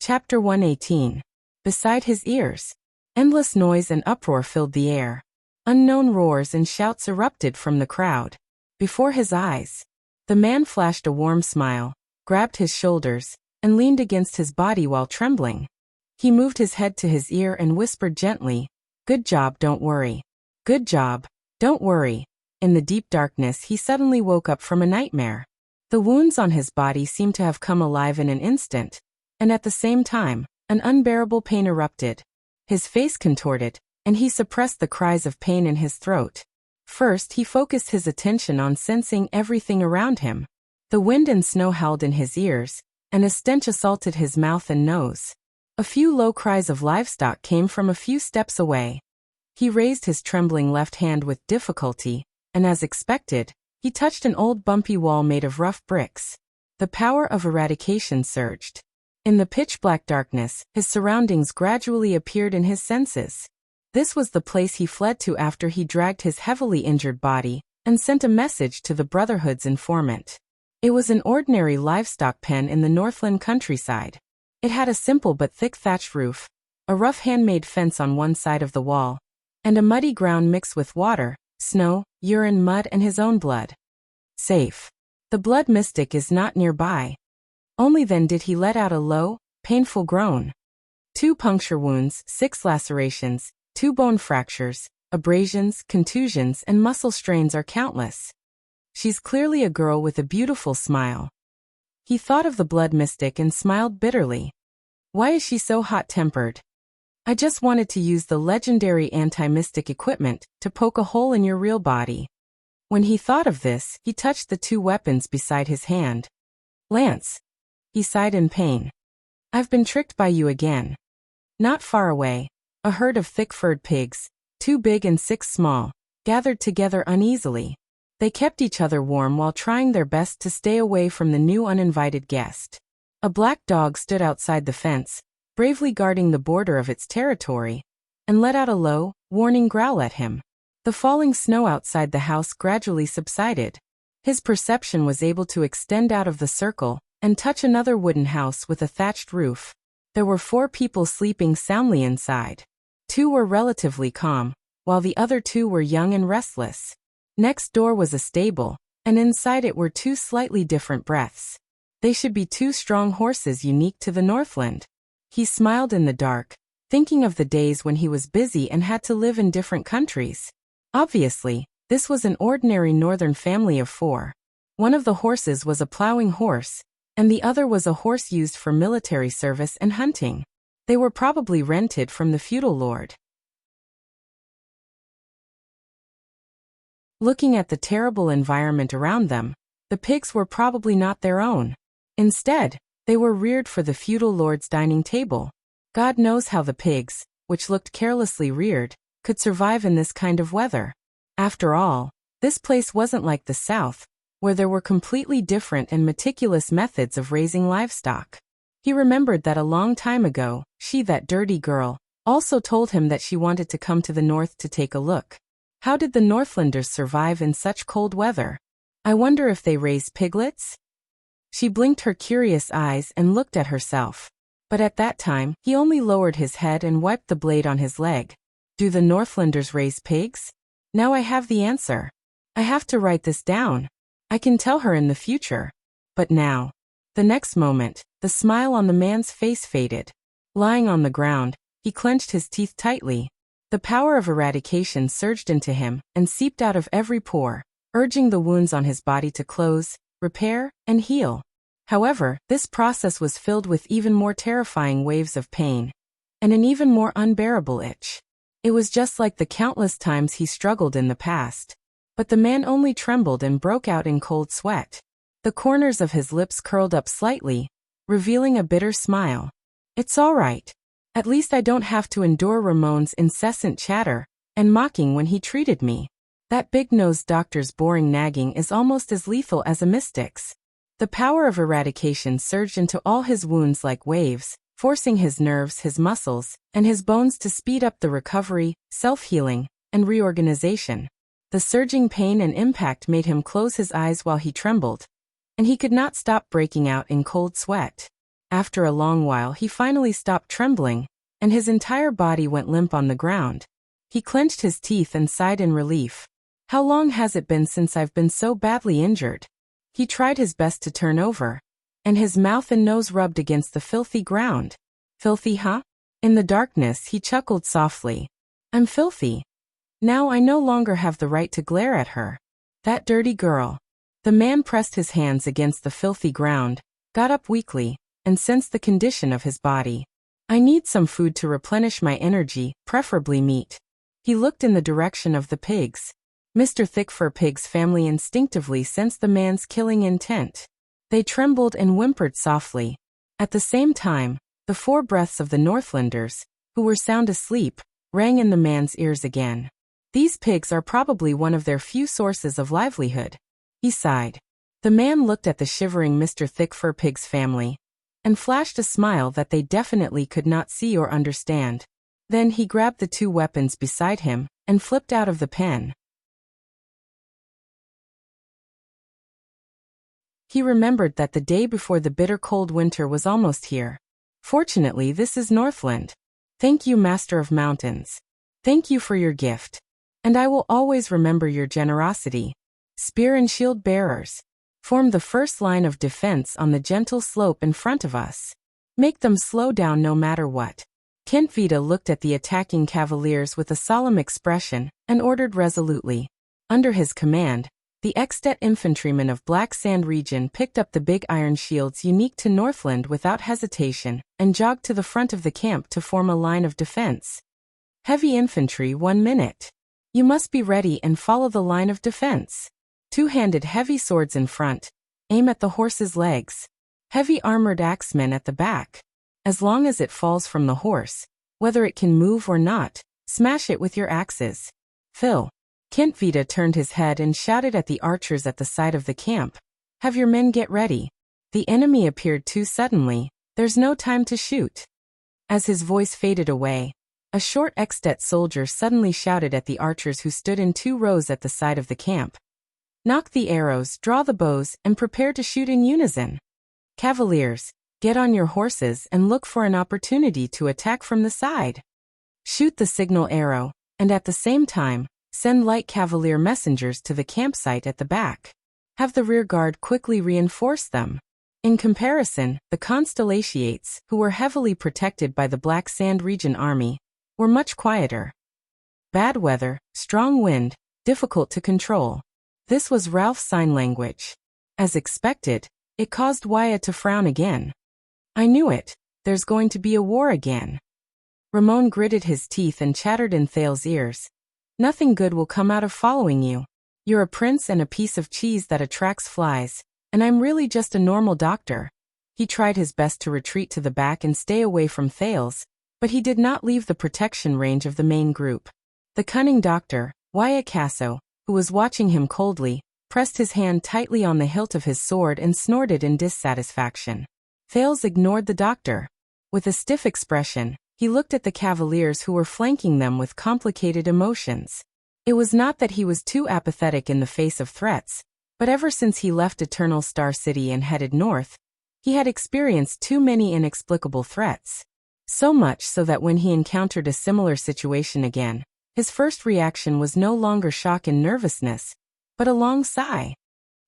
Chapter 118. Beside his ears. Endless noise and uproar filled the air. Unknown roars and shouts erupted from the crowd. Before his eyes, the man flashed a warm smile, grabbed his shoulders, and leaned against his body while trembling. He moved his head to his ear and whispered gently, "Good job, don't worry. Good job, don't worry." In the deep darkness he suddenly woke up from a nightmare. The wounds on his body seemed to have come alive in an instant, and at the same time, an unbearable pain erupted. His face contorted, and he suppressed the cries of pain in his throat. First he focused his attention on sensing everything around him. The wind and snow howled in his ears, and a stench assaulted his mouth and nose. A few low cries of livestock came from a few steps away. He raised his trembling left hand with difficulty, and as expected, he touched an old bumpy wall made of rough bricks. The power of eradication surged. In the pitch-black darkness, his surroundings gradually appeared in his senses. This was the place he fled to after he dragged his heavily injured body and sent a message to the Brotherhood's informant. It was an ordinary livestock pen in the Northland countryside. It had a simple but thick thatched roof, a rough handmade fence on one side of the wall, and a muddy ground mixed with water, snow, urine, mud, and his own blood. Safe. The blood mystic is not nearby. Only then did he let out a low, painful groan. 2 puncture wounds, 6 lacerations, 2 bone fractures, abrasions, contusions, and muscle strains are countless. She's clearly a girl with a beautiful smile. He thought of the blood mystic and smiled bitterly. Why is she so hot-tempered? I just wanted to use the legendary anti-mystic equipment to poke a hole in your real body. When he thought of this, he touched the 2 weapons beside his hand. Lance. He sighed in pain. I've been tricked by you again. Not far away, a herd of thick-furred pigs, 2 big and 6 small, gathered together uneasily. They kept each other warm while trying their best to stay away from the new uninvited guest. A black dog stood outside the fence, bravely guarding the border of its territory, and let out a low, warning growl at him. The falling snow outside the house gradually subsided. His perception was able to extend out of the circle and touch another wooden house with a thatched roof. There were 4 people sleeping soundly inside. 2 were relatively calm, while the other 2 were young and restless. Next door was a stable, and inside it were 2 slightly different breaths. They should be 2 strong horses unique to the Northland. He smiled in the dark, thinking of the days when he was busy and had to live in different countries. Obviously, this was an ordinary northern family of 4. One of the horses was a plowing horse, and the other was a horse used for military service and hunting. They were probably rented from the feudal lord. Looking at the terrible environment around them, the pigs were probably not their own. Instead, they were reared for the feudal lord's dining table. God knows how the pigs, which looked carelessly reared, could survive in this kind of weather. After all, this place wasn't like the South, where there were completely different and meticulous methods of raising livestock. He remembered that a long time ago, she, that dirty girl, also told him that she wanted to come to the north to take a look. How did the Northlanders survive in such cold weather? I wonder if they raise piglets? She blinked her curious eyes and looked at herself. But at that time, he only lowered his head and wiped the blade on his leg. Do the Northlanders raise pigs? Now I have the answer. I have to write this down. I can tell her in the future. But now. The next moment, the smile on the man's face faded. Lying on the ground, he clenched his teeth tightly. The power of eradication surged into him and seeped out of every pore, urging the wounds on his body to close, repair, and heal. However, this process was filled with even more terrifying waves of pain, and an even more unbearable itch. It was just like the countless times he struggled in the past. But the man only trembled and broke out in cold sweat. The corners of his lips curled up slightly, revealing a bitter smile. It's all right. At least I don't have to endure Ramon's incessant chatter and mocking when he treated me. That big-nosed doctor's boring nagging is almost as lethal as a mystic's. The power of eradication surged into all his wounds like waves, forcing his nerves, his muscles, and his bones to speed up the recovery, self-healing, and reorganization. The surging pain and impact made him close his eyes while he trembled, and he could not stop breaking out in cold sweat. After a long while he finally stopped trembling, and his entire body went limp on the ground. He clenched his teeth and sighed in relief. How long has it been since I've been so badly injured? He tried his best to turn over, and his mouth and nose rubbed against the filthy ground. Filthy, huh? In the darkness he chuckled softly. I'm filthy. Now I no longer have the right to glare at her. That dirty girl. The man pressed his hands against the filthy ground, got up weakly, and sensed the condition of his body. I need some food to replenish my energy, preferably meat. He looked in the direction of the pigs. Mr. Thickfur Pig's family instinctively sensed the man's killing intent. They trembled and whimpered softly. At the same time, the 4 breaths of the Northlanders, who were sound asleep, rang in the man's ears again. These pigs are probably one of their few sources of livelihood. He sighed. The man looked at the shivering Mr. Thickfur Pig's family and flashed a smile that they definitely could not see or understand. Then he grabbed the 2 weapons beside him and flipped out of the pen. He remembered that the day before the bitter cold winter was almost here. Fortunately, this is Northland. Thank you, Master of Mountains. Thank you for your gift. And I will always remember your generosity. Spear and shield bearers. Form the first line of defense on the gentle slope in front of us. Make them slow down no matter what. Kentvita looked at the attacking cavaliers with a solemn expression and ordered resolutely. Under his command, the Extet infantrymen of Black Sand region picked up the big iron shields unique to Northland without hesitation and jogged to the front of the camp to form a line of defense. Heavy infantry, 1 minute. You must be ready and follow the line of defense. 2-handed heavy swords in front. Aim at the horse's legs. Heavy armored axemen at the back. As long as it falls from the horse, whether it can move or not, smash it with your axes. Phil. Kentvita turned his head and shouted at the archers at the side of the camp. Have your men get ready. The enemy appeared too suddenly. There's no time to shoot. As his voice faded away, a short Extet soldier suddenly shouted at the archers who stood in 2 rows at the side of the camp. Knock the arrows, draw the bows, and prepare to shoot in unison. Cavaliers, get on your horses and look for an opportunity to attack from the side. Shoot the signal arrow, and at the same time, send light cavalier messengers to the campsite at the back. Have the rear guard quickly reinforce them. In comparison, the Constellatiates, who were heavily protected by the Black Sand region army, were much quieter. Bad weather, strong wind, difficult to control. This was Ralph's sign language. As expected, it caused Wyatt to frown again. I knew it. There's going to be a war again. Ramon gritted his teeth and chattered in Thale's ears. Nothing good will come out of following you. You're a prince and a piece of cheese that attracts flies, and I'm really just a normal doctor. He tried his best to retreat to the back and stay away from Thales, but he did not leave the protection range of the main group. The cunning doctor, Wyatt Casso, who was watching him coldly, pressed his hand tightly on the hilt of his sword and snorted in dissatisfaction. Thales ignored the doctor. With a stiff expression, he looked at the cavaliers who were flanking them with complicated emotions. It was not that he was too apathetic in the face of threats, but ever since he left Eternal Star City and headed north, he had experienced too many inexplicable threats. So much so that when he encountered a similar situation again, his first reaction was no longer shock and nervousness, but a long sigh.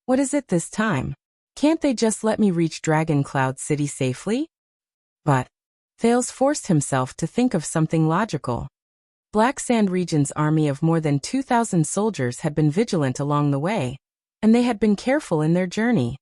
What is it this time? Can't they just let me reach Dragon Cloud City safely? But Thales forced himself to think of something logical. Black Sand Region's army of more than 2,000 soldiers had been vigilant along the way, and they had been careful in their journey.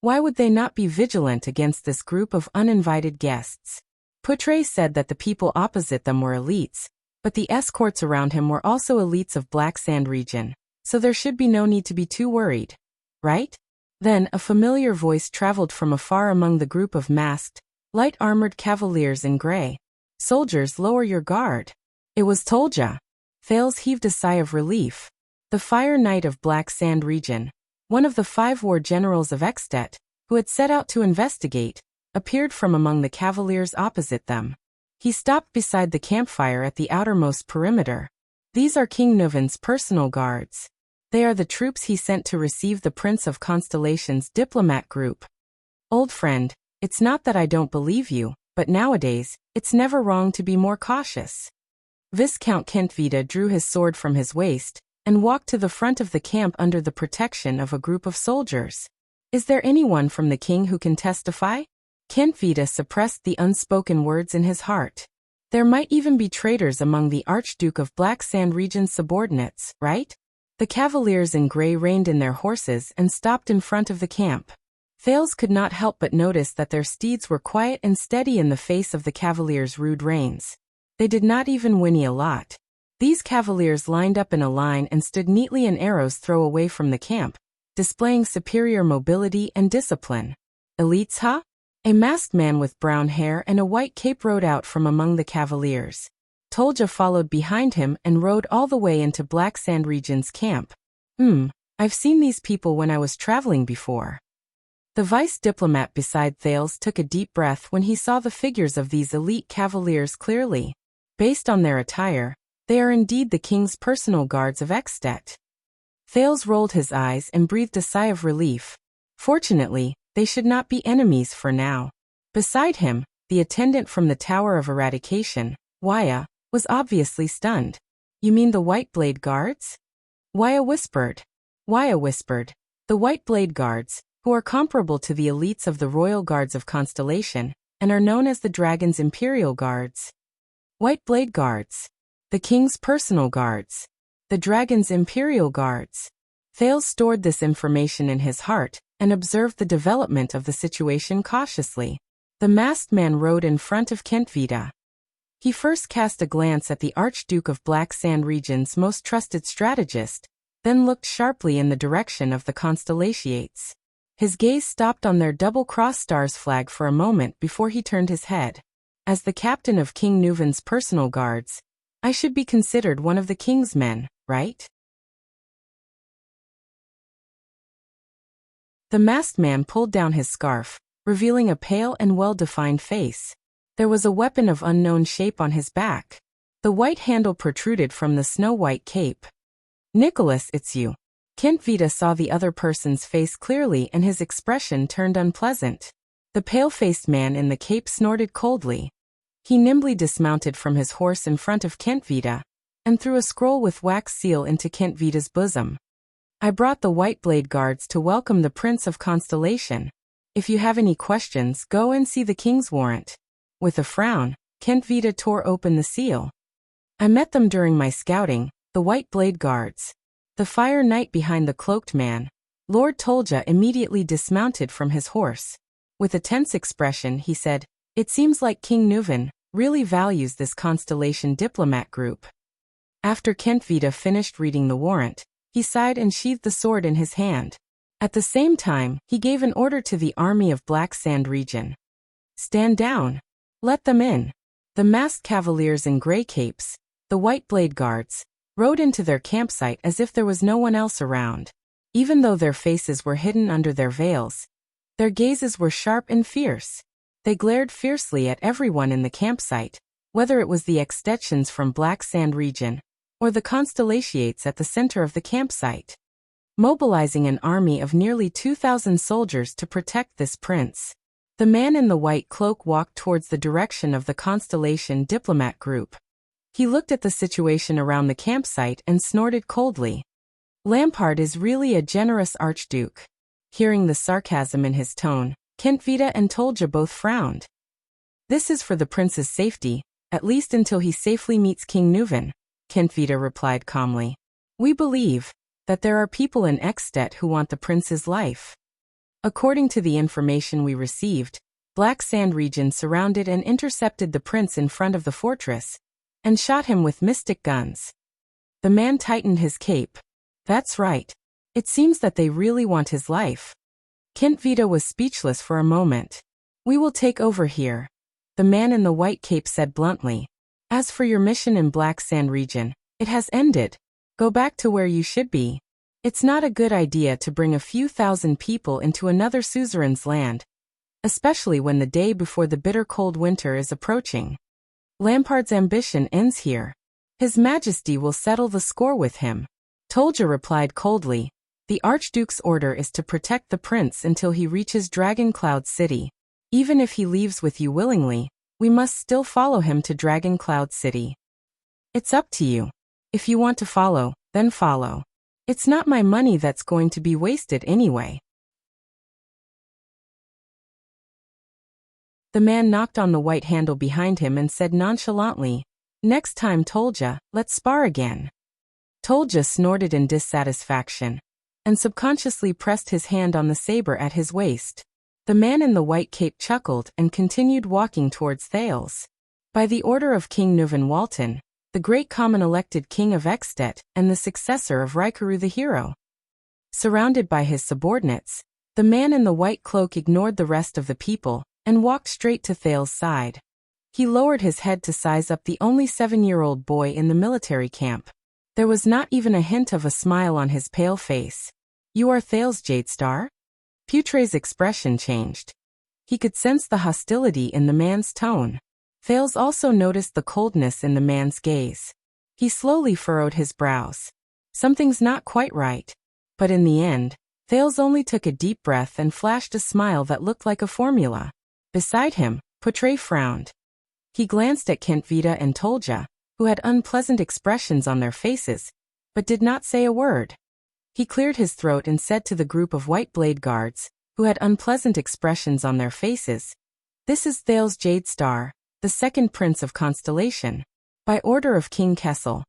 Why would they not be vigilant against this group of uninvited guests? Poutre said that the people opposite them were elites, but the escorts around him were also elites of Black Sand Region, so there should be no need to be too worried, right? Then a familiar voice traveled from afar among the group of masked, light-armored cavaliers in gray. Soldiers, lower your guard. It was Tolja. Thales heaved a sigh of relief. The Fire Knight of Black Sand Region, one of the 5 war generals of Extet, who had set out to investigate, appeared from among the cavaliers opposite them. He stopped beside the campfire at the outermost perimeter. These are King Nuven's personal guards. They are the troops he sent to receive the Prince of Constellation's diplomat group. Old friend, it's not that I don't believe you, but nowadays, it's never wrong to be more cautious. Viscount Kentvita drew his sword from his waist and walked to the front of the camp under the protection of a group of soldiers. Is there anyone from the king who can testify? Kentvita suppressed the unspoken words in his heart. There might even be traitors among the Archduke of Black Sand Region's subordinates, right? The cavaliers in gray reined in their horses and stopped in front of the camp. Thales could not help but notice that their steeds were quiet and steady in the face of the cavaliers' rude reins. They did not even whinny a lot. These cavaliers lined up in a line and stood neatly an arrow's throw away from the camp, displaying superior mobility and discipline. Elites, huh? A masked man with brown hair and a white cape rode out from among the cavaliers. Tolja followed behind him and rode all the way into Black Sand Region's camp. I've seen these people when I was traveling before. The vice diplomat beside Thales took a deep breath when he saw the figures of these elite cavaliers clearly. Based on their attire, they are indeed the king's personal guards of Extet. Thales rolled his eyes and breathed a sigh of relief. Fortunately, they should not be enemies for now. Beside him, the attendant from the Tower of Eradication, Waya, was obviously stunned. You mean the White Blade Guards? Waya whispered. The White Blade Guards, who are comparable to the elites of the Royal Guards of Constellation, and are known as the Dragon's Imperial Guards. White Blade Guards. The King's personal guards. The Dragon's Imperial Guards. Thales stored this information in his heart and observed the development of the situation cautiously. The masked man rode in front of Kentvita. He first cast a glance at the Archduke of Black Sand Region's most trusted strategist, then looked sharply in the direction of the Constellations. His gaze stopped on their double-cross stars flag for a moment before he turned his head. As the captain of King Nuven's personal guards, I should be considered one of the king's men, right? The masked man pulled down his scarf, revealing a pale and well-defined face. There was a weapon of unknown shape on his back. The white handle protruded from the snow-white cape. Nicholas, it's you. Kentvita saw the other person's face clearly and his expression turned unpleasant. The pale-faced man in the cape snorted coldly. He nimbly dismounted from his horse in front of Kentvita and threw a scroll with wax seal into Kentvita's bosom. I brought the White Blade Guards to welcome the Prince of Constellation. If you have any questions, go and see the king's warrant. With a frown, Kentvita tore open the seal. I met them during my scouting, the White Blade Guards. The Fire Knight behind the cloaked man. Lord Tolja immediately dismounted from his horse. With a tense expression, he said, "It seems like King Nuven really values this Constellation diplomat group." After Kentvita finished reading the warrant, he sighed and sheathed the sword in his hand. At the same time, he gave an order to the army of Black Sand Region. "Stand down. Let them in." The masked cavaliers in gray capes, the White Blade Guards, rode into their campsite as if there was no one else around. Even though their faces were hidden under their veils, their gazes were sharp and fierce. They glared fiercely at everyone in the campsite, whether it was the extensions from Black Sand region, or the constellations at the center of the campsite, mobilizing an army of nearly 2,000 soldiers to protect this prince. The man in the white cloak walked towards the direction of the Constellation diplomat group. He looked at the situation around the campsite and snorted coldly. Lampard is really a generous archduke. Hearing the sarcasm in his tone, Kentvita and Tolja both frowned. This is for the prince's safety, at least until he safely meets King Nuvan, Kentvita replied calmly. We believe that there are people in Ekstedt who want the prince's life. According to the information we received, Black Sand region surrounded and intercepted the prince in front of the fortress, and shot him with mystic guns. The man tightened his cape. That's right. It seems that they really want his life. Kentvita was speechless for a moment. We will take over here, the man in the white cape said bluntly. As for your mission in Black Sand region, it has ended. Go back to where you should be. It's not a good idea to bring a few thousand people into another suzerain's land, especially when the day before the bitter cold winter is approaching. Lampard's ambition ends here. His Majesty will settle the score with him. Tolja replied coldly. The Archduke's order is to protect the prince until he reaches Dragon Cloud City. Even if he leaves with you willingly, we must still follow him to Dragon Cloud City. It's up to you. If you want to follow, then follow. It's not my money that's going to be wasted anyway. The man knocked on the white handle behind him and said nonchalantly, Next time, Tolja, let's spar again. Tolja snorted in dissatisfaction, and subconsciously pressed his hand on the saber at his waist. The man in the white cape chuckled and continued walking towards Thales. By the order of King Nuvan Walton, the great common elected king of Ekstedt and the successor of Rikaru the hero. Surrounded by his subordinates, the man in the white cloak ignored the rest of the people and walked straight to Thales' side. He lowered his head to size up the only 7-year-old boy in the military camp. There was not even a hint of a smile on his pale face. You are Thales Jadestar? Putre's expression changed. He could sense the hostility in the man's tone. Thales also noticed the coldness in the man's gaze. He slowly furrowed his brows. Something's not quite right. But in the end, Thales only took a deep breath and flashed a smile that looked like a formula. Beside him, Putre frowned. He glanced at Kentvita and Tolja, who had unpleasant expressions on their faces, but did not say a word. He cleared his throat and said to the group of white blade guards, who had unpleasant expressions on their faces, This is Thales Jadestar, the second prince of Constellation, by order of King Kessel.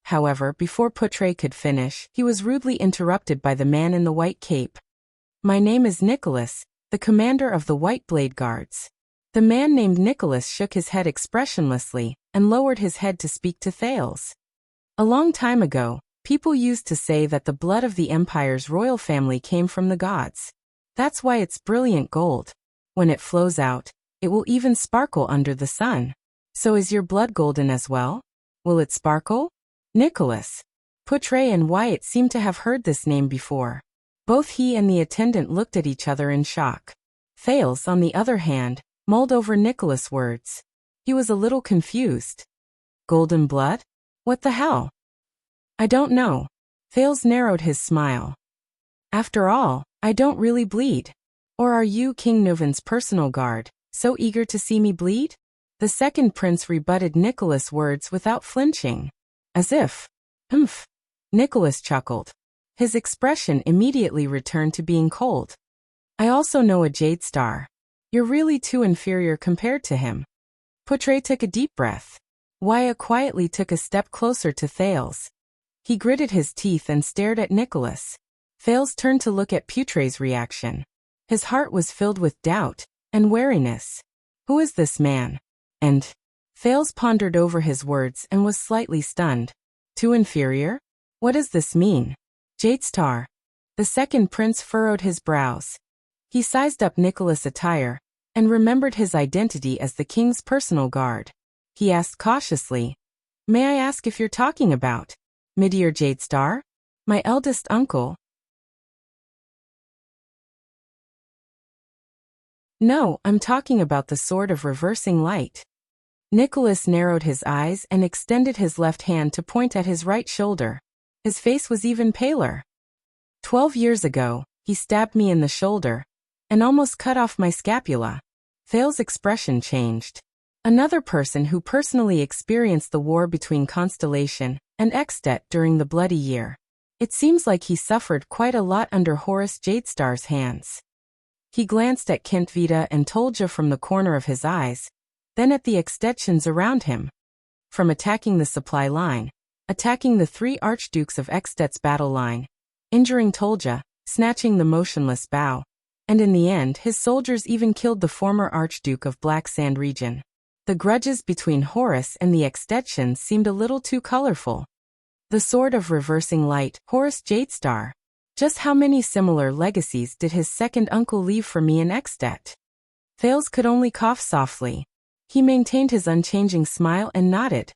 However, before Putre could finish, he was rudely interrupted by the man in the white cape. My name is Nicholas, the commander of the White Blade Guards. The man named Nicholas shook his head expressionlessly and lowered his head to speak to Thales. A long time ago, people used to say that the blood of the Empire's royal family came from the gods. That's why it's brilliant gold. When it flows out, it will even sparkle under the sun. So is your blood golden as well? Will it sparkle? Nicholas. Putre and Wyatt seemed to have heard this name before. Both he and the attendant looked at each other in shock. Thales, on the other hand, mulled over Nicholas' words. He was a little confused. Golden blood? What the hell? I don't know. Thales narrowed his smile. After all, I don't really bleed. Or are you, King Nuvan's personal guard, so eager to see me bleed? The second prince rebutted Nicholas' words without flinching. As if. Humph. Nicholas chuckled. His expression immediately returned to being cold. I also know a Jadestar. You're really too inferior compared to him. Putre took a deep breath. Wyatt quietly took a step closer to Thales. He gritted his teeth and stared at Nicholas. Thales turned to look at Putre's reaction. His heart was filled with doubt and wariness. Who is this man? And Thales pondered over his words and was slightly stunned. Too inferior? What does this mean? Jadestar. The second prince furrowed his brows. He sized up Nicholas' attire and remembered his identity as the king's personal guard. He asked cautiously, May I ask if you're talking about Midir Jadestar? My eldest uncle? No, I'm talking about the sword of reversing light. Nicholas narrowed his eyes and extended his left hand to point at his right shoulder. His face was even paler. 12 years ago, he stabbed me in the shoulder and almost cut off my scapula. Thale's expression changed. Another person who personally experienced the war between Constellation and Extet during the Bloody Year. It seems like he suffered quite a lot under Horus Jadestar's hands. He glanced at Kentvita and Tolja from the corner of his eyes, then at the Extetians around him. From attacking the supply line, attacking the 3 archdukes of Extet's battle line, injuring Tolja, snatching the motionless bow, and in the end his soldiers even killed the former Archduke of Black Sand region. The grudges between Horus and the Extetians seemed a little too colorful. The sword of reversing light, Horus Jadestar. Just how many similar legacies did his second uncle leave for me in Extet? Thales could only cough softly. He maintained his unchanging smile and nodded.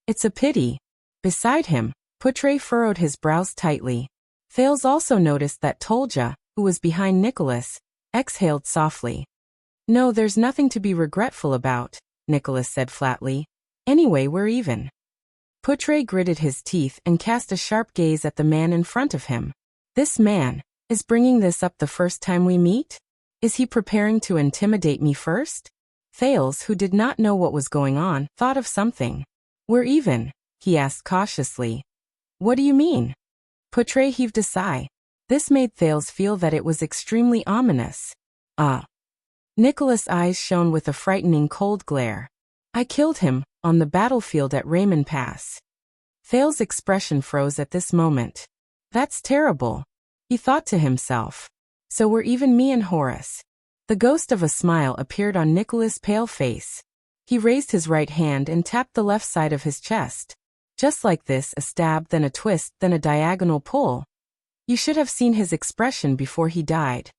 It's a pity. Beside him, Putre furrowed his brows tightly. Thales also noticed that Tolja, who was behind Nicholas, exhaled softly. No, there's nothing to be regretful about, Nicholas said flatly. Anyway, we're even. Putre gritted his teeth and cast a sharp gaze at the man in front of him. This man is bringing this up the first time we meet? Is he preparing to intimidate me first? Thales, who did not know what was going on, thought of something. We're even, he asked cautiously. What do you mean? Putre heaved a sigh. This made Thales feel that it was extremely ominous. Nicholas' eyes shone with a frightening cold glare. I killed him, on the battlefield at Raymond Pass. Thales' expression froze at this moment. That's terrible, he thought to himself. So we're even, me and Horus. The ghost of a smile appeared on Nicholas' pale face. He raised his right hand and tapped the left side of his chest. Just like this, a stab, then a twist, then a diagonal pull. You should have seen his expression before he died.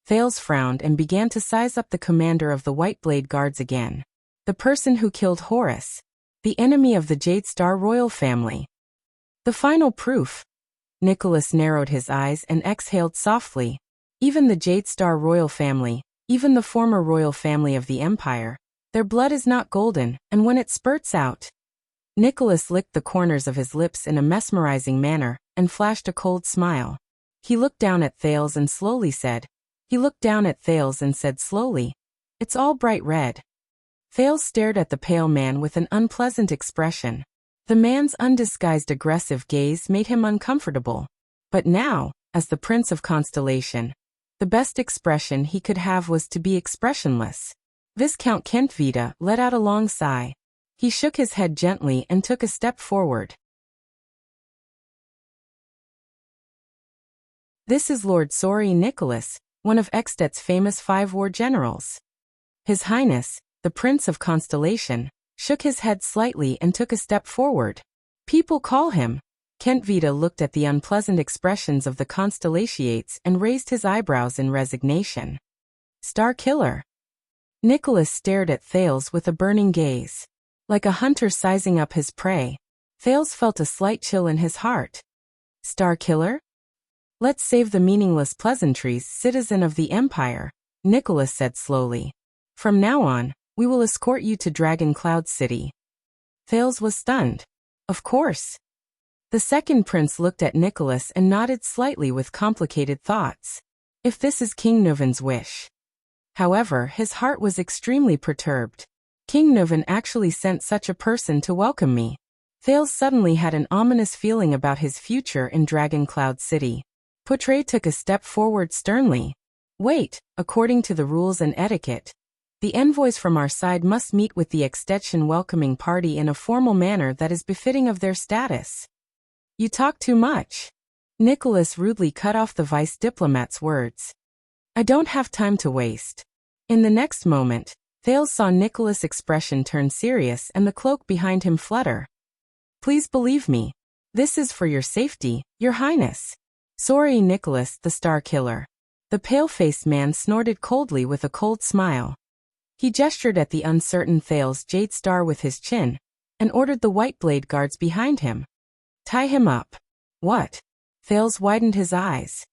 Thales frowned and began to size up the commander of the White Blade Guards again. The person who killed Horus. The enemy of the Jadestar royal family. The final proof. Nicholas narrowed his eyes and exhaled softly. Even the Jadestar royal family, even the former royal family of the Empire, their blood is not golden, and when it spurts out. Nicholas licked the corners of his lips in a mesmerizing manner and flashed a cold smile. He looked down at Thales and slowly said, It's all bright red. Thales stared at the pale man with an unpleasant expression. The man's undisguised aggressive gaze made him uncomfortable. But now, as the Prince of Constellation, the best expression he could have was to be expressionless. Viscount Kentvita let out a long sigh. He shook his head gently and took a step forward. This is Lord Sori Nicholas, one of Extet's famous 5 war generals. His Highness, the Prince of Constellation, shook his head slightly and took a step forward. People call him. Kentvita looked at the unpleasant expressions of the Constellatiates and raised his eyebrows in resignation. Star Killer. Nicholas stared at Thales with a burning gaze. Like a hunter sizing up his prey, Thales felt a slight chill in his heart. Star Killer? Let's save the meaningless pleasantries, citizen of the Empire, Nicholas said slowly. From now on, we will escort you to Dragon Cloud City. Thales was stunned. Of course. The second prince looked at Nicholas and nodded slightly with complicated thoughts. If this is King Nuvan's wish. However, his heart was extremely perturbed. King Nuvan actually sent such a person to welcome me. Thales suddenly had an ominous feeling about his future in Dragon Cloud City. Putre took a step forward sternly. Wait, according to the rules and etiquette, the envoys from our side must meet with the Extension welcoming party in a formal manner that is befitting of their status. You talk too much. Nicholas rudely cut off the vice diplomat's words. I don't have time to waste. In the next moment, Thales saw Nicholas' expression turn serious and the cloak behind him flutter. Please believe me. This is for your safety, Your Highness. Sorry, Nicholas, the Star Killer. The pale-faced man snorted coldly with a cold smile. He gestured at the uncertain Thales Jadestar with his chin, and ordered the White Blade Guards behind him. Tie him up. What? Thales widened his eyes.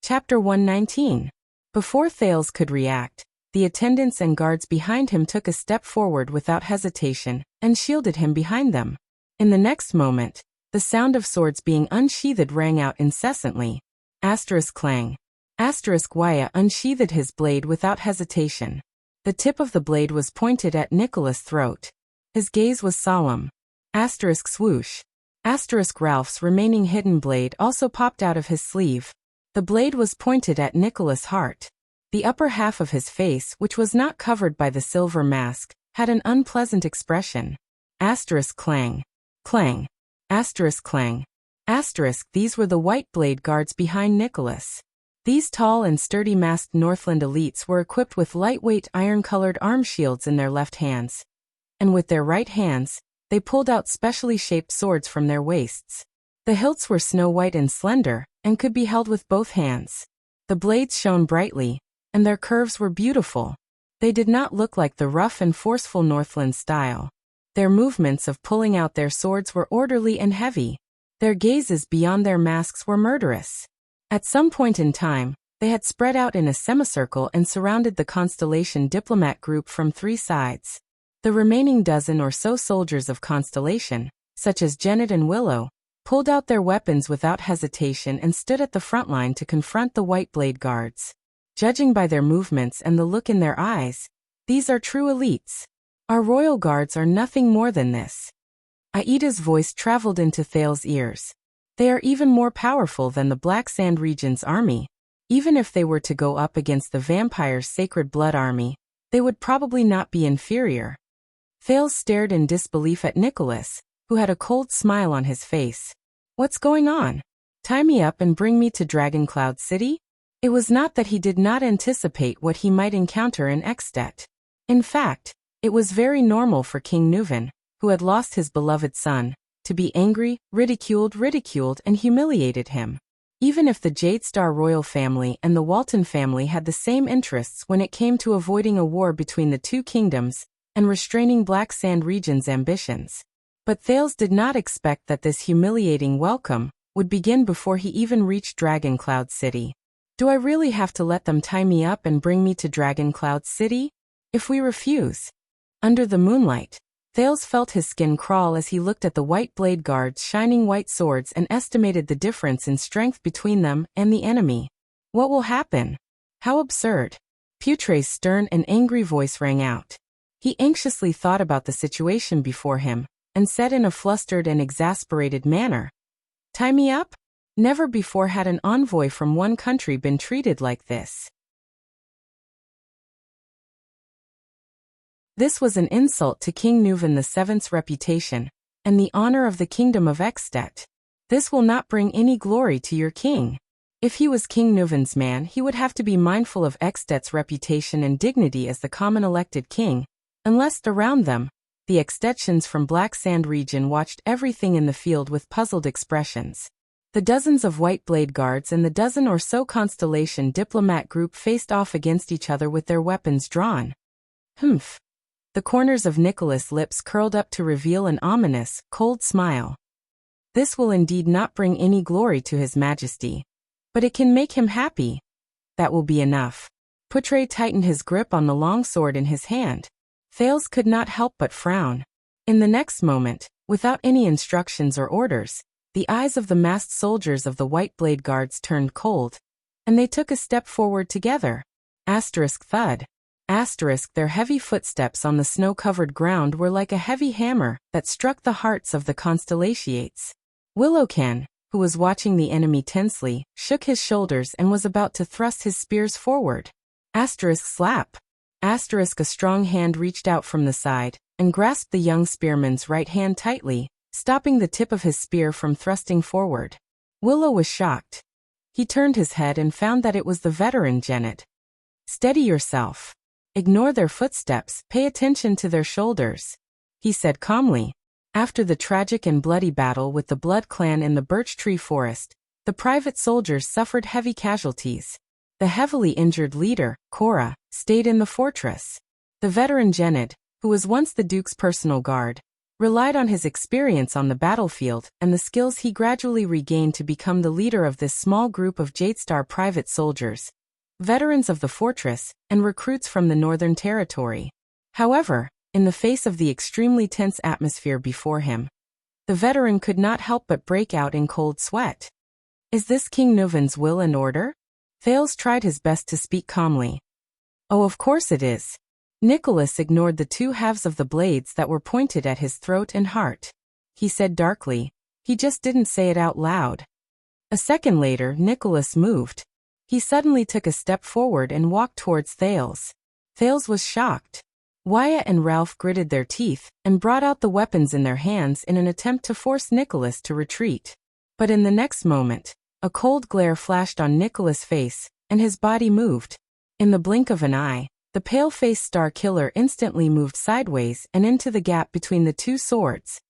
Chapter 119. Before Thales could react, the attendants and guards behind him took a step forward without hesitation and shielded him behind them. In the next moment, the sound of swords being unsheathed rang out incessantly. Clang. Waya unsheathed his blade without hesitation. The tip of the blade was pointed at Nicholas' throat. His gaze was solemn. Swoosh. Ralph's remaining hidden blade also popped out of his sleeve. The blade was pointed at Nicholas' heart. The upper half of his face, which was not covered by the silver mask, had an unpleasant expression. Clang. Clang. Clang. These were the white blade guards behind Nicholas. These tall and sturdy masked Northland elites were equipped with lightweight iron-colored arm shields in their left hands. And with their right hands, they pulled out specially shaped swords from their waists. The hilts were snow-white and slender, and could be held with both hands. The blades shone brightly, and their curves were beautiful. They did not look like the rough and forceful Northland style. Their movements of pulling out their swords were orderly and heavy. Their gazes beyond their masks were murderous. At some point in time, they had spread out in a semicircle and surrounded the Constellation diplomat group from three sides. The remaining dozen or so soldiers of Constellation, such as Janet and Willow, pulled out their weapons without hesitation and stood at the front line to confront the white blade guards. Judging by their movements and the look in their eyes, these are true elites. Our royal guards are nothing more than this. Aida's voice traveled into Thale's ears. They are even more powerful than the Black Sand Region's army. Even if they were to go up against the vampire's Sacred Blood army, they would probably not be inferior. Thales stared in disbelief at Nicholas, who had a cold smile on his face. What's going on? Tie me up and bring me to Dragoncloud City? It was not that he did not anticipate what he might encounter in Extet. In fact, it was very normal for King Nuvan, who had lost his beloved son, to be angry, ridiculed and humiliated him. Even if the Jadestar royal family and the Walton family had the same interests when it came to avoiding a war between the two kingdoms and restraining Black Sand Region's ambitions. But Thales did not expect that this humiliating welcome would begin before he even reached Dragoncloud City. Do I really have to let them tie me up and bring me to Dragoncloud City? If we refuse? Under the moonlight, Thales felt his skin crawl as he looked at the white blade guards' shining white swords and estimated the difference in strength between them and the enemy. What will happen? How absurd. Putre's stern and angry voice rang out. He anxiously thought about the situation before him, and said in a flustered and exasperated manner, "Tie me up? Never before had an envoy from one country been treated like this." This was an insult to King Nuvan VII's reputation, and the honor of the kingdom of Extet. This will not bring any glory to your king. If he was King Nuvan's man, he would have to be mindful of Extet's reputation and dignity as the common elected king, unless around them, the Extetians from Black Sand Region watched everything in the field with puzzled expressions. The dozens of white blade guards and the dozen or so Constellation diplomat group faced off against each other with their weapons drawn. Humph. The corners of Nicholas' lips curled up to reveal an ominous, cold smile. This will indeed not bring any glory to His Majesty. But it can make him happy. That will be enough. Putre tightened his grip on the long sword in his hand. Thales could not help but frown. In the next moment, without any instructions or orders, the eyes of the masked soldiers of the white blade guards turned cold, and they took a step forward together. Thud. Their heavy footsteps on the snow-covered ground were like a heavy hammer that struck the hearts of the Constellations. Willowcan, who was watching the enemy tensely, shook his shoulders and was about to thrust his spears forward. Slap. A strong hand reached out from the side, and grasped the young spearman's right hand tightly, stopping the tip of his spear from thrusting forward. Willow was shocked. He turned his head and found that it was the veteran Janet. "Steady yourself. Ignore their footsteps, pay attention to their shoulders," he said calmly. After the tragic and bloody battle with the Blood Clan in the Birch Tree Forest, the private soldiers suffered heavy casualties. The heavily injured leader, Cora, stayed in the fortress. The veteran Janet, who was once the Duke's personal guard, relied on his experience on the battlefield and the skills he gradually regained to become the leader of this small group of Jadestar private soldiers, veterans of the fortress, and recruits from the Northern Territory. However, in the face of the extremely tense atmosphere before him, the veteran could not help but break out in cold sweat. Is this King Nuvan's will and order? Thales tried his best to speak calmly. Oh, of course it is. Nicholas ignored the two halves of the blades that were pointed at his throat and heart. He said darkly, he just didn't say it out loud. A second later, Nicholas moved. He suddenly took a step forward and walked towards Thales. Thales was shocked. Wyatt and Ralph gritted their teeth and brought out the weapons in their hands in an attempt to force Nicholas to retreat. But in the next moment, a cold glare flashed on Nicholas' face, and his body moved. In the blink of an eye, the pale-faced Star Killer instantly moved sideways and into the gap between the two swords.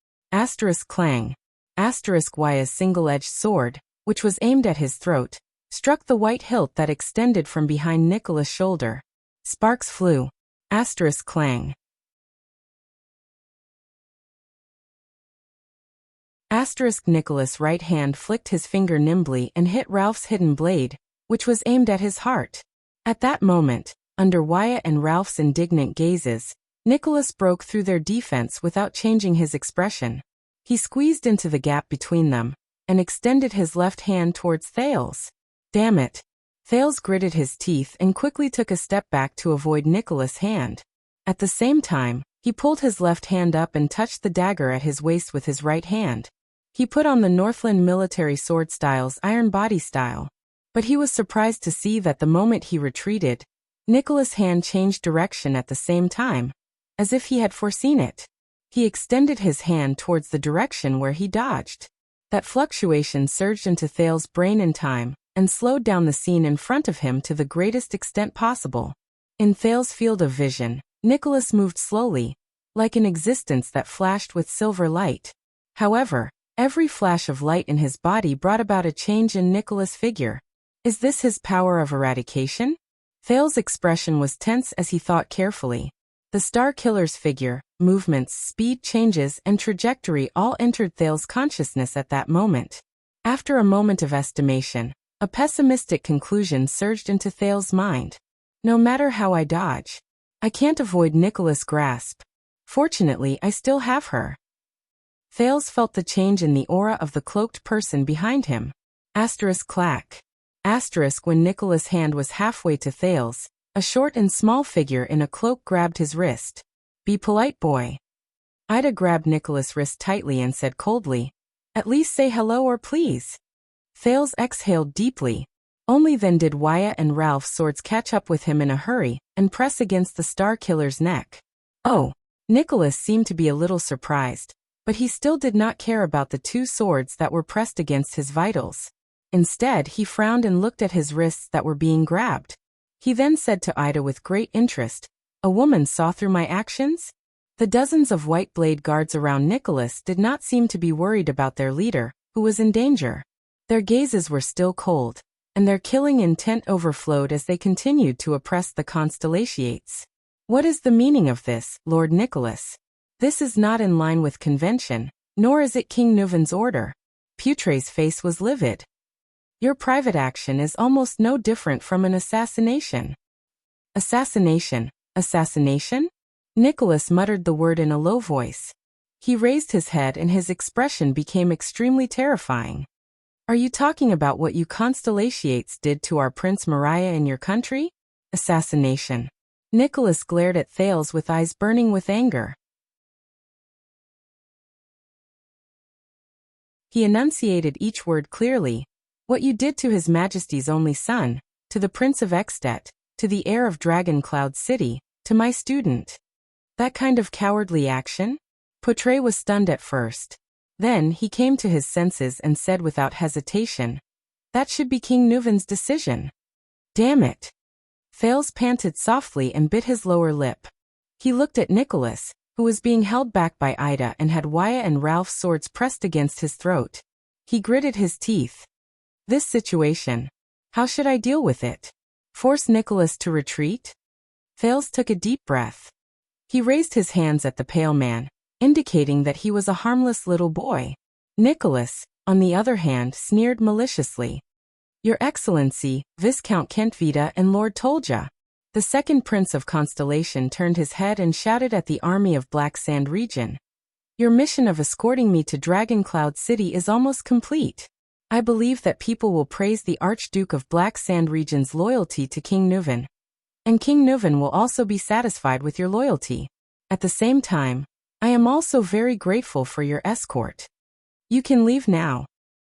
Clang. Wyatt's single-edged sword, which was aimed at his throat, struck the white hilt that extended from behind Nicholas' shoulder. Sparks flew. Clang. Nicholas' right hand flicked his finger nimbly and hit Ralph's hidden blade, which was aimed at his heart. At that moment, under Wyatt and Ralph's indignant gazes, Nicholas broke through their defense without changing his expression. He squeezed into the gap between them and extended his left hand towards Thales. Damn it! Thales gritted his teeth and quickly took a step back to avoid Nicholas' hand. At the same time, he pulled his left hand up and touched the dagger at his waist with his right hand. He put on the Northland military sword style's iron body style. But he was surprised to see that the moment he retreated, Nicholas' hand changed direction at the same time, as if he had foreseen it. He extended his hand towards the direction where he dodged. That fluctuation surged into Thales' brain in time, and slowed down the scene in front of him to the greatest extent possible. In Thales' field of vision, Nicholas moved slowly, like an existence that flashed with silver light. However, every flash of light in his body brought about a change in Nicholas' figure. Is this his power of eradication? Thales' expression was tense as he thought carefully. The Star Killer's figure, movements, speed changes, and trajectory all entered Thales' consciousness at that moment. After a moment of estimation, a pessimistic conclusion surged into Thales' mind. No matter how I dodge, I can't avoid Nicholas' grasp. Fortunately, I still have her. Thales felt the change in the aura of the cloaked person behind him. Clack. When Nicholas' hand was halfway to Thales, a short and small figure in a cloak grabbed his wrist. Be polite, boy. Ida grabbed Nicholas' wrist tightly and said coldly, at least say hello or please. Thales exhaled deeply. Only then did Wyatt and Ralph's swords catch up with him in a hurry and press against the Star Killer's neck. Oh, Nicholas seemed to be a little surprised, but he still did not care about the two swords that were pressed against his vitals. Instead, he frowned and looked at his wrists that were being grabbed. He then said to Ida with great interest, a woman saw through my actions? The dozens of white blade guards around Nicholas did not seem to be worried about their leader, who was in danger. Their gazes were still cold, and their killing intent overflowed as they continued to oppress the Constellations. What is the meaning of this, Lord Nicholas? This is not in line with convention, nor is it King Nuvan's order. Putre's face was livid. Your private action is almost no different from an assassination. Assassination? Nicholas muttered the word in a low voice. He raised his head and his expression became extremely terrifying. Are you talking about what you Constellations did to our Prince Mariah in your country? Assassination. Nicholas glared at Thales with eyes burning with anger. He enunciated each word clearly. What you did to His Majesty's only son, to the Prince of Extet, to the heir of Dragon Cloud City, to my student. That kind of cowardly action? Putre was stunned at first. Then he came to his senses and said without hesitation, that should be King Nuvan's decision. Damn it. Thales panted softly and bit his lower lip. He looked at Nicholas, who was being held back by Ida and had Wyatt and Ralph's swords pressed against his throat. He gritted his teeth. This situation. How should I deal with it? Force Nicholas to retreat? Thales took a deep breath. He raised his hands at the pale man, indicating that he was a harmless little boy. Nicholas, on the other hand, sneered maliciously. Your Excellency, Viscount Kentvita and Lord Tolja. The second Prince of Constellation turned his head and shouted at the army of Black Sand region. Your mission of escorting me to Dragon Cloud City is almost complete. I believe that people will praise the Archduke of Black Sand region's loyalty to King Nuven. And King Nuven will also be satisfied with your loyalty. At the same time, I am also very grateful for your escort. You can leave now.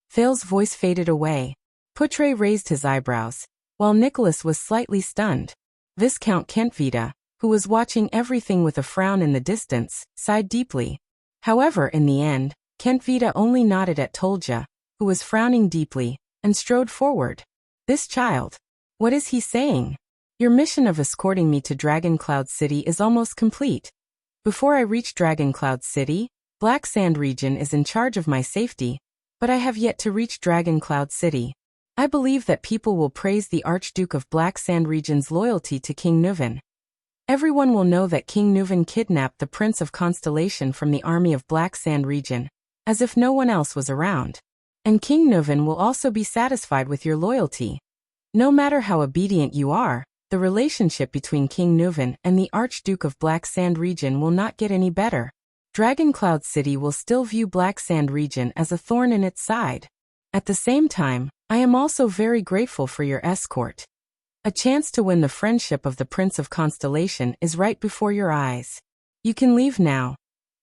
Thales's voice faded away. Putre raised his eyebrows, while Nicholas was slightly stunned. Viscount Kentvita, who was watching everything with a frown in the distance, sighed deeply. However, in the end, Kentvita only nodded at Tolja, who was frowning deeply, and strode forward. This child. What is he saying? Your mission of escorting me to Dragon Cloud City is almost complete. Before I reach Dragon Cloud City, Black Sand region is in charge of my safety, but I have yet to reach Dragon Cloud City. I believe that people will praise the Archduke of Black Sand region's loyalty to King Nuven. Everyone will know that King Nuven kidnapped the Prince of Constellation from the army of Black Sand region, as if no one else was around. And King Nuven will also be satisfied with your loyalty. No matter how obedient you are, the relationship between King Nuven and the Archduke of Black Sand region will not get any better. Dragon Cloud City will still view Black Sand region as a thorn in its side. At the same time, I am also very grateful for your escort. A chance to win the friendship of the Prince of Constellation is right before your eyes. You can leave now.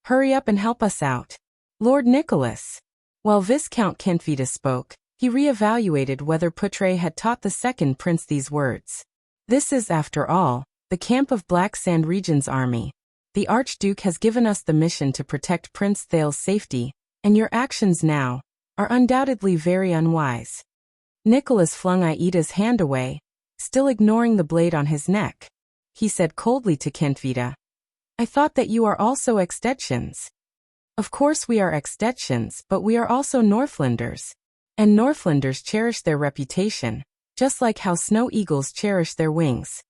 Hurry up and help us out. Lord Nicholas. While Viscount Kentvita spoke, he re-evaluated whether Putre had taught the second prince these words. This is, after all, the camp of Black Sand region's army. The Archduke has given us the mission to protect Prince Thale's safety, and your actions now are undoubtedly very unwise. Nicholas flung Aida's hand away, still ignoring the blade on his neck. He said coldly to Kentvita, I thought that you are also Extettians. Of course we are Extettians, but we are also Northlanders. And Northlanders cherish their reputation, just like how snow eagles cherish their wings.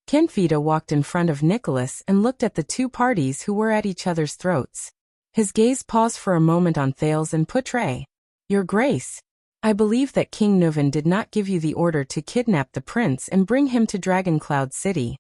Kentvita walked in front of Nicholas and looked at the two parties who were at each other's throats. His gaze paused for a moment on Thales and Putre. Your Grace, I believe that King Nuven did not give you the order to kidnap the prince and bring him to Dragon Cloud City.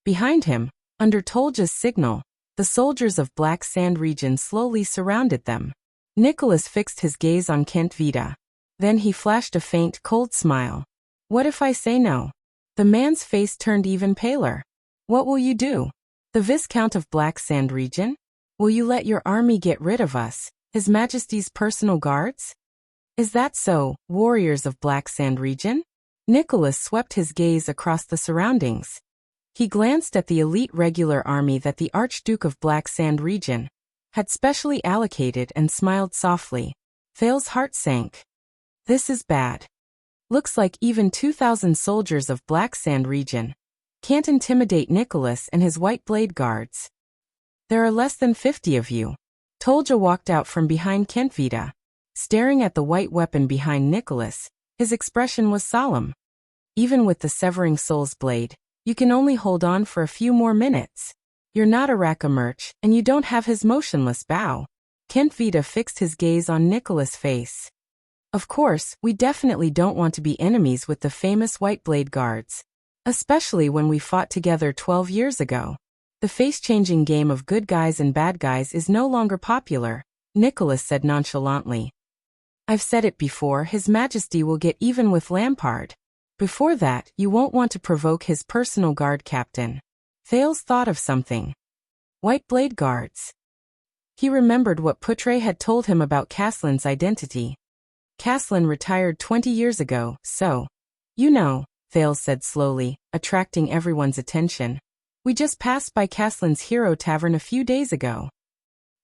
Behind him, under Tolja's signal, the soldiers of Black Sand region slowly surrounded them. Nicholas fixed his gaze on Kentvita. Then he flashed a faint, cold smile. What if I say no? The man's face turned even paler. What will you do? The Viscount of Black Sand region? Will you let your army get rid of us, His Majesty's personal guards? Is that so, warriors of Black Sand region? Nicholas swept his gaze across the surroundings. He glanced at the elite regular army that the Archduke of Black Sand region had specially allocated and smiled softly. Thale's heart sank. This is bad. Looks like even 2,000 soldiers of Black Sand region can't intimidate Nicholas and his White Blade guards. There are less than 50 of you. Tolja walked out from behind Kentvita. Staring at the white weapon behind Nicholas, his expression was solemn. Even with the severing soul's blade, you can only hold on for a few more minutes. You're not a Rakamerch, and you don't have his motionless bow. Kentvita fixed his gaze on Nicholas' face. Of course, we definitely don't want to be enemies with the famous White Blade guards. Especially when we fought together 12 years ago. The face-changing game of good guys and bad guys is no longer popular, Nicholas said nonchalantly. I've said it before, His Majesty will get even with Lampard. Before that, you won't want to provoke his personal guard captain. Thales thought of something. White Blade guards. He remembered what Putre had told him about Caslin's identity. Caslin retired 20 years ago, so. You know, Thales said slowly, attracting everyone's attention. We just passed by Caslin's Hero Tavern a few days ago.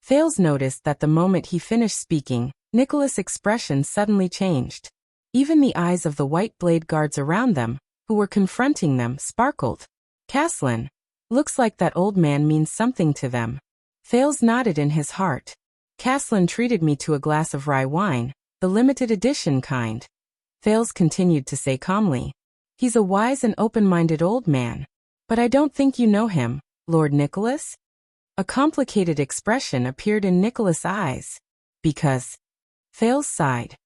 Thales noticed that the moment he finished speaking, Nicholas' expression suddenly changed. Even the eyes of the White Blade guards around them, who were confronting them, sparkled. Caslin. Looks like that old man means something to them. Thales nodded in his heart. Caslin treated me to a glass of rye wine, the limited edition kind. Thales continued to say calmly. He's a wise and open-minded old man. But I don't think you know him, Lord Nicholas? A complicated expression appeared in Nicholas' eyes. Because. Thales sighed.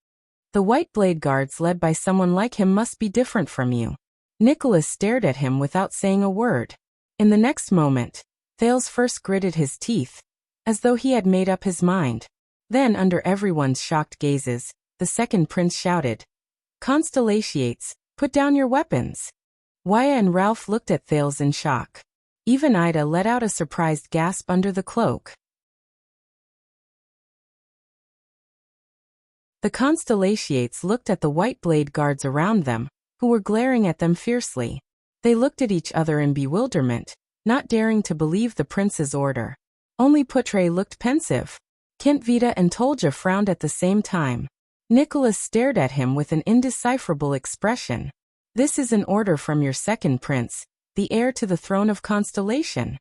The White Blade Guards led by someone like him must be different from you. Nicholas stared at him without saying a word. In the next moment, Thales first gritted his teeth, as though he had made up his mind. Then, under everyone's shocked gazes, the second prince shouted, "Constellations, put down your weapons." Waya and Ralph looked at Thales in shock. Even Ida let out a surprised gasp under the cloak. The Constellations looked at the White Blade Guards around them, who were glaring at them fiercely. They looked at each other in bewilderment, not daring to believe the prince's order. Only Putre looked pensive. Kintvita and Tolja frowned at the same time. Nicholas stared at him with an indecipherable expression. "This is an order from your second prince, the heir to the throne of Constellation,"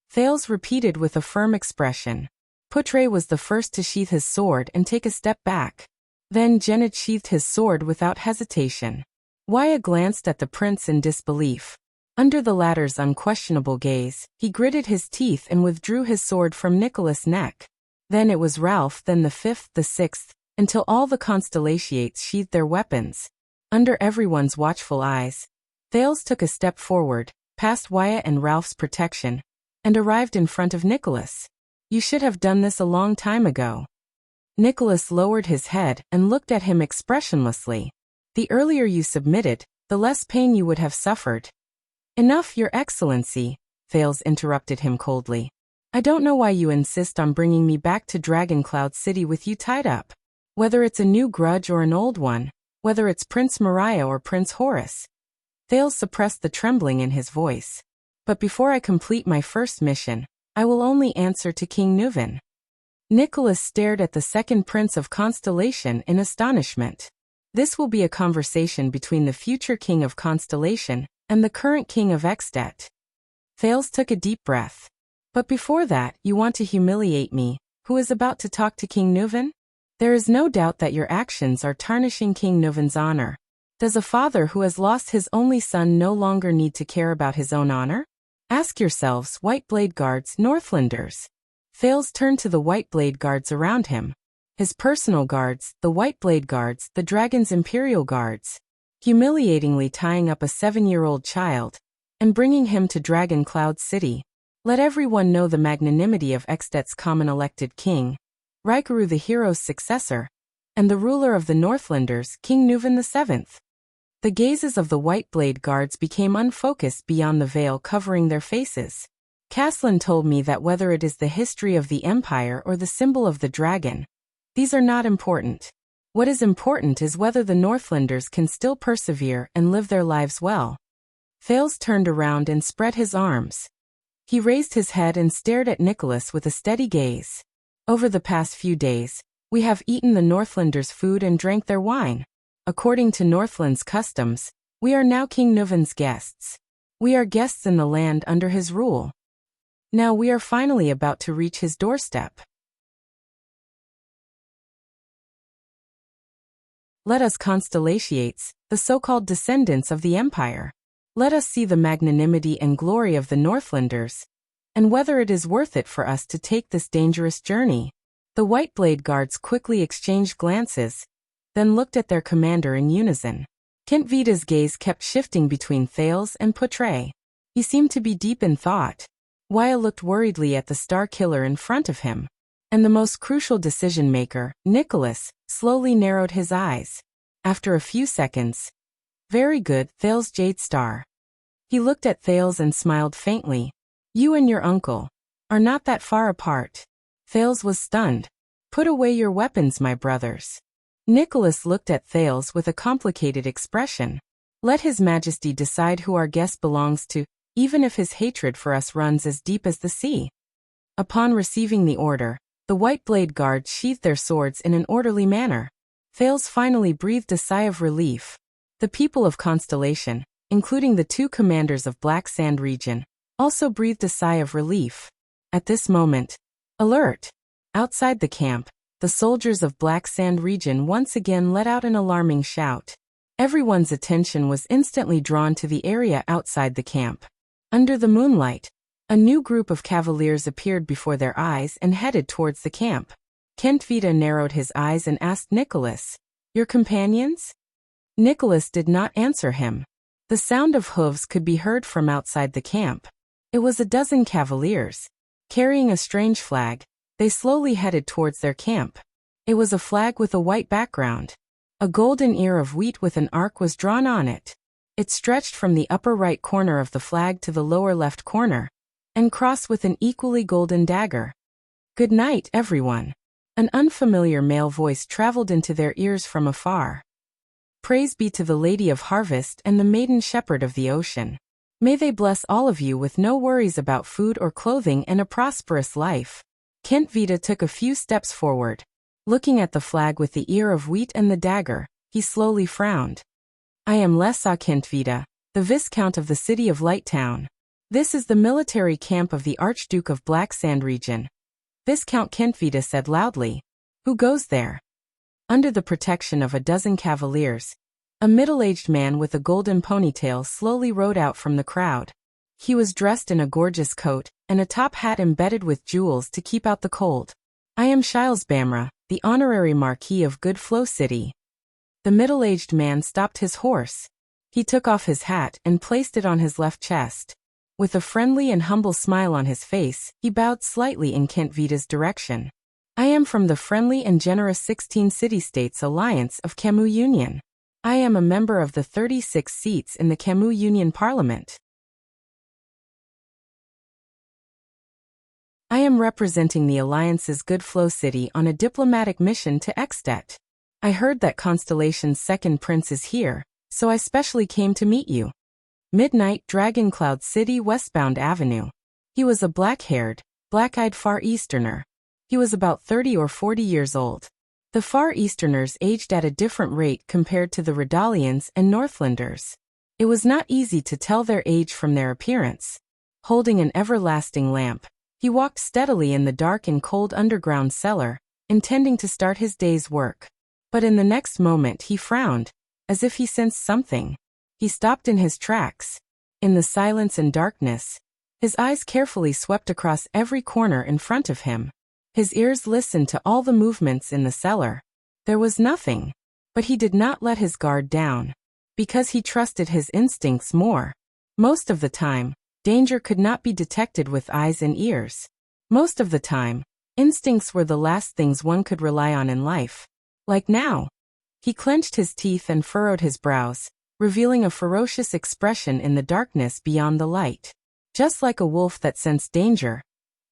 Thales repeated with a firm expression. Putre was the first to sheath his sword and take a step back. Then Gennet sheathed his sword without hesitation. Waya glanced at the prince in disbelief. Under the latter's unquestionable gaze, he gritted his teeth and withdrew his sword from Nicholas' neck. Then it was Ralph, then the fifth, the sixth, until all the Constellations sheathed their weapons. Under everyone's watchful eyes, Thales took a step forward, past Waya and Ralph's protection, and arrived in front of Nicholas. "You should have done this a long time ago." Nicholas lowered his head and looked at him expressionlessly. "The earlier you submitted, the less pain you would have suffered." "Enough, Your Excellency," Thales interrupted him coldly. "I don't know why you insist on bringing me back to Dragoncloud City with you tied up. Whether it's a new grudge or an old one, whether it's Prince Mariah or Prince Horace." Thales suppressed the trembling in his voice. "But before I complete my first mission, I will only answer to King Nuven." Nicholas stared at the second prince of Constellation in astonishment. This will be a conversation between the future king of Constellation and the current king of Extet. Thales took a deep breath. "But before that, you want to humiliate me, who is about to talk to King Nuven? There is no doubt that your actions are tarnishing King Nuven's honor. Does a father who has lost his only son no longer need to care about his own honor? Ask yourselves, White Blade Guards, Northlanders." Thales turned to the White Blade Guards around him. His personal guards, the White Blade Guards, the Dragon's Imperial Guards. Humiliatingly tying up a 7-year-old child and bringing him to Dragoncloud City. Let everyone know the magnanimity of Extet's common elected king, Raikaru the hero's successor, and the ruler of the Northlanders, King Nuven VII. The gazes of the White Blade Guards became unfocused beyond the veil covering their faces. "Caslin told me that whether it is the history of the Empire or the symbol of the dragon, these are not important. What is important is whether the Northlanders can still persevere and live their lives well." Thales turned around and spread his arms. He raised his head and stared at Nicholas with a steady gaze. "Over the past few days, we have eaten the Northlanders' food and drank their wine. According to Northland's customs, we are now King Nuven's guests. We are guests in the land under his rule. Now we are finally about to reach his doorstep. Let us Constellations, the so-called descendants of the Empire. Let us see the magnanimity and glory of the Northlanders, and whether it is worth it for us to take this dangerous journey." The White Blade Guards quickly exchanged glances, then looked at their commander in unison. Kintvita's gaze kept shifting between Thales and Putre. He seemed to be deep in thought. Waya looked worriedly at the Star Killer in front of him. And the most crucial decision-maker, Nicholas, slowly narrowed his eyes. After a few seconds, "Very good, Thales Jade Star." He looked at Thales and smiled faintly. "You and your uncle are not that far apart." Thales was stunned. "Put away your weapons, my brothers." Nicholas looked at Thales with a complicated expression. "Let His Majesty decide who our guest belongs to, even if his hatred for us runs as deep as the sea." Upon receiving the order, the White Blade Guards sheathed their swords in an orderly manner. Thales finally breathed a sigh of relief. The people of Constellation, including the 2 commanders of Black Sand region, also breathed a sigh of relief. At this moment, alert! Outside the camp, the soldiers of Black Sand region once again let out an alarming shout. Everyone's attention was instantly drawn to the area outside the camp. Under the moonlight, a new group of cavaliers appeared before their eyes and headed towards the camp. Kent Vita narrowed his eyes and asked Nicholas, "Your companions?" Nicholas did not answer him. The sound of hooves could be heard from outside the camp. It was a dozen cavaliers. Carrying a strange flag, they slowly headed towards their camp. It was a flag with a white background. A golden ear of wheat with an arc was drawn on it. It stretched from the upper right corner of the flag to the lower left corner, and crossed with an equally golden dagger. "Good night, everyone." An unfamiliar male voice traveled into their ears from afar. "Praise be to the Lady of Harvest and the Maiden Shepherd of the Ocean. May they bless all of you with no worries about food or clothing and a prosperous life." Kent Vita took a few steps forward. Looking at the flag with the ear of wheat and the dagger, he slowly frowned. "I am Lesa Kent Vita, the Viscount of the city of Lighttown. This is the military camp of the Archduke of Black Sand region." Viscount Kent Vita said loudly. "Who goes there?" Under the protection of a dozen cavaliers, a middle-aged man with a golden ponytail slowly rode out from the crowd. He was dressed in a gorgeous coat and a top hat embedded with jewels to keep out the cold. "I am Shiles Bamra, the honorary Marquis of Good Flow City." The middle-aged man stopped his horse. He took off his hat and placed it on his left chest. With a friendly and humble smile on his face, he bowed slightly in Kent Vita's direction. "I am from the friendly and generous 16 City-States Alliance of Camus Union. I am a member of the 36 seats in the Camus Union Parliament. I am representing the Alliance's Good Flow City on a diplomatic mission to Extet. I heard that Constellation's second prince is here, so I specially came to meet you." Midnight, Dragon Cloud City, Westbound Avenue. He was a black-haired, black-eyed Far Easterner. He was about 30 or 40 years old. The Far Easterners aged at a different rate compared to the Redalians and Northlanders. It was not easy to tell their age from their appearance. Holding an everlasting lamp, he walked steadily in the dark and cold underground cellar, intending to start his day's work. But in the next moment he frowned, as if he sensed something. He stopped in his tracks. In the silence and darkness, his eyes carefully swept across every corner in front of him. His ears listened to all the movements in the cellar. There was nothing. But he did not let his guard down, because he trusted his instincts more. Most of the time, danger could not be detected with eyes and ears. Most of the time, instincts were the last things one could rely on in life. Like now. He clenched his teeth and furrowed his brows, revealing a ferocious expression in the darkness beyond the light. Just like a wolf that sensed danger,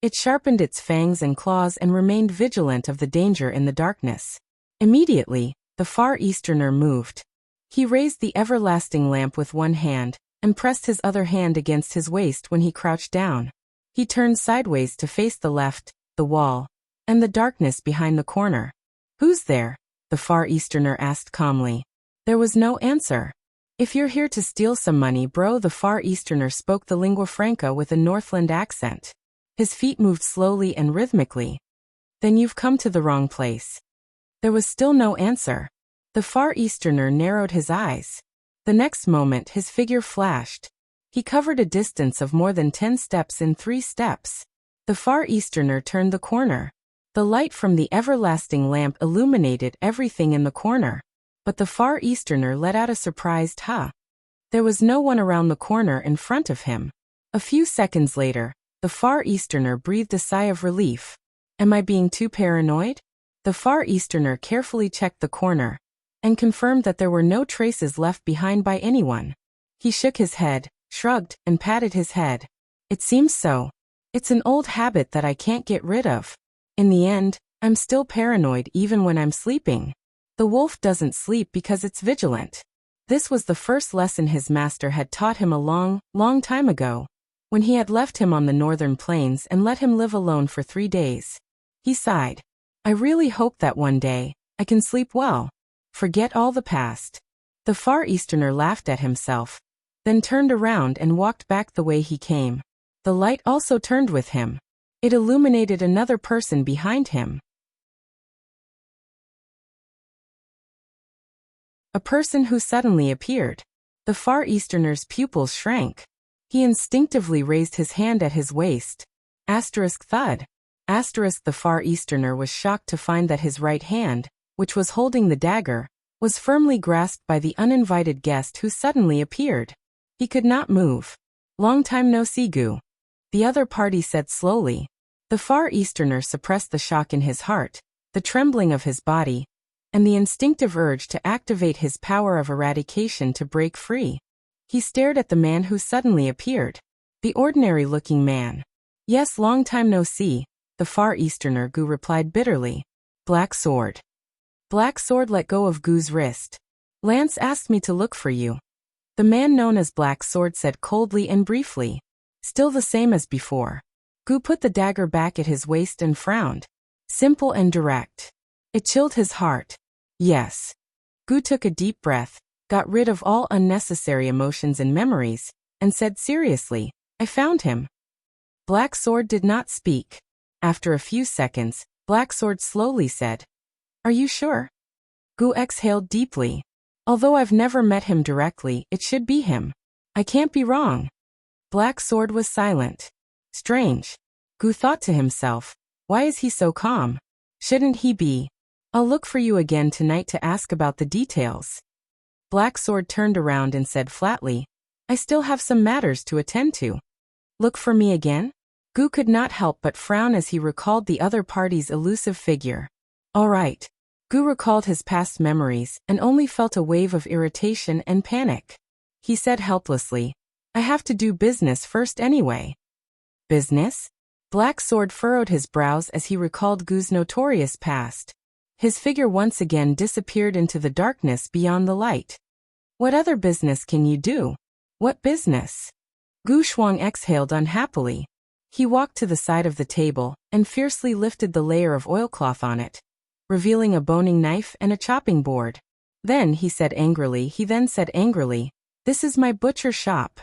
it sharpened its fangs and claws and remained vigilant of the danger in the darkness. Immediately, the Far Easterner moved. He raised the everlasting lamp with one hand, and pressed his other hand against his waist when he crouched down. He turned sideways to face the left, the wall, and the darkness behind the corner. "Who's there?" the Far Easterner asked calmly. There was no answer. "If you're here to steal some money, bro," the Far Easterner spoke the lingua franca with a Northland accent. His feet moved slowly and rhythmically. "Then you've come to the wrong place." There was still no answer. The Far Easterner narrowed his eyes. The next moment his figure flashed. He covered a distance of more than 10 steps in 3 steps. The Far Easterner turned the corner. The light from the everlasting lamp illuminated everything in the corner. But the Far Easterner let out a surprised "huh." There was no one around the corner in front of him. A few seconds later, the Far Easterner breathed a sigh of relief. "Am I being too paranoid?" The Far Easterner carefully checked the corner and confirmed that there were no traces left behind by anyone. He shook his head, shrugged, and patted his head. "It seems so. It's an old habit that I can't get rid of. In the end, I'm still paranoid even when I'm sleeping. The wolf doesn't sleep because it's vigilant." This was the first lesson his master had taught him a long, long time ago, when he had left him on the northern plains and let him live alone for 3 days. He sighed. "I really hope that one day I can sleep well. Forget all the past." The Far Easterner laughed at himself, then turned around and walked back the way he came. The light also turned with him. It illuminated another person behind him. A person who suddenly appeared. The Far Easterner's pupils shrank. He instinctively raised his hand at his waist. Asterisk thud. Asterisk the Far Easterner was shocked to find that his right hand, which was holding the dagger, was firmly grasped by the uninvited guest who suddenly appeared. He could not move. Long time no see, Gu. The other party said slowly. The Far Easterner suppressed the shock in his heart, the trembling of his body, and the instinctive urge to activate his power of eradication to break free. He stared at the man who suddenly appeared. The ordinary-looking man. Yes, long time no see, the Far Easterner, Gu replied bitterly. Black Sword. Black Sword let go of Gu's wrist. Lance asked me to look for you. The man known as Black Sword said coldly and briefly. Still the same as before. Gu put the dagger back at his waist and frowned. Simple and direct. It chilled his heart. Yes. Gu took a deep breath, got rid of all unnecessary emotions and memories, and said seriously, I found him. Black Sword did not speak. After a few seconds, Black Sword slowly said, Are you sure? Gu exhaled deeply. Although I've never met him directly, it should be him. I can't be wrong. Black Sword was silent. Strange. Gu thought to himself, why is he so calm? Shouldn't he be? I'll look for you again tonight to ask about the details. Black Sword turned around and said flatly, I still have some matters to attend to. Look for me again? Gu could not help but frown as he recalled the other party's elusive figure. All right. Gu recalled his past memories and only felt a wave of irritation and panic. He said helplessly, I have to do business first anyway. Business? Black Sword furrowed his brows as he recalled Gu's notorious past. His figure once again disappeared into the darkness beyond the light. What other business can you do? What business? Gu Shuang exhaled unhappily. He walked to the side of the table and fiercely lifted the layer of oilcloth on it, revealing a boning knife and a chopping board. Then said angrily, This is my butcher shop.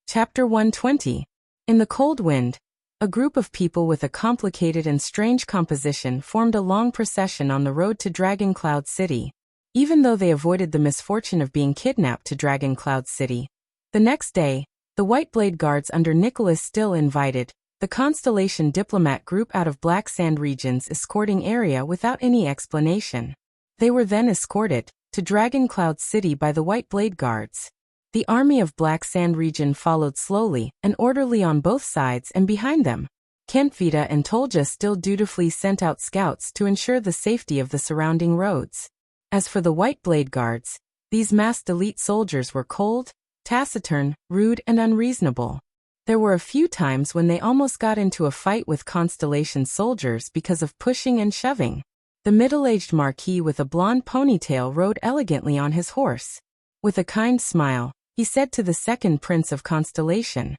Chapter 120. In the cold wind, a group of people with a complicated and strange composition formed a long procession on the road to Dragon Cloud City. Even though they avoided the misfortune of being kidnapped to Dragon Cloud City, the next day, the White Blade Guards under Nicholas Still invited the Constellation Diplomat Group out of Black Sand Region's escorting area without any explanation. They were then escorted to Dragon Cloud City by the White Blade Guards. The army of Black Sand Region followed slowly and orderly on both sides and behind them. Kentvita and Tolja still dutifully sent out scouts to ensure the safety of the surrounding roads. As for the White Blade Guards, these masked elite soldiers were cold, taciturn, rude and unreasonable. There were a few times when they almost got into a fight with Constellation soldiers because of pushing and shoving. The middle-aged Marquis with a blonde ponytail rode elegantly on his horse. With a kind smile, he said to the second Prince of Constellation,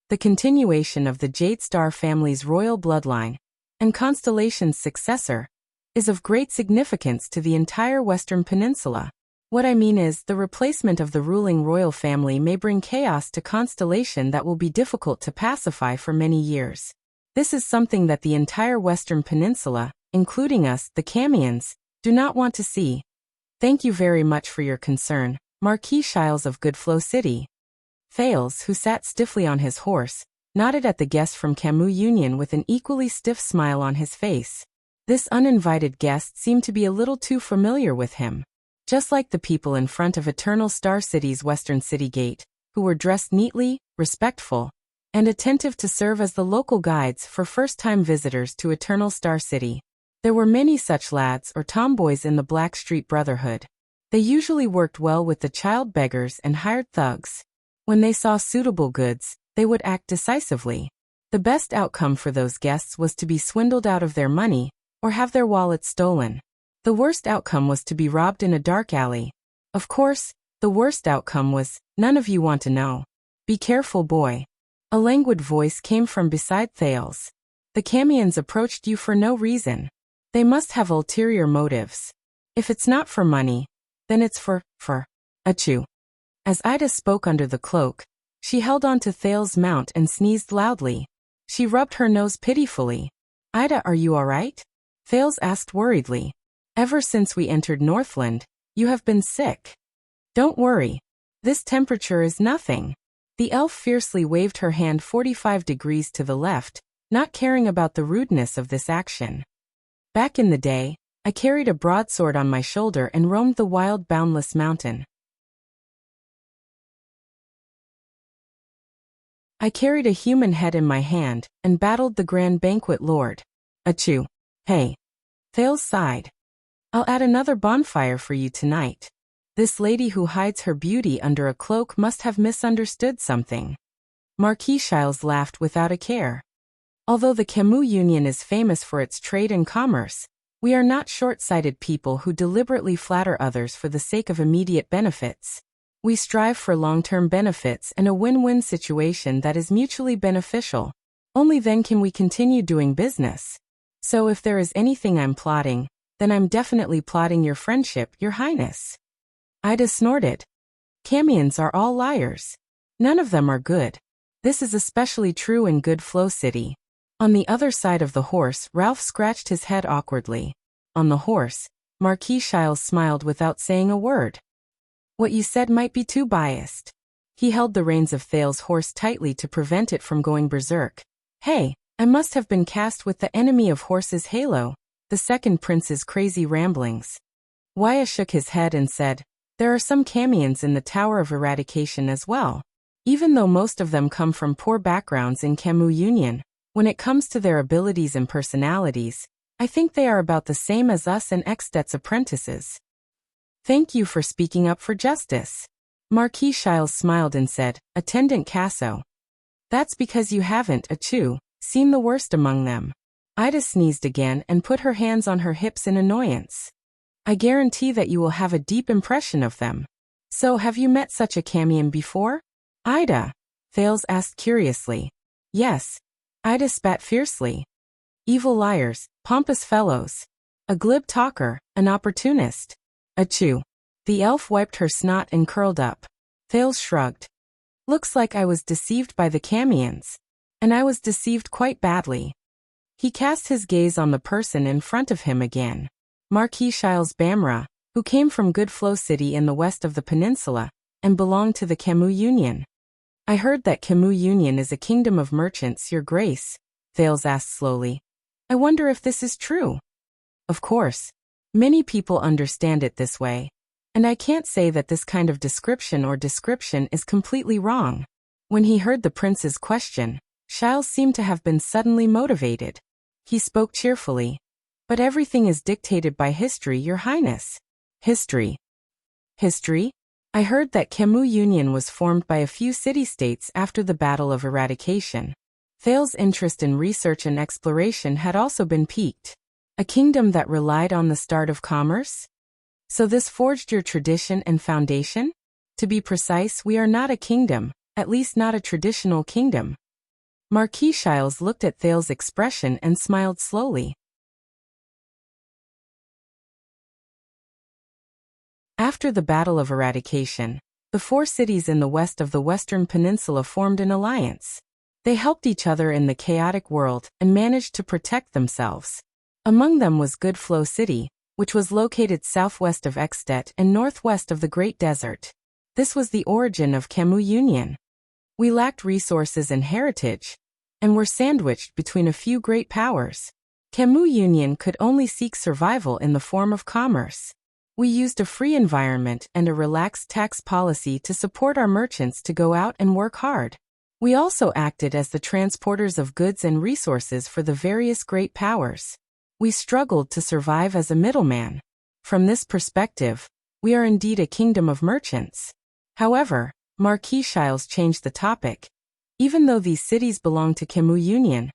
the continuation of the Jade Star family's royal bloodline, and Constellation's successor, is of great significance to the entire Western Peninsula. What I mean is, the replacement of the ruling royal family may bring chaos to Constellation that will be difficult to pacify for many years. This is something that the entire Western Peninsula, including us, the Camions, do not want to see. Thank you very much for your concern, Marquis Shiles of Goodflow City. Thales, who sat stiffly on his horse, nodded at the guest from Camus Union with an equally stiff smile on his face. This uninvited guest seemed to be a little too familiar with him. Just like the people in front of Eternal Star City's western city gate, who were dressed neatly, respectful, and attentive to serve as the local guides for first-time visitors to Eternal Star City. There were many such lads or tomboys in the Blackstreet Brotherhood. They usually worked well with the child beggars and hired thugs. When they saw suitable goods, they would act decisively. The best outcome for those guests was to be swindled out of their money, or have their wallets stolen. The worst outcome was to be robbed in a dark alley. Of course, the worst outcome was, none of you want to know. Be careful, boy. A languid voice came from beside Thales. The Camions approached you for no reason. They must have ulterior motives. If it's not for money, then it's for achoo. As Ida spoke under the cloak, she held on to Thales' mount and sneezed loudly. She rubbed her nose pitifully. Ida, are you all right? Thales asked worriedly. Ever since we entered Northland, you have been sick. Don't worry. This temperature is nothing. The elf fiercely waved her hand 45 degrees to the left, not caring about the rudeness of this action. Back in the day, I carried a broadsword on my shoulder and roamed the wild boundless mountain. I carried a human head in my hand, and battled the Grand Banquet Lord. Achoo. Hey. Thales sighed. I'll add another bonfire for you tonight. This lady who hides her beauty under a cloak must have misunderstood something. Marquis Shiles laughed without a care. Although the Camus Union is famous for its trade and commerce, we are not short-sighted people who deliberately flatter others for the sake of immediate benefits. We strive for long-term benefits and a win-win situation that is mutually beneficial. Only then can we continue doing business. So if there is anything I'm plotting, then I'm definitely plotting your friendship, Your Highness. Ida snorted. Camions are all liars. None of them are good. This is especially true in Good Flow City. On the other side of the horse, Ralph scratched his head awkwardly. On the horse, Marquis Shiles smiled without saying a word. What you said might be too biased. He held the reins of Thales' horse tightly to prevent it from going berserk. Hey, I must have been cast with the enemy of horses halo, the second prince's crazy ramblings. Waya shook his head and said, there are some camions in the Tower of Eradication as well. Even though most of them come from poor backgrounds in Camus Union, when it comes to their abilities and personalities, I think they are about the same as us and Extet's apprentices. Thank you for speaking up for justice. Marquis Shiles smiled and said, Attendant Casso. That's because you haven't, seen the worst among them. Ida sneezed again and put her hands on her hips in annoyance. I guarantee that you will have a deep impression of them. So have you met such a camion before? Ida? Thales asked curiously. Yes. Ida spat fiercely. Evil liars, pompous fellows. A glib talker, an opportunist. Achoo. The elf wiped her snot and curled up. Thales shrugged. Looks like I was deceived by the camions. And I was deceived quite badly. He cast his gaze on the person in front of him again. Marquis Shiles Bamra, who came from Good Flow City in the west of the peninsula, and belonged to the Camus Union. I heard that Camus Union is a kingdom of merchants, Your Grace, Thales asked slowly. I wonder if this is true. Of course. Many people understand it this way. And I can't say that this kind of description is completely wrong. When he heard the prince's question, Shiles seemed to have been suddenly motivated. He spoke cheerfully. But everything is dictated by history, Your Highness. History. History? I heard that Camus Union was formed by a few city-states after the Battle of Eradication. Thales' interest in research and exploration had also been piqued. A kingdom that relied on the start of commerce? So this forged your tradition and foundation? To be precise, we are not a kingdom, at least not a traditional kingdom. Marquis Shiles looked at Thales' expression and smiled slowly. After the Battle of Eradication, the 4 cities in the west of the Western Peninsula formed an alliance. They helped each other in the chaotic world and managed to protect themselves. Among them was Good Flow City, which was located southwest of Extet and northwest of the Great Desert. This was the origin of Camus Union. We lacked resources and heritage, and were sandwiched between a few great powers. Camus Union could only seek survival in the form of commerce. We used a free environment and a relaxed tax policy to support our merchants to go out and work hard. We also acted as the transporters of goods and resources for the various great powers. We struggled to survive as a middleman. From this perspective, we are indeed a kingdom of merchants. However, Marquis Shiles changed the topic. Even though these cities belong to Camus Union,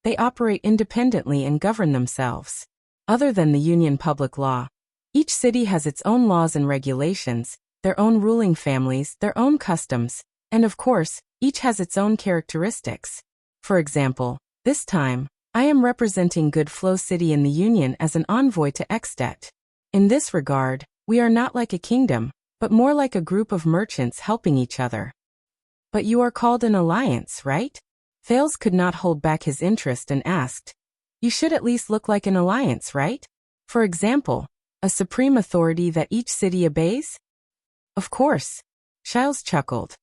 they operate independently and govern themselves. Other than the Union public law, each city has its own laws and regulations, their own ruling families, their own customs, and of course, each has its own characteristics. For example, this time, I am representing Good Flow City in the Union as an envoy to Extet. In this regard, we are not like a kingdom, but more like a group of merchants helping each other. But you are called an alliance, right? Thales could not hold back his interest and asked. You should at least look like an alliance, right? For example, A supreme authority that each city obeys? Of course. Giles chuckled.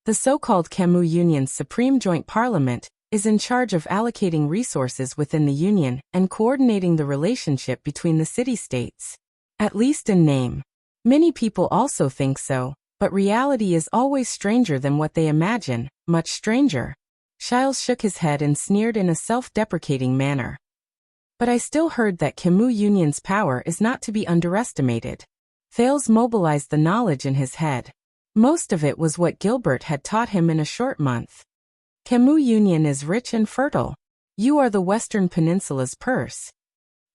The so-called Camus Union's Supreme Joint Parliament is in charge of allocating resources within the Union and coordinating the relationship between the city-states. At least in name. Many people also think so, but reality is always stranger than what they imagine, much stranger. Giles shook his head and sneered in a self-deprecating manner. But I still heard that Camus Union's power is not to be underestimated. Thales mobilized the knowledge in his head. Most of it was what Gilbert had taught him in a short month. Camus Union is rich and fertile. You are the Western Peninsula's purse.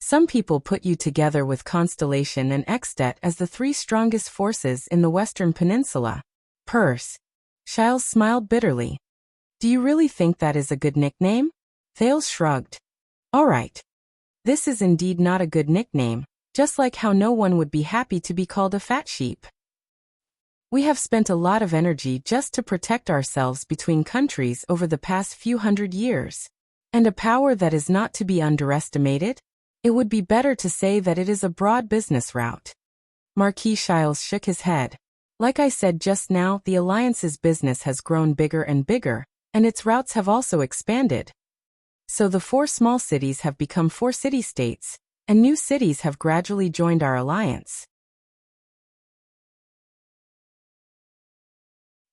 Some people put you together with Constellation and Extet as the three strongest forces in the Western Peninsula. Purse. Giles smiled bitterly. Do you really think that is a good nickname? Thales shrugged. All right. This is indeed not a good nickname, just like how no one would be happy to be called a fat sheep. We have spent a lot of energy just to protect ourselves between countries over the past few hundred years. And a power that is not to be underestimated? It would be better to say that it is a broad business route. Marquis Giles shook his head. Like I said just now, the Alliance's business has grown bigger and bigger, and its routes have also expanded. So the 4 small cities have become 4 city-states, and new cities have gradually joined our alliance.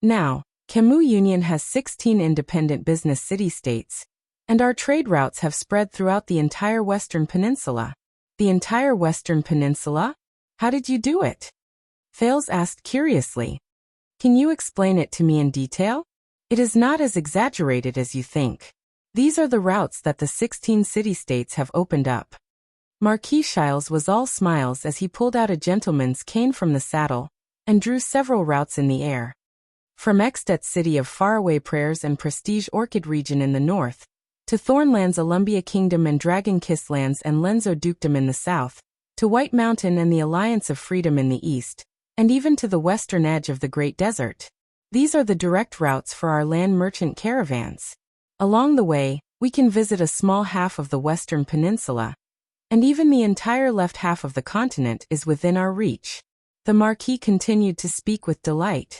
Now, Camus Union has 16 independent business city-states, and our trade routes have spread throughout the entire Western Peninsula. The entire Western Peninsula? How did you do it? Thales asked curiously. Can you explain it to me in detail? It is not as exaggerated as you think. These are the routes that the 16 city-states have opened up. Marquis Giles was all smiles as he pulled out a gentleman's cane from the saddle and drew several routes in the air. From Extet's city of faraway prayers and prestige orchid region in the north, to Thornland's Alumbia Kingdom and Dragon Kiss Lands and Lenzo Dukedom in the south, to White Mountain and the Alliance of Freedom in the east, and even to the western edge of the Great Desert. These are the direct routes for our land merchant caravans. Along the way, we can visit a small half of the Western Peninsula, and even the entire left half of the continent is within our reach. The Marquis continued to speak with delight.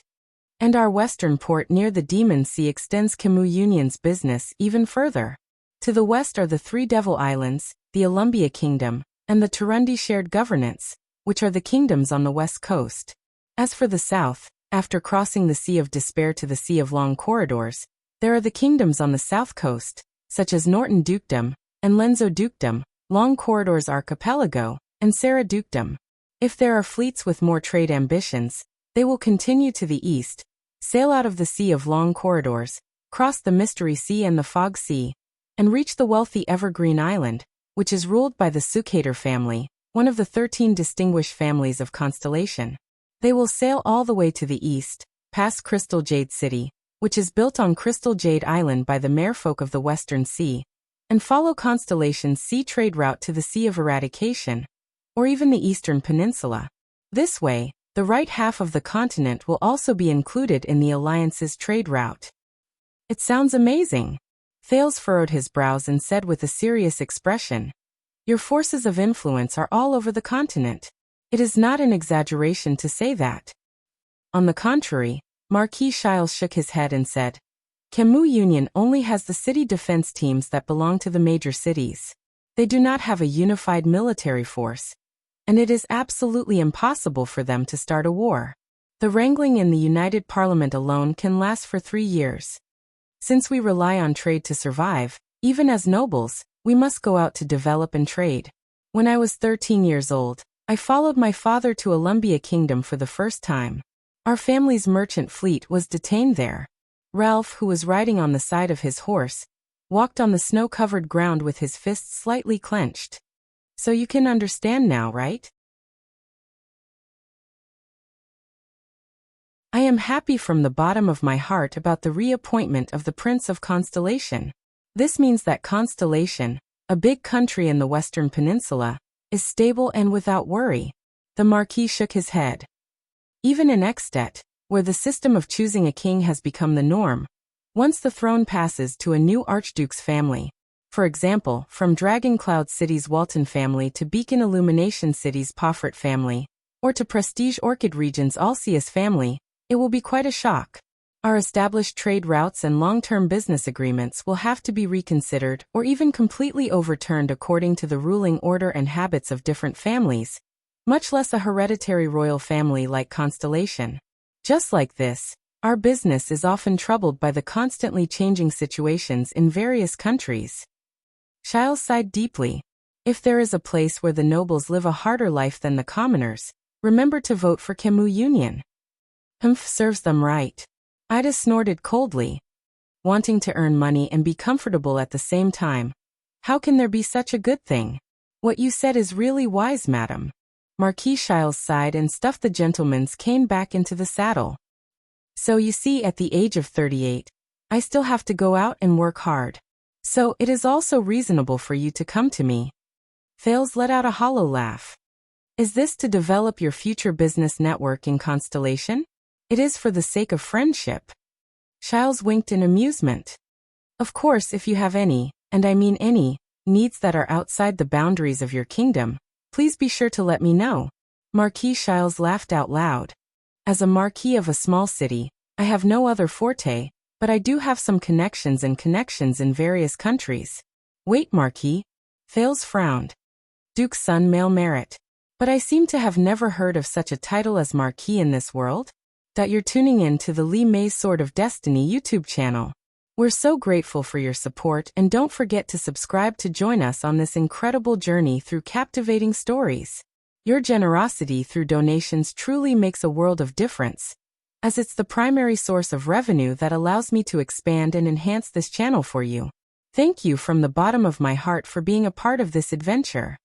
And our western port near the Demon Sea extends Camus Union's business even further. To the west are the 3 Devil Islands, the Alumbia Kingdom, and the Turundi Shared Governance, which are the kingdoms on the west coast. As for the south, after crossing the Sea of Despair to the Sea of Long Corridors, there are the kingdoms on the south coast, such as Norton Dukedom, and Lenzo Dukedom, Long Corridors Archipelago, and Sarah Dukedom. If there are fleets with more trade ambitions, they will continue to the east, sail out of the Sea of Long Corridors, cross the Mystery Sea and the Fog Sea, and reach the wealthy Evergreen Island, which is ruled by the Sucator family, one of the 13 distinguished families of Constellation. They will sail all the way to the east, past Crystal Jade City, which is built on Crystal Jade Island by the merfolk of the Western Sea, and follow Constellation's sea trade route to the Sea of Eradication, or even the Eastern Peninsula. This way, the right half of the continent will also be included in the Alliance's trade route. It sounds amazing. Thales furrowed his brows and said with a serious expression, Your forces of influence are all over the continent. It is not an exaggeration to say that. On the contrary, Marquis Giles shook his head and said, Camus Union only has the city defense teams that belong to the major cities. They do not have a unified military force, and it is absolutely impossible for them to start a war. The wrangling in the United Parliament alone can last for 3 years. Since we rely on trade to survive, even as nobles, we must go out to develop and trade. When I was 13 years old, I followed my father to Alumbia Kingdom for the first time. Our family's merchant fleet was detained there. Ralph, who was riding on the side of his horse, walked on the snow-covered ground with his fists slightly clenched. So you can understand now, right? I am happy from the bottom of my heart about the reappointment of the Prince of Constellation. This means that Constellation, a big country in the Western Peninsula, is stable and without worry. The Marquis shook his head. Even in Extet, where the system of choosing a king has become the norm, once the throne passes to a new archduke's family, For example, from Dragon Cloud City's Walton family to Beacon Illumination City's Poffert family, or to Prestige Orchid Region's Alceus family, it will be quite a shock. Our established trade routes and long-term business agreements will have to be reconsidered or even completely overturned according to the ruling order and habits of different families, much less a hereditary royal family like Constellation. Just like this, our business is often troubled by the constantly changing situations in various countries. Giles sighed deeply. If there is a place where the nobles live a harder life than the commoners, remember to vote for Camus Union. Humph, serves them right. Ida snorted coldly. Wanting to earn money and be comfortable at the same time. How can there be such a good thing? What you said is really wise, madam. Marquis Giles sighed and stuffed the gentleman's cane back into the saddle. So you see, at the age of 38, I still have to go out and work hard. So it is also reasonable for you to come to me. Fales let out a hollow laugh. Is this to develop your future business network in Constellation? It is for the sake of friendship. Giles winked in amusement. Of course, if you have any, and I mean any, needs that are outside the boundaries of your kingdom, please be sure to let me know. Marquis Giles laughed out loud. As a marquis of a small city, I have no other forte, but I do have some connections in various countries. Wait, Marquis. Fales frowned. Duke's son, male merit. But I seem to have never heard of such a title as Marquis in this world. That you're tuning in to the Lee May's Sword of Destiny YouTube channel. We're so grateful for your support, and don't forget to subscribe to join us on this incredible journey through captivating stories. Your generosity through donations truly makes a world of difference, as it's the primary source of revenue that allows me to expand and enhance this channel for you. Thank you from the bottom of my heart for being a part of this adventure.